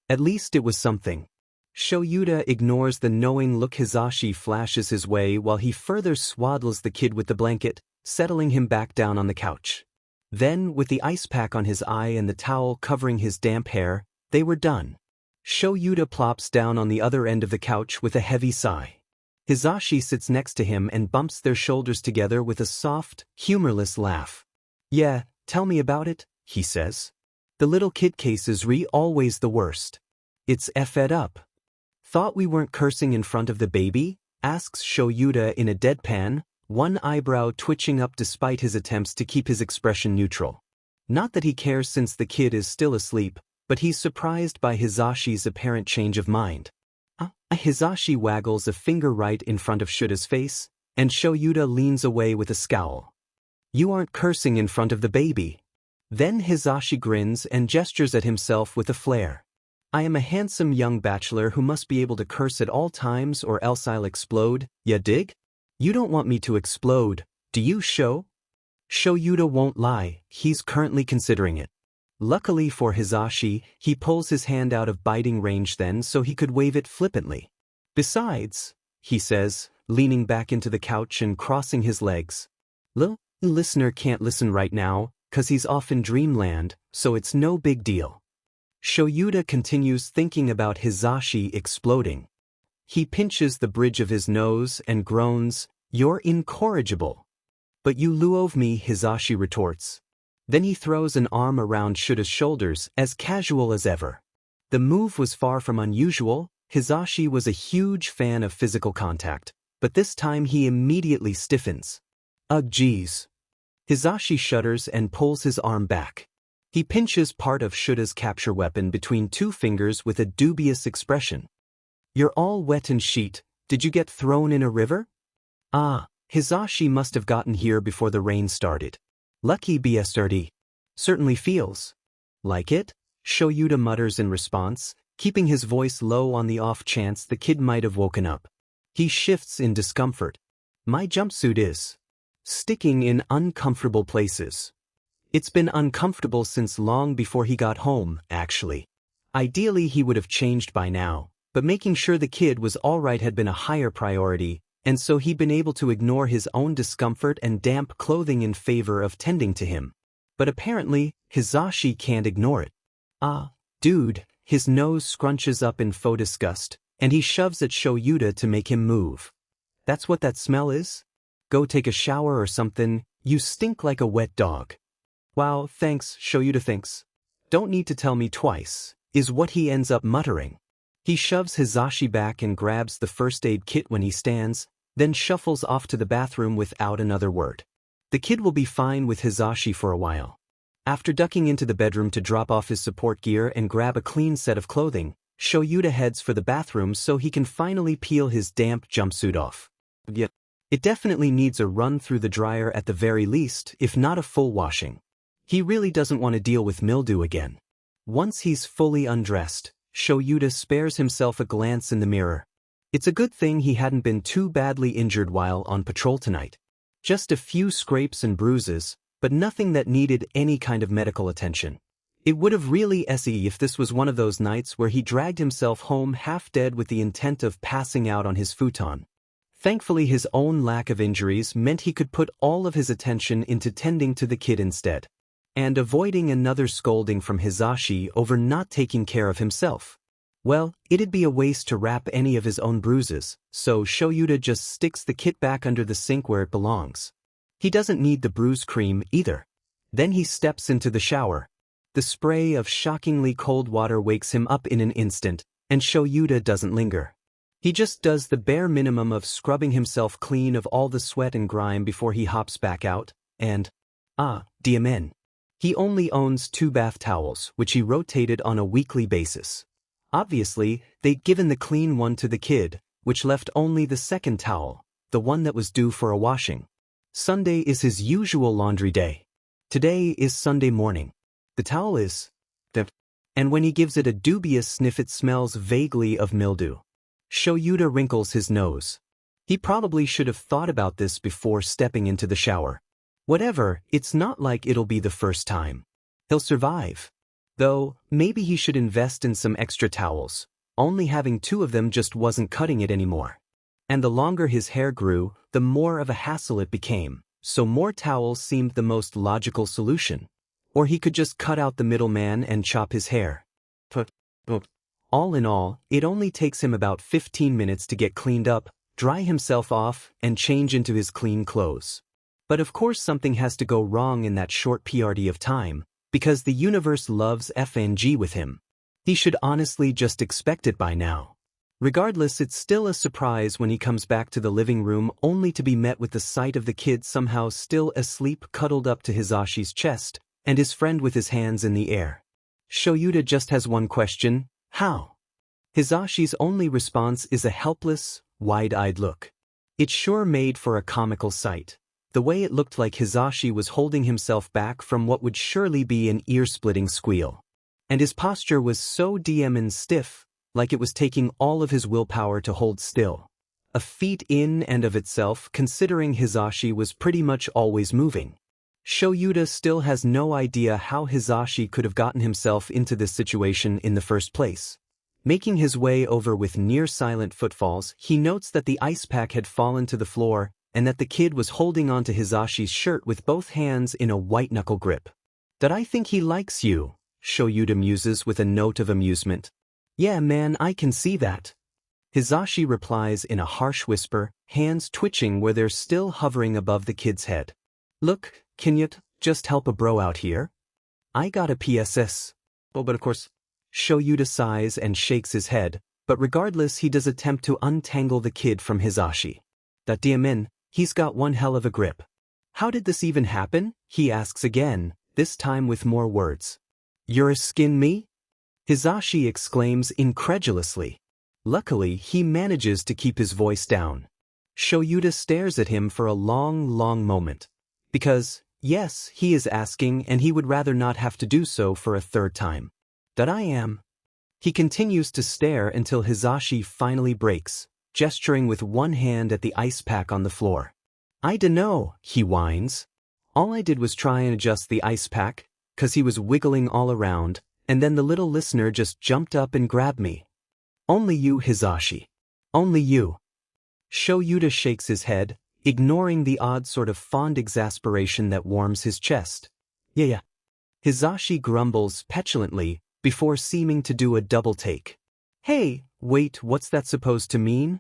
at least it was something. Shouta ignores the knowing look Hisashi flashes his way while he further swaddles the kid with the blanket, settling him back down on the couch. Then, with the ice pack on his eye and the towel covering his damp hair, they were done. Shouta plops down on the other end of the couch with a heavy sigh. Hisashi sits next to him and bumps their shoulders together with a soft, humorless laugh. "Yeah, tell me about it," he says. "The little kid case is always the worst. It's effed up." "Thought we weren't cursing in front of the baby?" asks Shouta in a deadpan, one eyebrow twitching up despite his attempts to keep his expression neutral. Not that he cares since the kid is still asleep, but he's surprised by Hisashi's apparent change of mind. Hisashi waggles a finger right in front of Shuta's face, and Shouta leans away with a scowl. "You aren't cursing in front of the baby." Then Hisashi grins and gestures at himself with a flare. "I am a handsome young bachelor who must be able to curse at all times or else I'll explode, ya dig? You don't want me to explode, do you, Shouta won't lie, he's currently considering it. Luckily for Hisashi, he pulls his hand out of biting range then so he could wave it flippantly. "Besides," he says, leaning back into the couch and crossing his legs, listener can't listen right now, 'cause he's off in dreamland, so it's no big deal." Shouta continues thinking about Hisashi exploding. He pinches the bridge of his nose and groans, "You're incorrigible." "But you love me," Hisashi retorts. Then he throws an arm around Shuta's shoulders, as casual as ever. The move was far from unusual. Hisashi was a huge fan of physical contact, but this time he immediately stiffens. "Ugh, geez." Hisashi shudders and pulls his arm back. He pinches part of Shuta's capture weapon between two fingers with a dubious expression. "You're all wet and sheet. Did you get thrown in a river?" Hisashi must have gotten here before the rain started. "Lucky BSRD. Certainly feels like it," Shouta mutters in response, keeping his voice low on the off chance the kid might have woken up. He shifts in discomfort. "My jumpsuit is sticking in uncomfortable places." It's been uncomfortable since long before he got home, actually. Ideally he would have changed by now, but making sure the kid was alright had been a higher priority, and so he'd been able to ignore his own discomfort and damp clothing in favor of tending to him. But apparently, Hisashi can't ignore it. Dude, his nose scrunches up in faux disgust, and he shoves at Shouta to make him move. "That's what that smell is? Go take a shower or something, you stink like a wet dog." "Wow, thanks," Shouta thinks. "Don't need to tell me twice," is what he ends up muttering. He shoves Hisashi back and grabs the first aid kit when he stands, then shuffles off to the bathroom without another word. The kid will be fine with Hisashi for a while. After ducking into the bedroom to drop off his support gear and grab a clean set of clothing, Shouta heads for the bathroom so he can finally peel his damp jumpsuit off. Yet, it definitely needs a run through the dryer at the very least, if not a full washing. He really doesn't want to deal with mildew again. Once he's fully undressed, Shouta spares himself a glance in the mirror. It's a good thing he hadn't been too badly injured while on patrol tonight. Just a few scrapes and bruises, but nothing that needed any kind of medical attention. It would have really sucked if this was one of those nights where he dragged himself home half dead with the intent of passing out on his futon. Thankfully his own lack of injuries meant he could put all of his attention into tending to the kid instead, and avoiding another scolding from Hisashi over not taking care of himself. Well, it'd be a waste to wrap any of his own bruises, so Shouta just sticks the kit back under the sink where it belongs. He doesn't need the bruise cream either. Then he steps into the shower. The spray of shockingly cold water wakes him up in an instant, and Shouta doesn't linger. He just does the bare minimum of scrubbing himself clean of all the sweat and grime before he hops back out, and diamen. He only owns 2 bath towels, which he rotated on a weekly basis. Obviously, they'd given the clean one to the kid, which left only the second towel, the one that was due for a washing. Sunday is his usual laundry day. Today is Sunday morning. The towel is and when he gives it a dubious sniff, it smells vaguely of mildew. Shouta wrinkles his nose. He probably should have thought about this before stepping into the shower. Whatever, it's not like it'll be the first time. He'll survive. Though, maybe he should invest in some extra towels. Only having 2 of them just wasn't cutting it anymore. And the longer his hair grew, the more of a hassle it became, so more towels seemed the most logical solution. Or he could just cut out the middleman and chop his hair. All in all, it only takes him about 15 minutes to get cleaned up, dry himself off, and change into his clean clothes. But of course something has to go wrong in that short period of time, because the universe loves FNG with him. He should honestly just expect it by now. Regardless, it's still a surprise when he comes back to the living room only to be met with the sight of the kid somehow still asleep cuddled up to Hizashi's chest, and his friend with his hands in the air. Shouta just has one question: how? Hizashi's only response is a helpless, wide-eyed look. It sure made for a comical sight. The way it looked like Hizashi was holding himself back from what would surely be an ear-splitting squeal. And his posture was so and stiff, like it was taking all of his willpower to hold still. A feat in and of itself, considering Hizashi was pretty much always moving. Shouta still has no idea how Hizashi could have gotten himself into this situation in the first place. Making his way over with near-silent footfalls, he notes that the ice pack had fallen to the floor, and that the kid was holding onto Hizashi's shirt with both hands in a white-knuckle grip. "That I think he likes you," Shouta muses with a note of amusement. "Yeah man, I can see that." Hizashi replies in a harsh whisper, hands twitching where they're still hovering above the kid's head. "Look, can you just help a bro out here? I got a PSS. Oh, but of course." Shouta sighs and shakes his head, but regardless he does attempt to untangle the kid from Hizashi. "That diamen, he's got one hell of a grip." "How did this even happen?" he asks again, this time with more words. "You're a skin me?" Hizashi exclaims incredulously. Luckily, he manages to keep his voice down. Shouta stares at him for a long moment. Because, yes, he is asking and he would rather not have to do so for a third time. "That I am." He continues to stare until Hizashi finally breaks, gesturing with one hand at the ice pack on the floor. "I dunno," he whines. "All I did was try and adjust the ice pack, 'cause he was wiggling all around, and then the little listener just jumped up and grabbed me." "Only you, Hizashi. Only you." Shouta shakes his head, ignoring the odd sort of fond exasperation that warms his chest. Yeah. Hizashi grumbles petulantly, before seeming to do a double take. "Hey, wait, what's that supposed to mean?"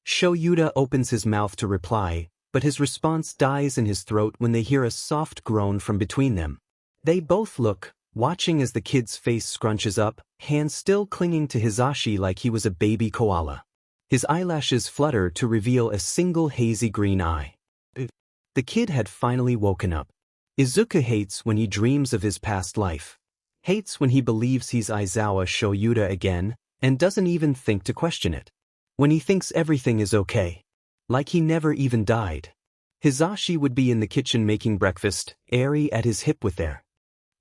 Shouta opens his mouth to reply, but his response dies in his throat when they hear a soft groan from between them. They both look, watching as the kid's face scrunches up, hands still clinging to Hizashi like he was a baby koala. His eyelashes flutter to reveal a single hazy green eye. The kid had finally woken up. Izuku hates when he dreams of his past life. Hates when he believes he's Aizawa Shouta again, and doesn't even think to question it. When he thinks everything is okay. Like he never even died. Hizashi would be in the kitchen making breakfast, Eri at his hip with their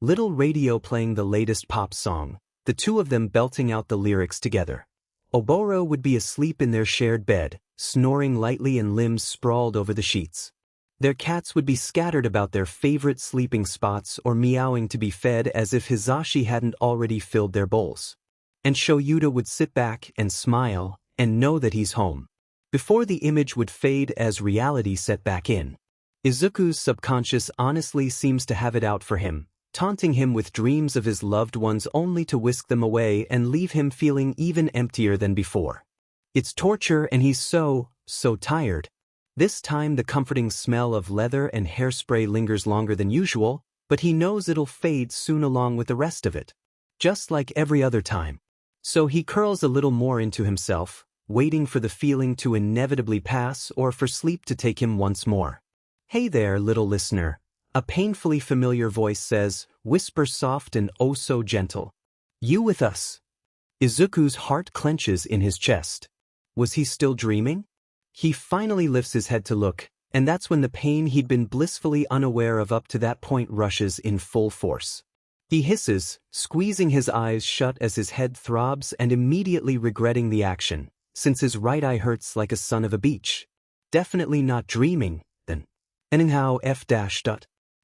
little radio playing the latest pop song, the two of them belting out the lyrics together. Oboro would be asleep in their shared bed, snoring lightly and limbs sprawled over the sheets. Their cats would be scattered about their favorite sleeping spots or meowing to be fed as if Hizashi hadn't already filled their bowls. And Shouta would sit back and smile and know that he's home. Before the image would fade as reality set back in. Izuku's subconscious honestly seems to have it out for him, taunting him with dreams of his loved ones only to whisk them away and leave him feeling even emptier than before. It's torture and he's so tired. This time the comforting smell of leather and hairspray lingers longer than usual, but he knows it'll fade soon along with the rest of it. Just like every other time. So he curls a little more into himself, waiting for the feeling to inevitably pass or for sleep to take him once more. "Hey there, little listener," a painfully familiar voice says, whisper soft and oh so gentle. "You with us?" Izuku's heart clenches in his chest. Was he still dreaming? He finally lifts his head to look, and that's when the pain he'd been blissfully unaware of up to that point rushes in full force. He hisses, squeezing his eyes shut as his head throbs and immediately regretting the action, since his right eye hurts like a son of a beach. Definitely not dreaming, then. Anyhow f-.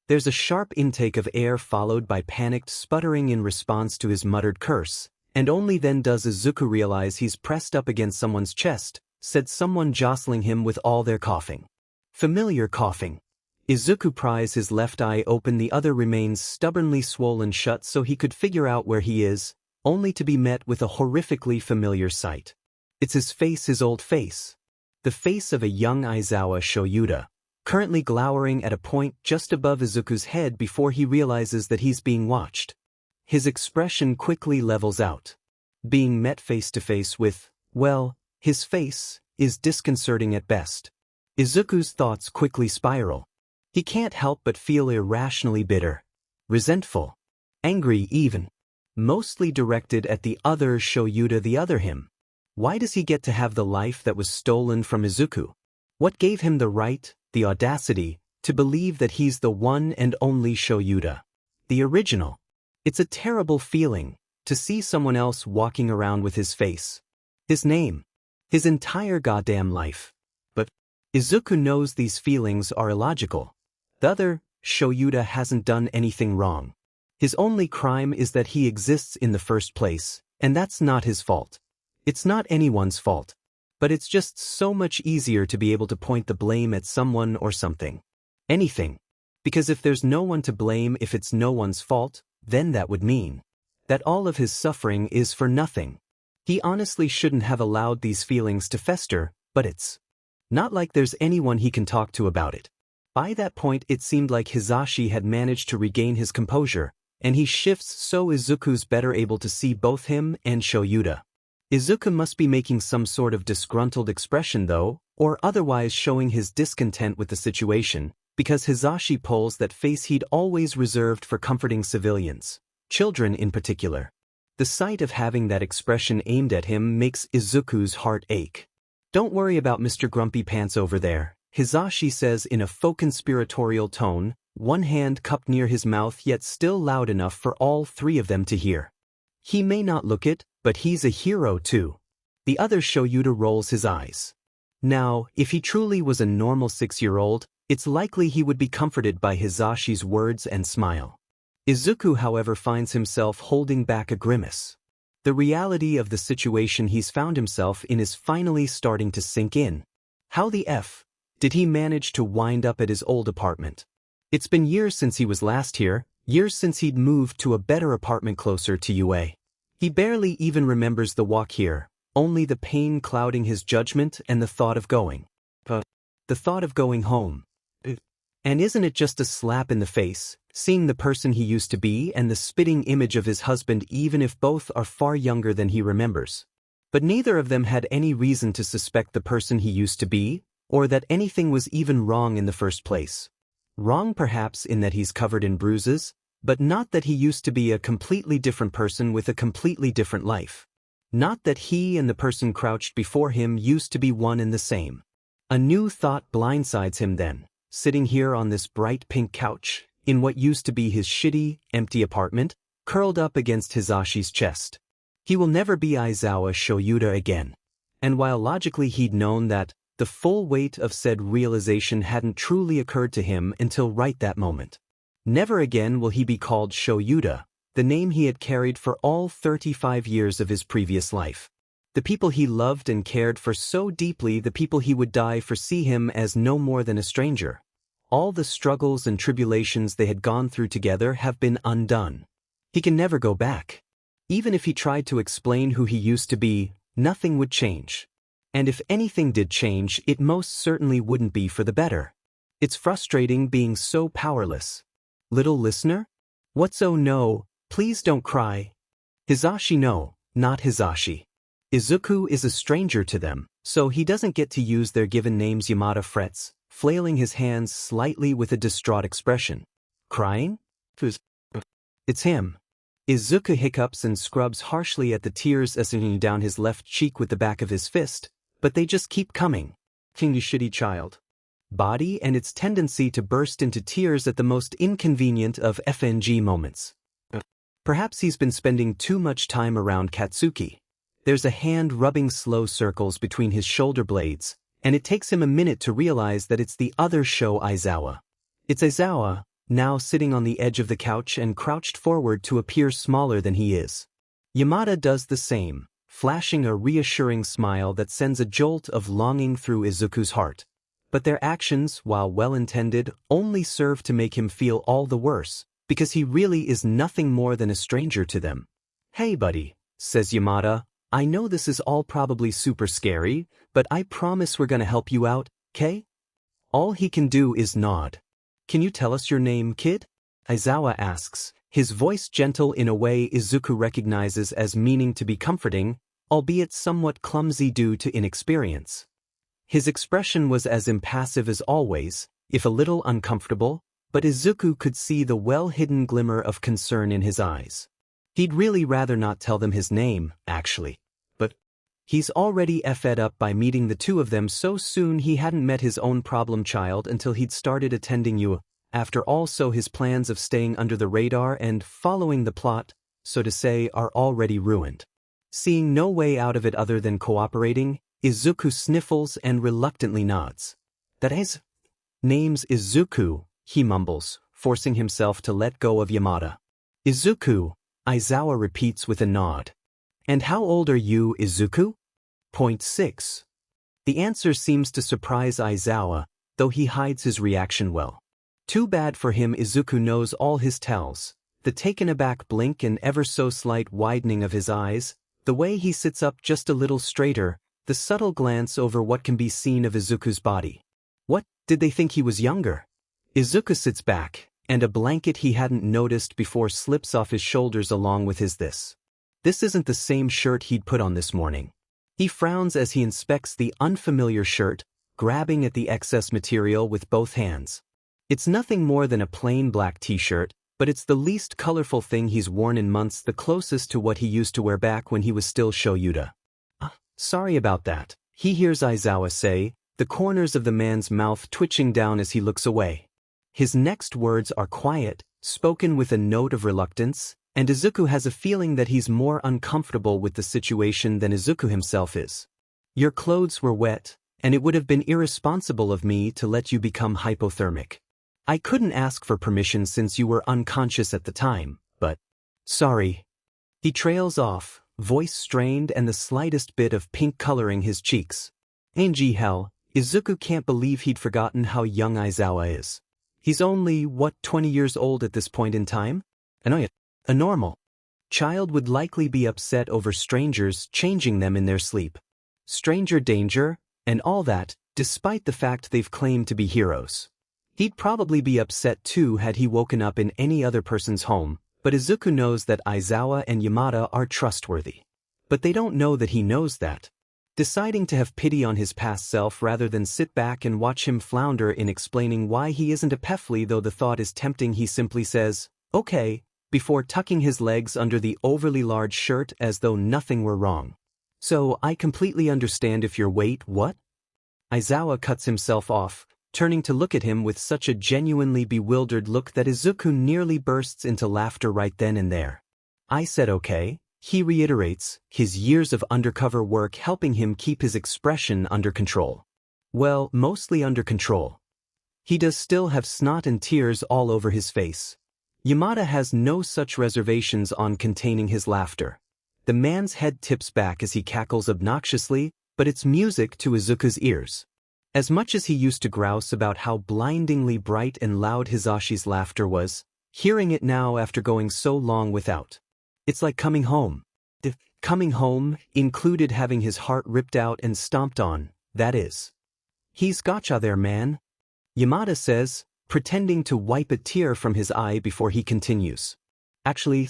There's a sharp intake of air followed by panicked sputtering in response to his muttered curse, and only then does Izuku realize he's pressed up against someone's chest, said someone jostling him with all their coughing. Familiar coughing. Izuku pries his left eye open, the other remains stubbornly swollen shut so he could figure out where he is, only to be met with a horrifically familiar sight. It's his face, his old face. The face of a young Aizawa Shouta, currently glowering at a point just above Izuku's head before he realizes that he's being watched. His expression quickly levels out. Being met face to face with, well, his face, is disconcerting at best. Izuku's thoughts quickly spiral. He can't help but feel irrationally bitter, resentful, angry even. Mostly directed at the other Shouta, the other him. Why does he get to have the life that was stolen from Izuku? What gave him the right, the audacity, to believe that he's the one and only Shouta? The original. It's a terrible feeling, to see someone else walking around with his face. His name. His entire goddamn life. But Izuku knows these feelings are illogical. The other Shouta hasn't done anything wrong. His only crime is that he exists in the first place, and that's not his fault. It's not anyone's fault. But it's just so much easier to be able to point the blame at someone or something. Anything. Because if there's no one to blame, if it's no one's fault, then that would mean that all of his suffering is for nothing. He honestly shouldn't have allowed these feelings to fester, but it's not like there's anyone he can talk to about it. By that point it seemed like Hisashi had managed to regain his composure, and he shifts so Izuku's better able to see both him and Shouta. Izuku must be making some sort of disgruntled expression though, or otherwise showing his discontent with the situation, because Hisashi pulls that face he'd always reserved for comforting civilians, children in particular. The sight of having that expression aimed at him makes Izuku's heart ache. "Don't worry about Mr. Grumpy Pants over there," Hisashi says in a faux conspiratorial tone, one hand cupped near his mouth yet still loud enough for all three of them to hear. "He may not look it, but he's a hero too." The other Shouta rolls his eyes. Now, if he truly was a normal 6-year-old, it's likely he would be comforted by Hisashi's words and smile. Izuku, however, finds himself holding back a grimace. The reality of the situation he's found himself in is finally starting to sink in. How the F did he manage to wind up at his old apartment? It's been years since he was last here, years since he'd moved to a better apartment closer to UA. He barely even remembers the walk here, only the pain clouding his judgment and the thought of going. The thought of going home. And isn't it just a slap in the face, seeing the person he used to be and the spitting image of his husband, even if both are far younger than he remembers? But neither of them had any reason to suspect the person he used to be, or that anything was even wrong in the first place. Wrong perhaps in that he's covered in bruises, but not that he used to be a completely different person with a completely different life. Not that he and the person crouched before him used to be one and the same. A new thought blindsides him then, sitting here on this bright pink couch, in what used to be his shitty, empty apartment, curled up against Hisashi's chest. He will never be Aizawa Shouta again. And while logically he'd known that, the full weight of said realization hadn't truly occurred to him until right that moment. Never again will he be called Shouta, the name he had carried for all 35 years of his previous life. The people he loved and cared for so deeply, the people he would die for, see him as no more than a stranger. All the struggles and tribulations they had gone through together have been undone. He can never go back. Even if he tried to explain who he used to be, nothing would change. And if anything did change, it most certainly wouldn't be for the better. It's frustrating being so powerless. Little listener? What's oh no, please don't cry. Hizashi no, not Hizashi. Izuku is a stranger to them, so he doesn't get to use their given names. Yamada frets, flailing his hands slightly with a distraught expression. Crying? It's him. Izuku hiccups and scrubs harshly at the tears ascending down his left cheek with the back of his fist, but they just keep coming. You shitty child. Body and its tendency to burst into tears at the most inconvenient of FNG moments. Perhaps he's been spending too much time around Katsuki. There's a hand rubbing slow circles between his shoulder blades, and it takes him a minute to realize that it's the other Sho Aizawa. It's Aizawa, now sitting on the edge of the couch and crouched forward to appear smaller than he is. Yamada does the same, flashing a reassuring smile that sends a jolt of longing through Izuku's heart. But their actions, while well-intended, only serve to make him feel all the worse, because he really is nothing more than a stranger to them. Hey buddy, says Yamada, I know this is all probably super scary, but I promise we're gonna help you out, 'kay? All he can do is nod. Can you tell us your name, kid? Aizawa asks, his voice gentle in a way Izuku recognizes as meaning to be comforting, albeit somewhat clumsy due to inexperience. His expression was as impassive as always, if a little uncomfortable, but Izuku could see the well-hidden glimmer of concern in his eyes. He'd really rather not tell them his name, actually. But he's already fed up by meeting the two of them so soon. He hadn't met his own problem child until he'd started attending you. After all, so his plans of staying under the radar and following the plot, so to say, are already ruined. Seeing no way out of it other than cooperating, Izuku sniffles and reluctantly nods. That is, name's Izuku, he mumbles, forcing himself to let go of Yamada. Izuku, Aizawa repeats with a nod. And how old are you, Izuku? 6. The answer seems to surprise Aizawa, though he hides his reaction well. Too bad for him. Izuku knows all his tells, the taken-aback blink and ever-so-slight widening of his eyes, the way he sits up just a little straighter, the subtle glance over what can be seen of Izuku's body. What, did they think he was younger? Izuku sits back, and a blanket he hadn't noticed before slips off his shoulders along with his this. This isn't the same shirt he'd put on this morning. He frowns as he inspects the unfamiliar shirt, grabbing at the excess material with both hands. It's nothing more than a plain black t-shirt, but it's the least colorful thing he's worn in months, the closest to what he used to wear back when he was still Shouta. Sorry about that, he hears Aizawa say, the corners of the man's mouth twitching down as he looks away. His next words are quiet, spoken with a note of reluctance, and Izuku has a feeling that he's more uncomfortable with the situation than Izuku himself is. Your clothes were wet, and it would have been irresponsible of me to let you become hypothermic. I couldn't ask for permission since you were unconscious at the time, but... Sorry. He trails off, voice strained and the slightest bit of pink coloring his cheeks. Angie hell, Izuku can't believe he'd forgotten how young Aizawa is. He's only, 20 years old at this point in time? A normal child would likely be upset over strangers changing them in their sleep. Stranger danger, and all that, despite the fact they've claimed to be heroes. He'd probably be upset too had he woken up in any other person's home, but Izuku knows that Aizawa and Yamada are trustworthy. But they don't know that he knows that. Deciding to have pity on his past self rather than sit back and watch him flounder in explaining why he isn't a Pefli, though the thought is tempting, he simply says, okay, before tucking his legs under the overly large shirt as though nothing were wrong. So, I completely understand if your weight, what? Aizawa cuts himself off, turning to look at him with such a genuinely bewildered look that Izuku nearly bursts into laughter right then and there. I said okay, he reiterates, his years of undercover work helping him keep his expression under control. Well, mostly under control. He does still have snot and tears all over his face. Yamada has no such reservations on containing his laughter. The man's head tips back as he cackles obnoxiously, but it's music to Izuku's ears. As much as he used to grouse about how blindingly bright and loud Hisashi's laughter was, hearing it now after going so long without. It's like coming home. Coming home included having his heart ripped out and stomped on, that is. He's gotcha there, man. Yamada says, pretending to wipe a tear from his eye before he continues. Actually,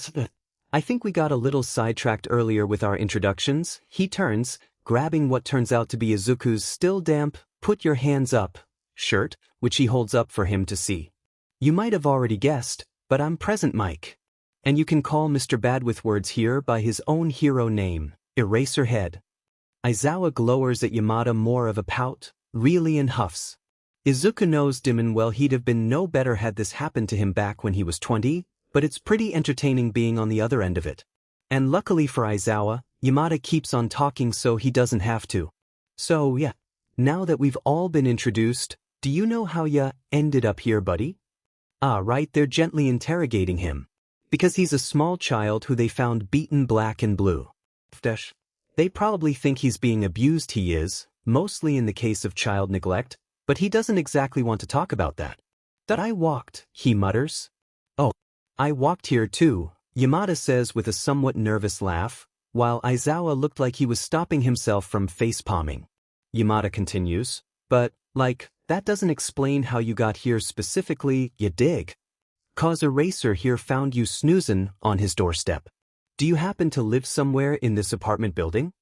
I think we got a little sidetracked earlier with our introductions. He turns, grabbing what turns out to be Izuku's still damp, "Put your hands up" shirt, which he holds up for him to see. You might have already guessed, but I'm present, Mike. And you can call Mr. Badwithwords here by his own hero name, Eraserhead. Aizawa glowers at Yamada more of a pout, really, and huffs. Izuku knows dimmin well he'd have been no better had this happened to him back when he was 20, but it's pretty entertaining being on the other end of it. And luckily for Aizawa, Yamada keeps on talking so he doesn't have to. So yeah, now that we've all been introduced, do you know how ya ended up here, buddy? Ah, right, they're gently interrogating him. Because he's a small child who they found beaten black and blue. They probably think he's being abused. He is, mostly in the case of child neglect, but he doesn't exactly want to talk about that. That I walked, he mutters. Oh, I walked here too, Yamada says with a somewhat nervous laugh, while Aizawa looked like he was stopping himself from face-palming. Yamada continues, but, like, that doesn't explain how you got here specifically, you dig? 'Cause Eraser here found you snoozin' on his doorstep. Do you happen to live somewhere in this apartment building?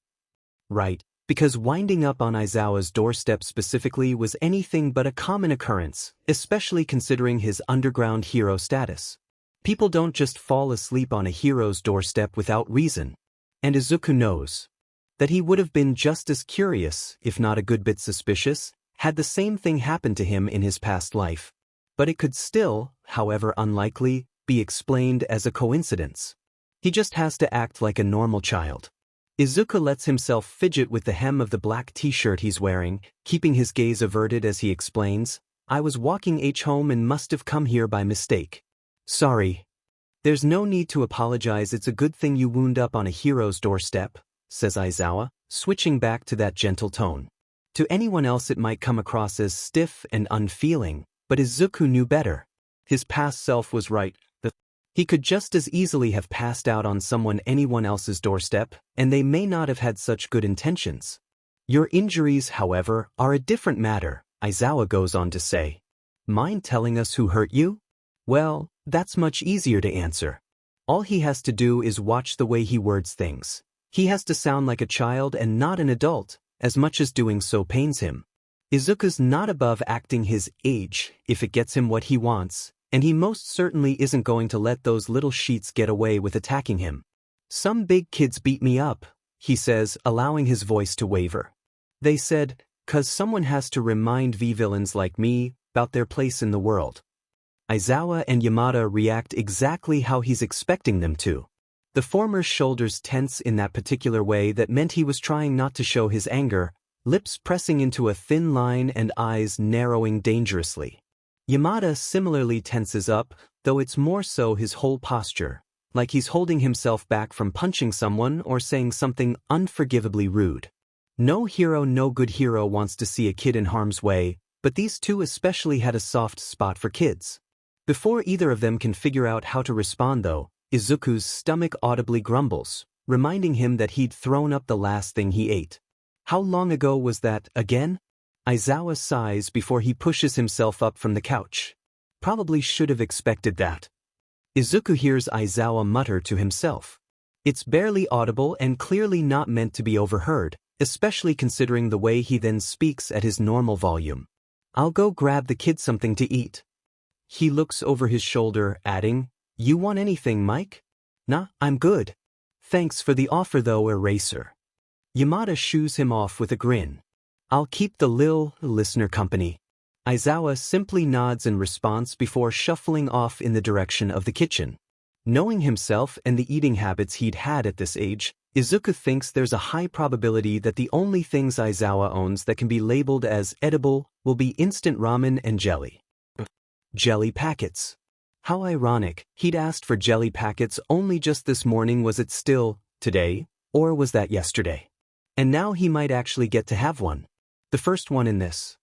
Right, because winding up on Aizawa's doorstep specifically was anything but a common occurrence, especially considering his underground hero status. People don't just fall asleep on a hero's doorstep without reason. And Izuku knows that he would have been just as curious, if not a good bit suspicious, had the same thing happened to him in his past life. But it could still, however unlikely, be explained as a coincidence. He just has to act like a normal child. Izuku lets himself fidget with the hem of the black t-shirt he's wearing, keeping his gaze averted as he explains, I was walking home and must have come here by mistake. Sorry. There's no need to apologize, it's a good thing you wound up on a hero's doorstep, says Aizawa, switching back to that gentle tone. To anyone else it might come across as stiff and unfeeling, but Izuku knew better. His past self was right. He could just as easily have passed out on anyone else's doorstep, and they may not have had such good intentions. Your injuries, however, are a different matter, Aizawa goes on to say. Mind telling us who hurt you? Well, that's much easier to answer. All he has to do is watch the way he words things. He has to sound like a child and not an adult, as much as doing so pains him. Izuku's not above acting his age if it gets him what he wants, and he most certainly isn't going to let those little sheets get away with attacking him. Some big kids beat me up, he says, allowing his voice to waver. They said, 'cause someone has to remind V-villains like me about their place in the world. Aizawa and Yamada react exactly how he's expecting them to. The former's shoulders tense in that particular way that meant he was trying not to show his anger, lips pressing into a thin line and eyes narrowing dangerously. Yamada similarly tenses up, though it's more so his whole posture, like he's holding himself back from punching someone or saying something unforgivably rude. No hero, no good hero wants to see a kid in harm's way, but these two especially had a soft spot for kids. Before either of them can figure out how to respond though, Izuku's stomach audibly grumbles, reminding him that he'd thrown up the last thing he ate. How long ago was that, again? Aizawa sighs before he pushes himself up from the couch. Probably should have expected that. Izuku hears Aizawa mutter to himself. It's barely audible and clearly not meant to be overheard, especially considering the way he then speaks at his normal volume. I'll go grab the kid something to eat. He looks over his shoulder, adding, You want anything, Mike? Nah, I'm good. Thanks for the offer though, Eraser. Yamada shoos him off with a grin. I'll keep the listener company. Aizawa simply nods in response before shuffling off in the direction of the kitchen. Knowing himself and the eating habits he'd had at this age, Izuku thinks there's a high probability that the only things Aizawa owns that can be labeled as edible will be instant ramen and jelly. Jelly packets. How ironic, he'd asked for jelly packets only just this morning. Was it still today, or was that yesterday? And now he might actually get to have one. The first one in this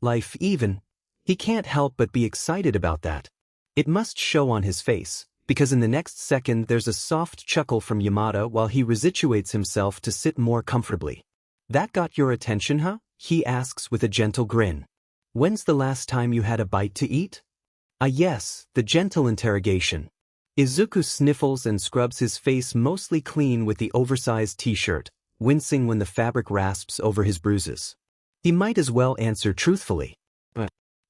life even. He can't help but be excited about that. It must show on his face, because in the next second there's a soft chuckle from Yamada while he resituates himself to sit more comfortably. That got your attention, huh? He asks with a gentle grin. When's the last time you had a bite to eat? Ah yes, the gentle interrogation. Izuku sniffles and scrubs his face mostly clean with the oversized t-shirt, wincing when the fabric rasps over his bruises. He might as well answer truthfully.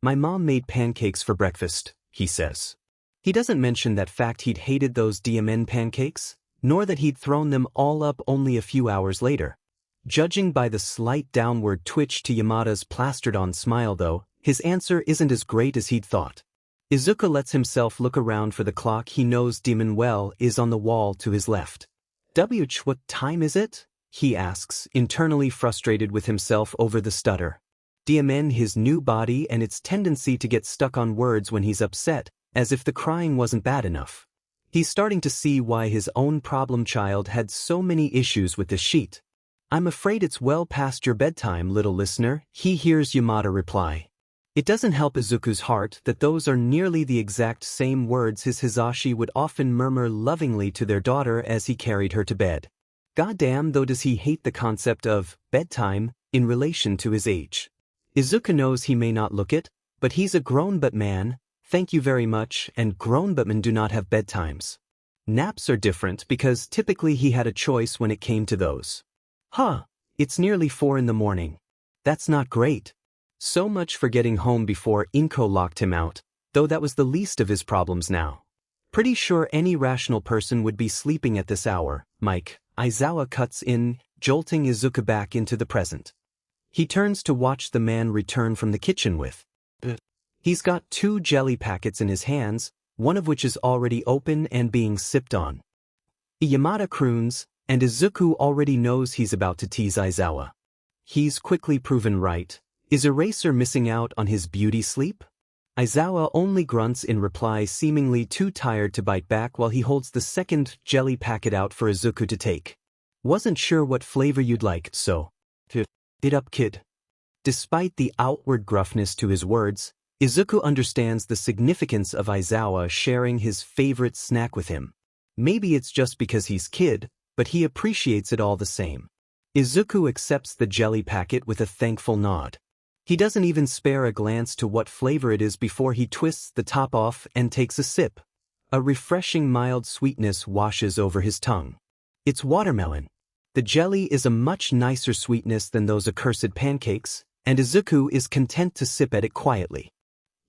My mom made pancakes for breakfast, he says. He doesn't mention that fact he'd hated those DMN pancakes, nor that he'd thrown them all up only a few hours later. Judging by the slight downward twitch to Yamada's plastered-on smile though, his answer isn't as great as he'd thought. Izuku lets himself look around for the clock he knows demon well is on the wall to his left. What time is it? He asks, internally frustrated with himself over the stutter. DMN his new body and its tendency to get stuck on words when he's upset, as if the crying wasn't bad enough. He's starting to see why his own problem child had so many issues with the sheet. I'm afraid it's well past your bedtime, little listener, he hears Yamada reply. It doesn't help Izuku's heart that those are nearly the exact same words his Hizashi would often murmur lovingly to their daughter as he carried her to bed. Goddamn though does he hate the concept of bedtime in relation to his age. Izuku knows he may not look it, but he's a grown-but man, thank you very much, and grown-but men do not have bedtimes. Naps are different because typically he had a choice when it came to those. It's nearly 4 in the morning. That's not great. So much for getting home before Inko locked him out, though that was the least of his problems now. Pretty sure any rational person would be sleeping at this hour, Mike. Aizawa cuts in, jolting Izuku back into the present. He turns to watch the man return from the kitchen with. He's got 2 jelly packets in his hands, one of which is already open and being sipped on. Yamada croons, and Izuku already knows he's about to tease Aizawa. He's quickly proven right. Is Eraser missing out on his beauty sleep? Aizawa only grunts in reply, seemingly too tired to bite back while he holds the second jelly packet out for Izuku to take. Wasn't sure what flavor you'd like, so. It up, kid. Despite the outward gruffness to his words, Izuku understands the significance of Aizawa sharing his favorite snack with him. Maybe it's just because he's kid, but he appreciates it all the same. Izuku accepts the jelly packet with a thankful nod. He doesn't even spare a glance to what flavor it is before he twists the top off and takes a sip. A refreshing mild sweetness washes over his tongue. It's watermelon. The jelly is a much nicer sweetness than those accursed pancakes, and Izuku is content to sip at it quietly.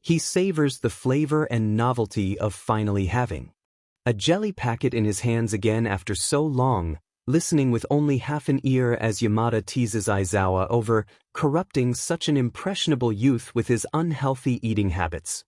He savors the flavor and novelty of finally having a jelly packet in his hands again after so long, listening with only half an ear as Yamada teases Aizawa over corrupting such an impressionable youth with his unhealthy eating habits.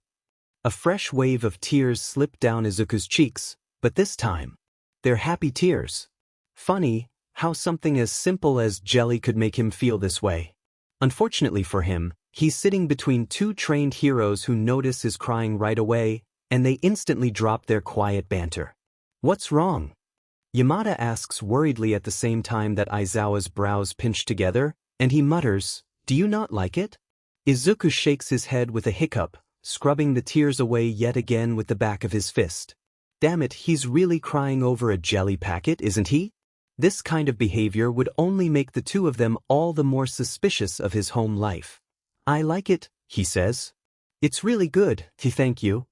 A fresh wave of tears slip down Izuku's cheeks, but this time, they're happy tears. Funny how something as simple as jelly could make him feel this way. Unfortunately for him, he's sitting between 2 trained heroes who notice his crying right away, and they instantly drop their quiet banter. What's wrong? Yamada asks worriedly at the same time that Aizawa's brows pinch together, and he mutters, "Do you not like it?" Izuku shakes his head with a hiccup, scrubbing the tears away yet again with the back of his fist. Damn it, he's really crying over a jelly packet, isn't he? This kind of behavior would only make the two of them all the more suspicious of his home life. I like it, he says. It's really good, thank you.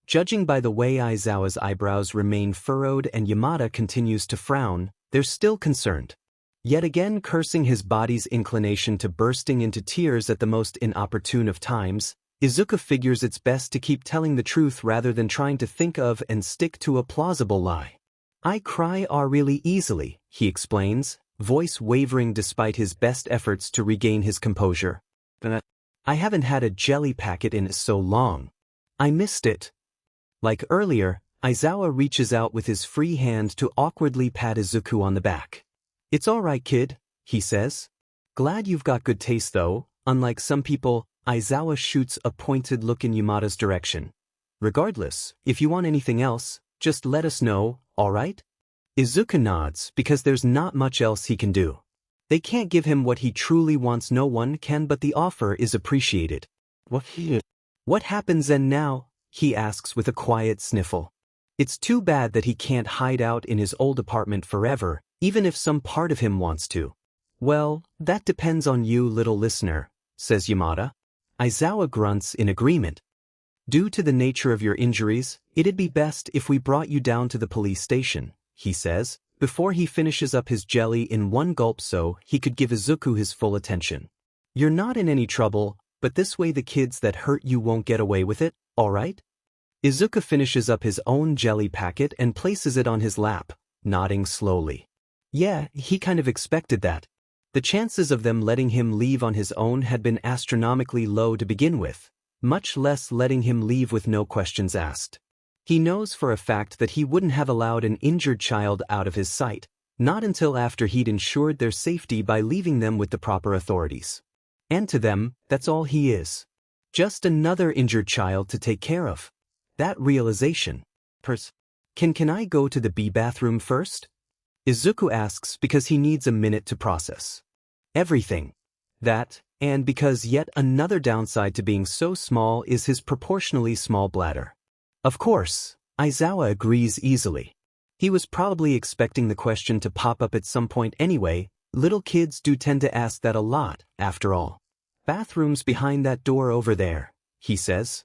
Judging by the way Aizawa's eyebrows remain furrowed and Yamada continues to frown, they're still concerned. Yet again cursing his body's inclination to bursting into tears at the most inopportune of times, Izuku figures it's best to keep telling the truth rather than trying to think of and stick to a plausible lie. I cry really easily, he explains, voice wavering despite his best efforts to regain his composure. I haven't had a jelly packet in so long. I missed it. Like earlier, Aizawa reaches out with his free hand to awkwardly pat Izuku on the back. It's alright, kid, he says. Glad you've got good taste though, unlike some people. Aizawa shoots a pointed look in Yamada's direction. Regardless, if you want anything else, just let us know, alright? Izuku nods because there's not much else he can do. They can't give him what he truly wants, no one can, but the offer is appreciated. What happens and now? He asks with a quiet sniffle. It's too bad that he can't hide out in his old apartment forever, even if some part of him wants to. Well, that depends on you, little listener, says Yamada. Aizawa grunts in agreement. Due to the nature of your injuries, it'd be best if we brought you down to the police station, he says, before he finishes up his jelly in one gulp so he could give Izuku his full attention. You're not in any trouble, but this way the kids that hurt you won't get away with it, alright? Izuku finishes up his own jelly packet and places it on his lap, nodding slowly. Yeah, he kind of expected that. The chances of them letting him leave on his own had been astronomically low to begin with, much less letting him leave with no questions asked. He knows for a fact that he wouldn't have allowed an injured child out of his sight, not until after he'd ensured their safety by leaving them with the proper authorities. And to them, that's all he is. Just another injured child to take care of. That realization. Can I go to the B bathroom first? Izuku asks because he needs a minute to process everything. That, and because yet another downside to being so small is his proportionally small bladder. Of course, Aizawa agrees easily. He was probably expecting the question to pop up at some point anyway. Little kids do tend to ask that a lot, after all. Bathroom's behind that door over there, he says.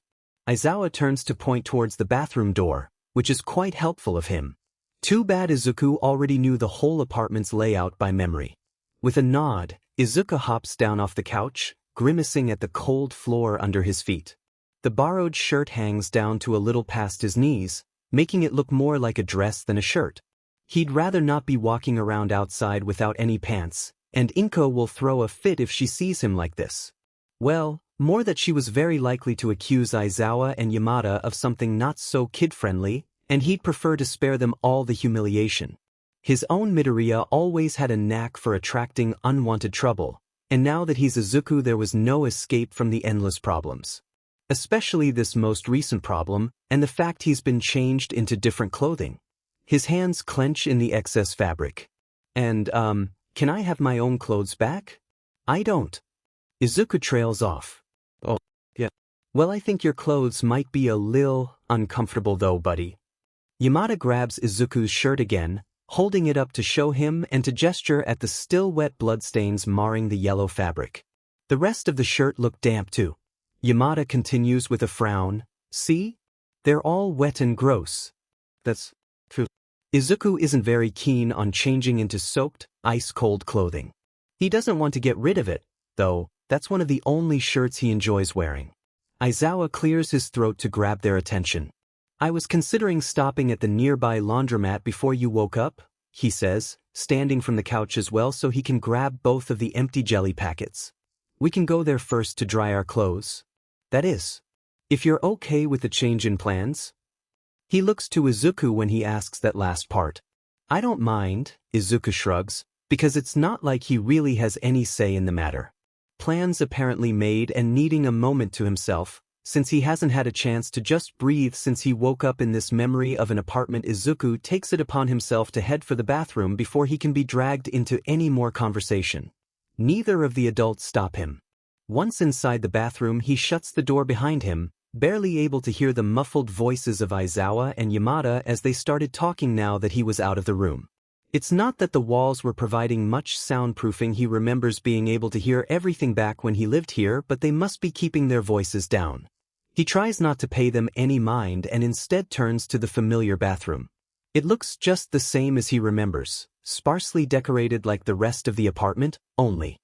Aizawa turns to point towards the bathroom door, which is quite helpful of him. Too bad Izuku already knew the whole apartment's layout by memory. With a nod, Izuku hops down off the couch, grimacing at the cold floor under his feet. The borrowed shirt hangs down to a little past his knees, making it look more like a dress than a shirt. He'd rather not be walking around outside without any pants, and Inko will throw a fit if she sees him like this. Well, more that she was very likely to accuse Aizawa and Yamada of something not so kid-friendly, and he'd prefer to spare them all the humiliation. His own Midoriya always had a knack for attracting unwanted trouble, and now that he's Izuku there was no escape from the endless problems. Especially this most recent problem, and the fact he's been changed into different clothing. His hands clench in the excess fabric. And, can I have my own clothes back? I don't. Izuku trails off. Oh, yeah. Well, I think your clothes might be a lil uncomfortable though, buddy. Yamada grabs Izuku's shirt again, holding it up to show him and to gesture at the still wet bloodstains marring the yellow fabric. The rest of the shirt looked damp too. Yamada continues with a frown. See? They're all wet and gross. That's true. Izuku isn't very keen on changing into soaked, ice-cold clothing. He doesn't want to get rid of it, though. That's one of the only shirts he enjoys wearing. Aizawa clears his throat to grab their attention. I was considering stopping at the nearby laundromat before you woke up, he says, standing from the couch as well so he can grab both of the empty jelly packets. We can go there first to dry our clothes. That is, if you're okay with the change in plans. He looks to Izuku when he asks that last part. I don't mind, Izuku shrugs, because it's not like he really has any say in the matter. Plans apparently made and needing a moment to himself, since he hasn't had a chance to just breathe since he woke up in this memory of an apartment. Izuku takes it upon himself to head for the bathroom before he can be dragged into any more conversation. Neither of the adults stop him. Once inside the bathroom he shuts the door behind him, barely able to hear the muffled voices of Aizawa and Yamada as they started talking now that he was out of the room. It's not that the walls were providing much soundproofing. He remembers being able to hear everything back when he lived here, but they must be keeping their voices down. He tries not to pay them any mind and instead turns to the familiar bathroom. It looks just the same as he remembers, sparsely decorated like the rest of the apartment, only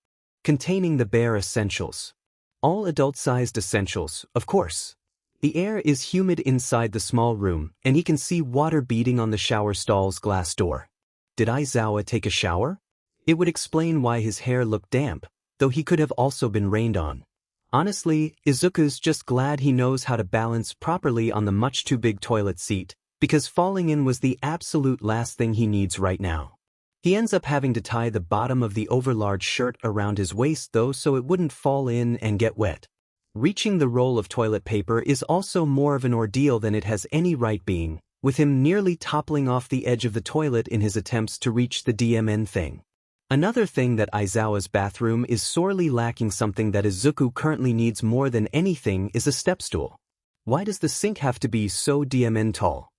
containing the bare essentials. All adult-sized essentials, of course. The air is humid inside the small room, and he can see water beading on the shower stall's glass door. Did Aizawa take a shower? It would explain why his hair looked damp, though he could have also been rained on. Honestly, Izuku's just glad he knows how to balance properly on the much too big toilet seat, because falling in was the absolute last thing he needs right now. He ends up having to tie the bottom of the overlarge shirt around his waist though so it wouldn't fall in and get wet. Reaching the roll of toilet paper is also more of an ordeal than it has any right being, with him nearly toppling off the edge of the toilet in his attempts to reach the DMN thing. Another thing that Aizawa's bathroom is sorely lacking, something that Izuku currently needs more than anything, is a step stool. Why does the sink have to be so DMN tall?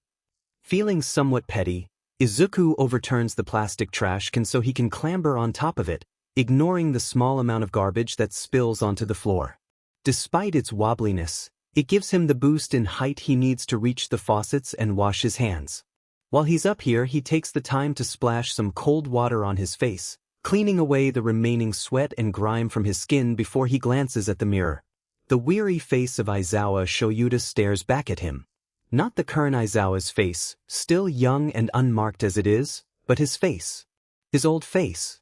Feeling somewhat petty, Izuku overturns the plastic trash can so he can clamber on top of it, ignoring the small amount of garbage that spills onto the floor. Despite its wobbliness, it gives him the boost in height he needs to reach the faucets and wash his hands. While he's up here, he takes the time to splash some cold water on his face, cleaning away the remaining sweat and grime from his skin before he glances at the mirror. The weary face of Aizawa Shouta stares back at him. Not the current Aizawa's face, still young and unmarked as it is, but his face. His old face.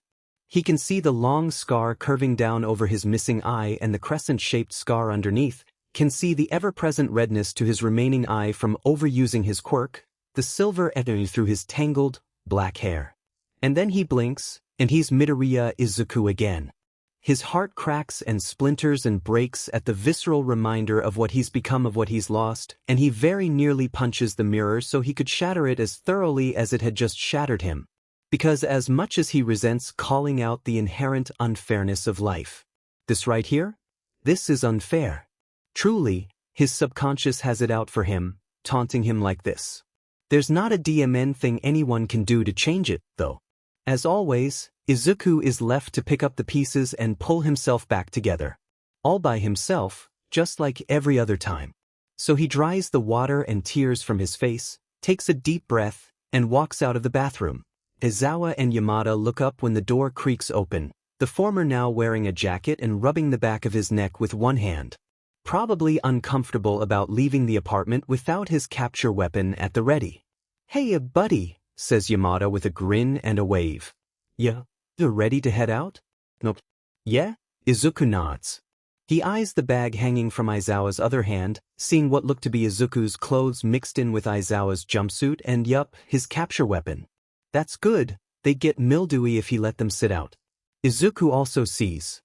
He can see the long scar curving down over his missing eye and the crescent-shaped scar underneath, can see the ever-present redness to his remaining eye from overusing his quirk, the silver etching through his tangled, black hair. And then he blinks, and he's Midoriya Izuku again. His heart cracks and splinters and breaks at the visceral reminder of what he's become, of what he's lost, and he very nearly punches the mirror so he could shatter it as thoroughly as it had just shattered him. Because as much as he resents calling out the inherent unfairness of life, this right here? This is unfair. Truly, his subconscious has it out for him, taunting him like this. There's not a DMN thing anyone can do to change it, though. As always, Izuku is left to pick up the pieces and pull himself back together. All by himself, just like every other time. So he dries the water and tears from his face, takes a deep breath, and walks out of the bathroom. Aizawa and Yamada look up when the door creaks open, the former now wearing a jacket and rubbing the back of his neck with one hand. Probably uncomfortable about leaving the apartment without his capture weapon at the ready. "Hey, buddy," says Yamada with a grin and a wave. "Yeah, you're ready to head out?" "Nope." "Yeah?" Izuku nods. He eyes the bag hanging from Aizawa's other hand, seeing what looked to be Izuku's clothes mixed in with Aizawa's jumpsuit and yup, his capture weapon. That's good, they'd get mildewy if he let them sit out. Izuku also sees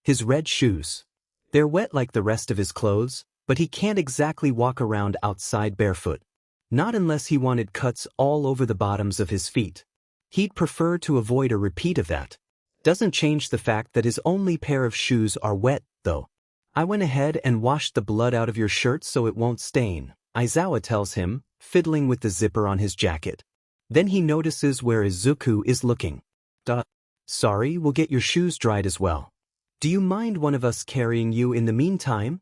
his red shoes. They're wet like the rest of his clothes, but he can't exactly walk around outside barefoot. Not unless he wanted cuts all over the bottoms of his feet. He'd prefer to avoid a repeat of that. Doesn't change the fact that his only pair of shoes are wet, though. "I went ahead and washed the blood out of your shirt so it won't stain," Aizawa tells him, fiddling with the zipper on his jacket. Then he notices where Izuku is looking. "Sorry, we'll get your shoes dried as well. Do you mind one of us carrying you in the meantime?"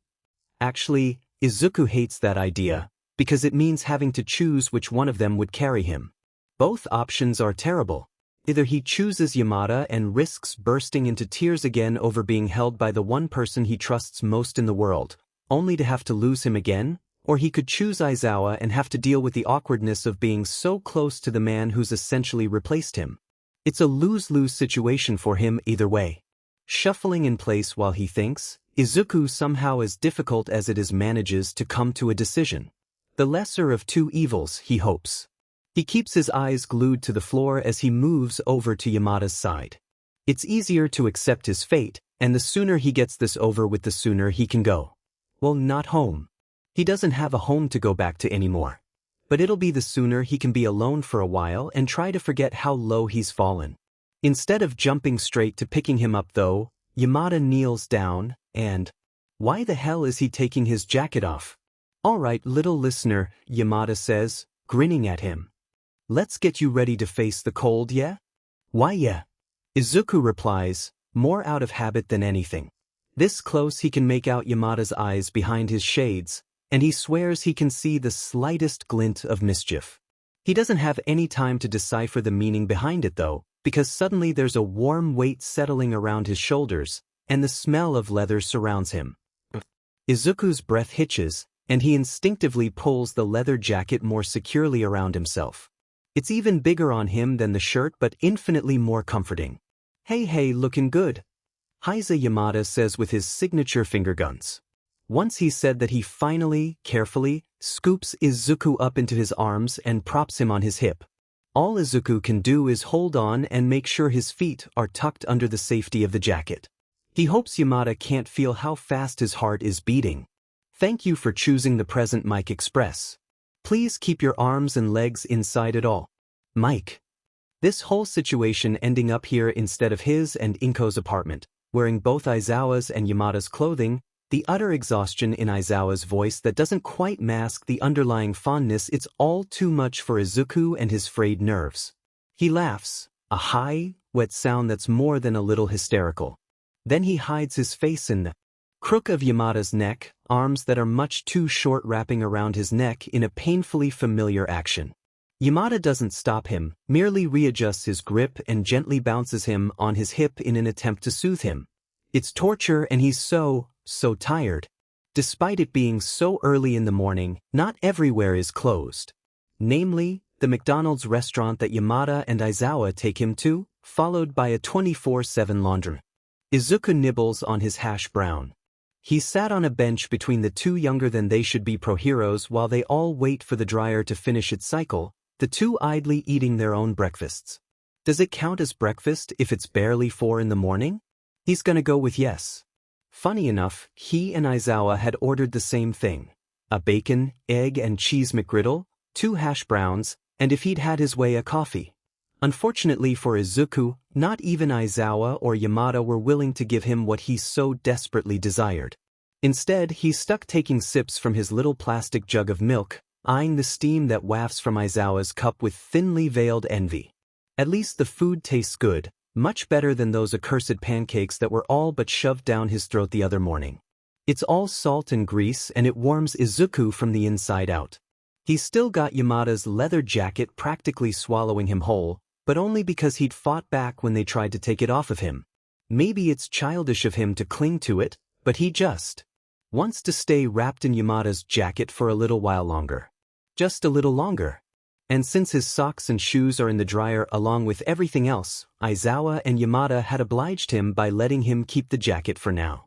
Actually, Izuku hates that idea, because it means having to choose which one of them would carry him. Both options are terrible. Either he chooses Yamada and risks bursting into tears again over being held by the one person he trusts most in the world, only to have to lose him again, or he could choose Aizawa and have to deal with the awkwardness of being so close to the man who's essentially replaced him. It's a lose-lose situation for him either way. Shuffling in place while he thinks, Izuku somehow, as difficult as it is, manages to come to a decision. The lesser of two evils, he hopes. He keeps his eyes glued to the floor as he moves over to Yamada's side. It's easier to accept his fate, and the sooner he gets this over with, the sooner he can go. Well, not home. He doesn't have a home to go back to anymore. But it'll be the sooner he can be alone for a while and try to forget how low he's fallen. Instead of jumping straight to picking him up though, Yamada kneels down and... Why the hell is he taking his jacket off? "All right, little listener," Yamada says, grinning at him. "Let's get you ready to face the cold, yeah?" "Why yeah?" Izuku replies, more out of habit than anything. This close he can make out Yamada's eyes behind his shades, and he swears he can see the slightest glint of mischief. He doesn't have any time to decipher the meaning behind it though, because suddenly there's a warm weight settling around his shoulders, and the smell of leather surrounds him. Izuku's breath hitches, and he instinctively pulls the leather jacket more securely around himself. It's even bigger on him than the shirt but infinitely more comforting. Hey, looking good," Aizawa Yamada says with his signature finger guns. Once he said that, he finally, carefully, scoops Izuku up into his arms and props him on his hip. All Izuku can do is hold on and make sure his feet are tucked under the safety of the jacket. He hopes Yamada can't feel how fast his heart is beating. "Thank you for choosing the present Mike Express. Please keep your arms and legs inside it all. Mike." This whole situation ending up here instead of his and Inko's apartment, wearing both Aizawa's and Yamada's clothing, the utter exhaustion in Aizawa's voice that doesn't quite mask the underlying fondness. It's all too much for Izuku and his frayed nerves. He laughs, a high, wet sound that's more than a little hysterical. Then he hides his face in the crook of Yamada's neck, arms that are much too short wrapping around his neck in a painfully familiar action. Yamada doesn't stop him, merely readjusts his grip and gently bounces him on his hip in an attempt to soothe him. It's torture and he's so tired. Despite it being so early in the morning, not everywhere is closed. Namely, the McDonald's restaurant that Yamada and Aizawa take him to, followed by a 24/7 laundry. Izuku nibbles on his hash brown. He sat on a bench between the two younger than they should be pro-heroes while they all wait for the dryer to finish its cycle, the two idly eating their own breakfasts. Does it count as breakfast if it's barely 4 in the morning? He's gonna go with yes. Funny enough, he and Aizawa had ordered the same thing. A bacon, egg and cheese McGriddle, 2 hash browns, and if he'd had his way a coffee. Unfortunately for Izuku, not even Aizawa or Yamada were willing to give him what he so desperately desired. Instead, he's stuck taking sips from his little plastic jug of milk, eyeing the steam that wafts from Aizawa's cup with thinly veiled envy. At least the food tastes good, much better than those accursed pancakes that were all but shoved down his throat the other morning. It's all salt and grease and it warms Izuku from the inside out. He's still got Yamada's leather jacket practically swallowing him whole, but only because he'd fought back when they tried to take it off of him. Maybe it's childish of him to cling to it, but he just wants to stay wrapped in Yamada's jacket for a little while longer. Just a little longer. And since his socks and shoes are in the dryer along with everything else, Aizawa and Yamada had obliged him by letting him keep the jacket for now.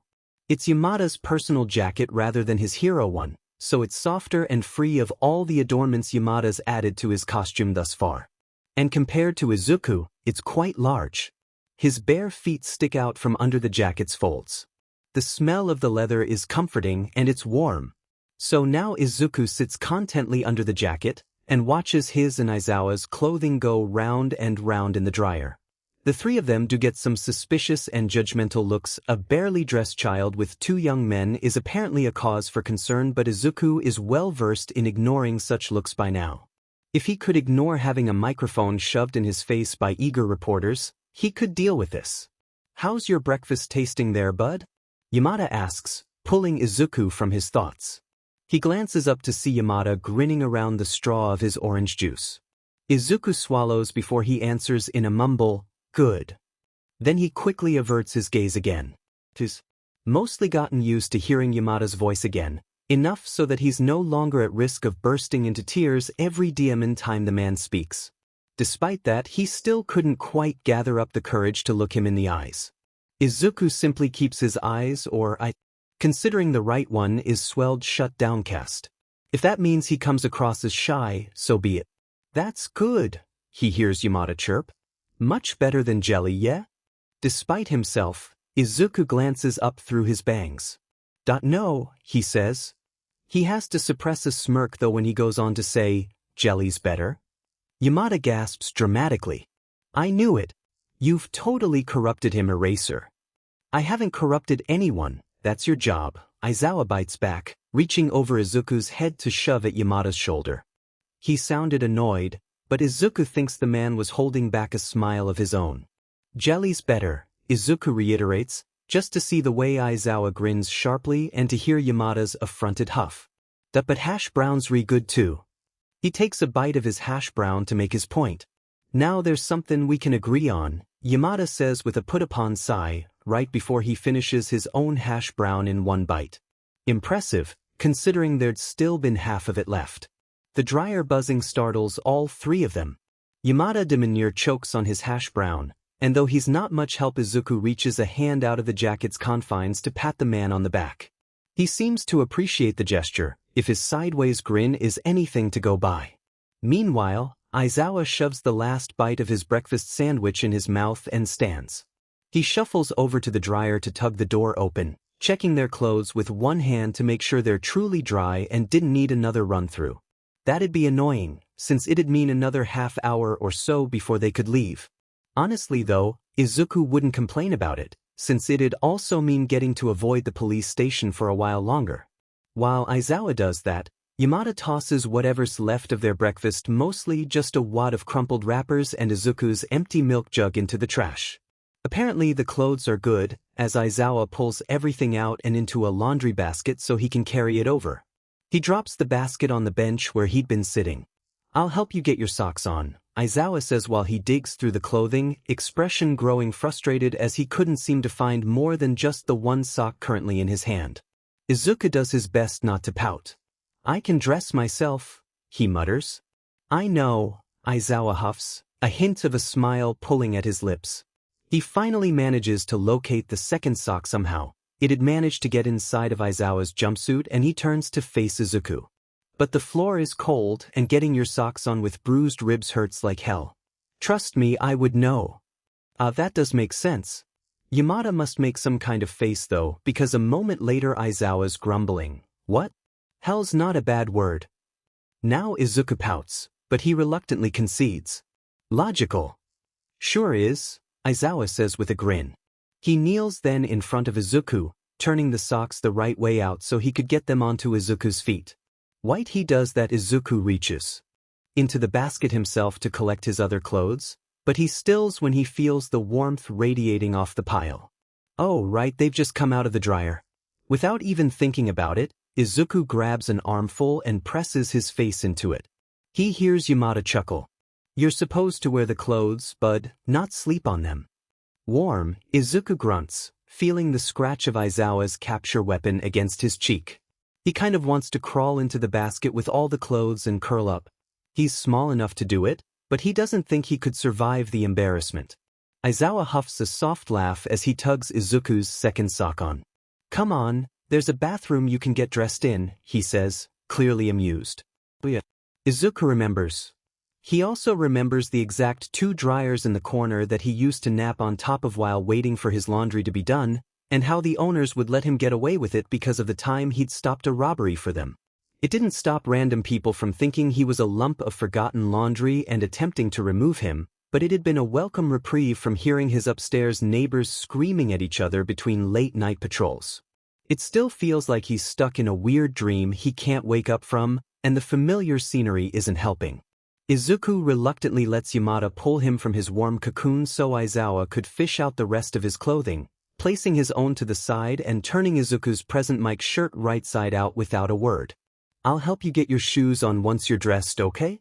It's Yamada's personal jacket rather than his hero one, so it's softer and free of all the adornments Yamada's added to his costume thus far. And compared to Izuku, it's quite large. His bare feet stick out from under the jacket's folds. The smell of the leather is comforting and it's warm. So now Izuku sits contently under the jacket and watches his and Aizawa's clothing go round and round in the dryer. The three of them do get some suspicious and judgmental looks. A barely dressed child with 2 young men is apparently a cause for concern, but Izuku is well versed in ignoring such looks by now. If he could ignore having a microphone shoved in his face by eager reporters, he could deal with this. "How's your breakfast tasting there, bud?" Yamada asks, pulling Izuku from his thoughts. He glances up to see Yamada grinning around the straw of his orange juice. Izuku swallows before he answers in a mumble, "Good." Then he quickly averts his gaze again. He's mostly gotten used to hearing Yamada's voice again, enough so that he's no longer at risk of bursting into tears every time the man speaks. Despite that, he still couldn't quite gather up the courage to look him in the eyes. Izuku simply keeps his eyes, considering the right one is swelled shut downcast. If that means he comes across as shy, so be it. "That's good," he hears Yamada chirp. "Much better than jelly, yeah?" Despite himself, Izuku glances up through his bangs. "No," he says. He has to suppress a smirk though when he goes on to say, "Jelly's better?" Yamada gasps dramatically. "I knew it. You've totally corrupted him, Eraser." "I haven't corrupted anyone, that's your job," Aizawa bites back, reaching over Izuku's head to shove at Yamada's shoulder. He sounded annoyed, but Izuku thinks the man was holding back a smile of his own. "Jelly's better," Izuku reiterates, just to see the way Aizawa grins sharply and to hear Yamada's affronted huff. "But hash brown's good too." He takes a bite of his hash brown to make his point. "Now there's something we can agree on," Yamada says with a put-upon sigh, right before he finishes his own hash brown in one bite. Impressive, considering there'd still been half of it left. The dryer buzzing startles all 3 of them. Yamada de Manier chokes on his hash brown, and though he's not much help, Izuku reaches a hand out of the jacket's confines to pat the man on the back. He seems to appreciate the gesture, if his sideways grin is anything to go by. Meanwhile, Aizawa shoves the last bite of his breakfast sandwich in his mouth and stands. He shuffles over to the dryer to tug the door open, checking their clothes with one hand to make sure they're truly dry and didn't need another run-through. That'd be annoying, since it'd mean another half hour or so before they could leave. Honestly though, Izuku wouldn't complain about it, since it'd also mean getting to avoid the police station for a while longer. While Aizawa does that, Yamada tosses whatever's left of their breakfast, mostly just a wad of crumpled wrappers and Izuku's empty milk jug, into the trash. Apparently the clothes are good, as Aizawa pulls everything out and into a laundry basket so he can carry it over. He drops the basket on the bench where he'd been sitting. "I'll help you get your socks on," Aizawa says while he digs through the clothing, expression growing frustrated as he couldn't seem to find more than just the one sock currently in his hand. Izuku does his best not to pout. "I can dress myself," he mutters. "I know," Aizawa huffs, a hint of a smile pulling at his lips. He finally manages to locate the second sock somehow. It had managed to get inside of Aizawa's jumpsuit, and he turns to face Izuku. "But the floor is cold, and getting your socks on with bruised ribs hurts like hell. Trust me, I would know." That does make sense. Yamada must make some kind of face though, because a moment later Aizawa's grumbling. "What? Hell's not a bad word." Now Izuku pouts, but he reluctantly concedes. "Logical." "Sure is," Aizawa says with a grin. He kneels then in front of Izuku, turning the socks the right way out so he could get them onto Izuku's feet. While he does that, Izuku reaches into the basket himself to collect his other clothes, but he stills when he feels the warmth radiating off the pile. Oh right, they've just come out of the dryer. Without even thinking about it, Izuku grabs an armful and presses his face into it. He hears Yamada chuckle. "You're supposed to wear the clothes, bud, not sleep on them." "Warm," Izuku grunts, feeling the scratch of Aizawa's capture weapon against his cheek. He kind of wants to crawl into the basket with all the clothes and curl up. He's small enough to do it, but he doesn't think he could survive the embarrassment. Aizawa huffs a soft laugh as he tugs Izuku's second sock on. "Come on, there's a bathroom you can get dressed in," he says, clearly amused. Izuku remembers. He also remembers the exact 2 dryers in the corner that he used to nap on top of while waiting for his laundry to be done, and how the owners would let him get away with it because of the time he'd stopped a robbery for them. It didn't stop random people from thinking he was a lump of forgotten laundry and attempting to remove him, but it had been a welcome reprieve from hearing his upstairs neighbors screaming at each other between late-night patrols. It still feels like he's stuck in a weird dream he can't wake up from, and the familiar scenery isn't helping. Izuku reluctantly lets Yamada pull him from his warm cocoon so Aizawa could fish out the rest of his clothing, placing his own to the side and turning Izuku's present Mike shirt right side out without a word. "I'll help you get your shoes on once you're dressed, okay?"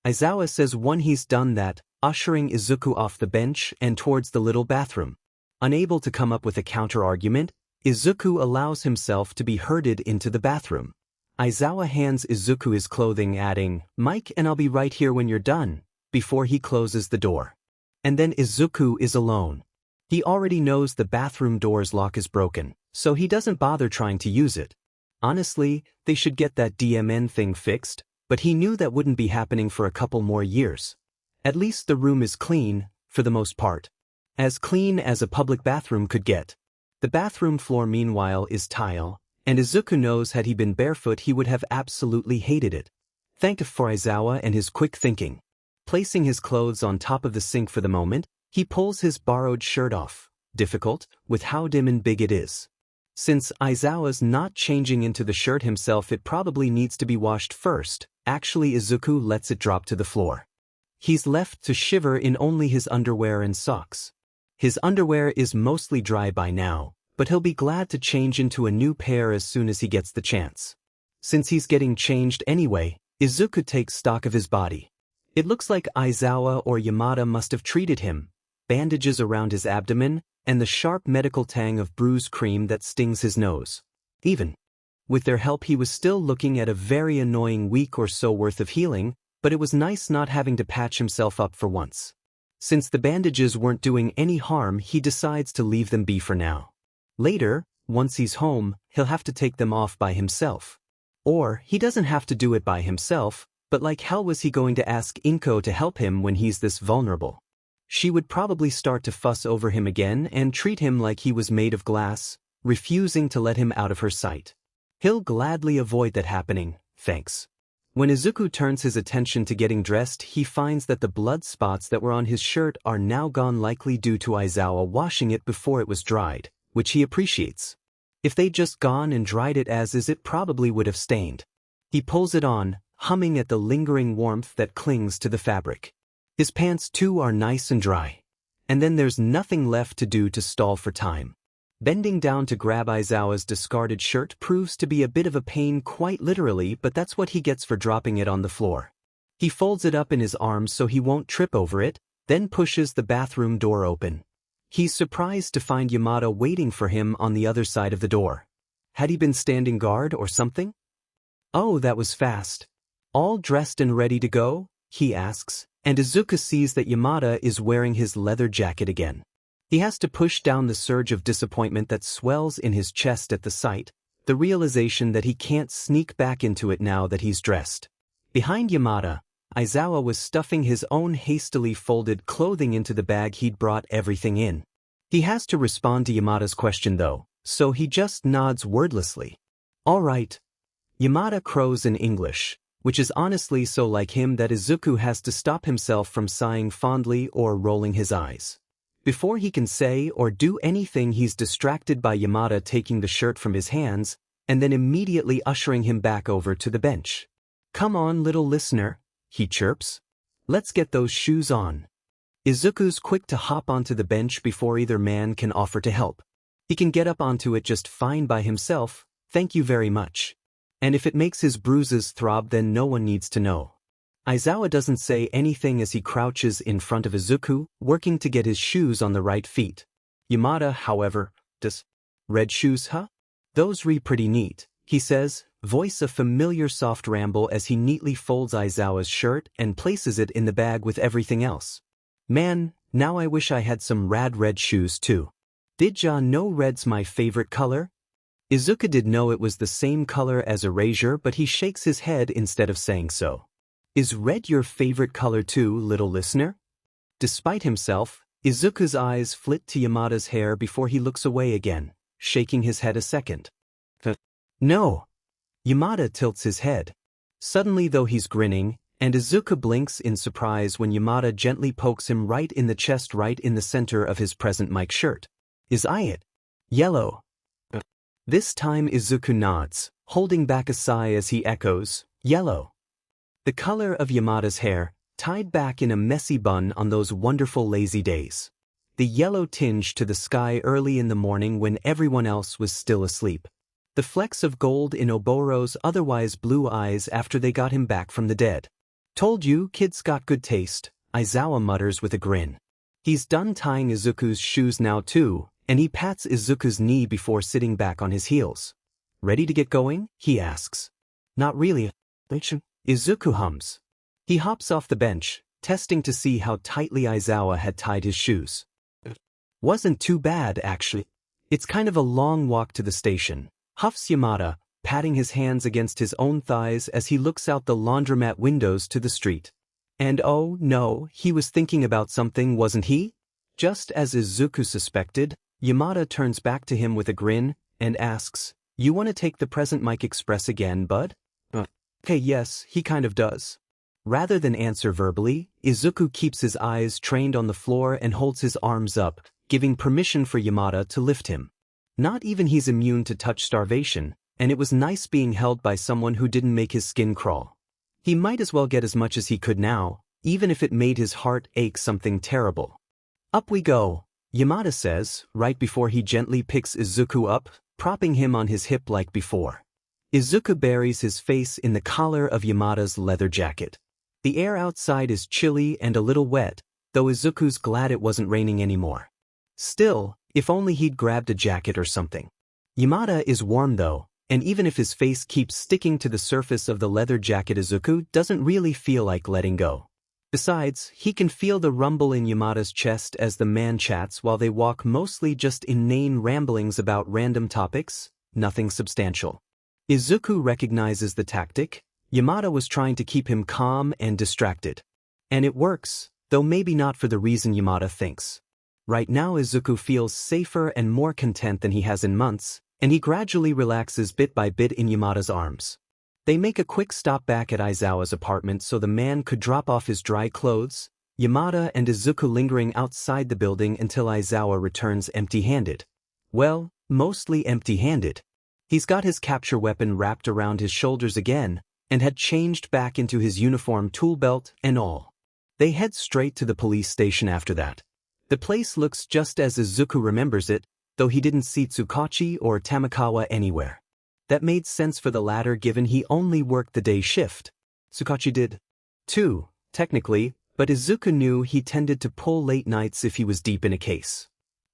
Aizawa says when he's done that, ushering Izuku off the bench and towards the little bathroom. Unable to come up with a counter-argument, Izuku allows himself to be herded into the bathroom. Aizawa hands Izuku his clothing, adding, "Mike and I'll be right here when you're done," before he closes the door. And then Izuku is alone. He already knows the bathroom door's lock is broken, so he doesn't bother trying to use it. Honestly, they should get that DMN thing fixed, but he knew that wouldn't be happening for a couple more years. At least the room is clean, for the most part. As clean as a public bathroom could get. The bathroom floor meanwhile is tile, and Izuku knows had he been barefoot he would have absolutely hated it. Thank for Aizawa and his quick thinking. Placing his clothes on top of the sink for the moment, he pulls his borrowed shirt off, difficult, with how dim and big it is. Since Aizawa's not changing into the shirt himself, it probably needs to be washed first. Actually, Izuku lets it drop to the floor. He's left to shiver in only his underwear and socks. His underwear is mostly dry by now, but he'll be glad to change into a new pair as soon as he gets the chance. Since he's getting changed anyway, Izuku takes stock of his body. It looks like Aizawa or Yamada must have treated him, bandages around his abdomen, and the sharp medical tang of bruise cream that stings his nose. Even with their help he was still looking at a very annoying week or so worth of healing, but it was nice not having to patch himself up for once. Since the bandages weren't doing any harm, he decides to leave them be for now. Later, once he's home, he'll have to take them off by himself. Or, he doesn't have to do it by himself, but like hell was he going to ask Inko to help him when he's this vulnerable? She would probably start to fuss over him again and treat him like he was made of glass, refusing to let him out of her sight. He'll gladly avoid that happening, thanks. When Izuku turns his attention to getting dressed, he finds that the blood spots that were on his shirt are now gone, likely due to Aizawa washing it before it was dried, which he appreciates. If they'd just gone and dried it as is, it probably would have stained. He pulls it on, humming at the lingering warmth that clings to the fabric. His pants too are nice and dry. And then there's nothing left to do to stall for time. Bending down to grab Aizawa's discarded shirt proves to be a bit of a pain, quite literally, but that's what he gets for dropping it on the floor. He folds it up in his arms so he won't trip over it, then pushes the bathroom door open. He's surprised to find Yamada waiting for him on the other side of the door. Had he been standing guard or something? "Oh, that was fast. All dressed and ready to go?" he asks, and Izuku sees that Yamada is wearing his leather jacket again. He has to push down the surge of disappointment that swells in his chest at the sight, the realization that he can't sneak back into it now that he's dressed. Behind Yamada, Aizawa was stuffing his own hastily folded clothing into the bag he'd brought everything in. He has to respond to Yamada's question though, so he just nods wordlessly. "All right." Yamada crows in English, which is honestly so like him that Izuku has to stop himself from sighing fondly or rolling his eyes. Before he can say or do anything, he's distracted by Yamada taking the shirt from his hands and then immediately ushering him back over to the bench. "Come on, little listener," he chirps. "Let's get those shoes on." Izuku's quick to hop onto the bench before either man can offer to help. He can get up onto it just fine by himself, thank you very much. And if it makes his bruises throb, then no one needs to know. Aizawa doesn't say anything as he crouches in front of Izuku, working to get his shoes on the right feet. Yamada, however, does. "Red shoes, huh? Those re pretty neat," he says, voice a familiar soft ramble as he neatly folds Aizawa's shirt and places it in the bag with everything else. "Man, now I wish I had some rad red shoes too. Did ya know red's my favorite color?" Izuku did know it was the same color as erasure, but he shakes his head instead of saying so. "Is red your favorite color too, little listener?" Despite himself, Izuku's eyes flit to Yamada's hair before he looks away again, shaking his head a second. "No." Yamada tilts his head. Suddenly though he's grinning, and Izuku blinks in surprise when Yamada gently pokes him right in the chest, right in the center of his present Mike shirt. "Is I it? Yellow?" This time Izuku nods, holding back a sigh as he echoes, "Yellow." The color of Yamada's hair, tied back in a messy bun on those wonderful lazy days. The yellow tinge to the sky early in the morning when everyone else was still asleep. The flecks of gold in Oboro's otherwise blue eyes after they got him back from the dead. "Told you, kid's got good taste," Aizawa mutters with a grin. He's done tying Izuku's shoes now too, and he pats Izuku's knee before sitting back on his heels. "Ready to get going?" he asks. "Not really." Izuku hums. He hops off the bench, testing to see how tightly Aizawa had tied his shoes. "Wasn't too bad, actually. It's kind of a long walk to the station," huffs Yamada, patting his hands against his own thighs as he looks out the laundromat windows to the street. And oh no, he was thinking about something, wasn't he? Just as Izuku suspected, Yamada turns back to him with a grin and asks, "You want to take the present Mike Express again, bud?" Okay, yes, he kind of does. Rather than answer verbally, Izuku keeps his eyes trained on the floor and holds his arms up, giving permission for Yamada to lift him. Not even he's immune to touch starvation, and it was nice being held by someone who didn't make his skin crawl. He might as well get as much as he could now, even if it made his heart ache something terrible. "Up we go," Yamada says, right before he gently picks Izuku up, propping him on his hip like before. Izuku buries his face in the collar of Yamada's leather jacket. The air outside is chilly and a little wet, though Izuku's glad it wasn't raining anymore. Still, if only he'd grabbed a jacket or something. Yamada is warm though, and even if his face keeps sticking to the surface of the leather jacket, Izuku doesn't really feel like letting go. Besides, he can feel the rumble in Yamada's chest as the man chats while they walk, mostly just inane ramblings about random topics, nothing substantial. Izuku recognizes the tactic. Yamada was trying to keep him calm and distracted. And it works, though maybe not for the reason Yamada thinks. Right now Izuku feels safer and more content than he has in months, and he gradually relaxes bit by bit in Yamada's arms. They make a quick stop back at Aizawa's apartment so the man could drop off his dry clothes, Yamada and Izuku lingering outside the building until Aizawa returns empty-handed. Well, mostly empty-handed. He's got his capture weapon wrapped around his shoulders again, and had changed back into his uniform tool belt and all. They head straight to the police station after that. The place looks just as Izuku remembers it, though he didn't see Tsukachi or Tamakawa anywhere. That made sense for the latter given he only worked the day shift. Tsukachi did, too, technically, but Izuku knew he tended to pull late nights if he was deep in a case.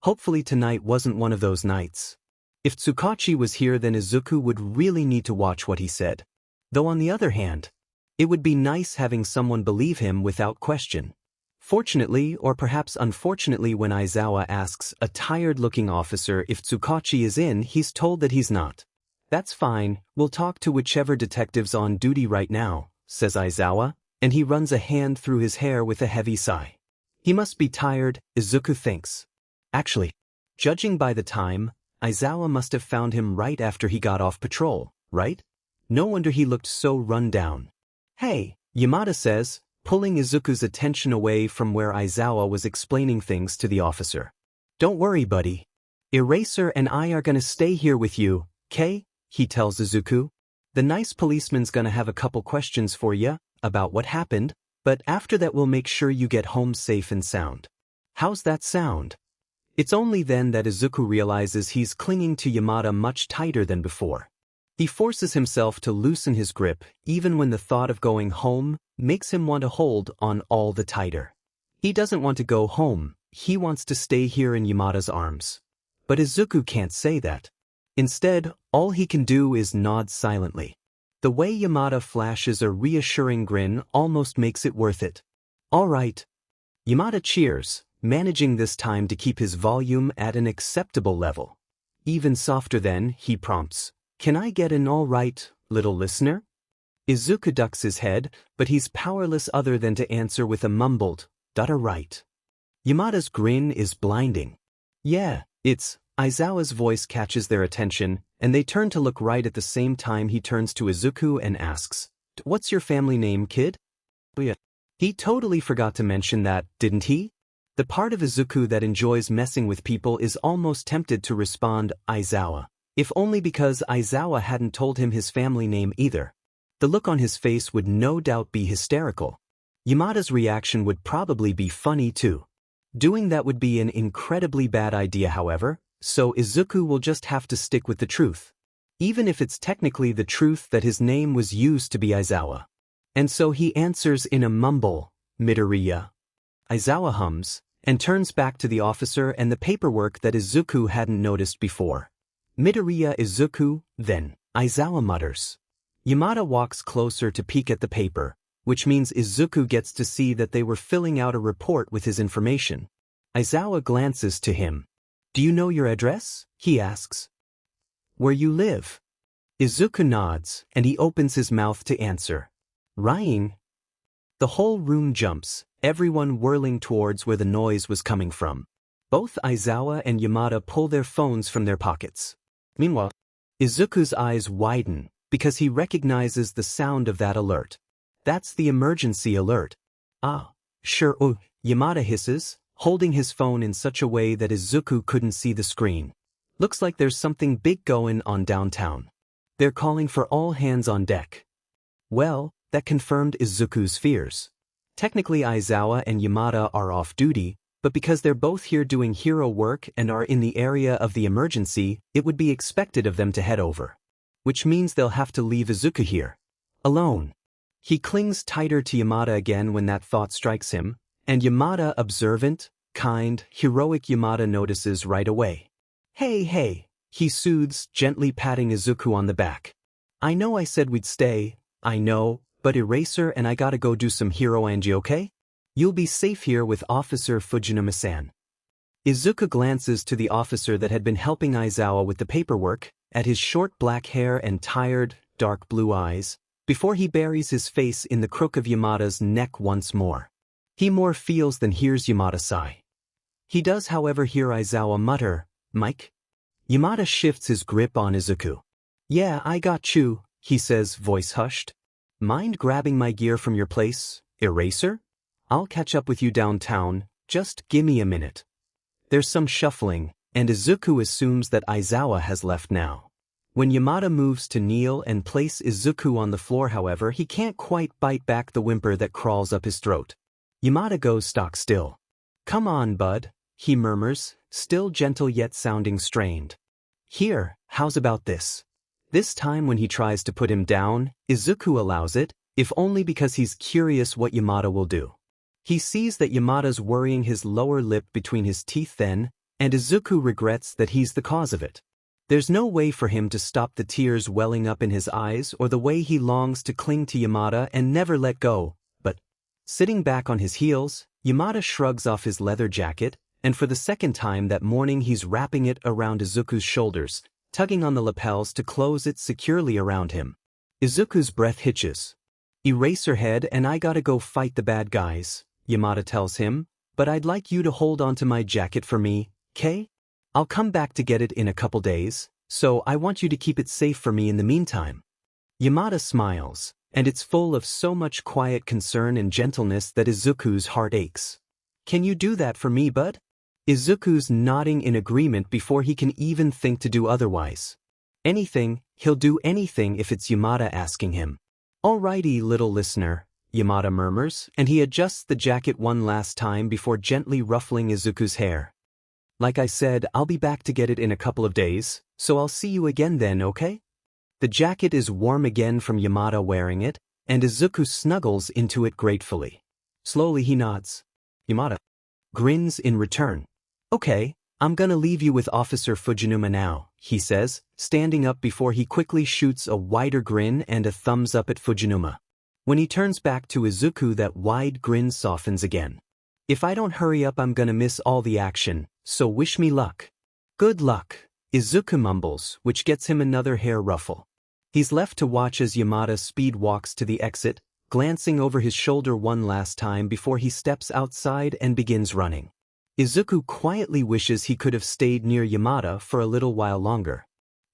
Hopefully tonight wasn't one of those nights. If Tsukachi was here then Izuku would really need to watch what he said. Though on the other hand, it would be nice having someone believe him without question. Fortunately, or perhaps unfortunately, when Aizawa asks a tired-looking officer if Tsukachi is in, he's told that he's not. That's fine, we'll talk to whichever detective's on duty right now, says Aizawa, and he runs a hand through his hair with a heavy sigh. He must be tired, Izuku thinks. Actually, judging by the time, Aizawa must have found him right after he got off patrol, right? No wonder he looked so run down. Hey, Yamada says, pulling Izuku's attention away from where Aizawa was explaining things to the officer. Don't worry, buddy. Eraser and I are gonna stay here with you, Kay, he tells Izuku. The nice policeman's gonna have a couple questions for ya about what happened, but after that we'll make sure you get home safe and sound. How's that sound? It's only then that Izuku realizes he's clinging to Yamada much tighter than before. He forces himself to loosen his grip, even when the thought of going home makes him want to hold on all the tighter. He doesn't want to go home, he wants to stay here in Yamada's arms. But Izuku can't say that. Instead, all he can do is nod silently. The way Yamada flashes a reassuring grin almost makes it worth it. All right. Yamada cheers, managing this time to keep his volume at an acceptable level. Even softer then, he prompts, "Can I get an all right, little listener?" Izuku ducks his head, but he's powerless other than to answer with a mumbled, "Data right." Yamada's grin is blinding. Yeah, it's, Aizawa's voice catches their attention, and they turn to look right at the same time he turns to Izuku and asks, "What's your family name, kid?" Yeah. He totally forgot to mention that, didn't he? The part of Izuku that enjoys messing with people is almost tempted to respond, Aizawa. If only because Aizawa hadn't told him his family name either. The look on his face would no doubt be hysterical. Yamada's reaction would probably be funny too. Doing that would be an incredibly bad idea, however, so Izuku will just have to stick with the truth. Even if it's technically the truth that his name was used to be Aizawa. And so he answers in a mumble, "Midoriya." Aizawa hums, and turns back to the officer and the paperwork that Izuku hadn't noticed before. "Midoriya Izuku, then," Aizawa mutters. Yamada walks closer to peek at the paper, which means Izuku gets to see that they were filling out a report with his information. Aizawa glances to him. "Do you know your address?" he asks. "Where you live?" Izuku nods, and he opens his mouth to answer. "Rying." The whole room jumps, everyone whirling towards where the noise was coming from. Both Aizawa and Yamada pull their phones from their pockets. Meanwhile, Izuku's eyes widen, because he recognizes the sound of that alert. That's the emergency alert. "Ah, sure," Yamada hisses, holding his phone in such a way that Izuku couldn't see the screen. "Looks like there's something big going on downtown. They're calling for all hands on deck." Well, that confirmed Izuku's fears. Technically Aizawa and Yamada are off duty, but because they're both here doing hero work and are in the area of the emergency, it would be expected of them to head over. Which means they'll have to leave Izuku here. Alone. He clings tighter to Yamada again when that thought strikes him, and Yamada, observant, kind, heroic Yamada, notices right away. Hey, he soothes, gently patting Izuku on the back. "I know I said we'd stay, I know, but Eraser and I gotta go do some hero angie, okay? You'll be safe here with Officer Fujinami-san." Izuku glances to the officer that had been helping Aizawa with the paperwork, at his short black hair and tired, dark blue eyes, before he buries his face in the crook of Yamada's neck once more. He more feels than hears Yamada sigh. He does, however, hear Aizawa mutter, "Mike?" Yamada shifts his grip on Izuku. "Yeah, I got you, he says, voice hushed. Mind grabbing my gear from your place, Eraser? I'll catch up with you downtown, just gimme a minute. There's some shuffling, and Izuku assumes that Aizawa has left now. When Yamada moves to kneel and place Izuku on the floor, however, he can't quite bite back the whimper that crawls up his throat. Yamada goes stock still. Come on, bud, he murmurs, still gentle yet sounding strained. Here, how's about this? This time when he tries to put him down, Izuku allows it, if only because he's curious what Yamada will do. He sees that Yamada's worrying his lower lip between his teeth then, and Izuku regrets that he's the cause of it. There's no way for him to stop the tears welling up in his eyes or the way he longs to cling to Yamada and never let go, but, sitting back on his heels, Yamada shrugs off his leather jacket, and for the second time that morning he's wrapping it around Izuku's shoulders, tugging on the lapels to close it securely around him. Izuku's breath hitches. Eraserhead and I gotta go fight the bad guys, Yamada tells him, but I'd like you to hold onto my jacket for me, 'kay? I'll come back to get it in a couple days, so I want you to keep it safe for me in the meantime. Yamada smiles, and it's full of so much quiet concern and gentleness that Izuku's heart aches. Can you do that for me, bud? Izuku's nodding in agreement before he can even think to do otherwise. Anything, he'll do anything if it's Yamada asking him. Alrighty, little listener, Yamada murmurs, and he adjusts the jacket one last time before gently ruffling Izuku's hair. Like I said, I'll be back to get it in a couple of days, so I'll see you again then, okay? The jacket is warm again from Yamada wearing it, and Izuku snuggles into it gratefully. Slowly he nods. Yamada grins in return. Okay, I'm gonna leave you with Officer Fujinuma now, he says, standing up before he quickly shoots a wider grin and a thumbs up at Fujinuma. When he turns back to Izuku, that wide grin softens again. If I don't hurry up, I'm gonna miss all the action, so wish me luck. Good luck, Izuku mumbles, which gets him another hair ruffle. He's left to watch as Yamada speed walks to the exit, glancing over his shoulder one last time before he steps outside and begins running. Izuku quietly wishes he could have stayed near Yamada for a little while longer.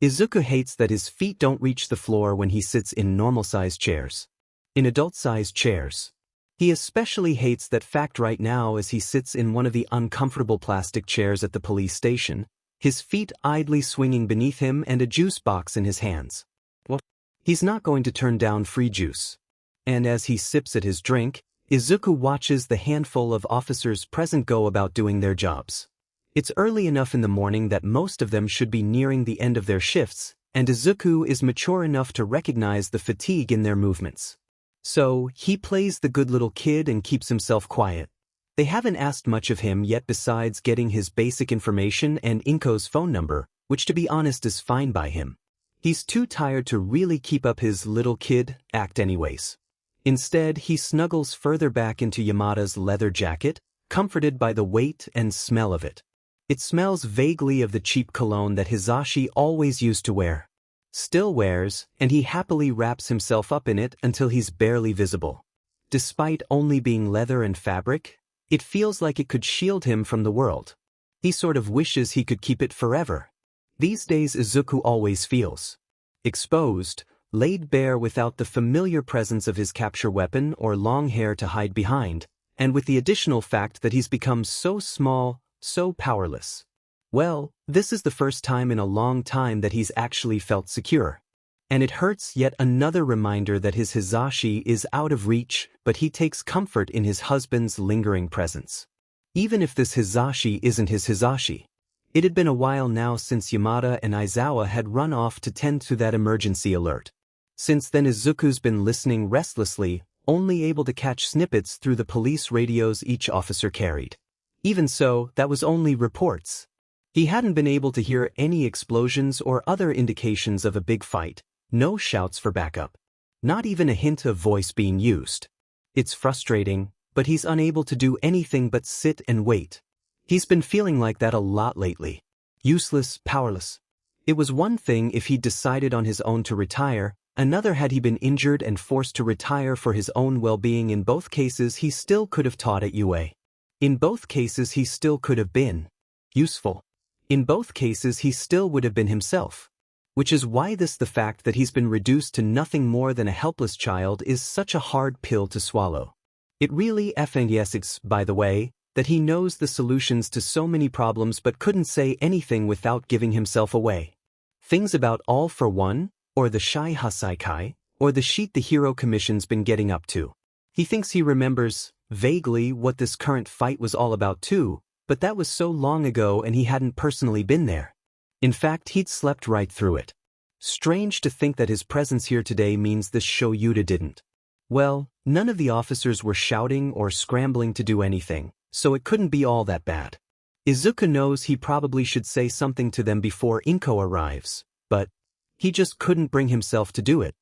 Izuku hates that his feet don't reach the floor when he sits in normal-sized chairs. In adult-sized chairs. He especially hates that fact right now as he sits in one of the uncomfortable plastic chairs at the police station, his feet idly swinging beneath him and a juice box in his hands. Well, he's not going to turn down free juice. And as he sips at his drink, Izuku watches the handful of officers present go about doing their jobs. It's early enough in the morning that most of them should be nearing the end of their shifts, and Izuku is mature enough to recognize the fatigue in their movements. So, he plays the good little kid and keeps himself quiet. They haven't asked much of him yet besides getting his basic information and Inko's phone number, which to be honest is fine by him. He's too tired to really keep up his little kid act anyways. Instead, he snuggles further back into Yamada's leather jacket, comforted by the weight and smell of it. It smells vaguely of the cheap cologne that Hisashi always used to wear. Still wears, and he happily wraps himself up in it until he's barely visible. Despite only being leather and fabric, it feels like it could shield him from the world. He sort of wishes he could keep it forever. These days Izuku always feels exposed, laid bare without the familiar presence of his capture weapon or long hair to hide behind, and with the additional fact that he's become so small, so powerless. Well, this is the first time in a long time that he's actually felt secure. And it hurts yet another reminder that his Hisashi is out of reach, but he takes comfort in his husband's lingering presence. Even if this Hisashi isn't his Hisashi. It had been a while now since Yamada and Aizawa had run off to tend to that emergency alert. Since then Izuku's been listening restlessly, only able to catch snippets through the police radios each officer carried. Even so, that was only reports. He hadn't been able to hear any explosions or other indications of a big fight, no shouts for backup. Not even a hint of voice being used. It's frustrating, but he's unable to do anything but sit and wait. He's been feeling like that a lot lately. Useless, powerless. It was one thing if he'd decided on his own to retire, another had he been injured and forced to retire for his own well-being. In both cases he still could have taught at UA. In both cases he still could have been useful. In both cases he still would have been himself. Which is why the fact that he's been reduced to nothing more than a helpless child is such a hard pill to swallow. It really effing by the way, that he knows the solutions to so many problems but couldn't say anything without giving himself away. Things about All for One, or the Shai Hasaikai, or the sheet the Hero Commission's been getting up to. He thinks he remembers, vaguely, what this current fight was all about too, but that was so long ago and he hadn't personally been there. In fact, he'd slept right through it. Strange to think that his presence here today means this Shouta didn't. Well, none of the officers were shouting or scrambling to do anything, so it couldn't be all that bad. Izuku knows he probably should say something to them before Inko arrives, but he just couldn't bring himself to do it.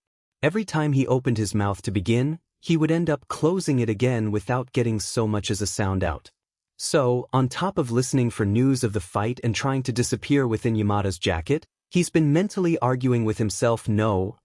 Every time he opened his mouth to begin, he would end up closing it again without getting so much as a sound out. So, on top of listening for news of the fight and trying to disappear within Yamada's jacket, he's been mentally arguing with himself,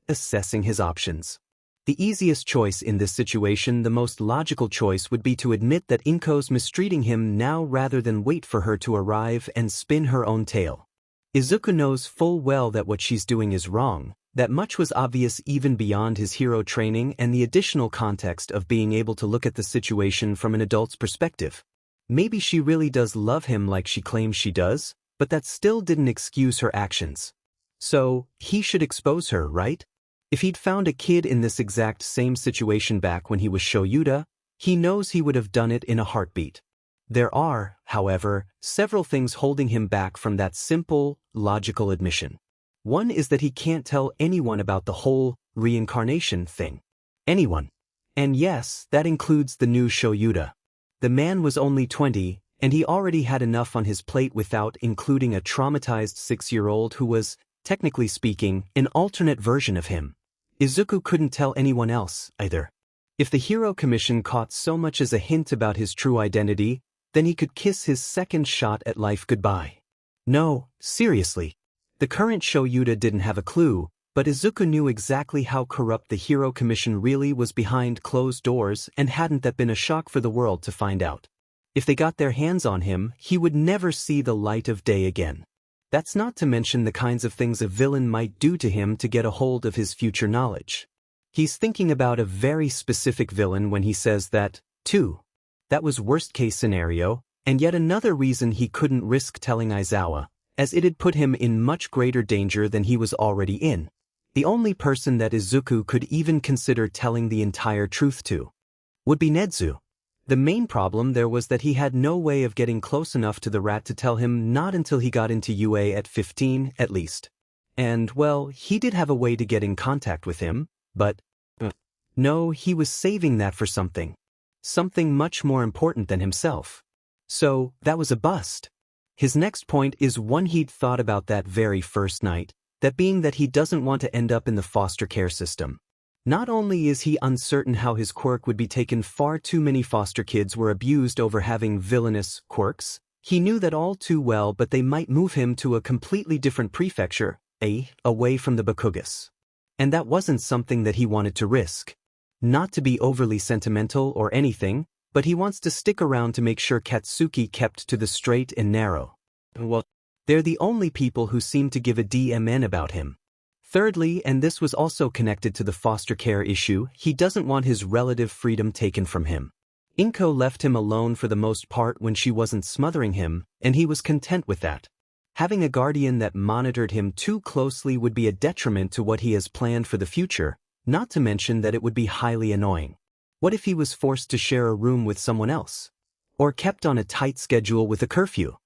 assessing his options. The easiest choice in this situation, the most logical choice, would be to admit that Inko's mistreating him now rather than wait for her to arrive and spin her own tale. Izuku knows full well that what she's doing is wrong, that much was obvious even beyond his hero training and the additional context of being able to look at the situation from an adult's perspective. Maybe she really does love him like she claims she does, but that still didn't excuse her actions. So, he should expose her, right? If he'd found a kid in this exact same situation back when he was Shouta, he knows he would have done it in a heartbeat. There are, however, several things holding him back from that simple, logical admission. One is that he can't tell anyone about the whole reincarnation thing. Anyone. And yes, that includes the new Shouta. The man was only 20, and he already had enough on his plate without including a traumatized 6-year-old who was, technically speaking, an alternate version of him. Izuku couldn't tell anyone else, either. If the Hero Commission caught so much as a hint about his true identity, then he could kiss his second shot at life goodbye. No, seriously. The current Shouta didn't have a clue, but Izuku knew exactly how corrupt the Hero Commission really was behind closed doors, and hadn't that been a shock for the world to find out. If they got their hands on him, he would never see the light of day again. That's not to mention the kinds of things a villain might do to him to get a hold of his future knowledge. He's thinking about a very specific villain when he says that, too. That was worst-case scenario, and yet another reason he couldn't risk telling Aizawa, as it'd put him in much greater danger than he was already in. The only person that Izuku could even consider telling the entire truth to would be Nezu. The main problem there was that he had no way of getting close enough to the rat to tell him, not until he got into UA at 15, at least. And, well, he did have a way to get in contact with him, but no, he was saving that for something. Something much more important than himself. So, that was a bust. His next point is one he'd thought about that very first night, that being that he doesn't want to end up in the foster care system. Not only is he uncertain how his quirk would be taken, far too many foster kids were abused over having villainous quirks, he knew that all too well, but they might move him to a completely different prefecture, away from the Bakugas. And that wasn't something that he wanted to risk. Not to be overly sentimental or anything, but he wants to stick around to make sure Katsuki kept to the straight and narrow. Well, they're the only people who seem to give a DMN about him. Thirdly, and this was also connected to the foster care issue, he doesn't want his relative freedom taken from him. Inko left him alone for the most part when she wasn't smothering him, and he was content with that. Having a guardian that monitored him too closely would be a detriment to what he has planned for the future, not to mention that it would be highly annoying. What if he was forced to share a room with someone else? Or kept on a tight schedule with a curfew?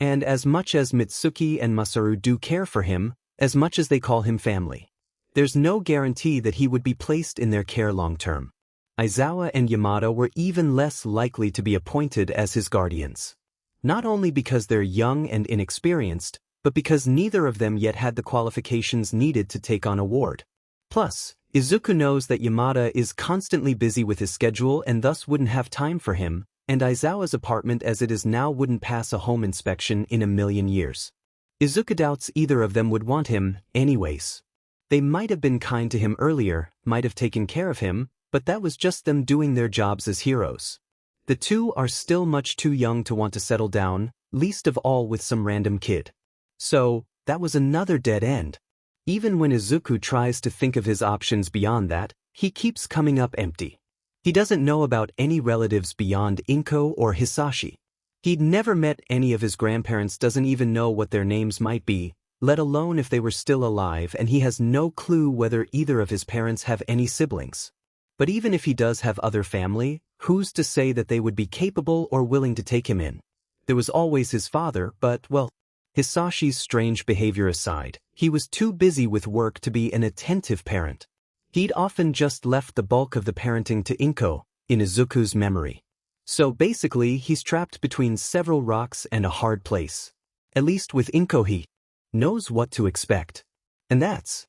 And as much as Mitsuki and Masaru do care for him, as much as they call him family, there's no guarantee that he would be placed in their care long term. Aizawa and Yamada were even less likely to be appointed as his guardians. Not only because they're young and inexperienced, but because neither of them yet had the qualifications needed to take on a ward. Plus, Izuku knows that Yamada is constantly busy with his schedule and thus wouldn't have time for him, and Aizawa's apartment as it is now wouldn't pass a home inspection in a million years. Izuku doubts either of them would want him, anyways. They might have been kind to him earlier, might have taken care of him, but that was just them doing their jobs as heroes. The two are still much too young to want to settle down, least of all with some random kid. So, that was another dead end. Even when Izuku tries to think of his options beyond that, he keeps coming up empty. He doesn't know about any relatives beyond Inko or Hisashi. He'd never met any of his grandparents, doesn't even know what their names might be, let alone if they were still alive, and he has no clue whether either of his parents have any siblings. But even if he does have other family, who's to say that they would be capable or willing to take him in? There was always his father, but, well, Hisashi's strange behavior aside, he was too busy with work to be an attentive parent. He'd often just left the bulk of the parenting to Inko, in Izuku's memory. So basically, he's trapped between several rocks and a hard place. At least with Inko he knows what to expect. And that's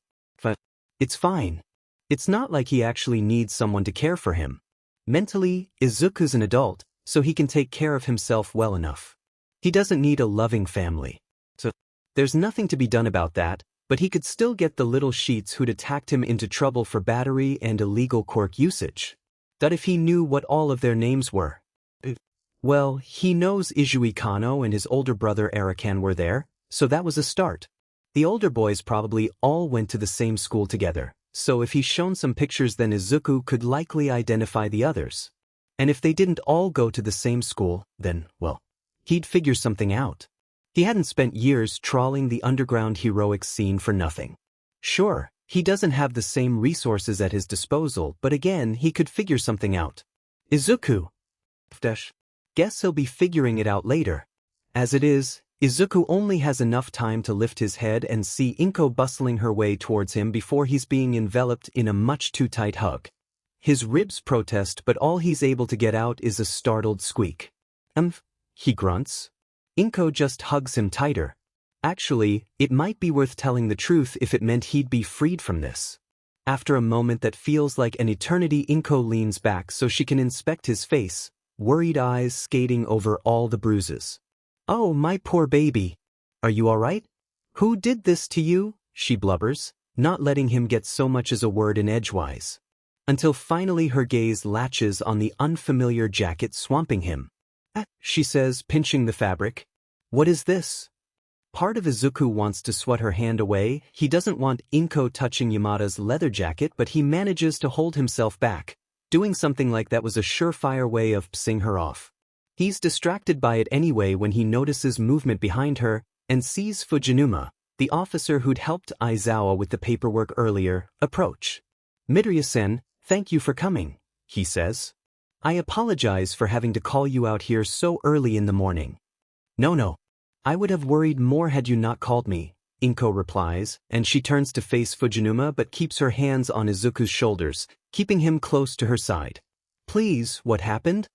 it's fine. It's not like he actually needs someone to care for him. Mentally, Izuku's an adult, so he can take care of himself well enough. He doesn't need a loving family. So there's nothing to be done about that, but he could still get the little sheets who'd attacked him into trouble for battery and illegal quirk usage. That if he knew what all of their names were. Well, he knows Izui Kano and his older brother Arakan were there, so that was a start. The older boys probably all went to the same school together, so if he's shown some pictures then Izuku could likely identify the others. And if they didn't all go to the same school, then, well, he'd figure something out. He hadn't spent years trawling the underground heroics scene for nothing. Sure, he doesn't have the same resources at his disposal, but again, he could figure something out. Izuku. Guess he'll be figuring it out later. As it is, Izuku only has enough time to lift his head and see Inko bustling her way towards him before he's being enveloped in a much too tight hug. His ribs protest, but all he's able to get out is a startled squeak. He grunts. Inko just hugs him tighter. Actually, it might be worth telling the truth if it meant he'd be freed from this. After a moment that feels like an eternity, Inko leans back so she can inspect his face, worried eyes skating over all the bruises. Oh, my poor baby. Are you all right? Who did this to you? She blubbers, not letting him get so much as a word in edgewise. Until finally her gaze latches on the unfamiliar jacket swamping him. She says, pinching the fabric. What is this? Part of Izuku wants to swat her hand away. He doesn't want Inko touching Yamada's leather jacket, but he manages to hold himself back. Doing something like that was a surefire way of pissing her off. He's distracted by it anyway when he notices movement behind her and sees Fujinuma, the officer who'd helped Aizawa with the paperwork earlier, approach. Midoriya-sen, thank you for coming, he says. I apologize for having to call you out here so early in the morning. No. I would have worried more had you not called me, Inko replies, and she turns to face Fujinuma but keeps her hands on Izuku's shoulders, keeping him close to her side. Please, what happened?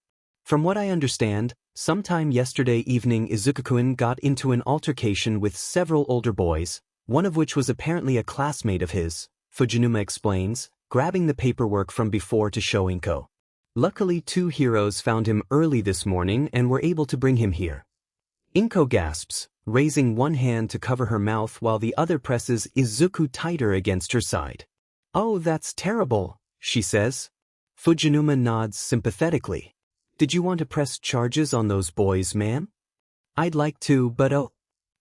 From what I understand, sometime yesterday evening Izuku-kun got into an altercation with several older boys, one of which was apparently a classmate of his, Fujinuma explains, grabbing the paperwork from before to show Inko. Luckily 2 heroes found him early this morning and were able to bring him here. Inko gasps, raising one hand to cover her mouth while the other presses Izuku tighter against her side. Oh, that's terrible, she says. Fujinuma nods sympathetically. Did you want to press charges on those boys, ma'am? I'd like to, but oh.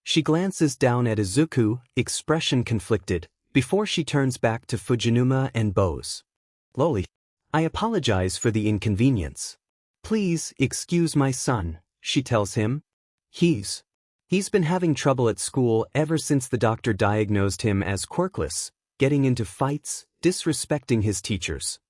She glances down at Izuku, expression conflicted, before she turns back to Fujinuma and bows. Loli. I apologize for the inconvenience. Please excuse my son, she tells him. He's been having trouble at school ever since the doctor diagnosed him as quirkless, getting into fights, disrespecting his teachers.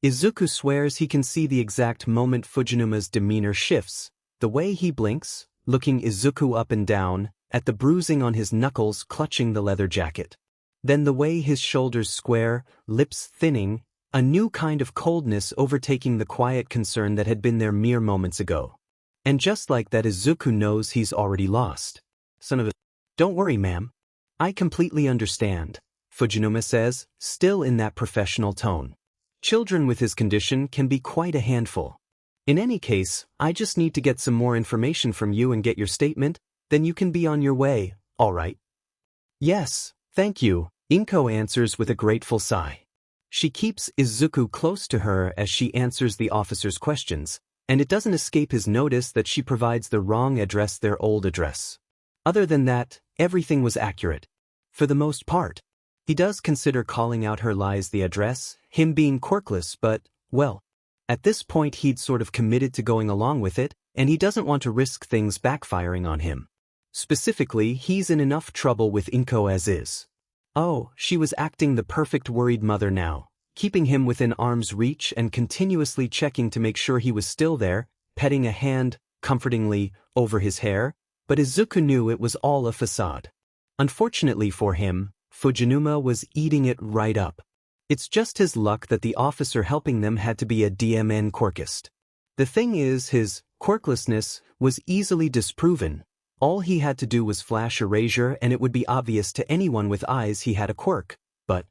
Izuku swears he can see the exact moment Fujinuma's demeanor shifts, the way he blinks, looking Izuku up and down, at the bruising on his knuckles clutching the leather jacket. Then the way his shoulders square, lips thinning, a new kind of coldness overtaking the quiet concern that had been there mere moments ago. And just like that, Izuku knows he's already lost. Son of a... Don't worry, ma'am. I completely understand, Fujinuma says, still in that professional tone. Children with his condition can be quite a handful. In any case, I just need to get some more information from you and get your statement, then you can be on your way, all right? Yes, thank you, Inko answers with a grateful sigh. She keeps Izuku close to her as she answers the officer's questions, and it doesn't escape his notice that she provides the wrong address, their old address. Other than that, everything was accurate. For the most part. He does consider calling out her lies the address, him being quirkless, but, well, at this point he'd sort of committed to going along with it, and he doesn't want to risk things backfiring on him. Specifically, he's in enough trouble with Inko as is. Oh, she was acting the perfect worried mother now, keeping him within arm's reach and continuously checking to make sure he was still there, petting a hand, comfortingly, over his hair, but Izuku knew it was all a facade. Unfortunately for him, Fujinuma was eating it right up. It's just his luck that the officer helping them had to be a DMN quirkist. The thing is, his quirklessness was easily disproven. All he had to do was flash erasure and it would be obvious to anyone with eyes he had a quirk, but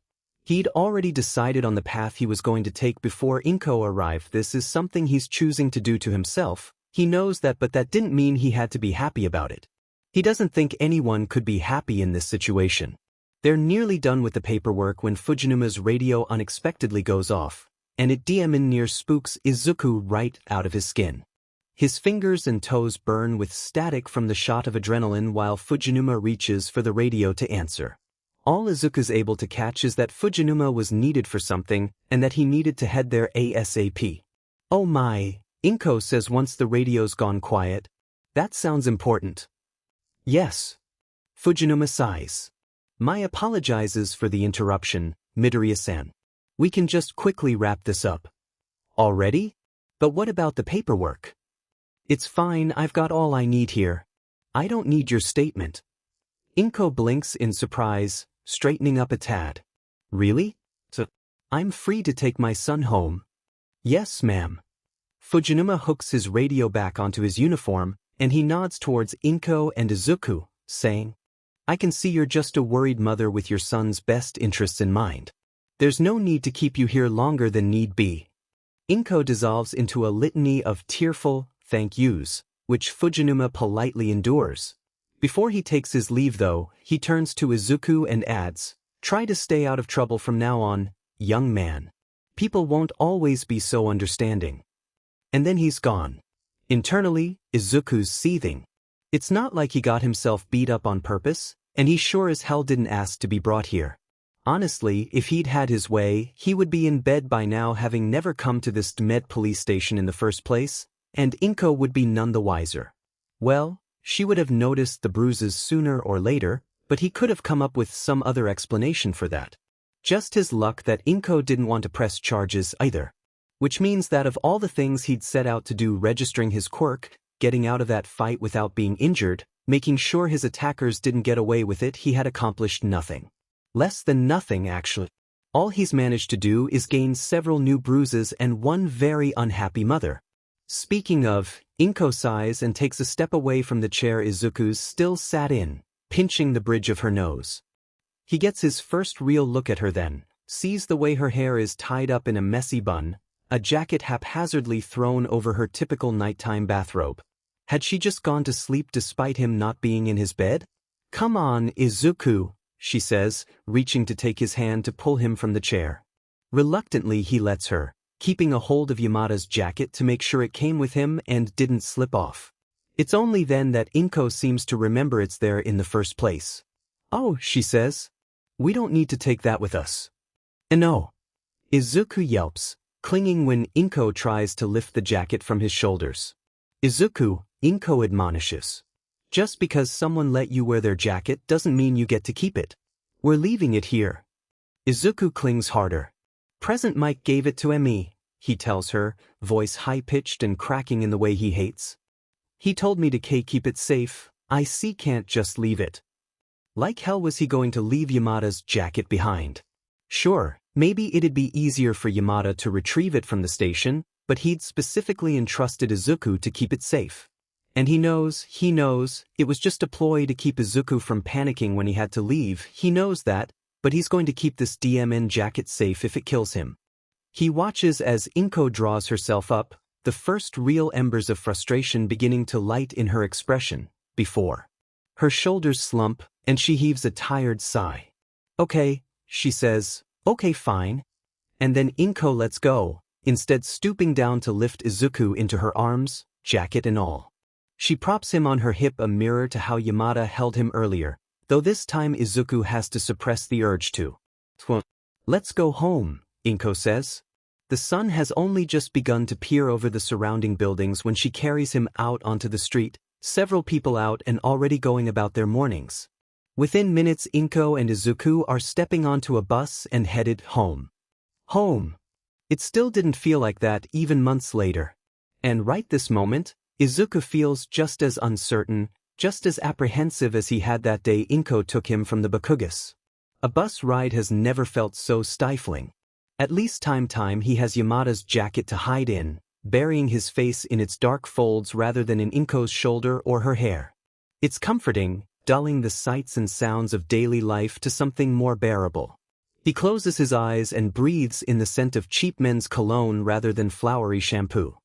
he'd already decided on the path he was going to take before Inko arrived. This is something he's choosing to do to himself. He knows that, but that didn't mean he had to be happy about it. He doesn't think anyone could be happy in this situation. They're nearly done with the paperwork when Fujinuma's radio unexpectedly goes off, and it near spooks Izuku right out of his skin. His fingers and toes burn with static from the shot of adrenaline while Fujinuma reaches for the radio to answer. All Izuku's able to catch is that Fujinuma was needed for something and that he needed to head there ASAP. Oh my, Inko says once the radio's gone quiet. That sounds important. Yes. Fujinuma sighs. My apologizes for the interruption, Midoriya-san. We can just quickly wrap this up. Already? But what about the paperwork? It's fine, I've got all I need here. I don't need your statement. Inko blinks in surprise, straightening up a tad. Really? So, I'm free to take my son home. Yes, ma'am. Fujinuma hooks his radio back onto his uniform, and he nods towards Inko and Izuku, saying, I can see you're just a worried mother with your son's best interests in mind. There's no need to keep you here longer than need be. Inko dissolves into a litany of tearful thank yous, which Fujinuma politely endures. Before he takes his leave though, he turns to Izuku and adds, try to stay out of trouble from now on, young man. People won't always be so understanding. And then he's gone. Internally, Izuku's seething. It's not like he got himself beat up on purpose, and he sure as hell didn't ask to be brought here. Honestly, if he'd had his way, he would be in bed by now, having never come to this Med police station in the first place, and Inko would be none the wiser. Well, she would have noticed the bruises sooner or later, but he could have come up with some other explanation for that. Just his luck that Inko didn't want to press charges either. Which means that of all the things he'd set out to do, registering his quirk, getting out of that fight without being injured, making sure his attackers didn't get away with it, he had accomplished nothing. Less than nothing, actually. All he's managed to do is gain several new bruises and one very unhappy mother. Speaking of, Inko sighs and takes a step away from the chair Izuku's still sat in, pinching the bridge of her nose. He gets his first real look at her then, sees the way her hair is tied up in a messy bun, a jacket haphazardly thrown over her typical nighttime bathrobe. Had she just gone to sleep despite him not being in his bed? Come on, Izuku, she says, reaching to take his hand to pull him from the chair. Reluctantly he lets her, keeping a hold of Yamada's jacket to make sure it came with him and didn't slip off. It's only then that Inko seems to remember it's there in the first place. Oh, she says. We don't need to take that with us. No. Izuku yelps, clinging when Inko tries to lift the jacket from his shoulders. Izuku, Inko admonishes. Just because someone let you wear their jacket doesn't mean you get to keep it. We're leaving it here. Izuku clings harder. Present Mike gave it to me, he tells her, voice high-pitched and cracking in the way he hates. He told me to keep it safe. I see, can't just leave it. Like hell was he going to leave Yamada's jacket behind? Sure, maybe it'd be easier for Yamada to retrieve it from the station, but he'd specifically entrusted Izuku to keep it safe. And he knows, it was just a ploy to keep Izuku from panicking when he had to leave. He knows that, but he's going to keep this DMN jacket safe if it kills him. He watches as Inko draws herself up, the first real embers of frustration beginning to light in her expression, before. Her shoulders slump, and she heaves a tired sigh. Okay, she says, okay fine. And then Inko lets go, instead stooping down to lift Izuku into her arms, jacket and all. She props him on her hip, a mirror to how Yamada held him earlier, though this time Izuku has to suppress the urge to Let's go home, Inko says. The sun has only just begun to peer over the surrounding buildings when she carries him out onto the street, several people out and already going about their mornings. Within minutes, Inko and Izuku are stepping onto a bus and headed home. Home. It still didn't feel like that even months later. And right this moment, Izuku feels just as uncertain, just as apprehensive as he had that day Inko took him from the Bakugas. A bus ride has never felt so stifling. At least time he has Yamada's jacket to hide in, burying his face in its dark folds rather than in Inko's shoulder or her hair. It's comforting, dulling the sights and sounds of daily life to something more bearable. He closes his eyes and breathes in the scent of cheap men's cologne rather than flowery shampoo.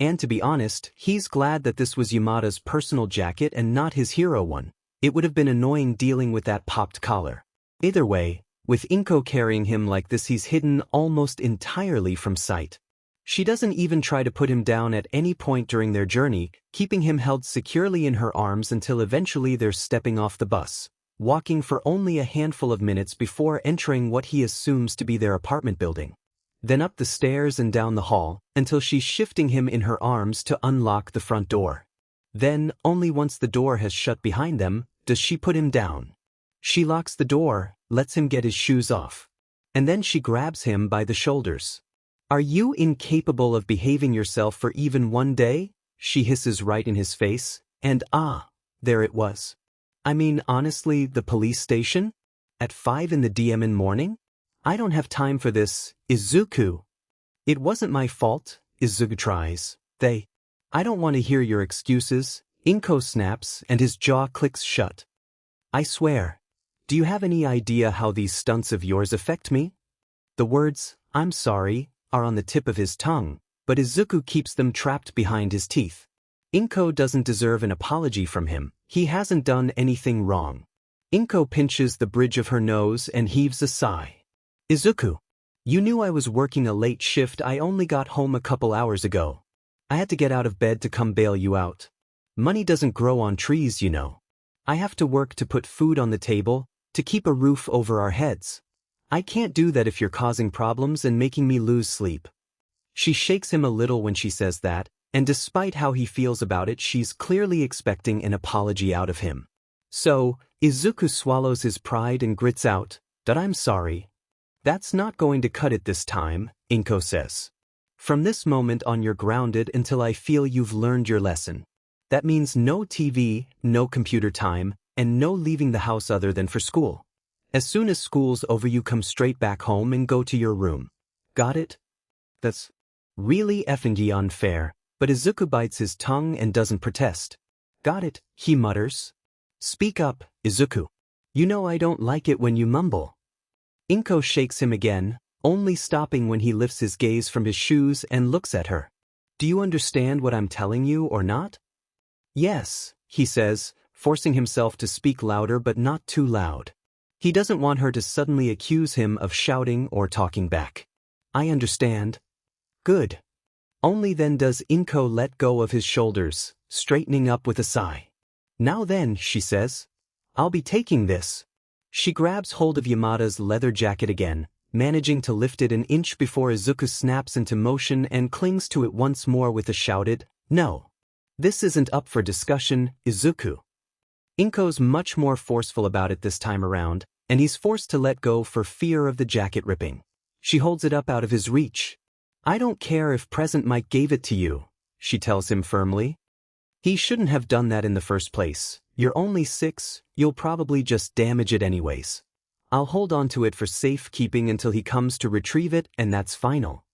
And to be honest, he's glad that this was Yamada's personal jacket and not his hero one. It would have been annoying dealing with that popped collar. Either way, with Inko carrying him like this, he's hidden almost entirely from sight. She doesn't even try to put him down at any point during their journey, keeping him held securely in her arms until eventually they're stepping off the bus, walking for only a handful of minutes before entering what he assumes to be their apartment building. Then up the stairs and down the hall, until she's shifting him in her arms to unlock the front door. Then, only once the door has shut behind them, does she put him down. She locks the door, lets him get his shoes off. And then she grabs him by the shoulders. "Are you incapable of behaving yourself for even one day?" she hisses right in his face, and there it was. I mean, honestly, the police station? At 5 in the DM morning? I don't have time for this, Izuku. It wasn't my fault, Izuku tries. I don't want to hear your excuses. Inko snaps and his jaw clicks shut. I swear. Do you have any idea how these stunts of yours affect me? The words, "I'm sorry," are on the tip of his tongue, but Izuku keeps them trapped behind his teeth. Inko doesn't deserve an apology from him. He hasn't done anything wrong. Inko pinches the bridge of her nose and heaves a sigh. Izuku, you knew I was working a late shift. I only got home a couple hours ago. I had to get out of bed to come bail you out. Money doesn't grow on trees, you know. I have to work to put food on the table, to keep a roof over our heads. I can't do that if you're causing problems and making me lose sleep. She shakes him a little when she says that, and despite how he feels about it, she's clearly expecting an apology out of him. So, Izuku swallows his pride and grits out, "That I'm sorry." "That's not going to cut it this time," Inko says. "From this moment on you're grounded until I feel you've learned your lesson. That means no TV, no computer time, and no leaving the house other than for school. As soon as school's over you come straight back home and go to your room. Got it?" That's really effing unfair, but Izuku bites his tongue and doesn't protest. "Got it," he mutters. "Speak up, Izuku. You know I don't like it when you mumble." Inko shakes him again, only stopping when he lifts his gaze from his shoes and looks at her. "Do you understand what I'm telling you or not?" "Yes," he says, forcing himself to speak louder but not too loud. He doesn't want her to suddenly accuse him of shouting or talking back. "I understand." "Good." Only then does Inko let go of his shoulders, straightening up with a sigh. "Now then," she says. "I'll be taking this." She grabs hold of Yamada's leather jacket again, managing to lift it an inch before Izuku snaps into motion and clings to it once more with a shouted, "No. This isn't up for discussion, Izuku." Inko's much more forceful about it this time around, and he's forced to let go for fear of the jacket ripping. She holds it up out of his reach. "I don't care if Present Mike gave it to you," she tells him firmly. "He shouldn't have done that in the first place. You're only 6, you'll probably just damage it anyways. I'll hold on to it for safekeeping until he comes to retrieve it, and that's final."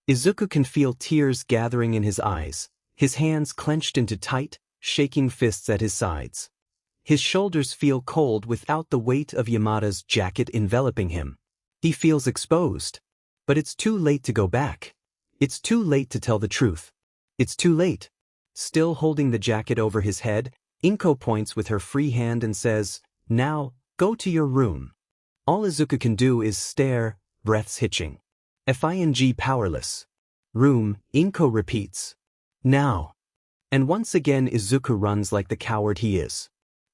Izuku can feel tears gathering in his eyes, his hands clenched into tight, shaking fists at his sides. His shoulders feel cold without the weight of Yamada's jacket enveloping him. He feels exposed. But it's too late to go back. It's too late to tell the truth. It's too late. Still holding the jacket over his head, Inko points with her free hand and says, "Now, go to your room." All Izuku can do is stare, breaths hitching. Fing powerless. "Room," Inko repeats. "Now." And once again Izuku runs like the coward he is.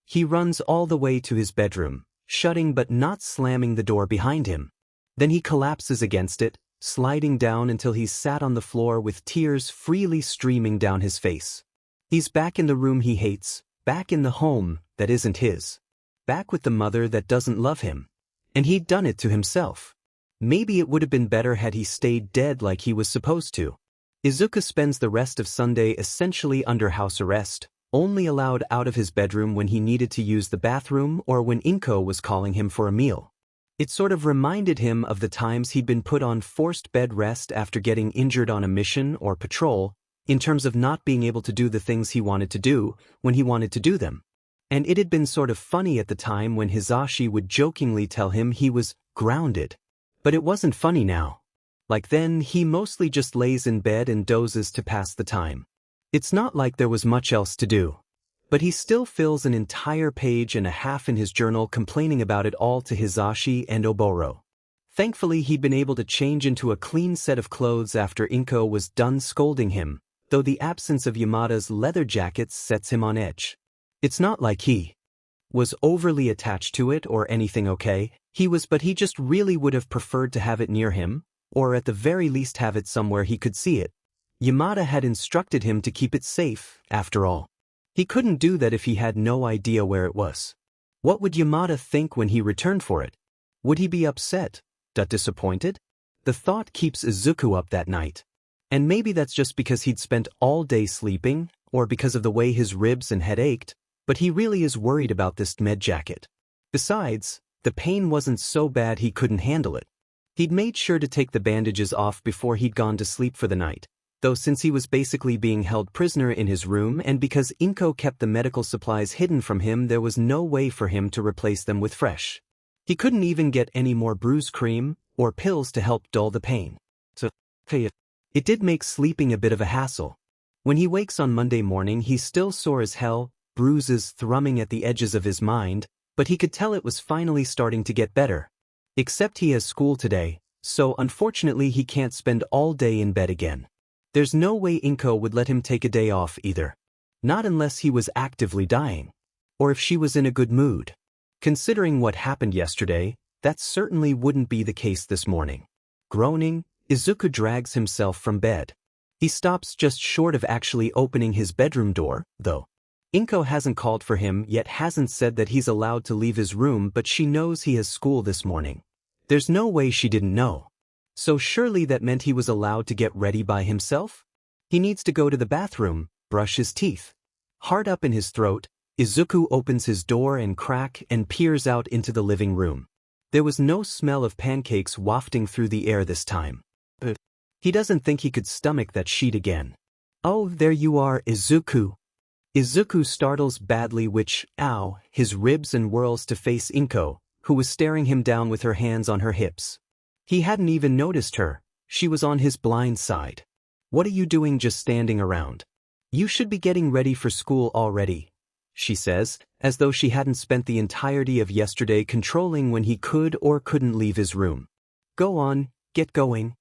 He runs all the way to his bedroom, shutting but not slamming the door behind him. Then he collapses against it, sliding down until he's sat on the floor with tears freely streaming down his face. He's back in the room he hates, back in the home that isn't his. Back with the mother that doesn't love him. And he'd done it to himself. Maybe it would have been better had he stayed dead like he was supposed to. Izuku spends the rest of Sunday essentially under house arrest, only allowed out of his bedroom when he needed to use the bathroom or when Inko was calling him for a meal. It sort of reminded him of the times he'd been put on forced bed rest after getting injured on a mission or patrol, in terms of not being able to do the things he wanted to do when he wanted to do them. And it had been sort of funny at the time when Hisashi would jokingly tell him he was grounded. But it wasn't funny now. Like then, he mostly just lays in bed and dozes to pass the time. It's not like there was much else to do. But he still fills an entire page and a half in his journal complaining about it all to Hisashi and Oboro. Thankfully, he'd been able to change into a clean set of clothes after Inko was done scolding him, though the absence of Yamada's leather jackets sets him on edge. It's not like he was overly attached to it or anything, okay? But he just really would have preferred to have it near him, or at the very least have it somewhere he could see it. Yamada had instructed him to keep it safe, after all. He couldn't do that if he had no idea where it was. What would Yamada think when he returned for it? Would he be upset? Disappointed? The thought keeps Izuku up that night. And maybe that's just because he'd spent all day sleeping, or because of the way his ribs and head ached, but he really is worried about this med jacket. Besides, the pain wasn't so bad he couldn't handle it. He'd made sure to take the bandages off before he'd gone to sleep for the night, though since he was basically being held prisoner in his room and because Inko kept the medical supplies hidden from him, there was no way for him to replace them with fresh. He couldn't even get any more bruise cream or pills to help dull the pain. So, it did make sleeping a bit of a hassle. When he wakes on Monday morning, he's still sore as hell, bruises thrumming at the edges of his mind, but he could tell it was finally starting to get better. Except he has school today, so unfortunately he can't spend all day in bed again. There's no way Inko would let him take a day off either. Not unless he was actively dying. Or if she was in a good mood. Considering what happened yesterday, that certainly wouldn't be the case this morning. Groaning, Izuku drags himself from bed. He stops just short of actually opening his bedroom door, though. Inko hasn't called for him yet, hasn't said that he's allowed to leave his room, but she knows he has school this morning. There's no way she didn't know. So surely that meant he was allowed to get ready by himself? He needs to go to the bathroom, brush his teeth. Heart up in his throat, Izuku opens his door and crack and peers out into the living room. There was no smell of pancakes wafting through the air this time. He doesn't think he could stomach that sheet again. Oh, there you are, Izuku. Izuku startles badly, his ribs and whirls to face Inko, who was staring him down with her hands on her hips. He hadn't even noticed her. She was on his blind side. What are you doing just standing around? You should be getting ready for school already, she says, as though she hadn't spent the entirety of yesterday controlling when he could or couldn't leave his room. Go on, get going.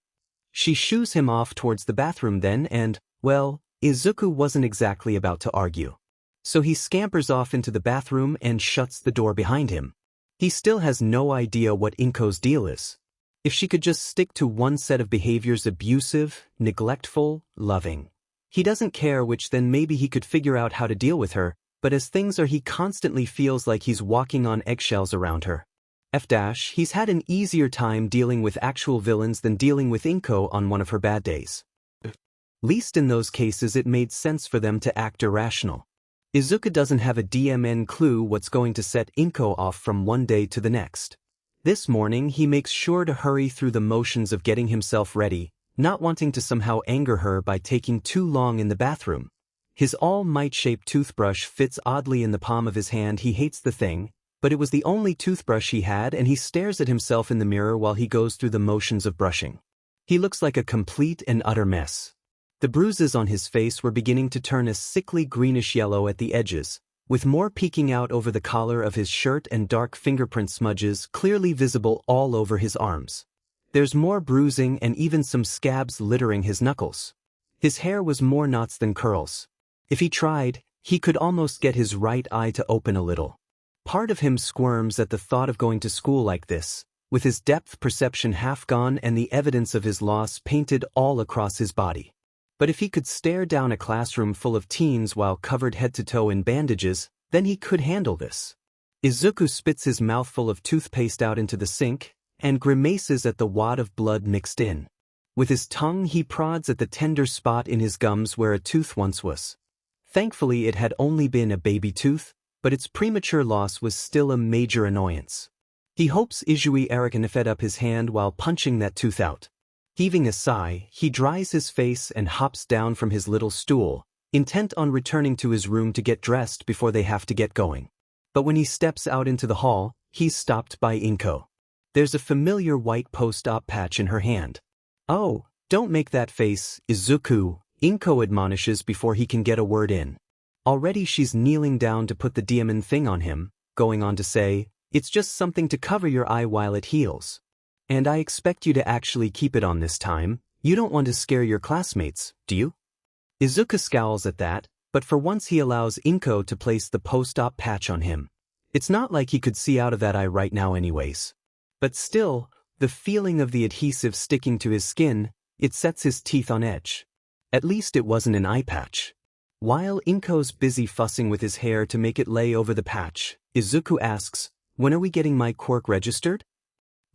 She shoos him off towards the bathroom then and, well, Izuku wasn't exactly about to argue. So he scampers off into the bathroom and shuts the door behind him. He still has no idea what Inko's deal is. If she could just stick to one set of behaviors, abusive, neglectful, loving. He doesn't care which, then maybe he could figure out how to deal with her, but as things are he constantly feels like he's walking on eggshells around her. He's had an easier time dealing with actual villains than dealing with Inko on one of her bad days. Least in those cases it made sense for them to act irrational. Izuku doesn't have a DMN clue what's going to set Inko off from one day to the next. This morning he makes sure to hurry through the motions of getting himself ready, not wanting to somehow anger her by taking too long in the bathroom. His all-might-shaped toothbrush fits oddly in the palm of his hand. He hates the thing, but it was the only toothbrush he had, and he stares at himself in the mirror while he goes through the motions of brushing. He looks like a complete and utter mess. The bruises on his face were beginning to turn a sickly greenish yellow at the edges, with more peeking out over the collar of his shirt and dark fingerprint smudges clearly visible all over his arms. There's more bruising and even some scabs littering his knuckles. His hair was more knots than curls. If he tried, he could almost get his right eye to open a little. Part of him squirms at the thought of going to school like this, with his depth perception half gone and the evidence of his loss painted all across his body. But if he could stare down a classroom full of teens while covered head to toe in bandages, then he could handle this. Izuku spits his mouthful of toothpaste out into the sink, and grimaces at the wad of blood mixed in. With his tongue he prods at the tender spot in his gums where a tooth once was. Thankfully it had only been a baby tooth, but its premature loss was still a major annoyance. He hopes Izui Erican fed up his hand while punching that tooth out. Heaving a sigh, he dries his face and hops down from his little stool, intent on returning to his room to get dressed before they have to get going. But when he steps out into the hall, he's stopped by Inko. There's a familiar white post-op patch in her hand. "Oh, don't make that face, Izuku," Inko admonishes before he can get a word in. Already she's kneeling down to put the diamond thing on him, going on to say, "It's just something to cover your eye while it heals. And I expect you to actually keep it on this time. You don't want to scare your classmates, do you?" Izuku scowls at that, but for once he allows Inko to place the post-op patch on him. It's not like he could see out of that eye right now anyways. But still, the feeling of the adhesive sticking to his skin, it sets his teeth on edge. At least it wasn't an eye patch. While Inko's busy fussing with his hair to make it lay over the patch, Izuku asks, "When are we getting my quirk registered?"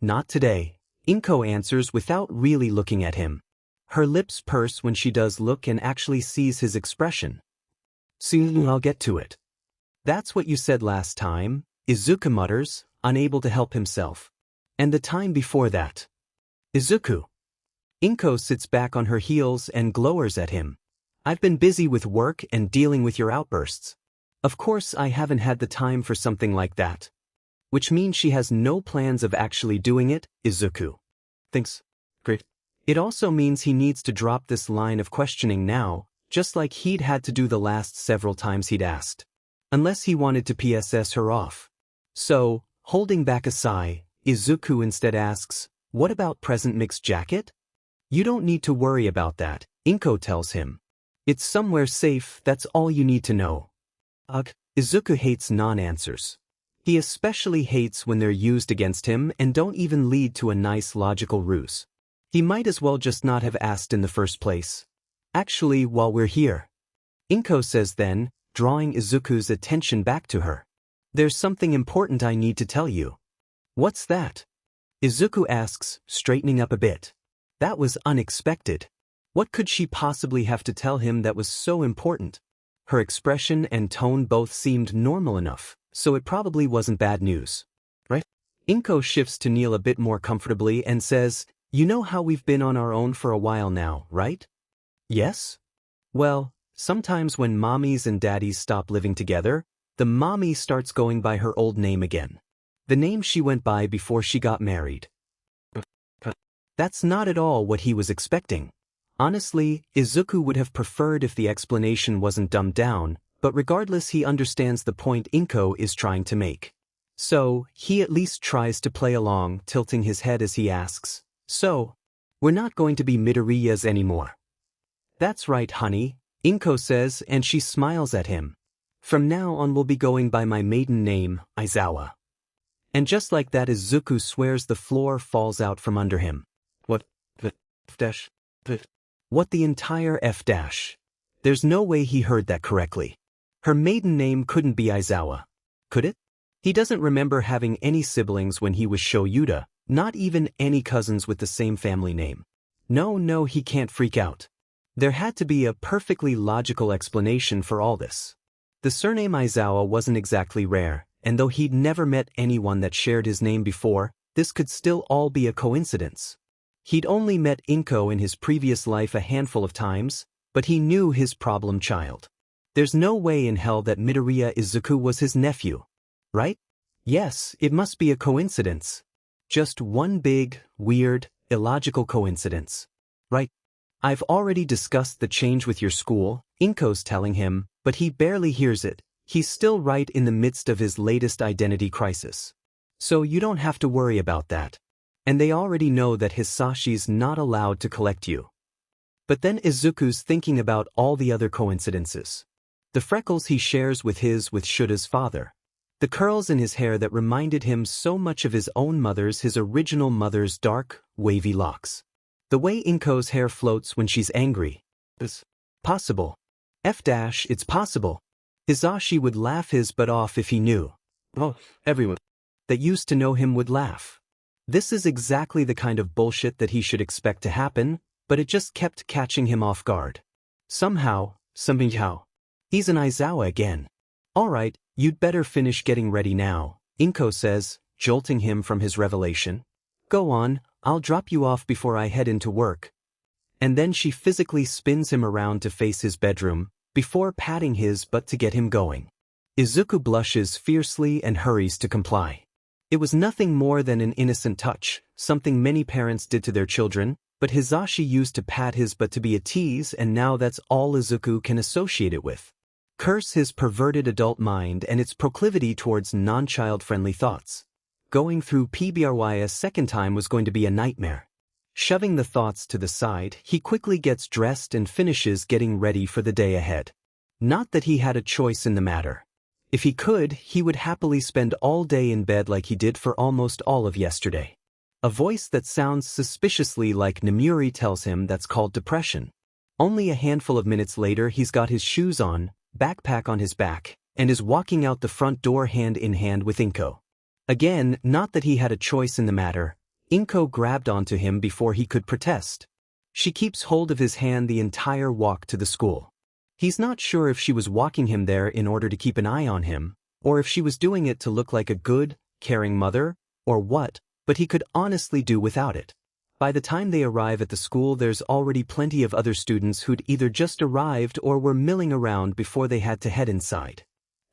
"Not today," Inko answers without really looking at him. Her lips purse when she does look and actually sees his expression. "Soon I'll get to it." "That's what you said last time," Izuku mutters, unable to help himself. "And the time before that." "Izuku." Inko sits back on her heels and glowers at him. "I've been busy with work and dealing with your outbursts. Of course I haven't had the time for something like that." Which means she has no plans of actually doing it, Izuku thinks. Great. It also means he needs to drop this line of questioning now, just like he'd had to do the last several times he'd asked. Unless he wanted to PSS her off. So, holding back a sigh, Izuku instead asks, "What about present mixed jacket?" "You don't need to worry about that," Inko tells him. "It's somewhere safe, that's all you need to know." Ugh, Izuku hates non-answers. He especially hates when they're used against him and don't even lead to a nice logical ruse. He might as well just not have asked in the first place. "Actually, while we're here," Inko says then, drawing Izuku's attention back to her. "There's something important I need to tell you." "What's that?" Izuku asks, straightening up a bit. That was unexpected. What could she possibly have to tell him that was so important? Her expression and tone both seemed normal enough, so it probably wasn't bad news. Right? Inko shifts to kneel a bit more comfortably and says, "You know how we've been on our own for a while now, right?" "Yes?" "Well, sometimes when mommies and daddies stop living together, the mommy starts going by her old name again. The name she went by before she got married." That's not at all what he was expecting. Honestly, Izuku would have preferred if the explanation wasn't dumbed down, but regardless he understands the point Inko is trying to make. So, he at least tries to play along, tilting his head as he asks, "So, we're not going to be Midoriyas anymore?" "That's right, honey," Inko says, and she smiles at him. "From now on we'll be going by my maiden name, Aizawa." And just like that Izuku swears the floor falls out from under him. What the entire F dash? There's no way he heard that correctly. Her maiden name couldn't be Aizawa. Could it? He doesn't remember having any siblings when he was Shouta, not even any cousins with the same family name. No, he can't freak out. There had to be a perfectly logical explanation for all this. The surname Aizawa wasn't exactly rare, and though he'd never met anyone that shared his name before, this could still all be a coincidence. He'd only met Inko in his previous life a handful of times, but he knew his problem child. There's no way in hell that Midoriya Izuku was his nephew. Right? Yes, it must be a coincidence. Just one big, weird, illogical coincidence. Right? "I've already discussed the change with your school," Inko's telling him, but he barely hears it. He's still right in the midst of his latest identity crisis. "So you don't have to worry about that. And they already know that Hisashi's not allowed to collect you." But then Izuku's thinking about all the other coincidences. The freckles he shares with Shouta's father. The curls in his hair that reminded him so much of his own mother's, his original mother's dark, wavy locks. The way Inko's hair floats when she's angry. It's possible. It's possible. Hisashi would laugh his butt off if he knew. Oh, everyone that used to know him would laugh. This is exactly the kind of bullshit that he should expect to happen, but it just kept catching him off guard. Somehow, he's an Aizawa again. Alright, you'd better finish getting ready now, Inko says, jolting him from his revelation. Go on, I'll drop you off before I head into work. And then she physically spins him around to face his bedroom, before patting his butt to get him going. Izuku blushes fiercely and hurries to comply. It was nothing more than an innocent touch, something many parents did to their children, but Hisashi used to pat his butt to be a tease, and now that's all Izuku can associate it with. Curse his perverted adult mind and its proclivity towards non-child-friendly thoughts. Going through PBRY a second time was going to be a nightmare. Shoving the thoughts to the side, he quickly gets dressed and finishes getting ready for the day ahead. Not that he had a choice in the matter. If he could, he would happily spend all day in bed like he did for almost all of yesterday. A voice that sounds suspiciously like Nemuri tells him that's called depression. Only a handful of minutes later he's got his shoes on, backpack on his back, and is walking out the front door hand in hand with Inko. Again, not that he had a choice in the matter. Inko grabbed onto him before he could protest. She keeps hold of his hand the entire walk to the school. He's not sure if she was walking him there in order to keep an eye on him, or if she was doing it to look like a good, caring mother, or what, but he could honestly do without it. By the time they arrive at the school, there's already plenty of other students who'd either just arrived or were milling around before they had to head inside.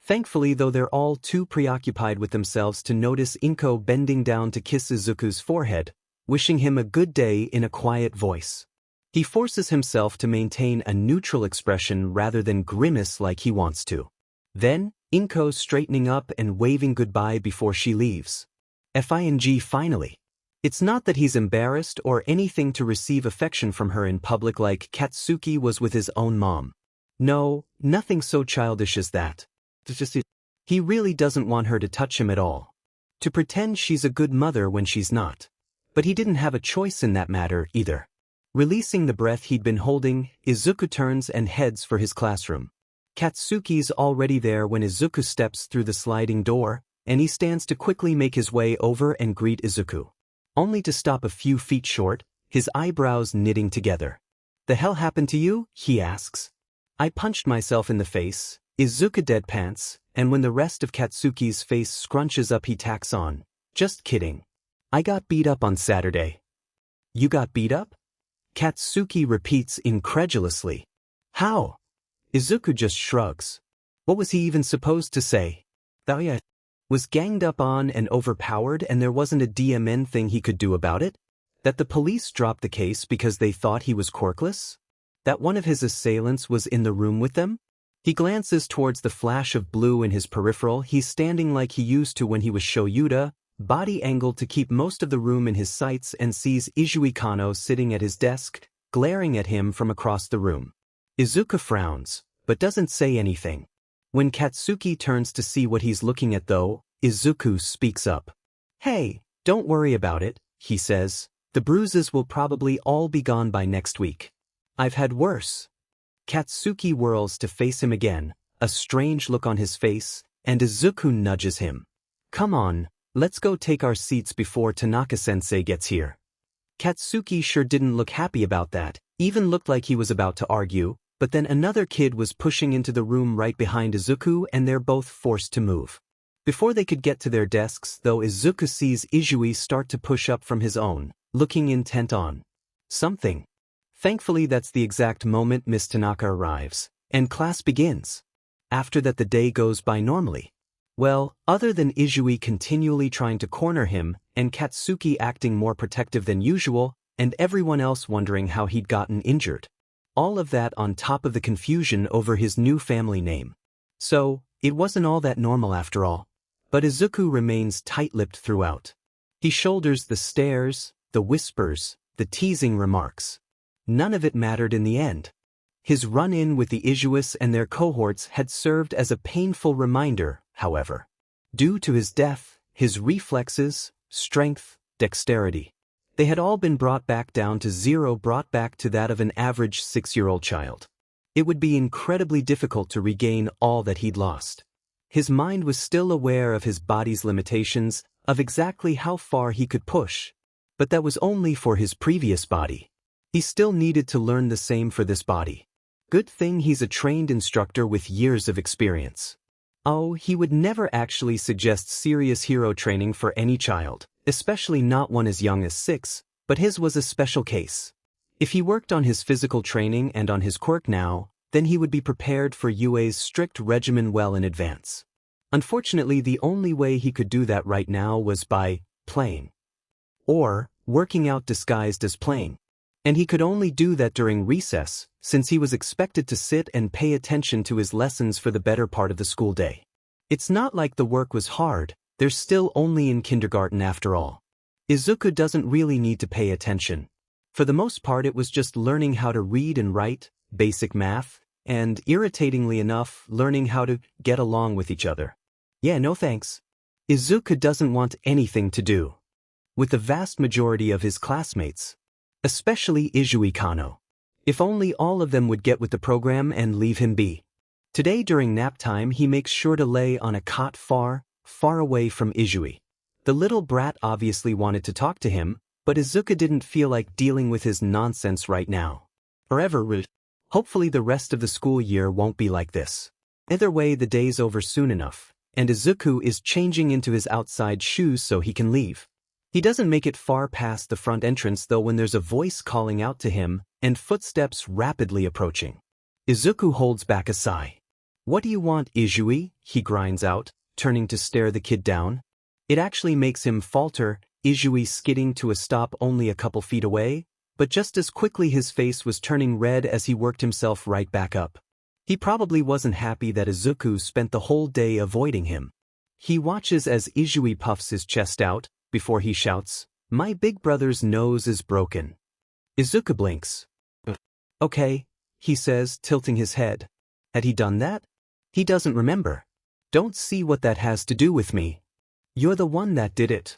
Thankfully, though, they're all too preoccupied with themselves to notice Inko bending down to kiss Izuku's forehead, wishing him a good day in a quiet voice. He forces himself to maintain a neutral expression rather than grimace like he wants to. Then, Inko straightening up and waving goodbye before she leaves. Finally. It's not that he's embarrassed or anything to receive affection from her in public like Katsuki was with his own mom. No, nothing so childish as that. He really doesn't want her to touch him at all. To pretend she's a good mother when she's not. But he didn't have a choice in that matter either. Releasing the breath he'd been holding, Izuku turns and heads for his classroom. Katsuki's already there when Izuku steps through the sliding door, and he stands to quickly make his way over and greet Izuku. Only to stop a few feet short, his eyebrows knitting together. The hell happened to you? He asks. I punched myself in the face, Izuku deadpants, and when the rest of Katsuki's face scrunches up he tacks on, just kidding. I got beat up on Saturday. You got beat up? Katsuki repeats incredulously. How? Izuku just shrugs. What was he even supposed to say? Was ganged up on and overpowered and there wasn't a DMN thing he could do about it? That the police dropped the case because they thought he was corkless? That one of his assailants was in the room with them? He glances towards the flash of blue in his peripheral. He's standing like he used to when he was Shouta, body angled to keep most of the room in his sights, and sees Izui Kano sitting at his desk, glaring at him from across the room. Izuku frowns, but doesn't say anything. When Katsuki turns to see what he's looking at though, Izuku speaks up. Hey, don't worry about it, he says. The bruises will probably all be gone by next week. I've had worse. Katsuki whirls to face him again, a strange look on his face, and Izuku nudges him. Come on, let's go take our seats before Tanaka-sensei gets here. Katsuki sure didn't look happy about that, even looked like he was about to argue, but then another kid was pushing into the room right behind Izuku and they're both forced to move. Before they could get to their desks though, Izuku sees Izui start to push up from his own, looking intent on something. Thankfully that's the exact moment Miss Tanaka arrives, and class begins. After that the day goes by normally. Well, other than Izui continually trying to corner him, and Katsuki acting more protective than usual, and everyone else wondering how he'd gotten injured. All of that on top of the confusion over his new family name. So, it wasn't all that normal after all. But Izuku remains tight-lipped throughout. He shoulders the stares, the whispers, the teasing remarks. None of it mattered in the end. His run-in with the Izuis and their cohorts had served as a painful reminder, however. Due to his death, his reflexes, strength, dexterity, they had all been brought back down to zero, brought back to that of an average 6-year-old child. It would be incredibly difficult to regain all that he'd lost. His mind was still aware of his body's limitations, of exactly how far he could push. But that was only for his previous body. He still needed to learn the same for this body. Good thing he's a trained instructor with years of experience. Oh, he would never actually suggest serious hero training for any child, especially not one as young as 6, but his was a special case. If he worked on his physical training and on his quirk now, then he would be prepared for UA's strict regimen well in advance. Unfortunately, the only way he could do that right now was by playing. Or working out disguised as playing. And he could only do that during recess, since he was expected to sit and pay attention to his lessons for the better part of the school day. It's not like the work was hard, they're still only in kindergarten after all. Izuku doesn't really need to pay attention. For the most part, it was just learning how to read and write, basic math, and, irritatingly enough, learning how to get along with each other. Yeah, no thanks. Izuku doesn't want anything to do with the vast majority of his classmates, especially Izui Kano. If only all of them would get with the program and leave him be. Today during nap time he makes sure to lay on a cot far, far away from Izui. The little brat obviously wanted to talk to him, but Izuku didn't feel like dealing with his nonsense right now. Or ever. Hopefully the rest of the school year won't be like this. Either way, the day's over soon enough, and Izuku is changing into his outside shoes so he can leave. He doesn't make it far past the front entrance though when there's a voice calling out to him, and footsteps rapidly approaching. Izuku holds back a sigh. What do you want, Izui? He grinds out, turning to stare the kid down. It actually makes him falter, Izui skidding to a stop only a couple feet away, but just as quickly his face was turning red as he worked himself right back up. He probably wasn't happy that Izuku spent the whole day avoiding him. He watches as Izui puffs his chest out, before he shouts, "My big brother's nose is broken." Izuku blinks. Okay, he says, tilting his head. Had he done that? He doesn't remember. Don't see what that has to do with me. You're the one that did it.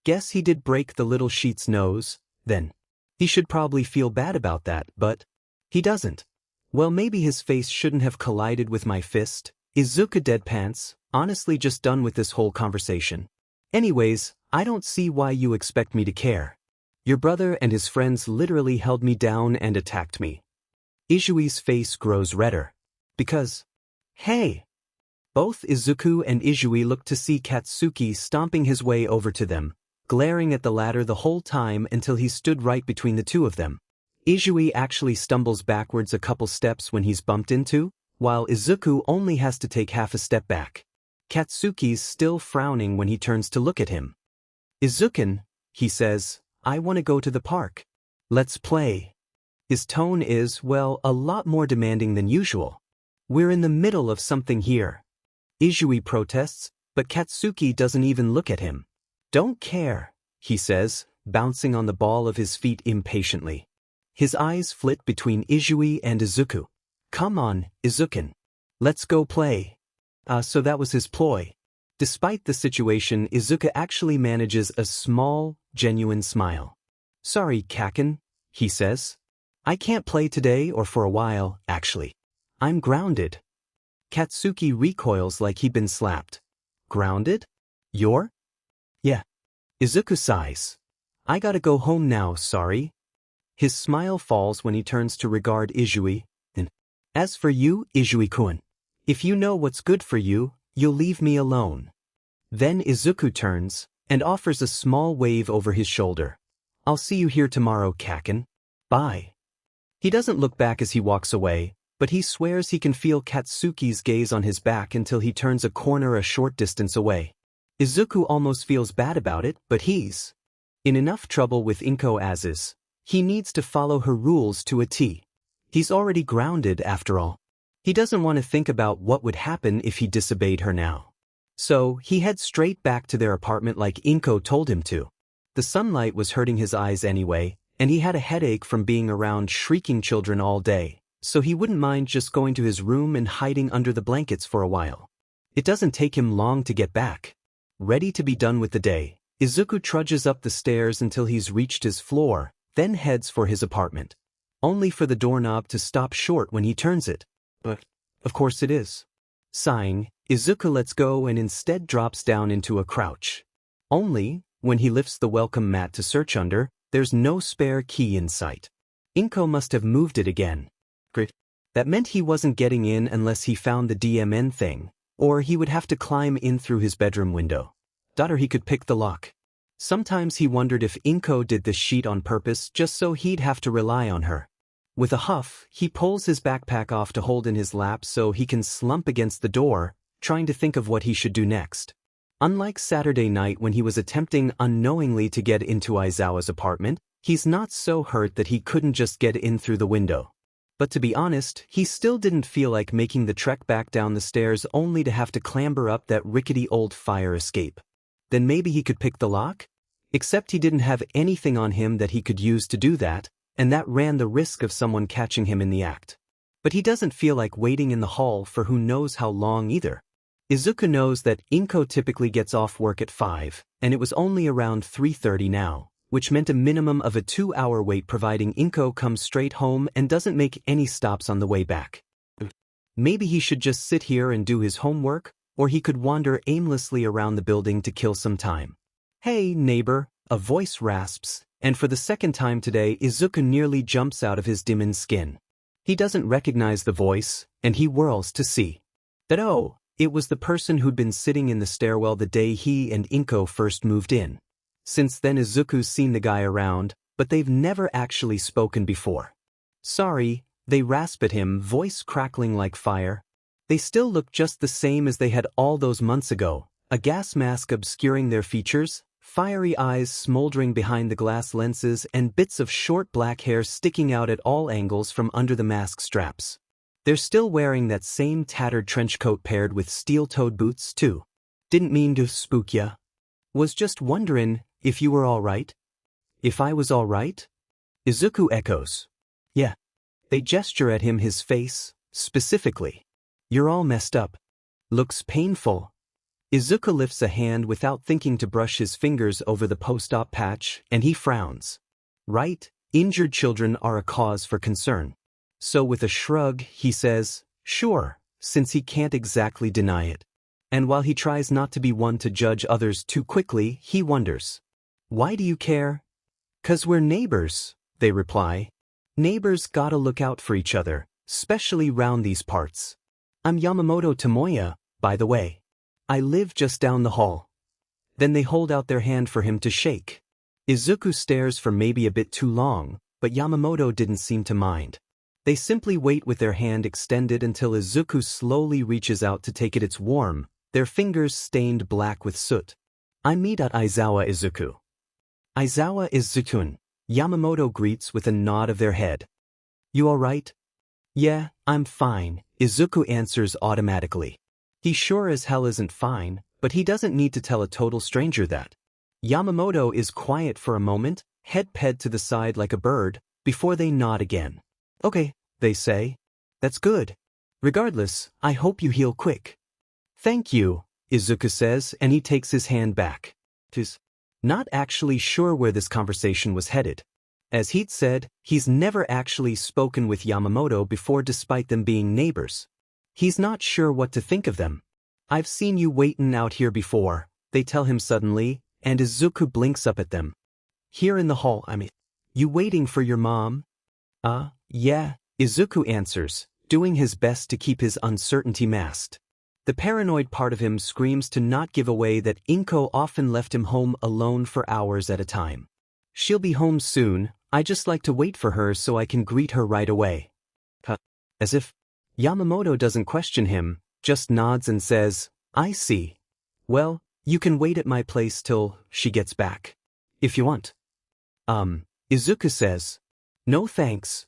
Guess he did break the little sheet's nose, then. He should probably feel bad about that, but he doesn't. Well, maybe his face shouldn't have collided with my fist. Izuku deadpants, honestly just done with this whole conversation. Anyways, I don't see why you expect me to care. Your brother and his friends literally held me down and attacked me. Izui's face grows redder. Because, hey! Both Izuku and Izui look to see Katsuki stomping his way over to them, glaring at the latter the whole time until he stood right between the two of them. Izui actually stumbles backwards a couple steps when he's bumped into, while Izuku only has to take half a step back. Katsuki's still frowning when he turns to look at him. Izuku, he says, I want to go to the park. Let's play. His tone is, well, a lot more demanding than usual. We're in the middle of something here. Izui protests, but Katsuki doesn't even look at him. Don't care, he says, bouncing on the ball of his feet impatiently. His eyes flit between Izui and Izuku. Come on, Izuku. Let's go play. So that was his ploy. Despite the situation, Izuku actually manages a small, genuine smile. Sorry, Kaken, he says. I can't play today or for a while, actually. I'm grounded. Katsuki recoils like he'd been slapped. Grounded? You're? Yeah. Izuku sighs. I gotta go home now, sorry. His smile falls when he turns to regard Izui. And as for you, Izui-kun, if you know what's good for you, you'll leave me alone. Then Izuku turns and offers a small wave over his shoulder. I'll see you here tomorrow, Kaken. Bye. He doesn't look back as he walks away, but he swears he can feel Katsuki's gaze on his back until he turns a corner a short distance away. Izuku almost feels bad about it, but he's in enough trouble with Inko as is. He needs to follow her rules to a T. He's already grounded after all. He doesn't want to think about what would happen if he disobeyed her now. So, he heads straight back to their apartment like Inko told him to. The sunlight was hurting his eyes anyway, and he had a headache from being around shrieking children all day, so he wouldn't mind just going to his room and hiding under the blankets for a while. It doesn't take him long to get back. Ready to be done with the day, Izuku trudges up the stairs until he's reached his floor, then heads for his apartment. Only for the doorknob to stop short when he turns it. But, of course it is. Sighing, Izuku lets go and instead drops down into a crouch. Only, when he lifts the welcome mat to search under, there's no spare key in sight. Inko must have moved it again. Great. That meant he wasn't getting in unless he found the DMN thing, or he would have to climb in through his bedroom window. Or he could pick the lock. Sometimes he wondered if Inko did this sheet on purpose just so he'd have to rely on her. With a huff, he pulls his backpack off to hold in his lap so he can slump against the door, trying to think of what he should do next. Unlike Saturday night when he was attempting unknowingly to get into Aizawa's apartment, he's not so hurt that he couldn't just get in through the window. But to be honest, he still didn't feel like making the trek back down the stairs only to have to clamber up that rickety old fire escape. Then maybe he could pick the lock? Except he didn't have anything on him that he could use to do that, and that ran the risk of someone catching him in the act. But he doesn't feel like waiting in the hall for who knows how long either. Izuku knows that Inko typically gets off work at 5, and it was only around 3:30 now, which meant a minimum of a 2-hour wait providing Inko comes straight home and doesn't make any stops on the way back. Maybe he should just sit here and do his homework, or he could wander aimlessly around the building to kill some time. "Hey, neighbor," a voice rasps, and for the second time today Izuku nearly jumps out of his demon skin. He doesn't recognize the voice, and he whirls to see that it was the person who'd been sitting in the stairwell the day he and Inko first moved in. Since then Izuku's seen the guy around, but they've never actually spoken before. "Sorry," they rasp at him, voice crackling like fire. They still look just the same as they had all those months ago, a gas mask obscuring their features, fiery eyes smoldering behind the glass lenses and bits of short black hair sticking out at all angles from under the mask straps. They're still wearing that same tattered trench coat paired with steel-toed boots too. "Didn't mean to spook ya. Was just wonderin' if you were all right." "If I was all right?" Izuku echoes. "Yeah." They gesture at him, his face, specifically. "You're all messed up. Looks painful." Izuku lifts a hand without thinking to brush his fingers over the post-op patch, and he frowns. Right, injured children are a cause for concern. So with a shrug, he says, sure, since he can't exactly deny it. And while he tries not to be one to judge others too quickly, he wonders. "Why do you care?" "'Cause we're neighbors," they reply. "Neighbors gotta look out for each other, especially round these parts. I'm Yamamoto Tomoya, by the way. I live just down the hall." Then they hold out their hand for him to shake. Izuku stares for maybe a bit too long, but Yamamoto didn't seem to mind. They simply wait with their hand extended until Izuku slowly reaches out to take it. It's warm, their fingers stained black with soot. "I'm Aizawa Izuku." "Aizawa Izuku," Yamamoto greets with a nod of their head. "You alright?" "Yeah, I'm fine," Izuku answers automatically. He sure as hell isn't fine, but he doesn't need to tell a total stranger that. Yamamoto is quiet for a moment, head ped to the side like a bird, before they nod again. "Okay," they say. "That's good. Regardless, I hope you heal quick." "Thank you," Izuku says, and he takes his hand back. He's not actually sure where this conversation was headed. As he'd said, he's never actually spoken with Yamamoto before despite them being neighbors. He's not sure what to think of them. "I've seen you waitin' out here before," they tell him suddenly, and Izuku blinks up at them. "Here in the hall, you waiting for your mom?" Yeah," Izuku answers, doing his best to keep his uncertainty masked. The paranoid part of him screams to not give away that Inko often left him home alone for hours at a time. "She'll be home soon, I just like to wait for her so I can greet her right away." As if Yamamoto doesn't question him, just nods and says, "I see. Well, you can wait at my place till she gets back. If you want." Izuku says, "No thanks."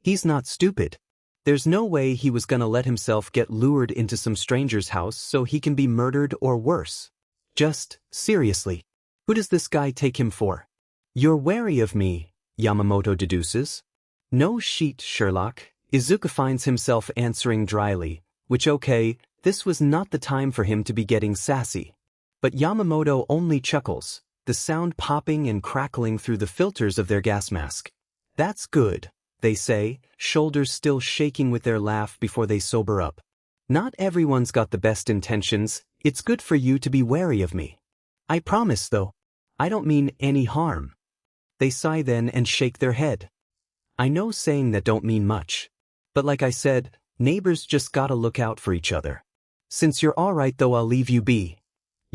He's not stupid. There's no way he was gonna let himself get lured into some stranger's house so he can be murdered or worse. Just, seriously, who does this guy take him for? "You're wary of me," Yamamoto deduces. "No sheet, Sherlock," Izuku finds himself answering dryly, which okay, This was not the time for him to be getting sassy. But Yamamoto only chuckles, the sound popping and crackling through the filters of their gas mask. That's good, they say, shoulders still shaking with their laugh before they sober up. Not everyone's got the best intentions, it's good for you to be wary of me. I promise though, I don't mean any harm. They sigh then and shake their head. I know saying that don't mean much. But like I said, neighbors just gotta look out for each other. Since you're alright though, I'll leave you be.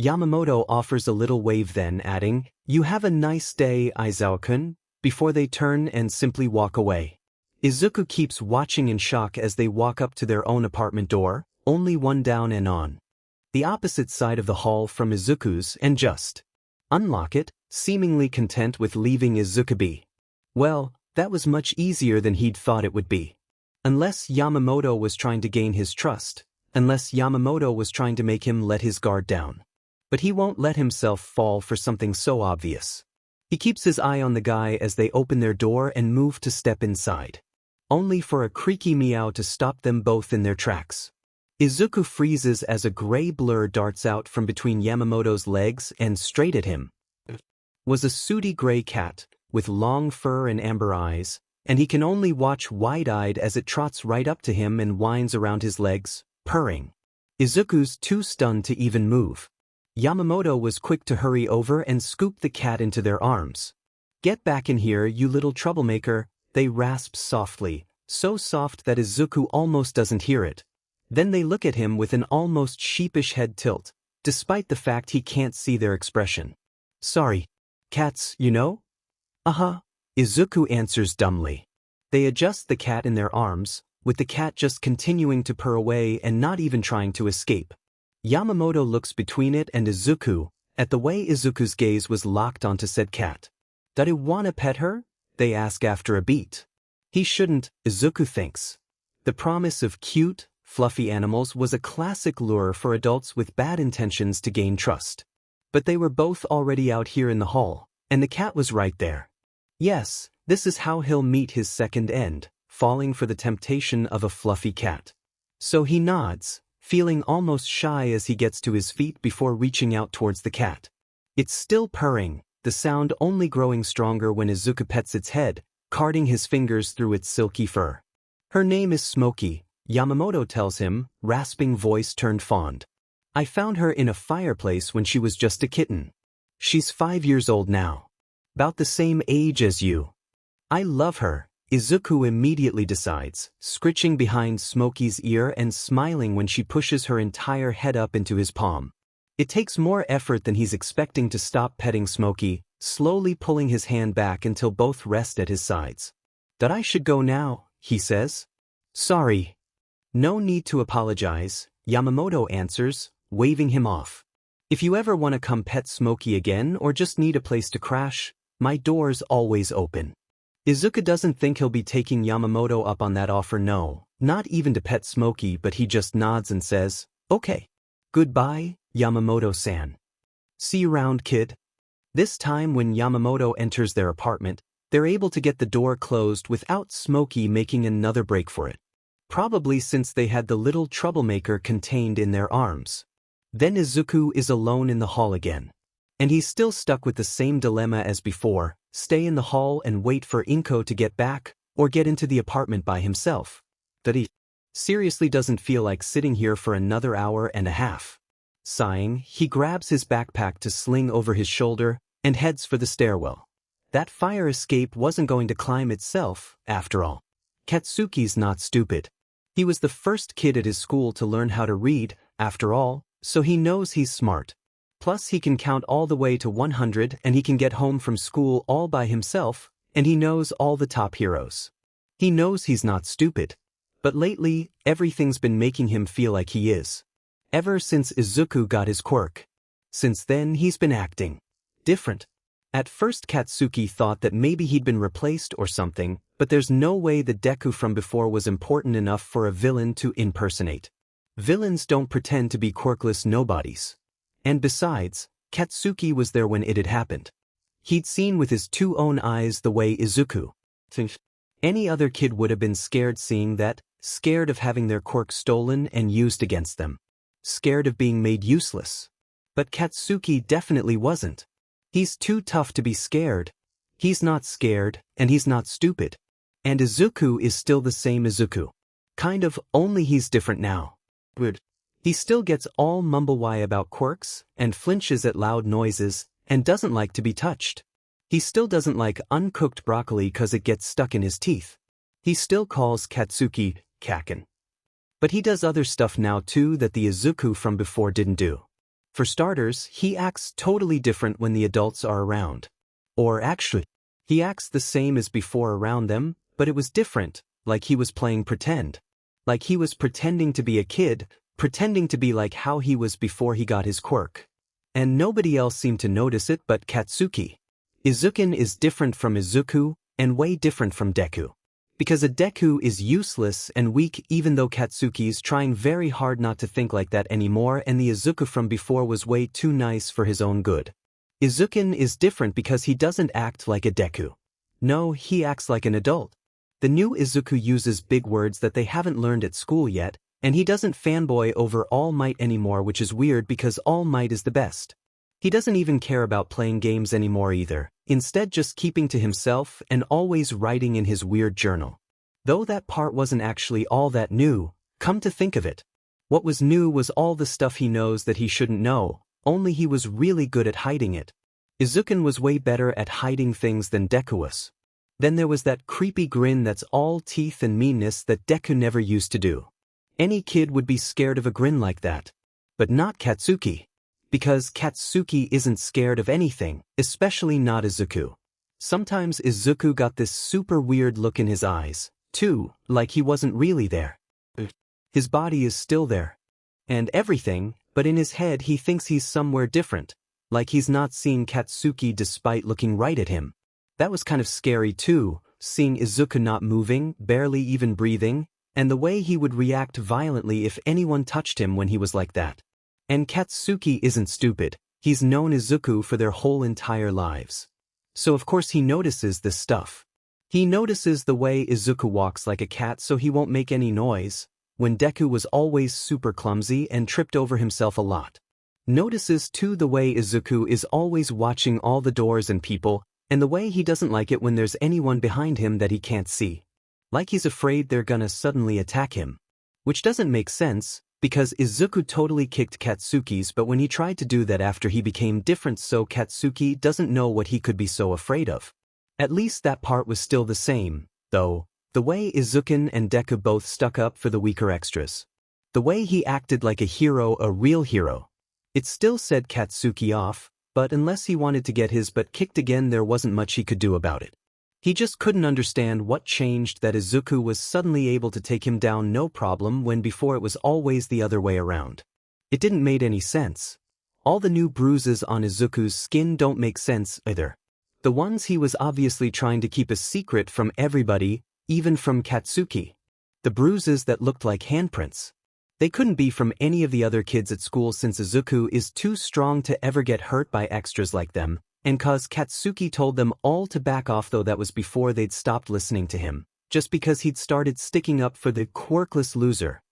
Yamamoto offers a little wave then, adding, You have a nice day, Aizawa-kun, before they turn and simply walk away. Izuku keeps watching in shock as they walk up to their own apartment door, only one down and on the opposite side of the hall from Izuku's, and just unlock it, seemingly content with leaving Izuku be. Well, that was much easier than he'd thought it would be. Unless Yamamoto was trying to gain his trust, unless Yamamoto was trying to make him let his guard down. But he won't let himself fall for something so obvious. He keeps his eye on the guy as they open their door and move to step inside. Only for a creaky meow to stop them both in their tracks. Izuku freezes as a gray blur darts out from between Yamamoto's legs and straight at him. Was a sooty gray cat, with long fur and amber eyes, and he can only watch wide-eyed as it trots right up to him and whines around his legs, purring. Izuku's too stunned to even move. Yamamoto was quick to hurry over and scoop the cat into their arms. Get back in here, you little troublemaker, they rasp softly, so soft that Izuku almost doesn't hear it. Then they look at him with an almost sheepish head tilt, despite the fact he can't see their expression. Sorry. Cats, you know? Izuku answers dumbly. They adjust the cat in their arms, with the cat just continuing to purr away and not even trying to escape. Yamamoto looks between it and Izuku, at the way Izuku's gaze was locked onto said cat. Does he wanna pet her? They ask after a beat. He shouldn't, Izuku thinks. The promise of cute, fluffy animals was a classic lure for adults with bad intentions to gain trust. But they were both already out here in the hall, and the cat was right there. Yes, this is how he'll meet his second end, falling for the temptation of a fluffy cat. So he nods, feeling almost shy as he gets to his feet before reaching out towards the cat. It's still purring, the sound only growing stronger when Izuku pets its head, carting his fingers through its silky fur. Her name is Smokey, Yamamoto tells him, rasping voice turned fond. I found her in a fireplace when she was just a kitten. She's 5 years old now. About the same age as you. I love her, Izuku immediately decides, scritching behind Smokey's ear and smiling when she pushes her entire head up into his palm. It takes more effort than he's expecting to stop petting Smokey, slowly pulling his hand back until both rest at his sides. That I should go now, he says. Sorry. No need to apologize, Yamamoto answers, waving him off. If you ever want to come pet Smokey again or just need a place to crash, my door's always open. Izuku doesn't think he'll be taking Yamamoto up on that offer, no, not even to pet Smokey, but he just nods and says, okay. Goodbye, Yamamoto-san. See you round, kid. This time when Yamamoto enters their apartment, they're able to get the door closed without Smokey making another break for it. Probably since they had the little troublemaker contained in their arms. Then Izuku is alone in the hall again. And he's still stuck with the same dilemma as before, stay in the hall and wait for Inko to get back, or get into the apartment by himself. That he seriously doesn't feel like sitting here for another hour and a half. Sighing, he grabs his backpack to sling over his shoulder, and heads for the stairwell. That fire escape wasn't going to climb itself, after all. Katsuki's not stupid. He was the first kid at his school to learn how to read, after all, so he knows he's smart. Plus he can count all the way to 100 and he can get home from school all by himself, and he knows all the top heroes. He knows he's not stupid. But lately, everything's been making him feel like he is. Ever since Izuku got his quirk. Since then he's been acting different. At first Katsuki thought that maybe he'd been replaced or something, but there's no way the Deku from before was important enough for a villain to impersonate. Villains don't pretend to be quirkless nobodies. And besides, Katsuki was there when it had happened. He'd seen with his two own eyes the way Izuku. Any other kid would have been scared seeing that, scared of having their quirk stolen and used against them. scared of being made useless. But Katsuki definitely wasn't. He's too tough to be scared. He's not scared, and he's not stupid. And Izuku is still the same Izuku. Kind of, only he's different now. Weird. He still gets all mumblewhy about quirks, and flinches at loud noises, and doesn't like to be touched. He still doesn't like uncooked broccoli cause it gets stuck in his teeth. He still calls Katsuki Kaken. But he does other stuff now too that the Izuku from before didn't do. For starters, he acts totally different when the adults are around. Or actually, he acts the same as before around them, but it was different, like he was playing pretend. Like he was pretending to be a kid, pretending to be like how he was before he got his quirk. And nobody else seemed to notice it but Katsuki. Izuku is different from Izuku, and way different from Deku. Because a Deku is useless and weak even though Katsuki's trying very hard not to think like that anymore and the Izuku from before was way too nice for his own good. Izuku is different because he doesn't act like a Deku. No, he acts like an adult. The new Izuku uses big words that they haven't learned at school yet, and he doesn't fanboy over All Might anymore, which is weird because All Might is the best. He doesn't even care about playing games anymore either, instead just keeping to himself and always writing in his weird journal. Though that part wasn't actually all that new, come to think of it. What was new was all the stuff he knows that he shouldn't know, only he was really good at hiding it. Izuku was way better at hiding things than Deku was. Then there was that creepy grin that's all teeth and meanness that Deku never used to do. Any kid would be scared of a grin like that. But not Katsuki. Because Katsuki isn't scared of anything, especially not Izuku. Sometimes Izuku got this super weird look in his eyes, too, like he wasn't really there. His body is still there. And everything, but in his head he thinks he's somewhere different, like he's not seeing Katsuki despite looking right at him. That was kind of scary too, seeing Izuku not moving, barely even breathing, and the way he would react violently if anyone touched him when he was like that. And Katsuki isn't stupid, he's known Izuku for their whole entire lives. So of course he notices this stuff. He notices the way Izuku walks like a cat so he won't make any noise, when Deku was always super clumsy and tripped over himself a lot. Notices too the way Izuku is always watching all the doors and people, and the way he doesn't like it when there's anyone behind him that he can't see. Like he's afraid they're gonna suddenly attack him. Which doesn't make sense, because Izuku totally kicked Katsuki's but when he tried to do that after he became different so Katsuki doesn't know what he could be so afraid of. At least that part was still the same, though, the way Izuku and Deku both stuck up for the weaker extras. The way he acted like a hero, a real hero. It still set Katsuki off, but unless he wanted to get his butt kicked again there wasn't much he could do about it. He just couldn't understand what changed that Izuku was suddenly able to take him down no problem when before it was always the other way around. It didn't make any sense. All the new bruises on Izuku's skin don't make sense either. The ones he was obviously trying to keep a secret from everybody, even from Katsuki. The bruises that looked like handprints. They couldn't be from any of the other kids at school since Izuku is too strong to ever get hurt by extras like them, and cause Katsuki told them all to back off though that was before they'd stopped listening to him, just because he'd started sticking up for the quirkless loser.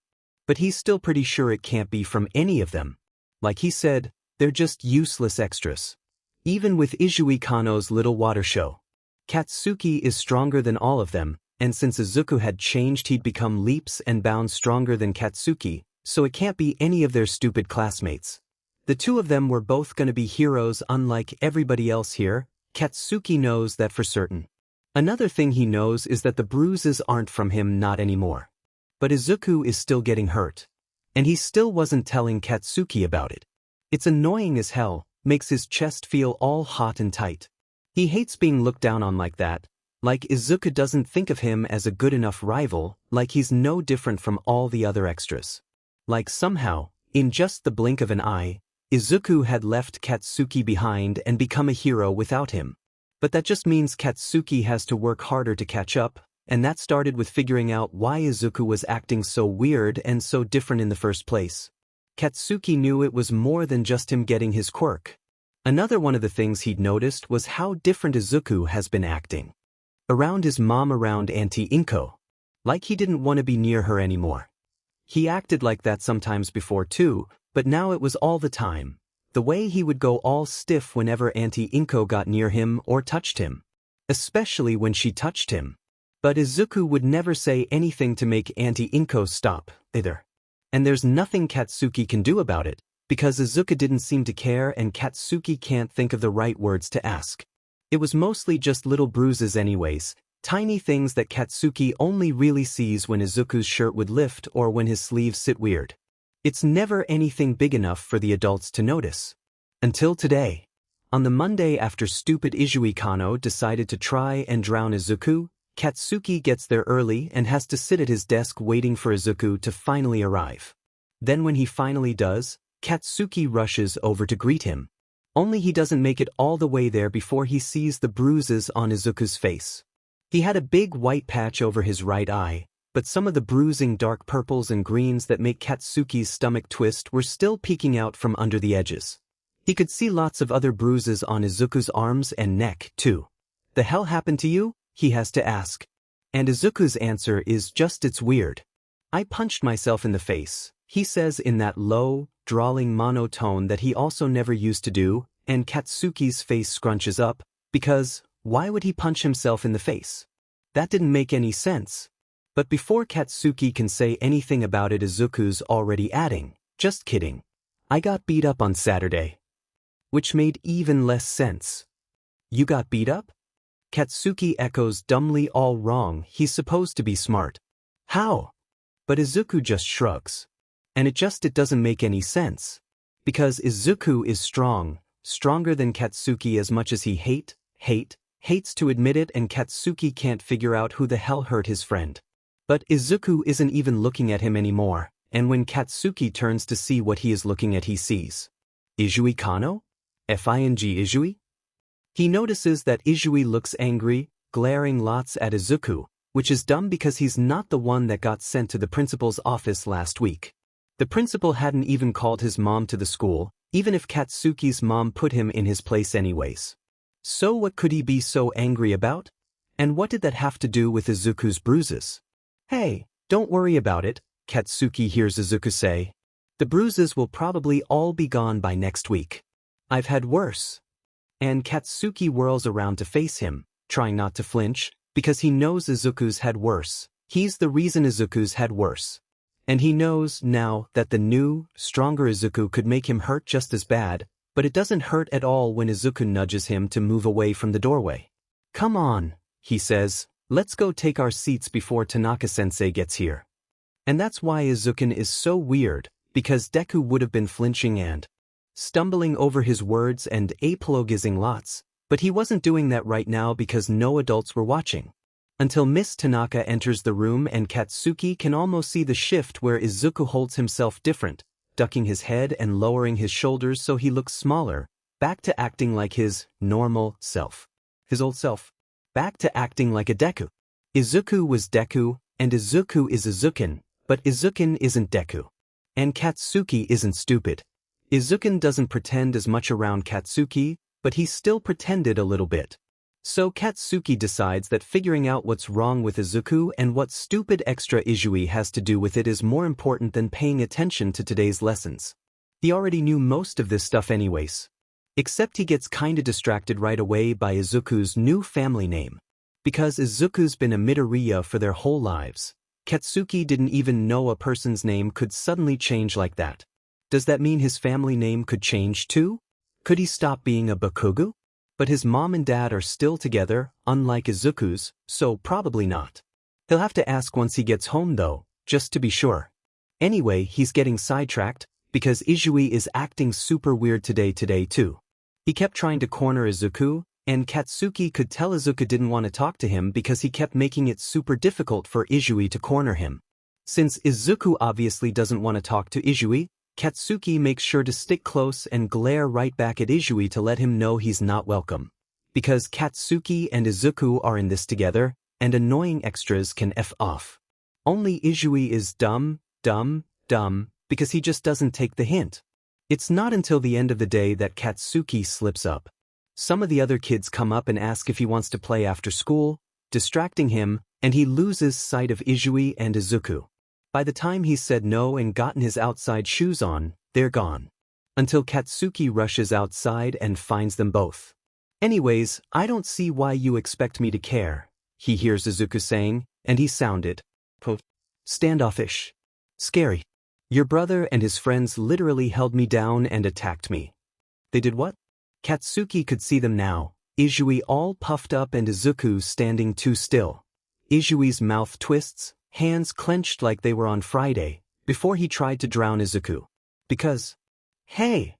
But he's still pretty sure it can't be from any of them. Like he said, they're just useless extras. Even with Izui Kano's little water show. Katsuki is stronger than all of them, and since Izuku had changed he'd become leaps and bounds stronger than Katsuki, so it can't be any of their stupid classmates. The two of them were both gonna be heroes unlike everybody else here, Katsuki knows that for certain. Another thing he knows is that the bruises aren't from him not anymore. But Izuku is still getting hurt. And he still wasn't telling Katsuki about it. It's annoying as hell, makes his chest feel all hot and tight. He hates being looked down on like that. Like Izuku doesn't think of him as a good enough rival, like he's no different from all the other extras. Like somehow, in just the blink of an eye, Izuku had left Katsuki behind and become a hero without him. But that just means Katsuki has to work harder to catch up, and that started with figuring out why Izuku was acting so weird and so different in the first place. Katsuki knew it was more than just him getting his quirk. Another one of the things he'd noticed was how different Izuku has been acting. Around his mom, around Auntie Inko. Like he didn't want to be near her anymore. He acted like that sometimes before too, But now it was all the time. The way he would go all stiff whenever Auntie Inko got near him or touched him. Especially when she touched him. But Izuku would never say anything to make Auntie Inko stop, either. And there's nothing Katsuki can do about it, because Izuku didn't seem to care and Katsuki can't think of the right words to ask. It was mostly just little bruises anyways, tiny things that Katsuki only really sees when Izuku's shirt would lift or when his sleeves sit weird. It's never anything big enough for the adults to notice. Until today. On the Monday after stupid Izui Kano decided to try and drown Izuku, Katsuki gets there early and has to sit at his desk waiting for Izuku to finally arrive. Then when he finally does, Katsuki rushes over to greet him. Only he doesn't make it all the way there before he sees the bruises on Izuku's face. He had a big white patch over his right eye, but some of the bruising dark purples and greens that make Katsuki's stomach twist were still peeking out from under the edges. He could see lots of other bruises on Izuku's arms and neck, too. "The hell happened to you?" he has to ask. And Izuku's answer is just it's weird. "I punched myself in the face," he says in that low, drawling monotone that he also never used to do, and Katsuki's face scrunches up, because, why would he punch himself in the face? That didn't make any sense. But before Katsuki can say anything about it, Izuku's already adding, "Just kidding. I got beat up on Saturday." Which made even less sense. "You got beat up?" Katsuki echoes dumbly, all wrong, he's supposed to be smart. "How?" But Izuku just shrugs. And it doesn't make any sense. Because Izuku is strong, stronger than Katsuki as much as he hates to admit it, and Katsuki can't figure out who the hell hurt his friend. But Izuku isn't even looking at him anymore, and when Katsuki turns to see what he is looking at, he sees Izui Kano? Izui? He notices that Izui looks angry, glaring lots at Izuku, which is dumb because he's not the one that got sent to the principal's office last week. The principal hadn't even called his mom to the school, even if Katsuki's mom put him in his place anyways. So what could he be so angry about? And what did that have to do with Izuku's bruises? "Hey, don't worry about it," Katsuki hears Izuku say. "The bruises will probably all be gone by next week. I've had worse." And Katsuki whirls around to face him, trying not to flinch, because he knows Izuku's had worse. He's the reason Izuku's had worse. And he knows now that the new, stronger Izuku could make him hurt just as bad, but it doesn't hurt at all when Izuku nudges him to move away from the doorway. "Come on," he says, "let's go take our seats before Tanaka-sensei gets here." And that's why Izuku is so weird, because Deku would have been flinching and stumbling over his words and apologizing lots, but he wasn't doing that right now because no adults were watching. Until Miss Tanaka enters the room and Katsuki can almost see the shift where Izuku holds himself different, ducking his head and lowering his shoulders so he looks smaller, back to acting like his normal self. His old self. Back to acting like a Deku. Izuku was Deku, and Izuku is Izuku, but Izuku isn't Deku. And Katsuki isn't stupid. Izuku doesn't pretend as much around Katsuki, but he still pretended a little bit. So Katsuki decides that figuring out what's wrong with Izuku and what stupid extra Izui has to do with it is more important than paying attention to today's lessons. He already knew most of this stuff anyways. Except he gets kinda distracted right away by Izuku's new family name. Because Izuku's been a Midoriya for their whole lives, Katsuki didn't even know a person's name could suddenly change like that. Does that mean his family name could change too? Could he stop being a Bakugo? But his mom and dad are still together, unlike Izuku's, so probably not. He'll have to ask once he gets home though, just to be sure. Anyway, he's getting sidetracked, because Izui is acting super weird today too. He kept trying to corner Izuku, and Katsuki could tell Izuku didn't want to talk to him because he kept making it super difficult for Izui to corner him. Since Izuku obviously doesn't want to talk to Izui, Katsuki makes sure to stick close and glare right back at Izui to let him know he's not welcome. Because Katsuki and Izuku are in this together, and annoying extras can F off. Only Izui is dumb, because he just doesn't take the hint. It's not until the end of the day that Katsuki slips up. Some of the other kids come up and ask if he wants to play after school, distracting him, and he loses sight of Izui and Izuku. By the time he's said no and gotten his outside shoes on, they're gone. Until Katsuki rushes outside and finds them both. Anyways, I don't see why you expect me to care, he hears Izuku saying, and he sounded, quote, standoffish. Scary. Your brother and his friends literally held me down and attacked me. They did what? Katsuki could see them now, Izui all puffed up and Izuku standing too still. Izui's mouth twists, hands clenched like they were on Friday, before he tried to drown Izuku. Because, hey!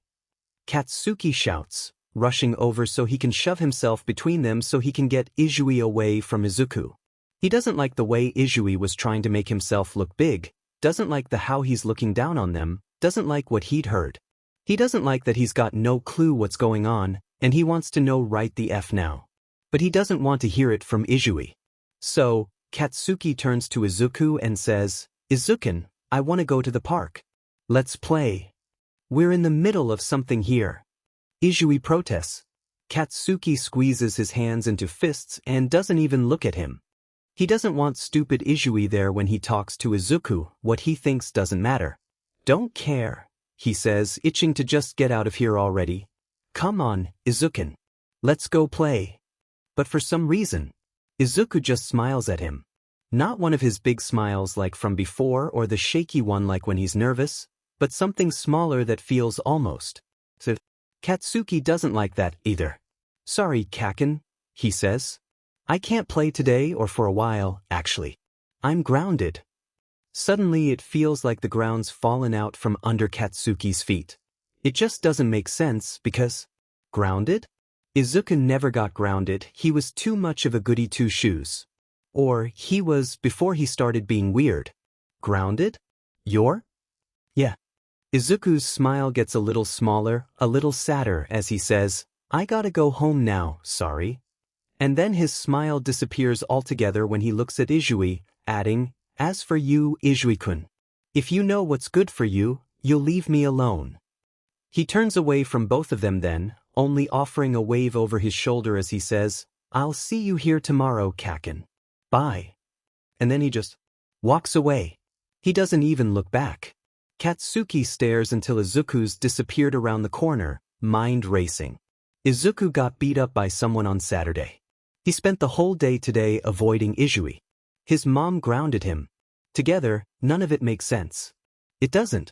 Katsuki shouts, rushing over so he can shove himself between them so he can get Izui away from Izuku. He doesn't like the way Izui was trying to make himself look big, doesn't like the how he's looking down on them, doesn't like what he'd heard. He doesn't like that he's got no clue what's going on, and he wants to know right the F now. But he doesn't want to hear it from Izui. So, Katsuki turns to Izuku and says, Izuku, I want to go to the park. Let's play. We're in the middle of something here. Izui protests. Katsuki squeezes his hands into fists and doesn't even look at him. He doesn't want stupid Izui there when he talks to Izuku, what he thinks doesn't matter. Don't care, he says, itching to just get out of here already. Come on, Izuku. Let's go play. But for some reason, Izuku just smiles at him. Not one of his big smiles like from before or the shaky one like when he's nervous, but something smaller that feels almost. So, Katsuki doesn't like that either. Sorry, Kaken, he says. I can't play today or for a while, actually. I'm grounded. Suddenly it feels like the ground's fallen out from under Katsuki's feet. It just doesn't make sense because, grounded? Izuku never got grounded, he was too much of a goody two-shoes. Or he was before he started being weird. Grounded? You're? Yeah. Izuku's smile gets a little smaller, a little sadder as he says, I gotta go home now, sorry. And then his smile disappears altogether when he looks at Izui, adding, as for you, Izui-kun, if you know what's good for you, you'll leave me alone. He turns away from both of them then, only offering a wave over his shoulder as he says, I'll see you here tomorrow, Kaken. Bye. And then he just walks away. He doesn't even look back. Katsuki stares until Izuku's disappeared around the corner, mind racing. Izuku got beat up by someone on Saturday. He spent the whole day today avoiding Izui. His mom grounded him. Together, none of it makes sense. It doesn't.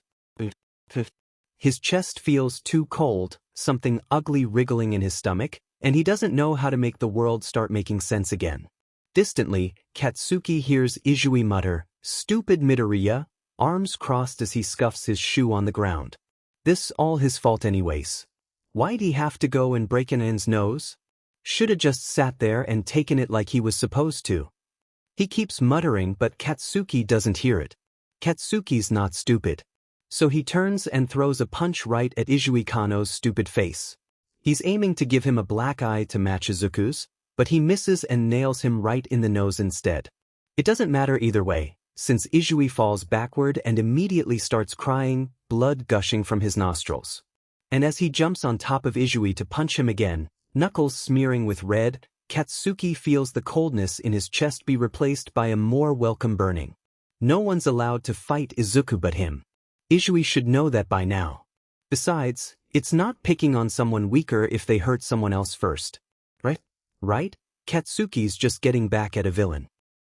His chest feels too cold, something ugly wriggling in his stomach, and he doesn't know how to make the world start making sense again. Distantly, Katsuki hears Izui mutter, stupid Midoriya, arms crossed as he scuffs his shoe on the ground. This all his fault anyways. Why'd he have to go and break Inan's nose? Shoulda just sat there and taken it like he was supposed to. He keeps muttering but Katsuki doesn't hear it. Katsuki's not stupid. So he turns and throws a punch right at Izui Kano's stupid face. He's aiming to give him a black eye to match Izuku's, but he misses and nails him right in the nose instead. It doesn't matter either way, since Izui falls backward and immediately starts crying, blood gushing from his nostrils. And as he jumps on top of Izui to punch him again, knuckles smearing with red, Katsuki feels the coldness in his chest be replaced by a more welcome burning. No one's allowed to fight Izuku but him. Izui should know that by now. Besides, it's not picking on someone weaker if they hurt someone else first. Right? Katsuki's just getting back at a villain.